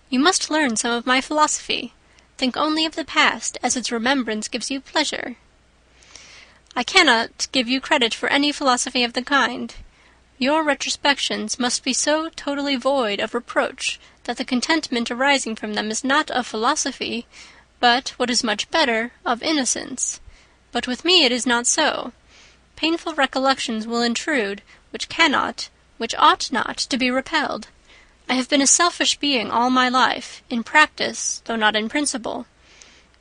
You must learn some of my philosophy. Think only of the past, as its remembrance gives you pleasure." "I cannot give you credit for any philosophy of the kind. Your retrospections must be so totally void of reproach that the contentment arising from them is not of philosophy, but, what is much better, of innocence. But with me it is not so. Painful recollections will intrude, which cannot, which ought not, to be repelled. I have been a selfish being all my life, in practice, though not in principle.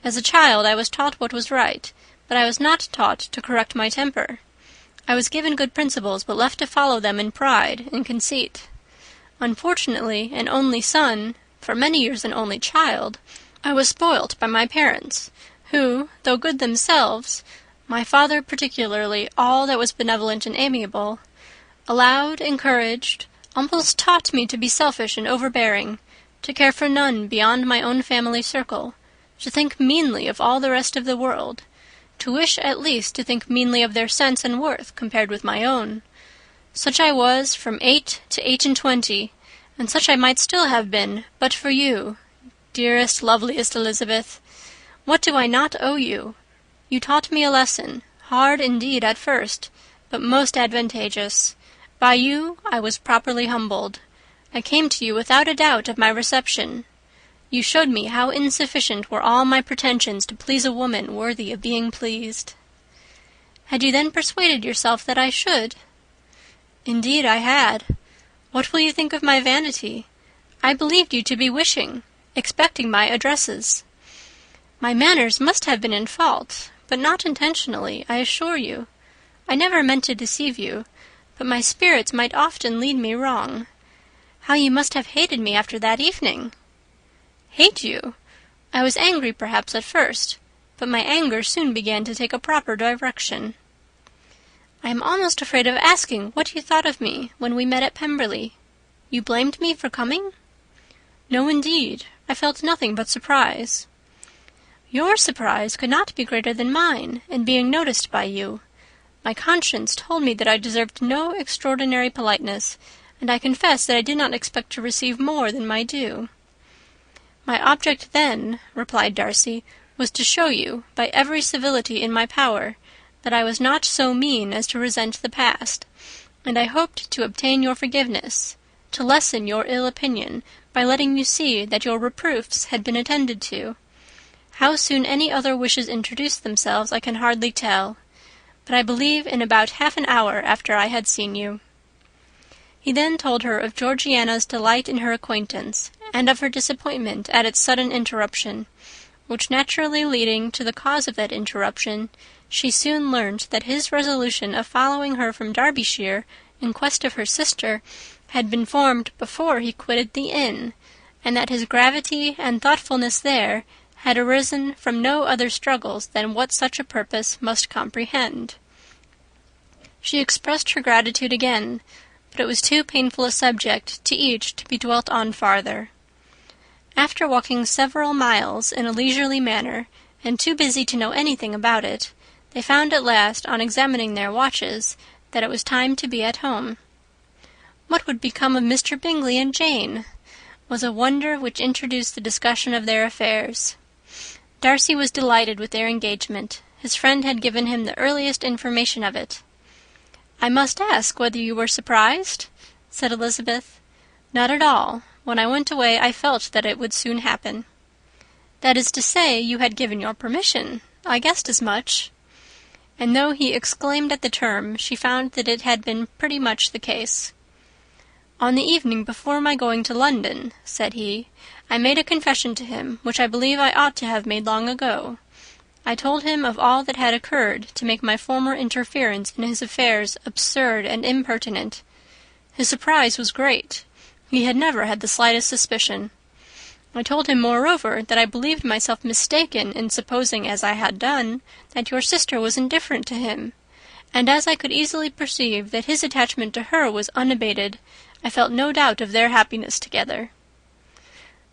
As a child I was taught what was right, but I was not taught to correct my temper. I was given good principles, but left to follow them in pride and conceit. Unfortunately, an only son, for many years an only child, I was spoilt by my parents, who, though good themselves, my father particularly all that was benevolent and amiable, allowed, encouraged, almost taught me to be selfish and overbearing, to care for none beyond my own family circle, to think meanly of all the rest of the world, to wish at least to think meanly of their sense and worth compared with my own. Such I was from 8 to 28, and such I might still have been, but for you, dearest, loveliest Elizabeth. What do I not owe you? You taught me a lesson, hard indeed at first, but most advantageous. By you I was properly humbled. I came to you without a doubt of my reception. You showed me how insufficient were all my pretensions to please a woman worthy of being pleased." "Had you then persuaded yourself that I should?" "Indeed I had. What will you think of my vanity? I believed you to be wishing, expecting my addresses. My manners must have been in fault, but not intentionally, I assure you. I never meant to deceive you, but my spirits might often lead me wrong. How you must have hated me after that evening!" "Hate you? I was angry perhaps at first, but my anger soon began to take a proper direction." "I am almost afraid of asking what you thought of me when we met at Pemberley. You blamed me for coming?" "No, indeed. I felt nothing but surprise." "Your surprise could not be greater than mine in being noticed by you. My conscience told me that I deserved no extraordinary politeness, and I confess that I did not expect to receive more than my due." "My object then," replied Darcy, "was to show you, by every civility in my power, that I was not so mean as to resent the past, and I hoped to obtain your forgiveness, to lessen your ill opinion by letting you see that your reproofs had been attended to. How soon any other wishes introduced themselves I can hardly tell, but I believe in about half an hour after I had seen you." He then told her of Georgiana's delight in her acquaintance, and of her disappointment at its sudden interruption, which naturally leading to the cause of that interruption, she soon learnt that his resolution of following her from Derbyshire in quest of her sister had been formed before he quitted the inn, and that his gravity and thoughtfulness there had arisen from no other struggles than what such a purpose must comprehend. She expressed her gratitude again, but it was too painful a subject to each to be dwelt on farther. After walking several miles in a leisurely manner, and too busy to know anything about it, they found at last, on examining their watches, that it was time to be at home. What would become of Mr. Bingley and Jane? Was a wonder which introduced the discussion of their affairs. Darcy was delighted with their engagement. His friend had given him the earliest information of it. "I must ask whether you were surprised?" said Elizabeth. "Not at all. When I went away I felt that it would soon happen." "That is to say, you had given your permission. I guessed as much." And though he exclaimed at the term, she found that it had been pretty much the case. "On the evening before my going to London," said he, "I made a confession to him, which I believe I ought to have made long ago. I told him of all that had occurred to make my former interference in his affairs absurd and impertinent. His surprise was great. He had never had the slightest suspicion. I told him, moreover, that I believed myself mistaken in supposing, as I had done, that your sister was indifferent to him, and as I could easily perceive that his attachment to her was unabated, I felt no doubt of their happiness together."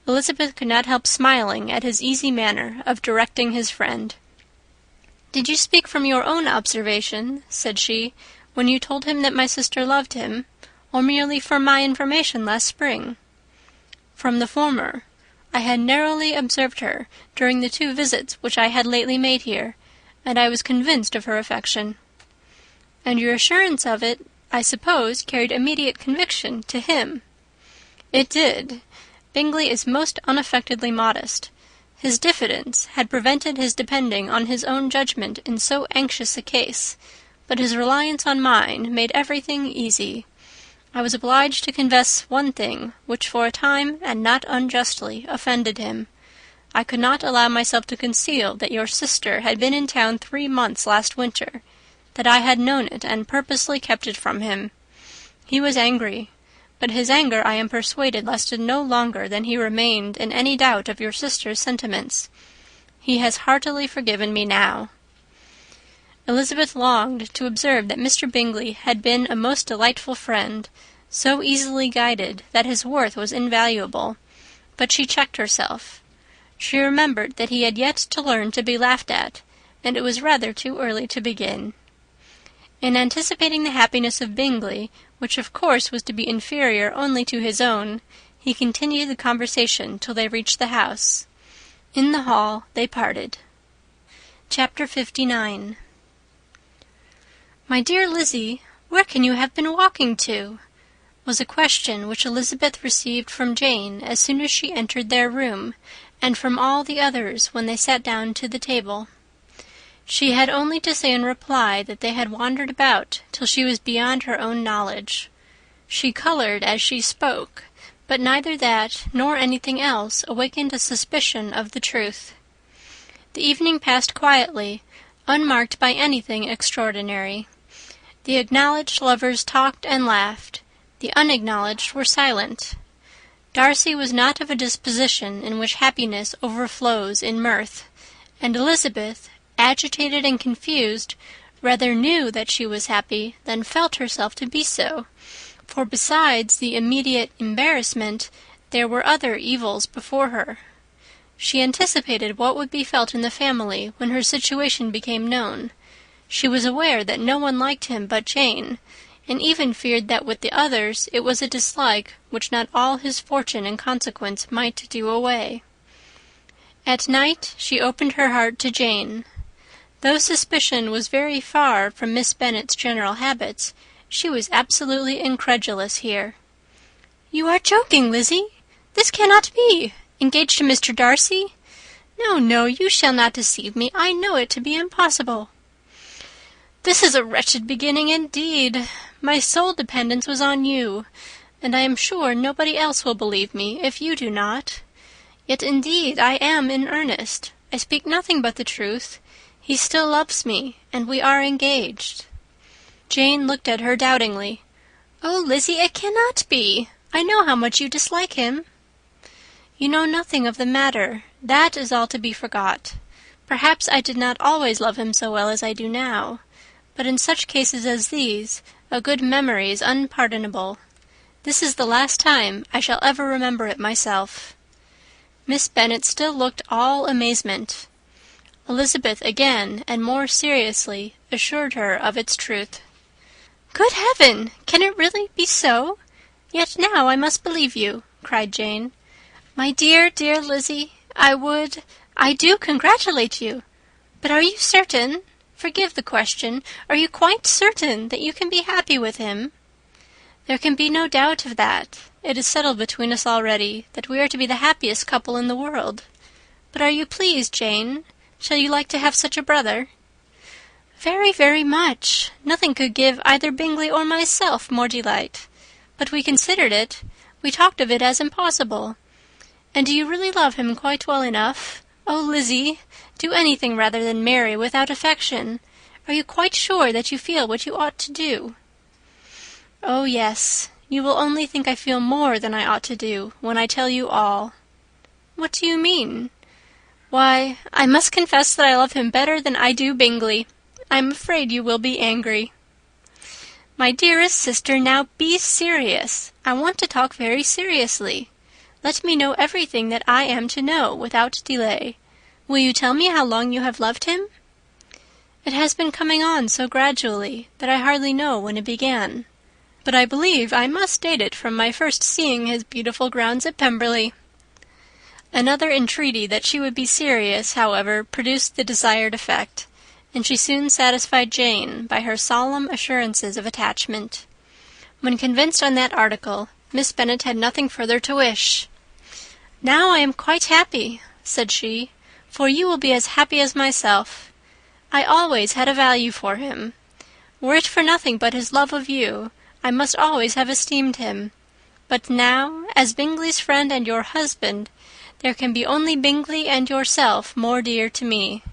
Elizabeth could not help smiling at his easy manner of directing his friend. "Did you speak from your own observation," said she, "when you told him that my sister loved him, or merely from my information last spring?" "From the former. I had narrowly observed her during the 2 visits which I had lately made here, and I was convinced of her affection." "And your assurance of it, I suppose, carried immediate conviction to him?" "It did. Bingley is most unaffectedly modest. His diffidence had prevented his depending on his own judgment in so anxious a case, but his reliance on mine made everything easy. I was obliged to confess one thing, which for a time, and not unjustly, offended him. I could not allow myself to conceal that your sister had been in town 3 months last winter, that I had known it and purposely kept it from him. He was angry, but his anger, I am persuaded, lasted no longer than he remained in any doubt of your sister's sentiments. He has heartily forgiven me now." Elizabeth longed to observe that Mr. Bingley had been a most delightful friend, so easily guided that his worth was invaluable, but she checked herself. She remembered that he had yet to learn to be laughed at, and it was rather too early to begin. In anticipating the happiness of Bingley, which of course was to be inferior only to his own, he continued the conversation till they reached the house. In the hall they parted. Chapter 59. "My dear Lizzie, where can you have been walking to?" was a question which Elizabeth received from Jane as soon as she entered their room, and from all the others when they sat down to the table. She had only to say in reply that they had wandered about till she was beyond her own knowledge. She coloured as she spoke, but neither that nor anything else awakened a suspicion of the truth. The evening passed quietly, unmarked by anything extraordinary. The acknowledged lovers talked and laughed. The unacknowledged were silent. Darcy was not of a disposition in which happiness overflows in mirth, and Elizabeth, agitated and confused, rather knew that she was happy than felt herself to be so, for besides the immediate embarrassment, there were other evils before her. She anticipated what would be felt in the family when her situation became known. She was aware that no one liked him but Jane, and even feared that with the others it was a dislike which not all his fortune and consequence might do away. At night she opened her heart to Jane. Though suspicion was very far from Miss Bennet's general habits, she was absolutely incredulous here. "You are joking, Lizzie! This cannot be! Engaged to Mr. Darcy? No, no, you shall not deceive me. I know it to be impossible." "This is a wretched beginning indeed. My sole dependence was on you, and I am sure nobody else will believe me if you do not. Yet indeed I am in earnest. I speak nothing but the truth. He still loves me, and we are engaged." Jane looked at her doubtingly. "Oh, Lizzie, it cannot be. I know how much you dislike him." "You know nothing of the matter. That is all to be forgot. Perhaps I did not always love him so well as I do now. But in such cases as these, a good memory is unpardonable. This is the last time I shall ever remember it myself." Miss Bennet still looked all amazement. Elizabeth again, and more seriously, assured her of its truth. "Good heaven! Can it really be so? Yet now I must believe you," cried Jane. "My dear, dear Lizzie, I do congratulate you. But are you certain? Forgive the question. Are you quite certain that you can be happy with him?" "There can be no doubt of that. It is settled between us already that we are to be the happiest couple in the world. But are you pleased, Jane? Shall you like to have such a brother?" "Very, very much. Nothing could give either Bingley or myself more delight. But we considered it. We talked of it as impossible. And do you really love him quite well enough? Oh, Lizzie, do anything rather than marry without affection. Are you quite sure that you feel what you ought to do?" "Oh, yes. You will only think I feel more than I ought to do when I tell you all." "What do you mean?" "Why, I must confess that I love him better than I do Bingley. I am afraid you will be angry." "My dearest sister, now be serious. I want to talk very seriously. Let me know everything that I am to know without delay. Will you tell me how long you have loved him?" "It has been coming on so gradually that I hardly know when it began. But I believe I must date it from my first seeing his beautiful grounds at Pemberley." Another entreaty that she would be serious, however, produced the desired effect, and she soon satisfied Jane by her solemn assurances of attachment. When convinced on that article, Miss Bennet had nothing further to wish. "Now I am quite happy," said she, "for you will be as happy as myself. I always had a value for him. Were it for nothing but his love of you, I must always have esteemed him. But now, as Bingley's friend and your husband, there can be only Bingley and yourself more dear to me.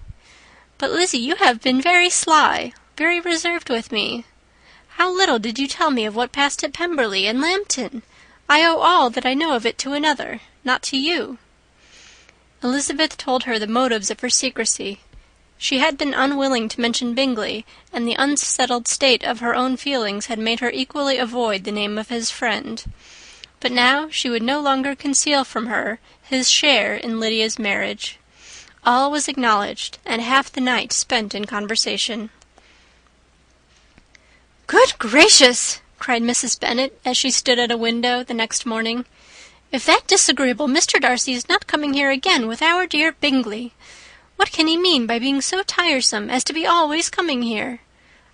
But, Lizzie, you have been very sly, very reserved with me. How little did you tell me of what passed at Pemberley and Lambton! I owe all that I know of it to another, not to you." Elizabeth told her the motives of her secrecy. She had been unwilling to mention Bingley, and the unsettled state of her own feelings had made her equally avoid the name of his friend. But now she would no longer conceal from her his share in Lydia's marriage. All was acknowledged, and half the night spent in conversation. "Good gracious!" cried Mrs. Bennet, as she stood at a window the next morning. "If that disagreeable Mr. Darcy is not coming here again with our dear Bingley! What can he mean by being so tiresome as to be always coming here?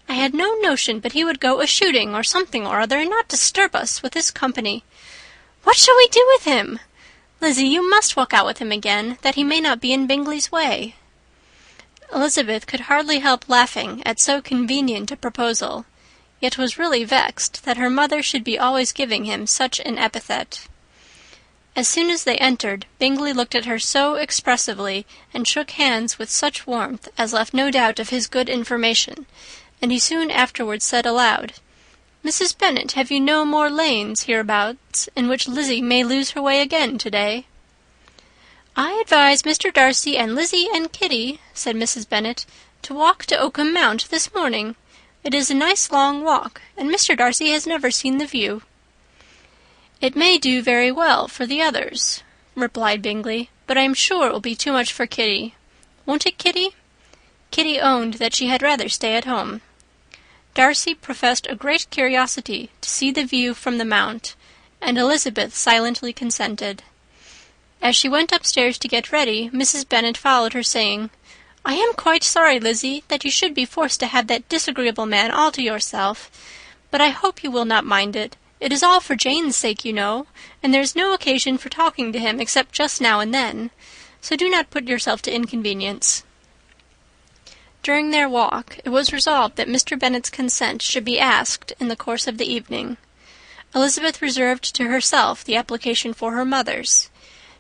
I had no notion but he would go a-shooting or something or other, and not disturb us with his company. What shall we do with him? Lizzie, you must walk out with him again, that he may not be in Bingley's way." Elizabeth could hardly help laughing at so convenient a proposal, yet was really vexed that her mother should be always giving him such an epithet. As soon as they entered, Bingley looked at her so expressively, and shook hands with such warmth, as left no doubt of his good information, and he soon afterwards said aloud, "Mrs. Bennet, have you no more lanes hereabouts in which Lizzie may lose her way again to-day?" "I advise Mr. Darcy and Lizzie and Kitty," said Mrs. Bennet, "to walk to Oakham Mount this morning. It is a nice long walk, and Mr. Darcy has never seen the view." "It may do very well for the others," replied Bingley, "but I am sure it will be too much for Kitty. Won't it, Kitty?" Kitty owned that she had rather stay at home. Darcy professed a great curiosity to see the view from the Mount, and Elizabeth silently consented. As she went upstairs to get ready, Mrs. Bennet followed her, saying, "I am quite sorry, Lizzie, that you should be forced to have that disagreeable man all to yourself, but I hope you will not mind it. It is all for Jane's sake, you know, and there is no occasion for talking to him except just now and then, so do not put yourself to inconvenience." During their walk, it was resolved that Mr. Bennet's consent should be asked in the course of the evening. Elizabeth reserved to herself the application for her mother's.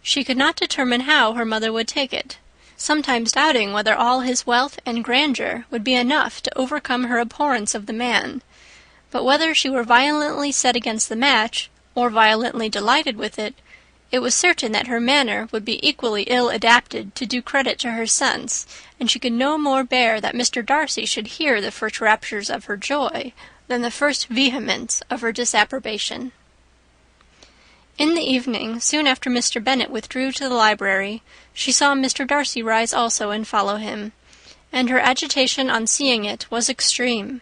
She could not determine how her mother would take it, sometimes doubting whether all his wealth and grandeur would be enough to overcome her abhorrence of the man. But whether she were violently set against the match, or violently delighted with it, it was certain that her manner would be equally ill adapted to do credit to her sense, and she could no more bear that Mr. Darcy should hear the first raptures of her joy than the first vehemence of her disapprobation. In the evening, soon after Mr. Bennet withdrew to the library, she saw Mr. Darcy rise also and follow him, and her agitation on seeing it was extreme.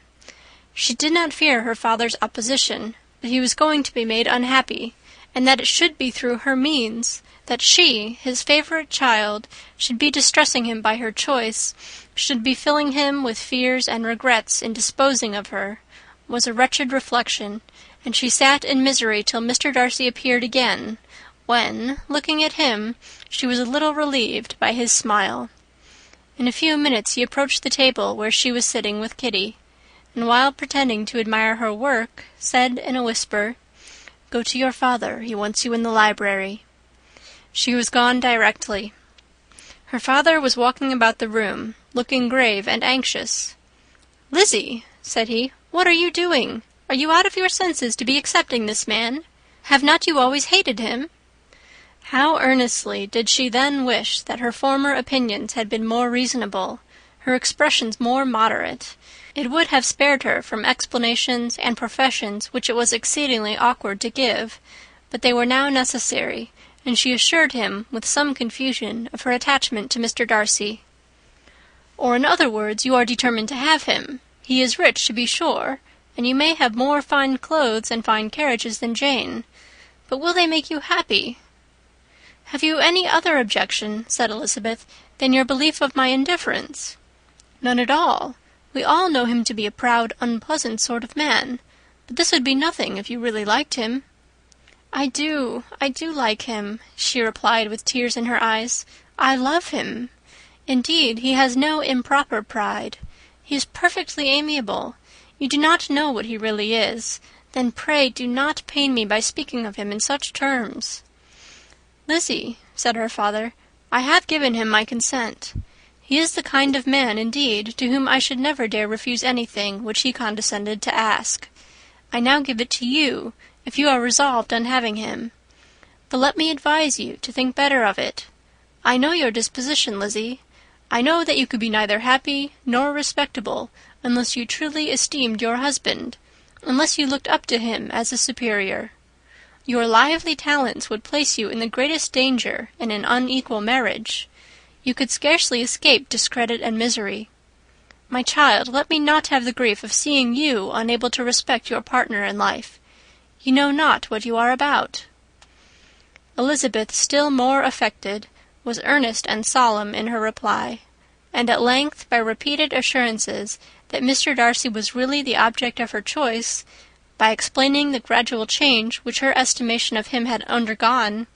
She did not fear her father's opposition, but he was going to be made unhappy, and that it should be through her means, that she, his favourite child, should be distressing him by her choice, should be filling him with fears and regrets in disposing of her, was a wretched reflection, and she sat in misery till Mr. Darcy appeared again, when, looking at him, she was a little relieved by his smile. In a few minutes he approached the table where she was sitting with Kitty, and while pretending to admire her work, said in a whisper, Go to your father. He wants you in the library." She was gone directly. Her father was walking about the room, looking grave and anxious. "Lizzie," said he, "what are you doing? Are you out of your senses to be accepting this man? Have not you always hated him?" How earnestly did she then wish that her former opinions had been more reasonable, her expressions more moderate. It would have spared her from explanations and professions which it was exceedingly awkward to give, but they were now necessary, and she assured him with some confusion of her attachment to Mr. Darcy. "Or in other words, you are determined to have him. He is rich, to be sure, and you may have more fine clothes and fine carriages than Jane. But will they make you happy?" "Have you any other objection," said Elizabeth, "than your belief of my indifference?" "None at all. We all know him to be a proud, unpleasant sort of man. But this would be nothing if you really liked him." I do like him," she replied with tears in her eyes. "I love him. Indeed, he has no improper pride. He is perfectly amiable. You do not know what he really is. Then pray do not pain me by speaking of him in such terms." "Lizzie," said her father, "I have given him my consent. He is the kind of man, indeed, to whom I should never dare refuse anything which he condescended to ask. I now give it to you, if you are resolved on having him. But let me advise you to think better of it. I know your disposition, Lizzie. I know that you could be neither happy nor respectable unless you truly esteemed your husband, unless you looked up to him as a superior. Your lively talents would place you in the greatest danger in an unequal marriage. You could scarcely escape discredit and misery. My child, let me not have the grief of seeing you unable to respect your partner in life. You know not what you are about." Elizabeth, still more affected, was earnest and solemn in her reply, and at length, by repeated assurances that Mr. Darcy was really the object of her choice, by explaining the gradual change which her estimation of him had undergone,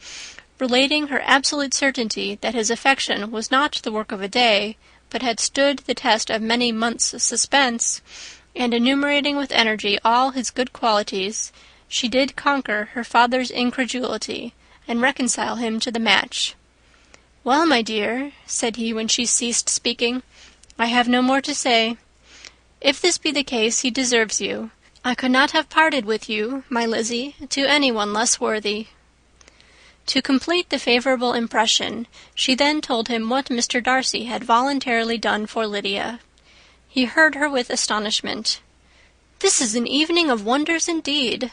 relating her absolute certainty that his affection was not the work of a day, but had stood the test of many months' suspense, and enumerating with energy all his good qualities, she did conquer her father's incredulity, and reconcile him to the match. "Well, my dear," said he when she ceased speaking, "I have no more to say. If this be the case, he deserves you. I could not have parted with you, my Lizzie, to any one less worthy." To complete the favourable impression, she then told him what Mr. Darcy had voluntarily done for Lydia. He heard her with astonishment. "This is an evening of wonders indeed!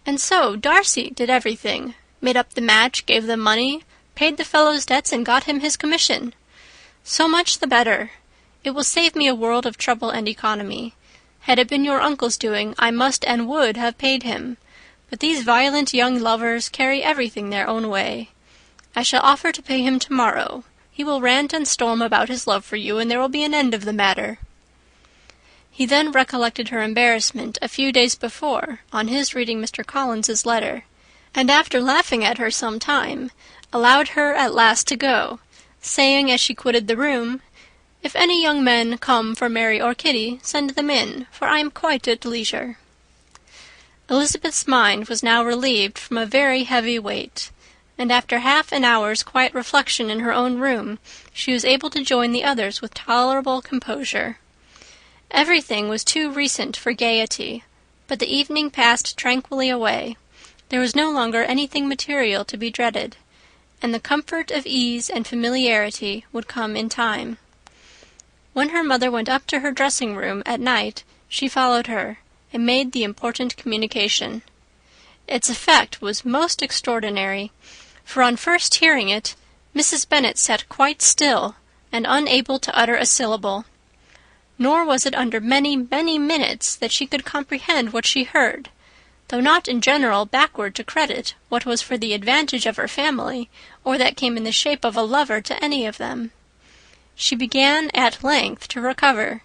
And so Darcy did everything, made up the match, gave them money, paid the fellow's debts, and got him his commission. So much the better. It will save me a world of trouble and economy. Had it been your uncle's doing, I must and would have paid him. But these violent young lovers carry everything their own way. I shall offer to pay him tomorrow. He will rant and storm about his love for you, and there will be an end of the matter." He then recollected her embarrassment a few days before on his reading Mr. Collins's letter, and after laughing at her some time, allowed her at last to go, saying as she quitted the room, "If any young men come for Mary or Kitty, send them in, for I am quite at leisure." Elizabeth's mind was now relieved from a very heavy weight, and after half an hour's quiet reflection in her own room, she was able to join the others with tolerable composure. Everything was too recent for gaiety, but the evening passed tranquilly away. There was no longer anything material to be dreaded, and the comfort of ease and familiarity would come in time. When her mother went up to her dressing-room at night, she followed her, and made the important communication. Its effect was most extraordinary, for on first hearing it, Mrs. Bennet sat quite still, and unable to utter a syllable. Nor was it under many, many minutes that she could comprehend what she heard, though not in general backward to credit what was for the advantage of her family, or that came in the shape of a lover to any of them. She began at length to recover,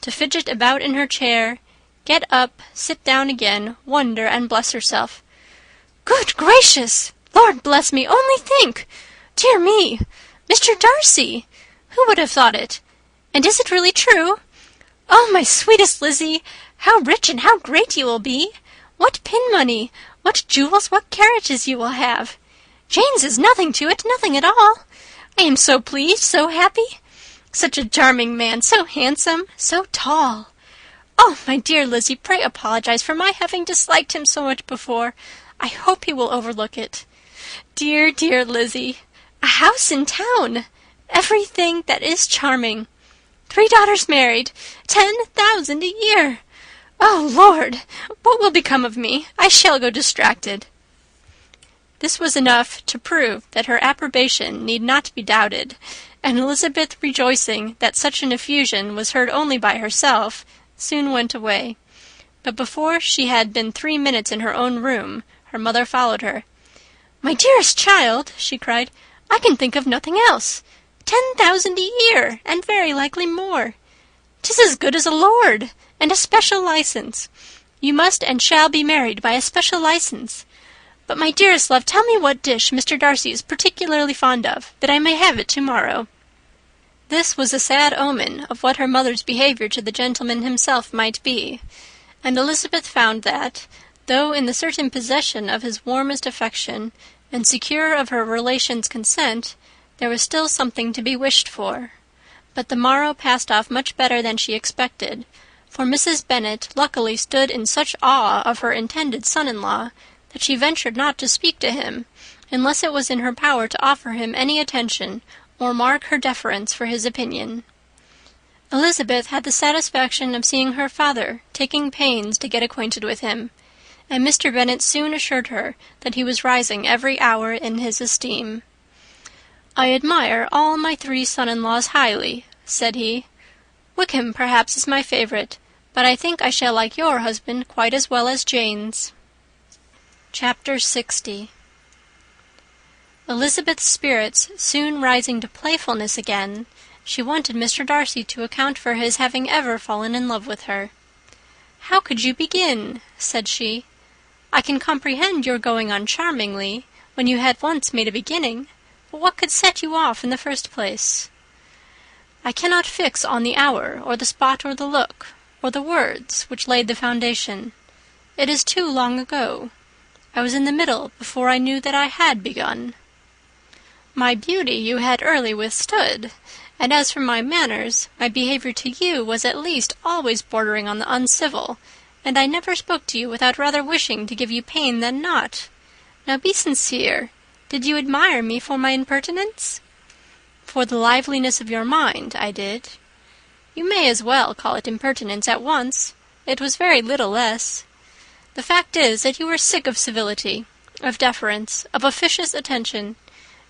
to fidget about in her chair, get up, sit down again, wonder and bless herself. "Good gracious! Lord bless me! Only think! Dear me! Mr. Darcy! Who would have thought it? And is it really true? Oh, my sweetest Lizzie! How rich and how great you will be! What pin money! What jewels, what carriages you will have! Jane's is nothing to it, nothing at all. I am so pleased, so happy. Such a charming man, so handsome, so tall. Oh, my dear Lizzie, pray apologize for my having disliked him so much before. I hope he will overlook it. Dear, dear Lizzie, a house in town, everything that is charming. 3 daughters married, 10,000 a year. Oh, Lord, what will become of me? I shall go distracted. This was enough to prove that her approbation need not be doubted, and Elizabeth, rejoicing that such an effusion was heard only by herself, soon went away. But before she had been 3 minutes in her own room, her mother followed her. "My dearest child," she cried, "I can think of nothing else. 10,000 a year, and very likely more. 'Tis as good as a lord, and a special license. You must and shall be married by a special license. But, my dearest love, tell me what dish Mr. Darcy is particularly fond of, that I may have it to-morrow." This was a sad omen of what her mother's behaviour to the gentleman himself might be, and Elizabeth found that, though in the certain possession of his warmest affection, and secure of her relations' consent, there was still something to be wished for. But the morrow passed off much better than she expected, for Mrs. Bennet luckily stood in such awe of her intended son-in-law that she ventured not to speak to him, unless it was in her power to offer him any attention or mark her deference for his opinion. Elizabeth had the satisfaction of seeing her father taking pains to get acquainted with him, and Mr. Bennet soon assured her that he was rising every hour in his esteem. "I admire all my 3 son-in-laws highly," said he. "Wickham, perhaps, is my favourite, but I think I shall like your husband quite as well as Jane's." Chapter 60. Elizabeth's spirits soon rising to playfulness again, she wanted Mr. Darcy to account for his having ever fallen in love with her. "How could you begin?" said she. "I can comprehend your going on charmingly, when you had once made a beginning, but what could set you off in the first place?" "I cannot fix on the hour, or the spot, or the look, or the words which laid the foundation. It is too long ago. I was in the middle before I knew that I had begun. My beauty you had early withstood, and as for my manners, my behaviour to you was at least always bordering on the uncivil, and I never spoke to you without rather wishing to give you pain than not. Now be sincere. Did you admire me for my impertinence?" "For the liveliness of your mind, I did." "You may as well call it impertinence at once. It was very little less. The fact is that you were sick of civility, of deference, of officious attention.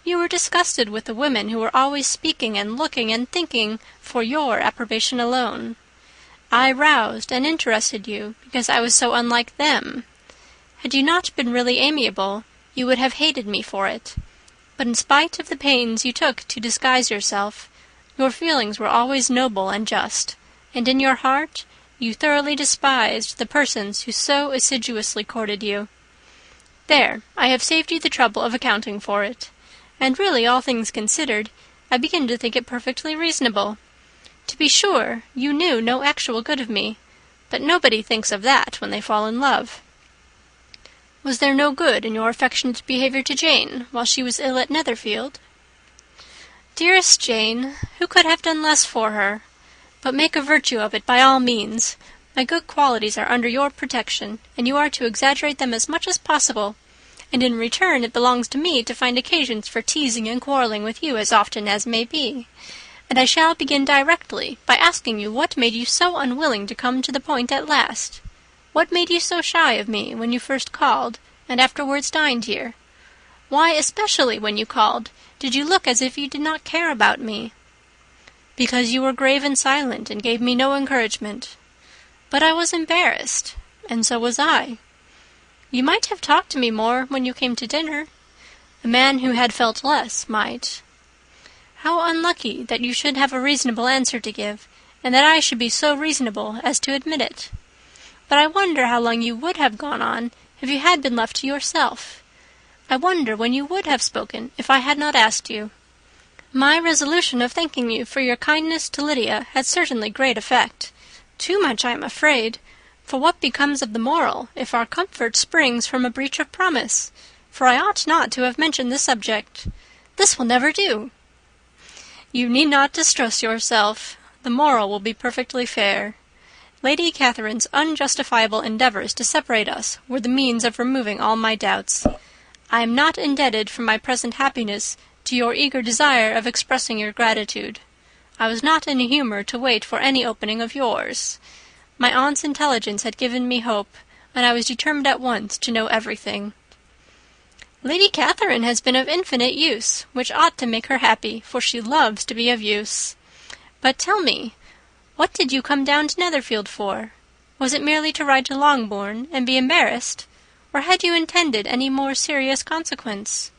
You were disgusted with the women who were always speaking and looking and thinking for your approbation alone. I roused and interested you because I was so unlike them. Had you not been really amiable, you would have hated me for it. But in spite of the pains you took to disguise yourself, your feelings were always noble and just, and in your heart you thoroughly despised the persons who so assiduously courted you. There, I have saved you the trouble of accounting for it. And really, all things considered, I begin to think it perfectly reasonable. To be sure, you knew no actual good of me, but nobody thinks of that when they fall in love. Was there no good in your affectionate behaviour to Jane while she was ill at Netherfield?" "Dearest Jane, who could have done less for her? But make a virtue of it by all means. My good qualities are under your protection, and you are to exaggerate them as much as possible. And in return it belongs to me to find occasions for teasing and quarrelling with you as often as may be. And I shall begin directly by asking you what made you so unwilling to come to the point at last. What made you so shy of me when you first called, and afterwards dined here? Why, especially when you called, did you look as if you did not care about me?" "Because you were grave and silent, and gave me no encouragement. But I was embarrassed, and so was I. You might have talked to me more when you came to dinner. A man who had felt less might. How unlucky that you should have a reasonable answer to give, and that I should be so reasonable as to admit it. But I wonder how long you would have gone on if you had been left to yourself. I wonder when you would have spoken if I had not asked you. My resolution of thanking you for your kindness to Lydia had certainly great effect. Too much, I am afraid. For what becomes of the moral, if our comfort springs from a breach of promise? For I ought not to have mentioned the subject. This will never do. You need not distress yourself. The moral will be perfectly fair. Lady Catherine's unjustifiable endeavours to separate us were the means of removing all my doubts. I am not indebted for my present happiness to your eager desire of expressing your gratitude. I was not in a humour to wait for any opening of yours. My aunt's intelligence had given me hope, and I was determined at once to know everything. Lady Catherine has been of infinite use, which ought to make her happy, for she loves to be of use. But tell me, what did you come down to Netherfield for? Was it merely to ride to Longbourn and be embarrassed, or had you intended any more serious consequence?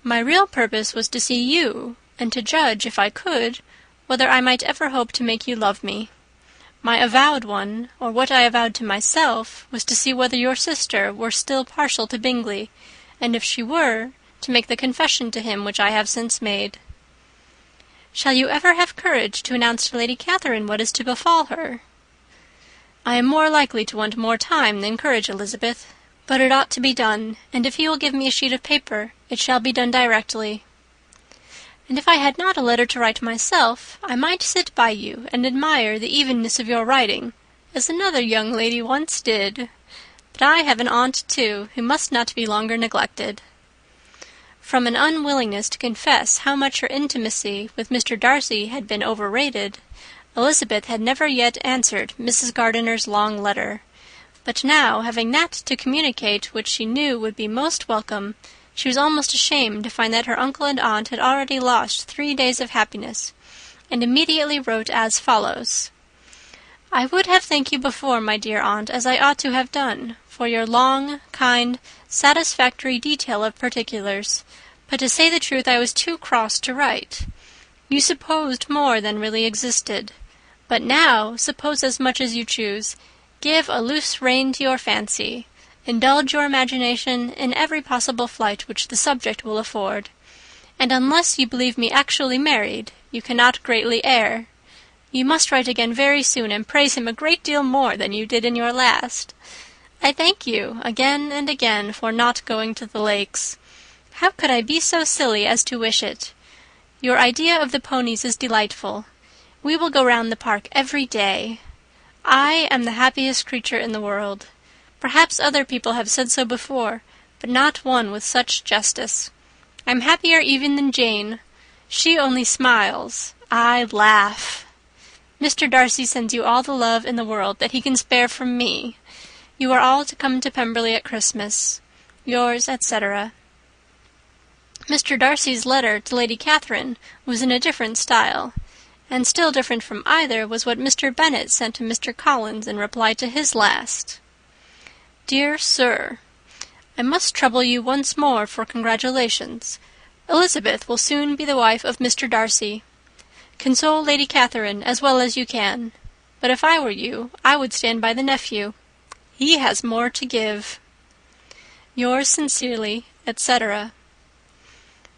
My real purpose was to see you, and to judge, if I could, whether I might ever hope to make you love me. My avowed one, or what I avowed to myself, was to see whether your sister were still partial to Bingley, and if she were, to make the confession to him which I have since made. Shall you ever have courage to announce to Lady Catherine what is to befall her? I am more likely to want more time than courage, Elizabeth, but it ought to be done, and if you will give me a sheet of paper, it shall be done directly. And if I had not a letter to write myself, I might sit by you and admire the evenness of your writing, as another young lady once did. But I have an aunt, too, who must not be longer neglected. From an unwillingness to confess how much her intimacy with Mr. Darcy had been overrated, Elizabeth had never yet answered Mrs. Gardiner's long letter. But now, having that to communicate which she knew would be most welcome, she was almost ashamed to find that her uncle and aunt had already lost 3 days of happiness, and immediately wrote as follows. I would have thanked you before, my dear aunt, as I ought to have done, for your long, kind, satisfactory detail of particulars, but to say the truth I was too cross to write. You supposed more than really existed. But now suppose as much as you choose. Give a loose rein to your fancy. Indulge your imagination in every possible flight which the subject will afford. And unless you believe me actually married, you cannot greatly err. You must write again very soon, and praise him a great deal more than you did in your last. I thank you again and again for not going to the lakes. How could I be so silly as to wish it? Your idea of the ponies is delightful. We will go round the park every day. I am the happiest creature in the world. Perhaps other people have said so before, but not one with such justice. I'm happier even than Jane. She only smiles. I laugh. Mr. Darcy sends you all the love in the world that he can spare from me. You are all to come to Pemberley at Christmas. Yours, etc. Mr. Darcy's letter to Lady Catherine was in a different style, and still different from either was what Mr. Bennet sent to Mr. Collins in reply to his last. Dear Sir, I must trouble you once more for congratulations. Elizabeth will soon be the wife of Mr. Darcy. Console Lady Catherine as well as you can, but if I were you, I would stand by the nephew. He has more to give. Yours sincerely, etc.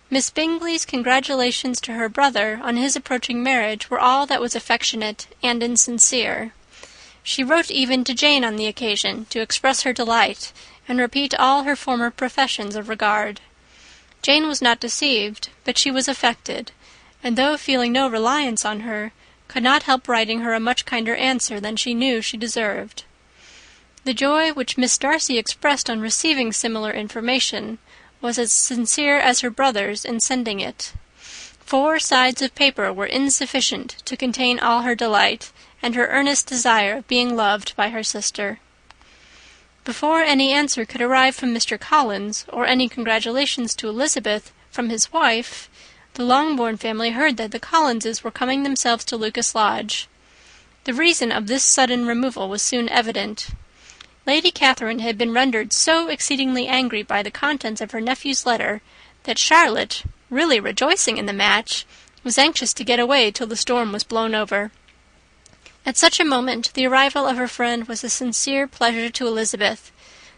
Miss Bingley's congratulations to her brother on his approaching marriage were all that was affectionate and insincere. She wrote even to Jane on the occasion to express her delight and repeat all her former professions of regard. Jane was not deceived, but she was affected, and though feeling no reliance on her, could not help writing her a much kinder answer than she knew she deserved. The joy which Miss Darcy expressed on receiving similar information was as sincere as her brother's in sending it. 4 sides of paper were insufficient to contain all her delight, and her earnest desire of being loved by her sister. Before any answer could arrive from Mr. Collins, or any congratulations to Elizabeth from his wife, the Longbourn family heard that the Collinses were coming themselves to Lucas Lodge. The reason of this sudden removal was soon evident. Lady Catherine had been rendered so exceedingly angry by the contents of her nephew's letter that Charlotte, really rejoicing in the match, was anxious to get away till the storm was blown over. At such a moment the arrival of her friend was a sincere pleasure to Elizabeth,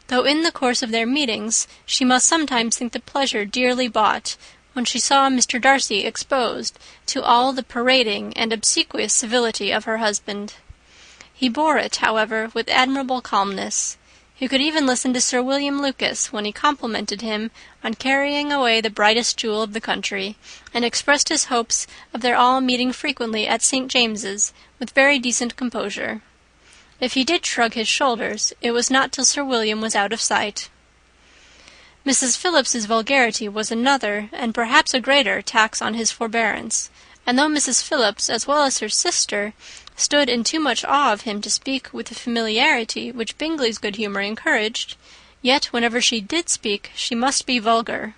though in the course of their meetings she must sometimes think the pleasure dearly bought when she saw Mr. Darcy exposed to all the parading and obsequious civility of her husband. He bore it, however, with admirable calmness. He could even listen to Sir William Lucas when he complimented him on carrying away the brightest jewel of the country, and expressed his hopes of their all meeting frequently at St. James's with very decent composure. If he did shrug his shoulders, it was not till Sir William was out of sight. Mrs. Phillips's vulgarity was another, and perhaps a greater, tax on his forbearance, and though Mrs. Phillips, as well as her sister, stood in too much awe of him to speak with the familiarity which Bingley's good humour encouraged, yet whenever she did speak she must be vulgar.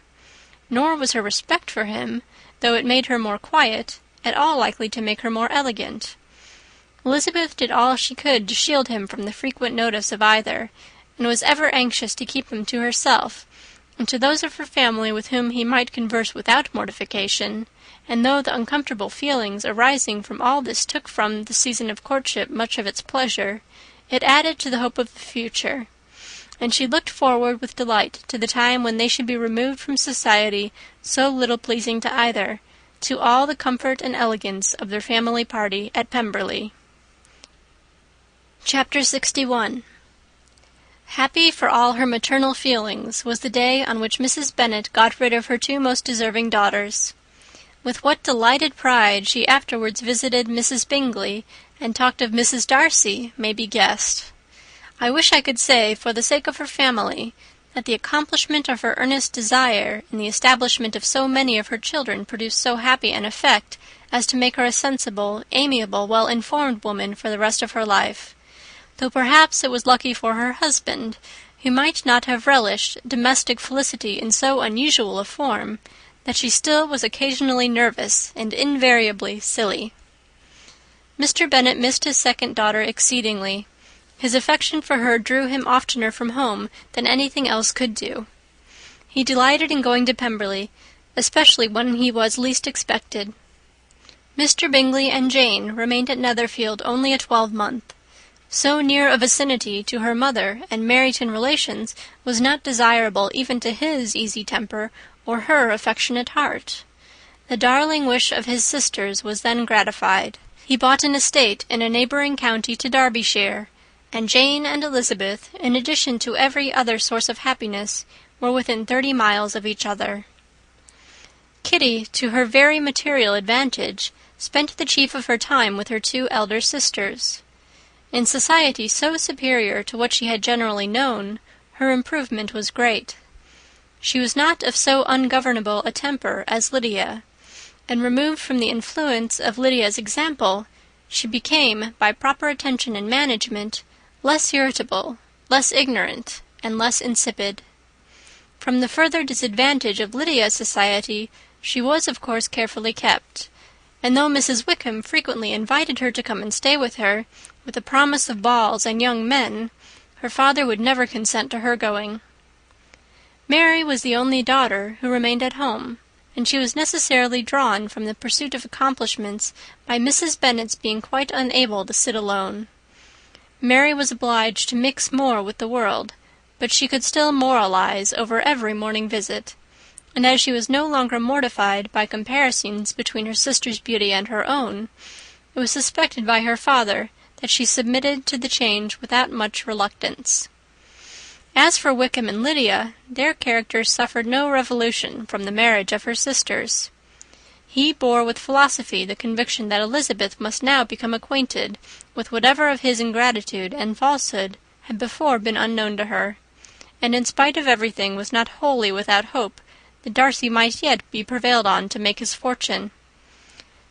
Nor was her respect for him, though it made her more quiet, at all likely to make her more elegant. Elizabeth did all she could to shield him from the frequent notice of either, and was ever anxious to keep him to herself, and to those of her family with whom he might converse without mortification, and though the uncomfortable feelings arising from all this took from the season of courtship much of its pleasure, it added to the hope of the future, and she looked forward with delight to the time when they should be removed from society so little pleasing to either, to all the comfort and elegance of their family party at Pemberley. Chapter 61. Happy for all her maternal feelings was the day on which Mrs. Bennet got rid of her two most deserving daughters. With what delighted pride she afterwards visited Mrs. Bingley, and talked of Mrs. Darcy, may be guessed. I wish I could say, for the sake of her family, that the accomplishment of her earnest desire in the establishment of so many of her children produced so happy an effect as to make her a sensible, amiable, well-informed woman for the rest of her life, though perhaps it was lucky for her husband, who might not have relished domestic felicity in so unusual a form, that she still was occasionally nervous and invariably silly. Mr. Bennet missed his second daughter exceedingly. His affection for her drew him oftener from home than anything else could do. He delighted in going to Pemberley, especially when he was least expected. Mr. Bingley and Jane remained at Netherfield only a 12-month. So near a vicinity to her mother and Meryton relations was not desirable even to his easy temper or her affectionate heart. The darling wish of his sisters was then gratified. He bought an estate in a neighbouring county to Derbyshire, and Jane and Elizabeth, in addition to every other source of happiness, were within 30 miles of each other. Kitty, to her very material advantage, spent the chief of her time with her two elder sisters. In society so superior to what she had generally known, her improvement was great. She was not of so ungovernable a temper as Lydia, and removed from the influence of Lydia's example, she became, by proper attention and management, less irritable, less ignorant, and less insipid. From the further disadvantage of Lydia's society, she was of course carefully kept, and though Mrs. Wickham frequently invited her to come and stay with her, with a promise of balls and young men, her father would never consent to her going. Mary was the only daughter who remained at home, and she was necessarily drawn from the pursuit of accomplishments by Mrs. Bennet's being quite unable to sit alone. Mary was obliged to mix more with the world, but she could still moralize over every morning visit, and as she was no longer mortified by comparisons between her sister's beauty and her own, it was suspected by her father that she submitted to the change without much reluctance. As for Wickham and Lydia, their characters suffered no revolution from the marriage of her sisters. He bore with philosophy the conviction that Elizabeth must now become acquainted with whatever of his ingratitude and falsehood had before been unknown to her, and in spite of everything was not wholly without hope that Darcy might yet be prevailed on to make his fortune.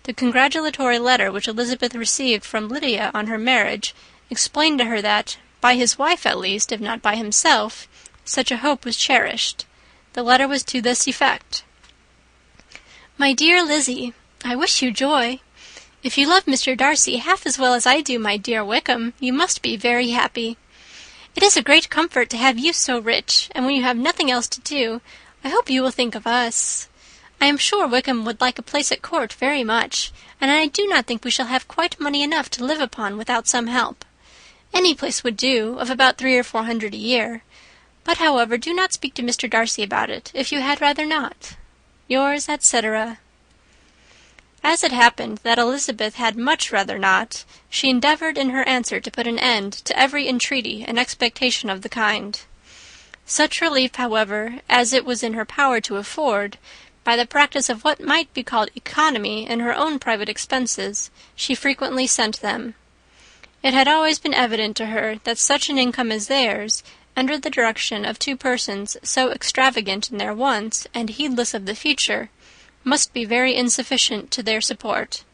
The congratulatory letter which Elizabeth received from Lydia on her marriage explained to her that, by his wife at least, if not by himself, such a hope was cherished. The letter was to this effect: "My dear Lizzie, I wish you joy. If you love Mr. Darcy half as well as I do my dear Wickham, you must be very happy. It is a great comfort to have you so rich, and when you have nothing else to do, I hope you will think of us. I am sure Wickham would like a place at court very much, and I do not think we shall have quite money enough to live upon without some help. Any place would do, of about 300 or 400 a year. But, however, do not speak to Mr. Darcy about it, if you had rather not. Yours, etc." As it happened that Elizabeth had much rather not, she endeavoured in her answer to put an end to every entreaty and expectation of the kind. Such relief, however, as it was in her power to afford, by the practice of what might be called economy in her own private expenses, she frequently sent them. It had always been evident to her that such an income as theirs, under the direction of two persons so extravagant in their wants and heedless of the future, must be very insufficient to their support,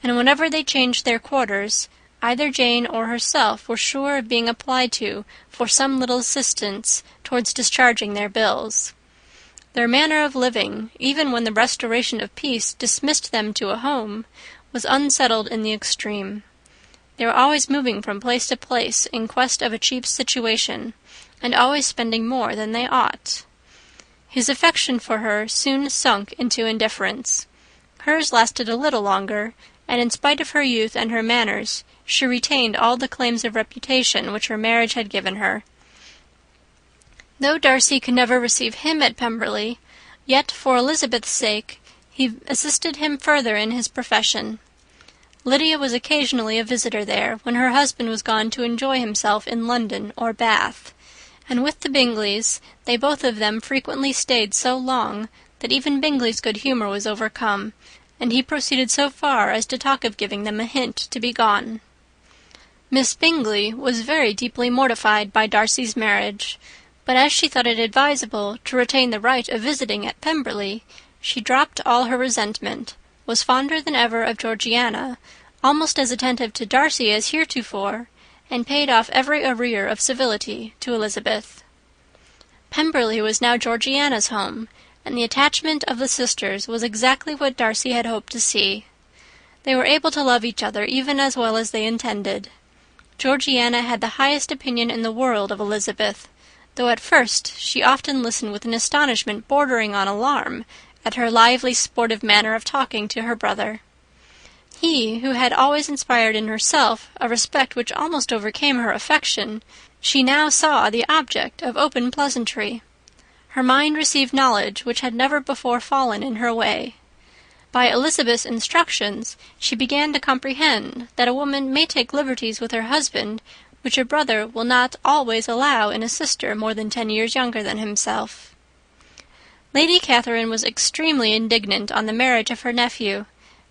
and whenever they changed their quarters, either Jane or herself were sure of being applied to for some little assistance towards discharging their bills. Their manner of living, even when the restoration of peace dismissed them to a home, was unsettled in the extreme. They were always moving from place to place in quest of a cheap situation, and always spending more than they ought. His affection for her soon sunk into indifference. Hers lasted a little longer, and in spite of her youth and her manners, she retained all the claims of reputation which her marriage had given her. Though Darcy could never receive him at Pemberley, yet for Elizabeth's sake he assisted him further in his profession. Lydia was occasionally a visitor there when her husband was gone to enjoy himself in London or Bath, and with the Bingleys they both of them frequently stayed so long that even Bingley's good humour was overcome, and he proceeded so far as to talk of giving them a hint to be gone. Miss Bingley was very deeply mortified by Darcy's marriage, but as she thought it advisable to retain the right of visiting at Pemberley, she dropped all her resentment, was fonder than ever of Georgiana, almost as attentive to Darcy as heretofore, and paid off every arrear of civility to Elizabeth. Pemberley was now Georgiana's home, and the attachment of the sisters was exactly what Darcy had hoped to see. They were able to love each other even as well as they intended. Georgiana had the highest opinion in the world of Elizabeth, though at first she often listened with an astonishment bordering on alarm at her lively sportive manner of talking to her brother. He, who had always inspired in herself a respect which almost overcame her affection, she now saw the object of open pleasantry. Her mind received knowledge which had never before fallen in her way. By Elizabeth's instructions, she began to comprehend that a woman may take liberties with her husband which a brother will not always allow in a sister more than 10 years younger than himself. Lady Catherine was extremely indignant on the marriage of her nephew,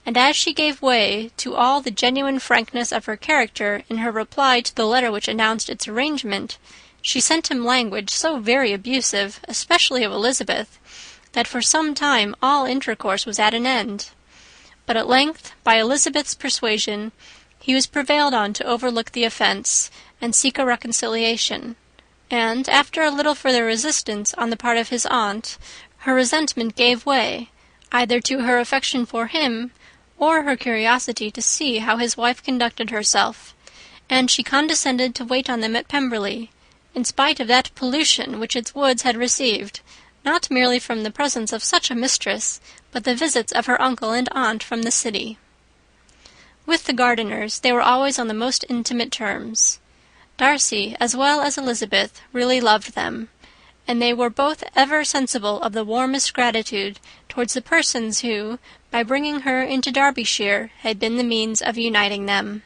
and as she gave way to all the genuine frankness of her character in her reply to the letter which announced its arrangement, she sent him language so very abusive, especially of Elizabeth, that for some time all intercourse was at an end. But at length, by Elizabeth's persuasion, he was prevailed on to overlook the offence, and seek a reconciliation, and, after a little further resistance on the part of his aunt, her resentment gave way, either to her affection for him, or her curiosity to see how his wife conducted herself, and she condescended to wait on them at Pemberley, in spite of that pollution which its woods had received, not merely from the presence of such a mistress, but the visits of her uncle and aunt from the city. With the Gardiners they were always on the most intimate terms. Darcy, as well as Elizabeth, really loved them, and they were both ever sensible of the warmest gratitude towards the persons who, by bringing her into Derbyshire, had been the means of uniting them.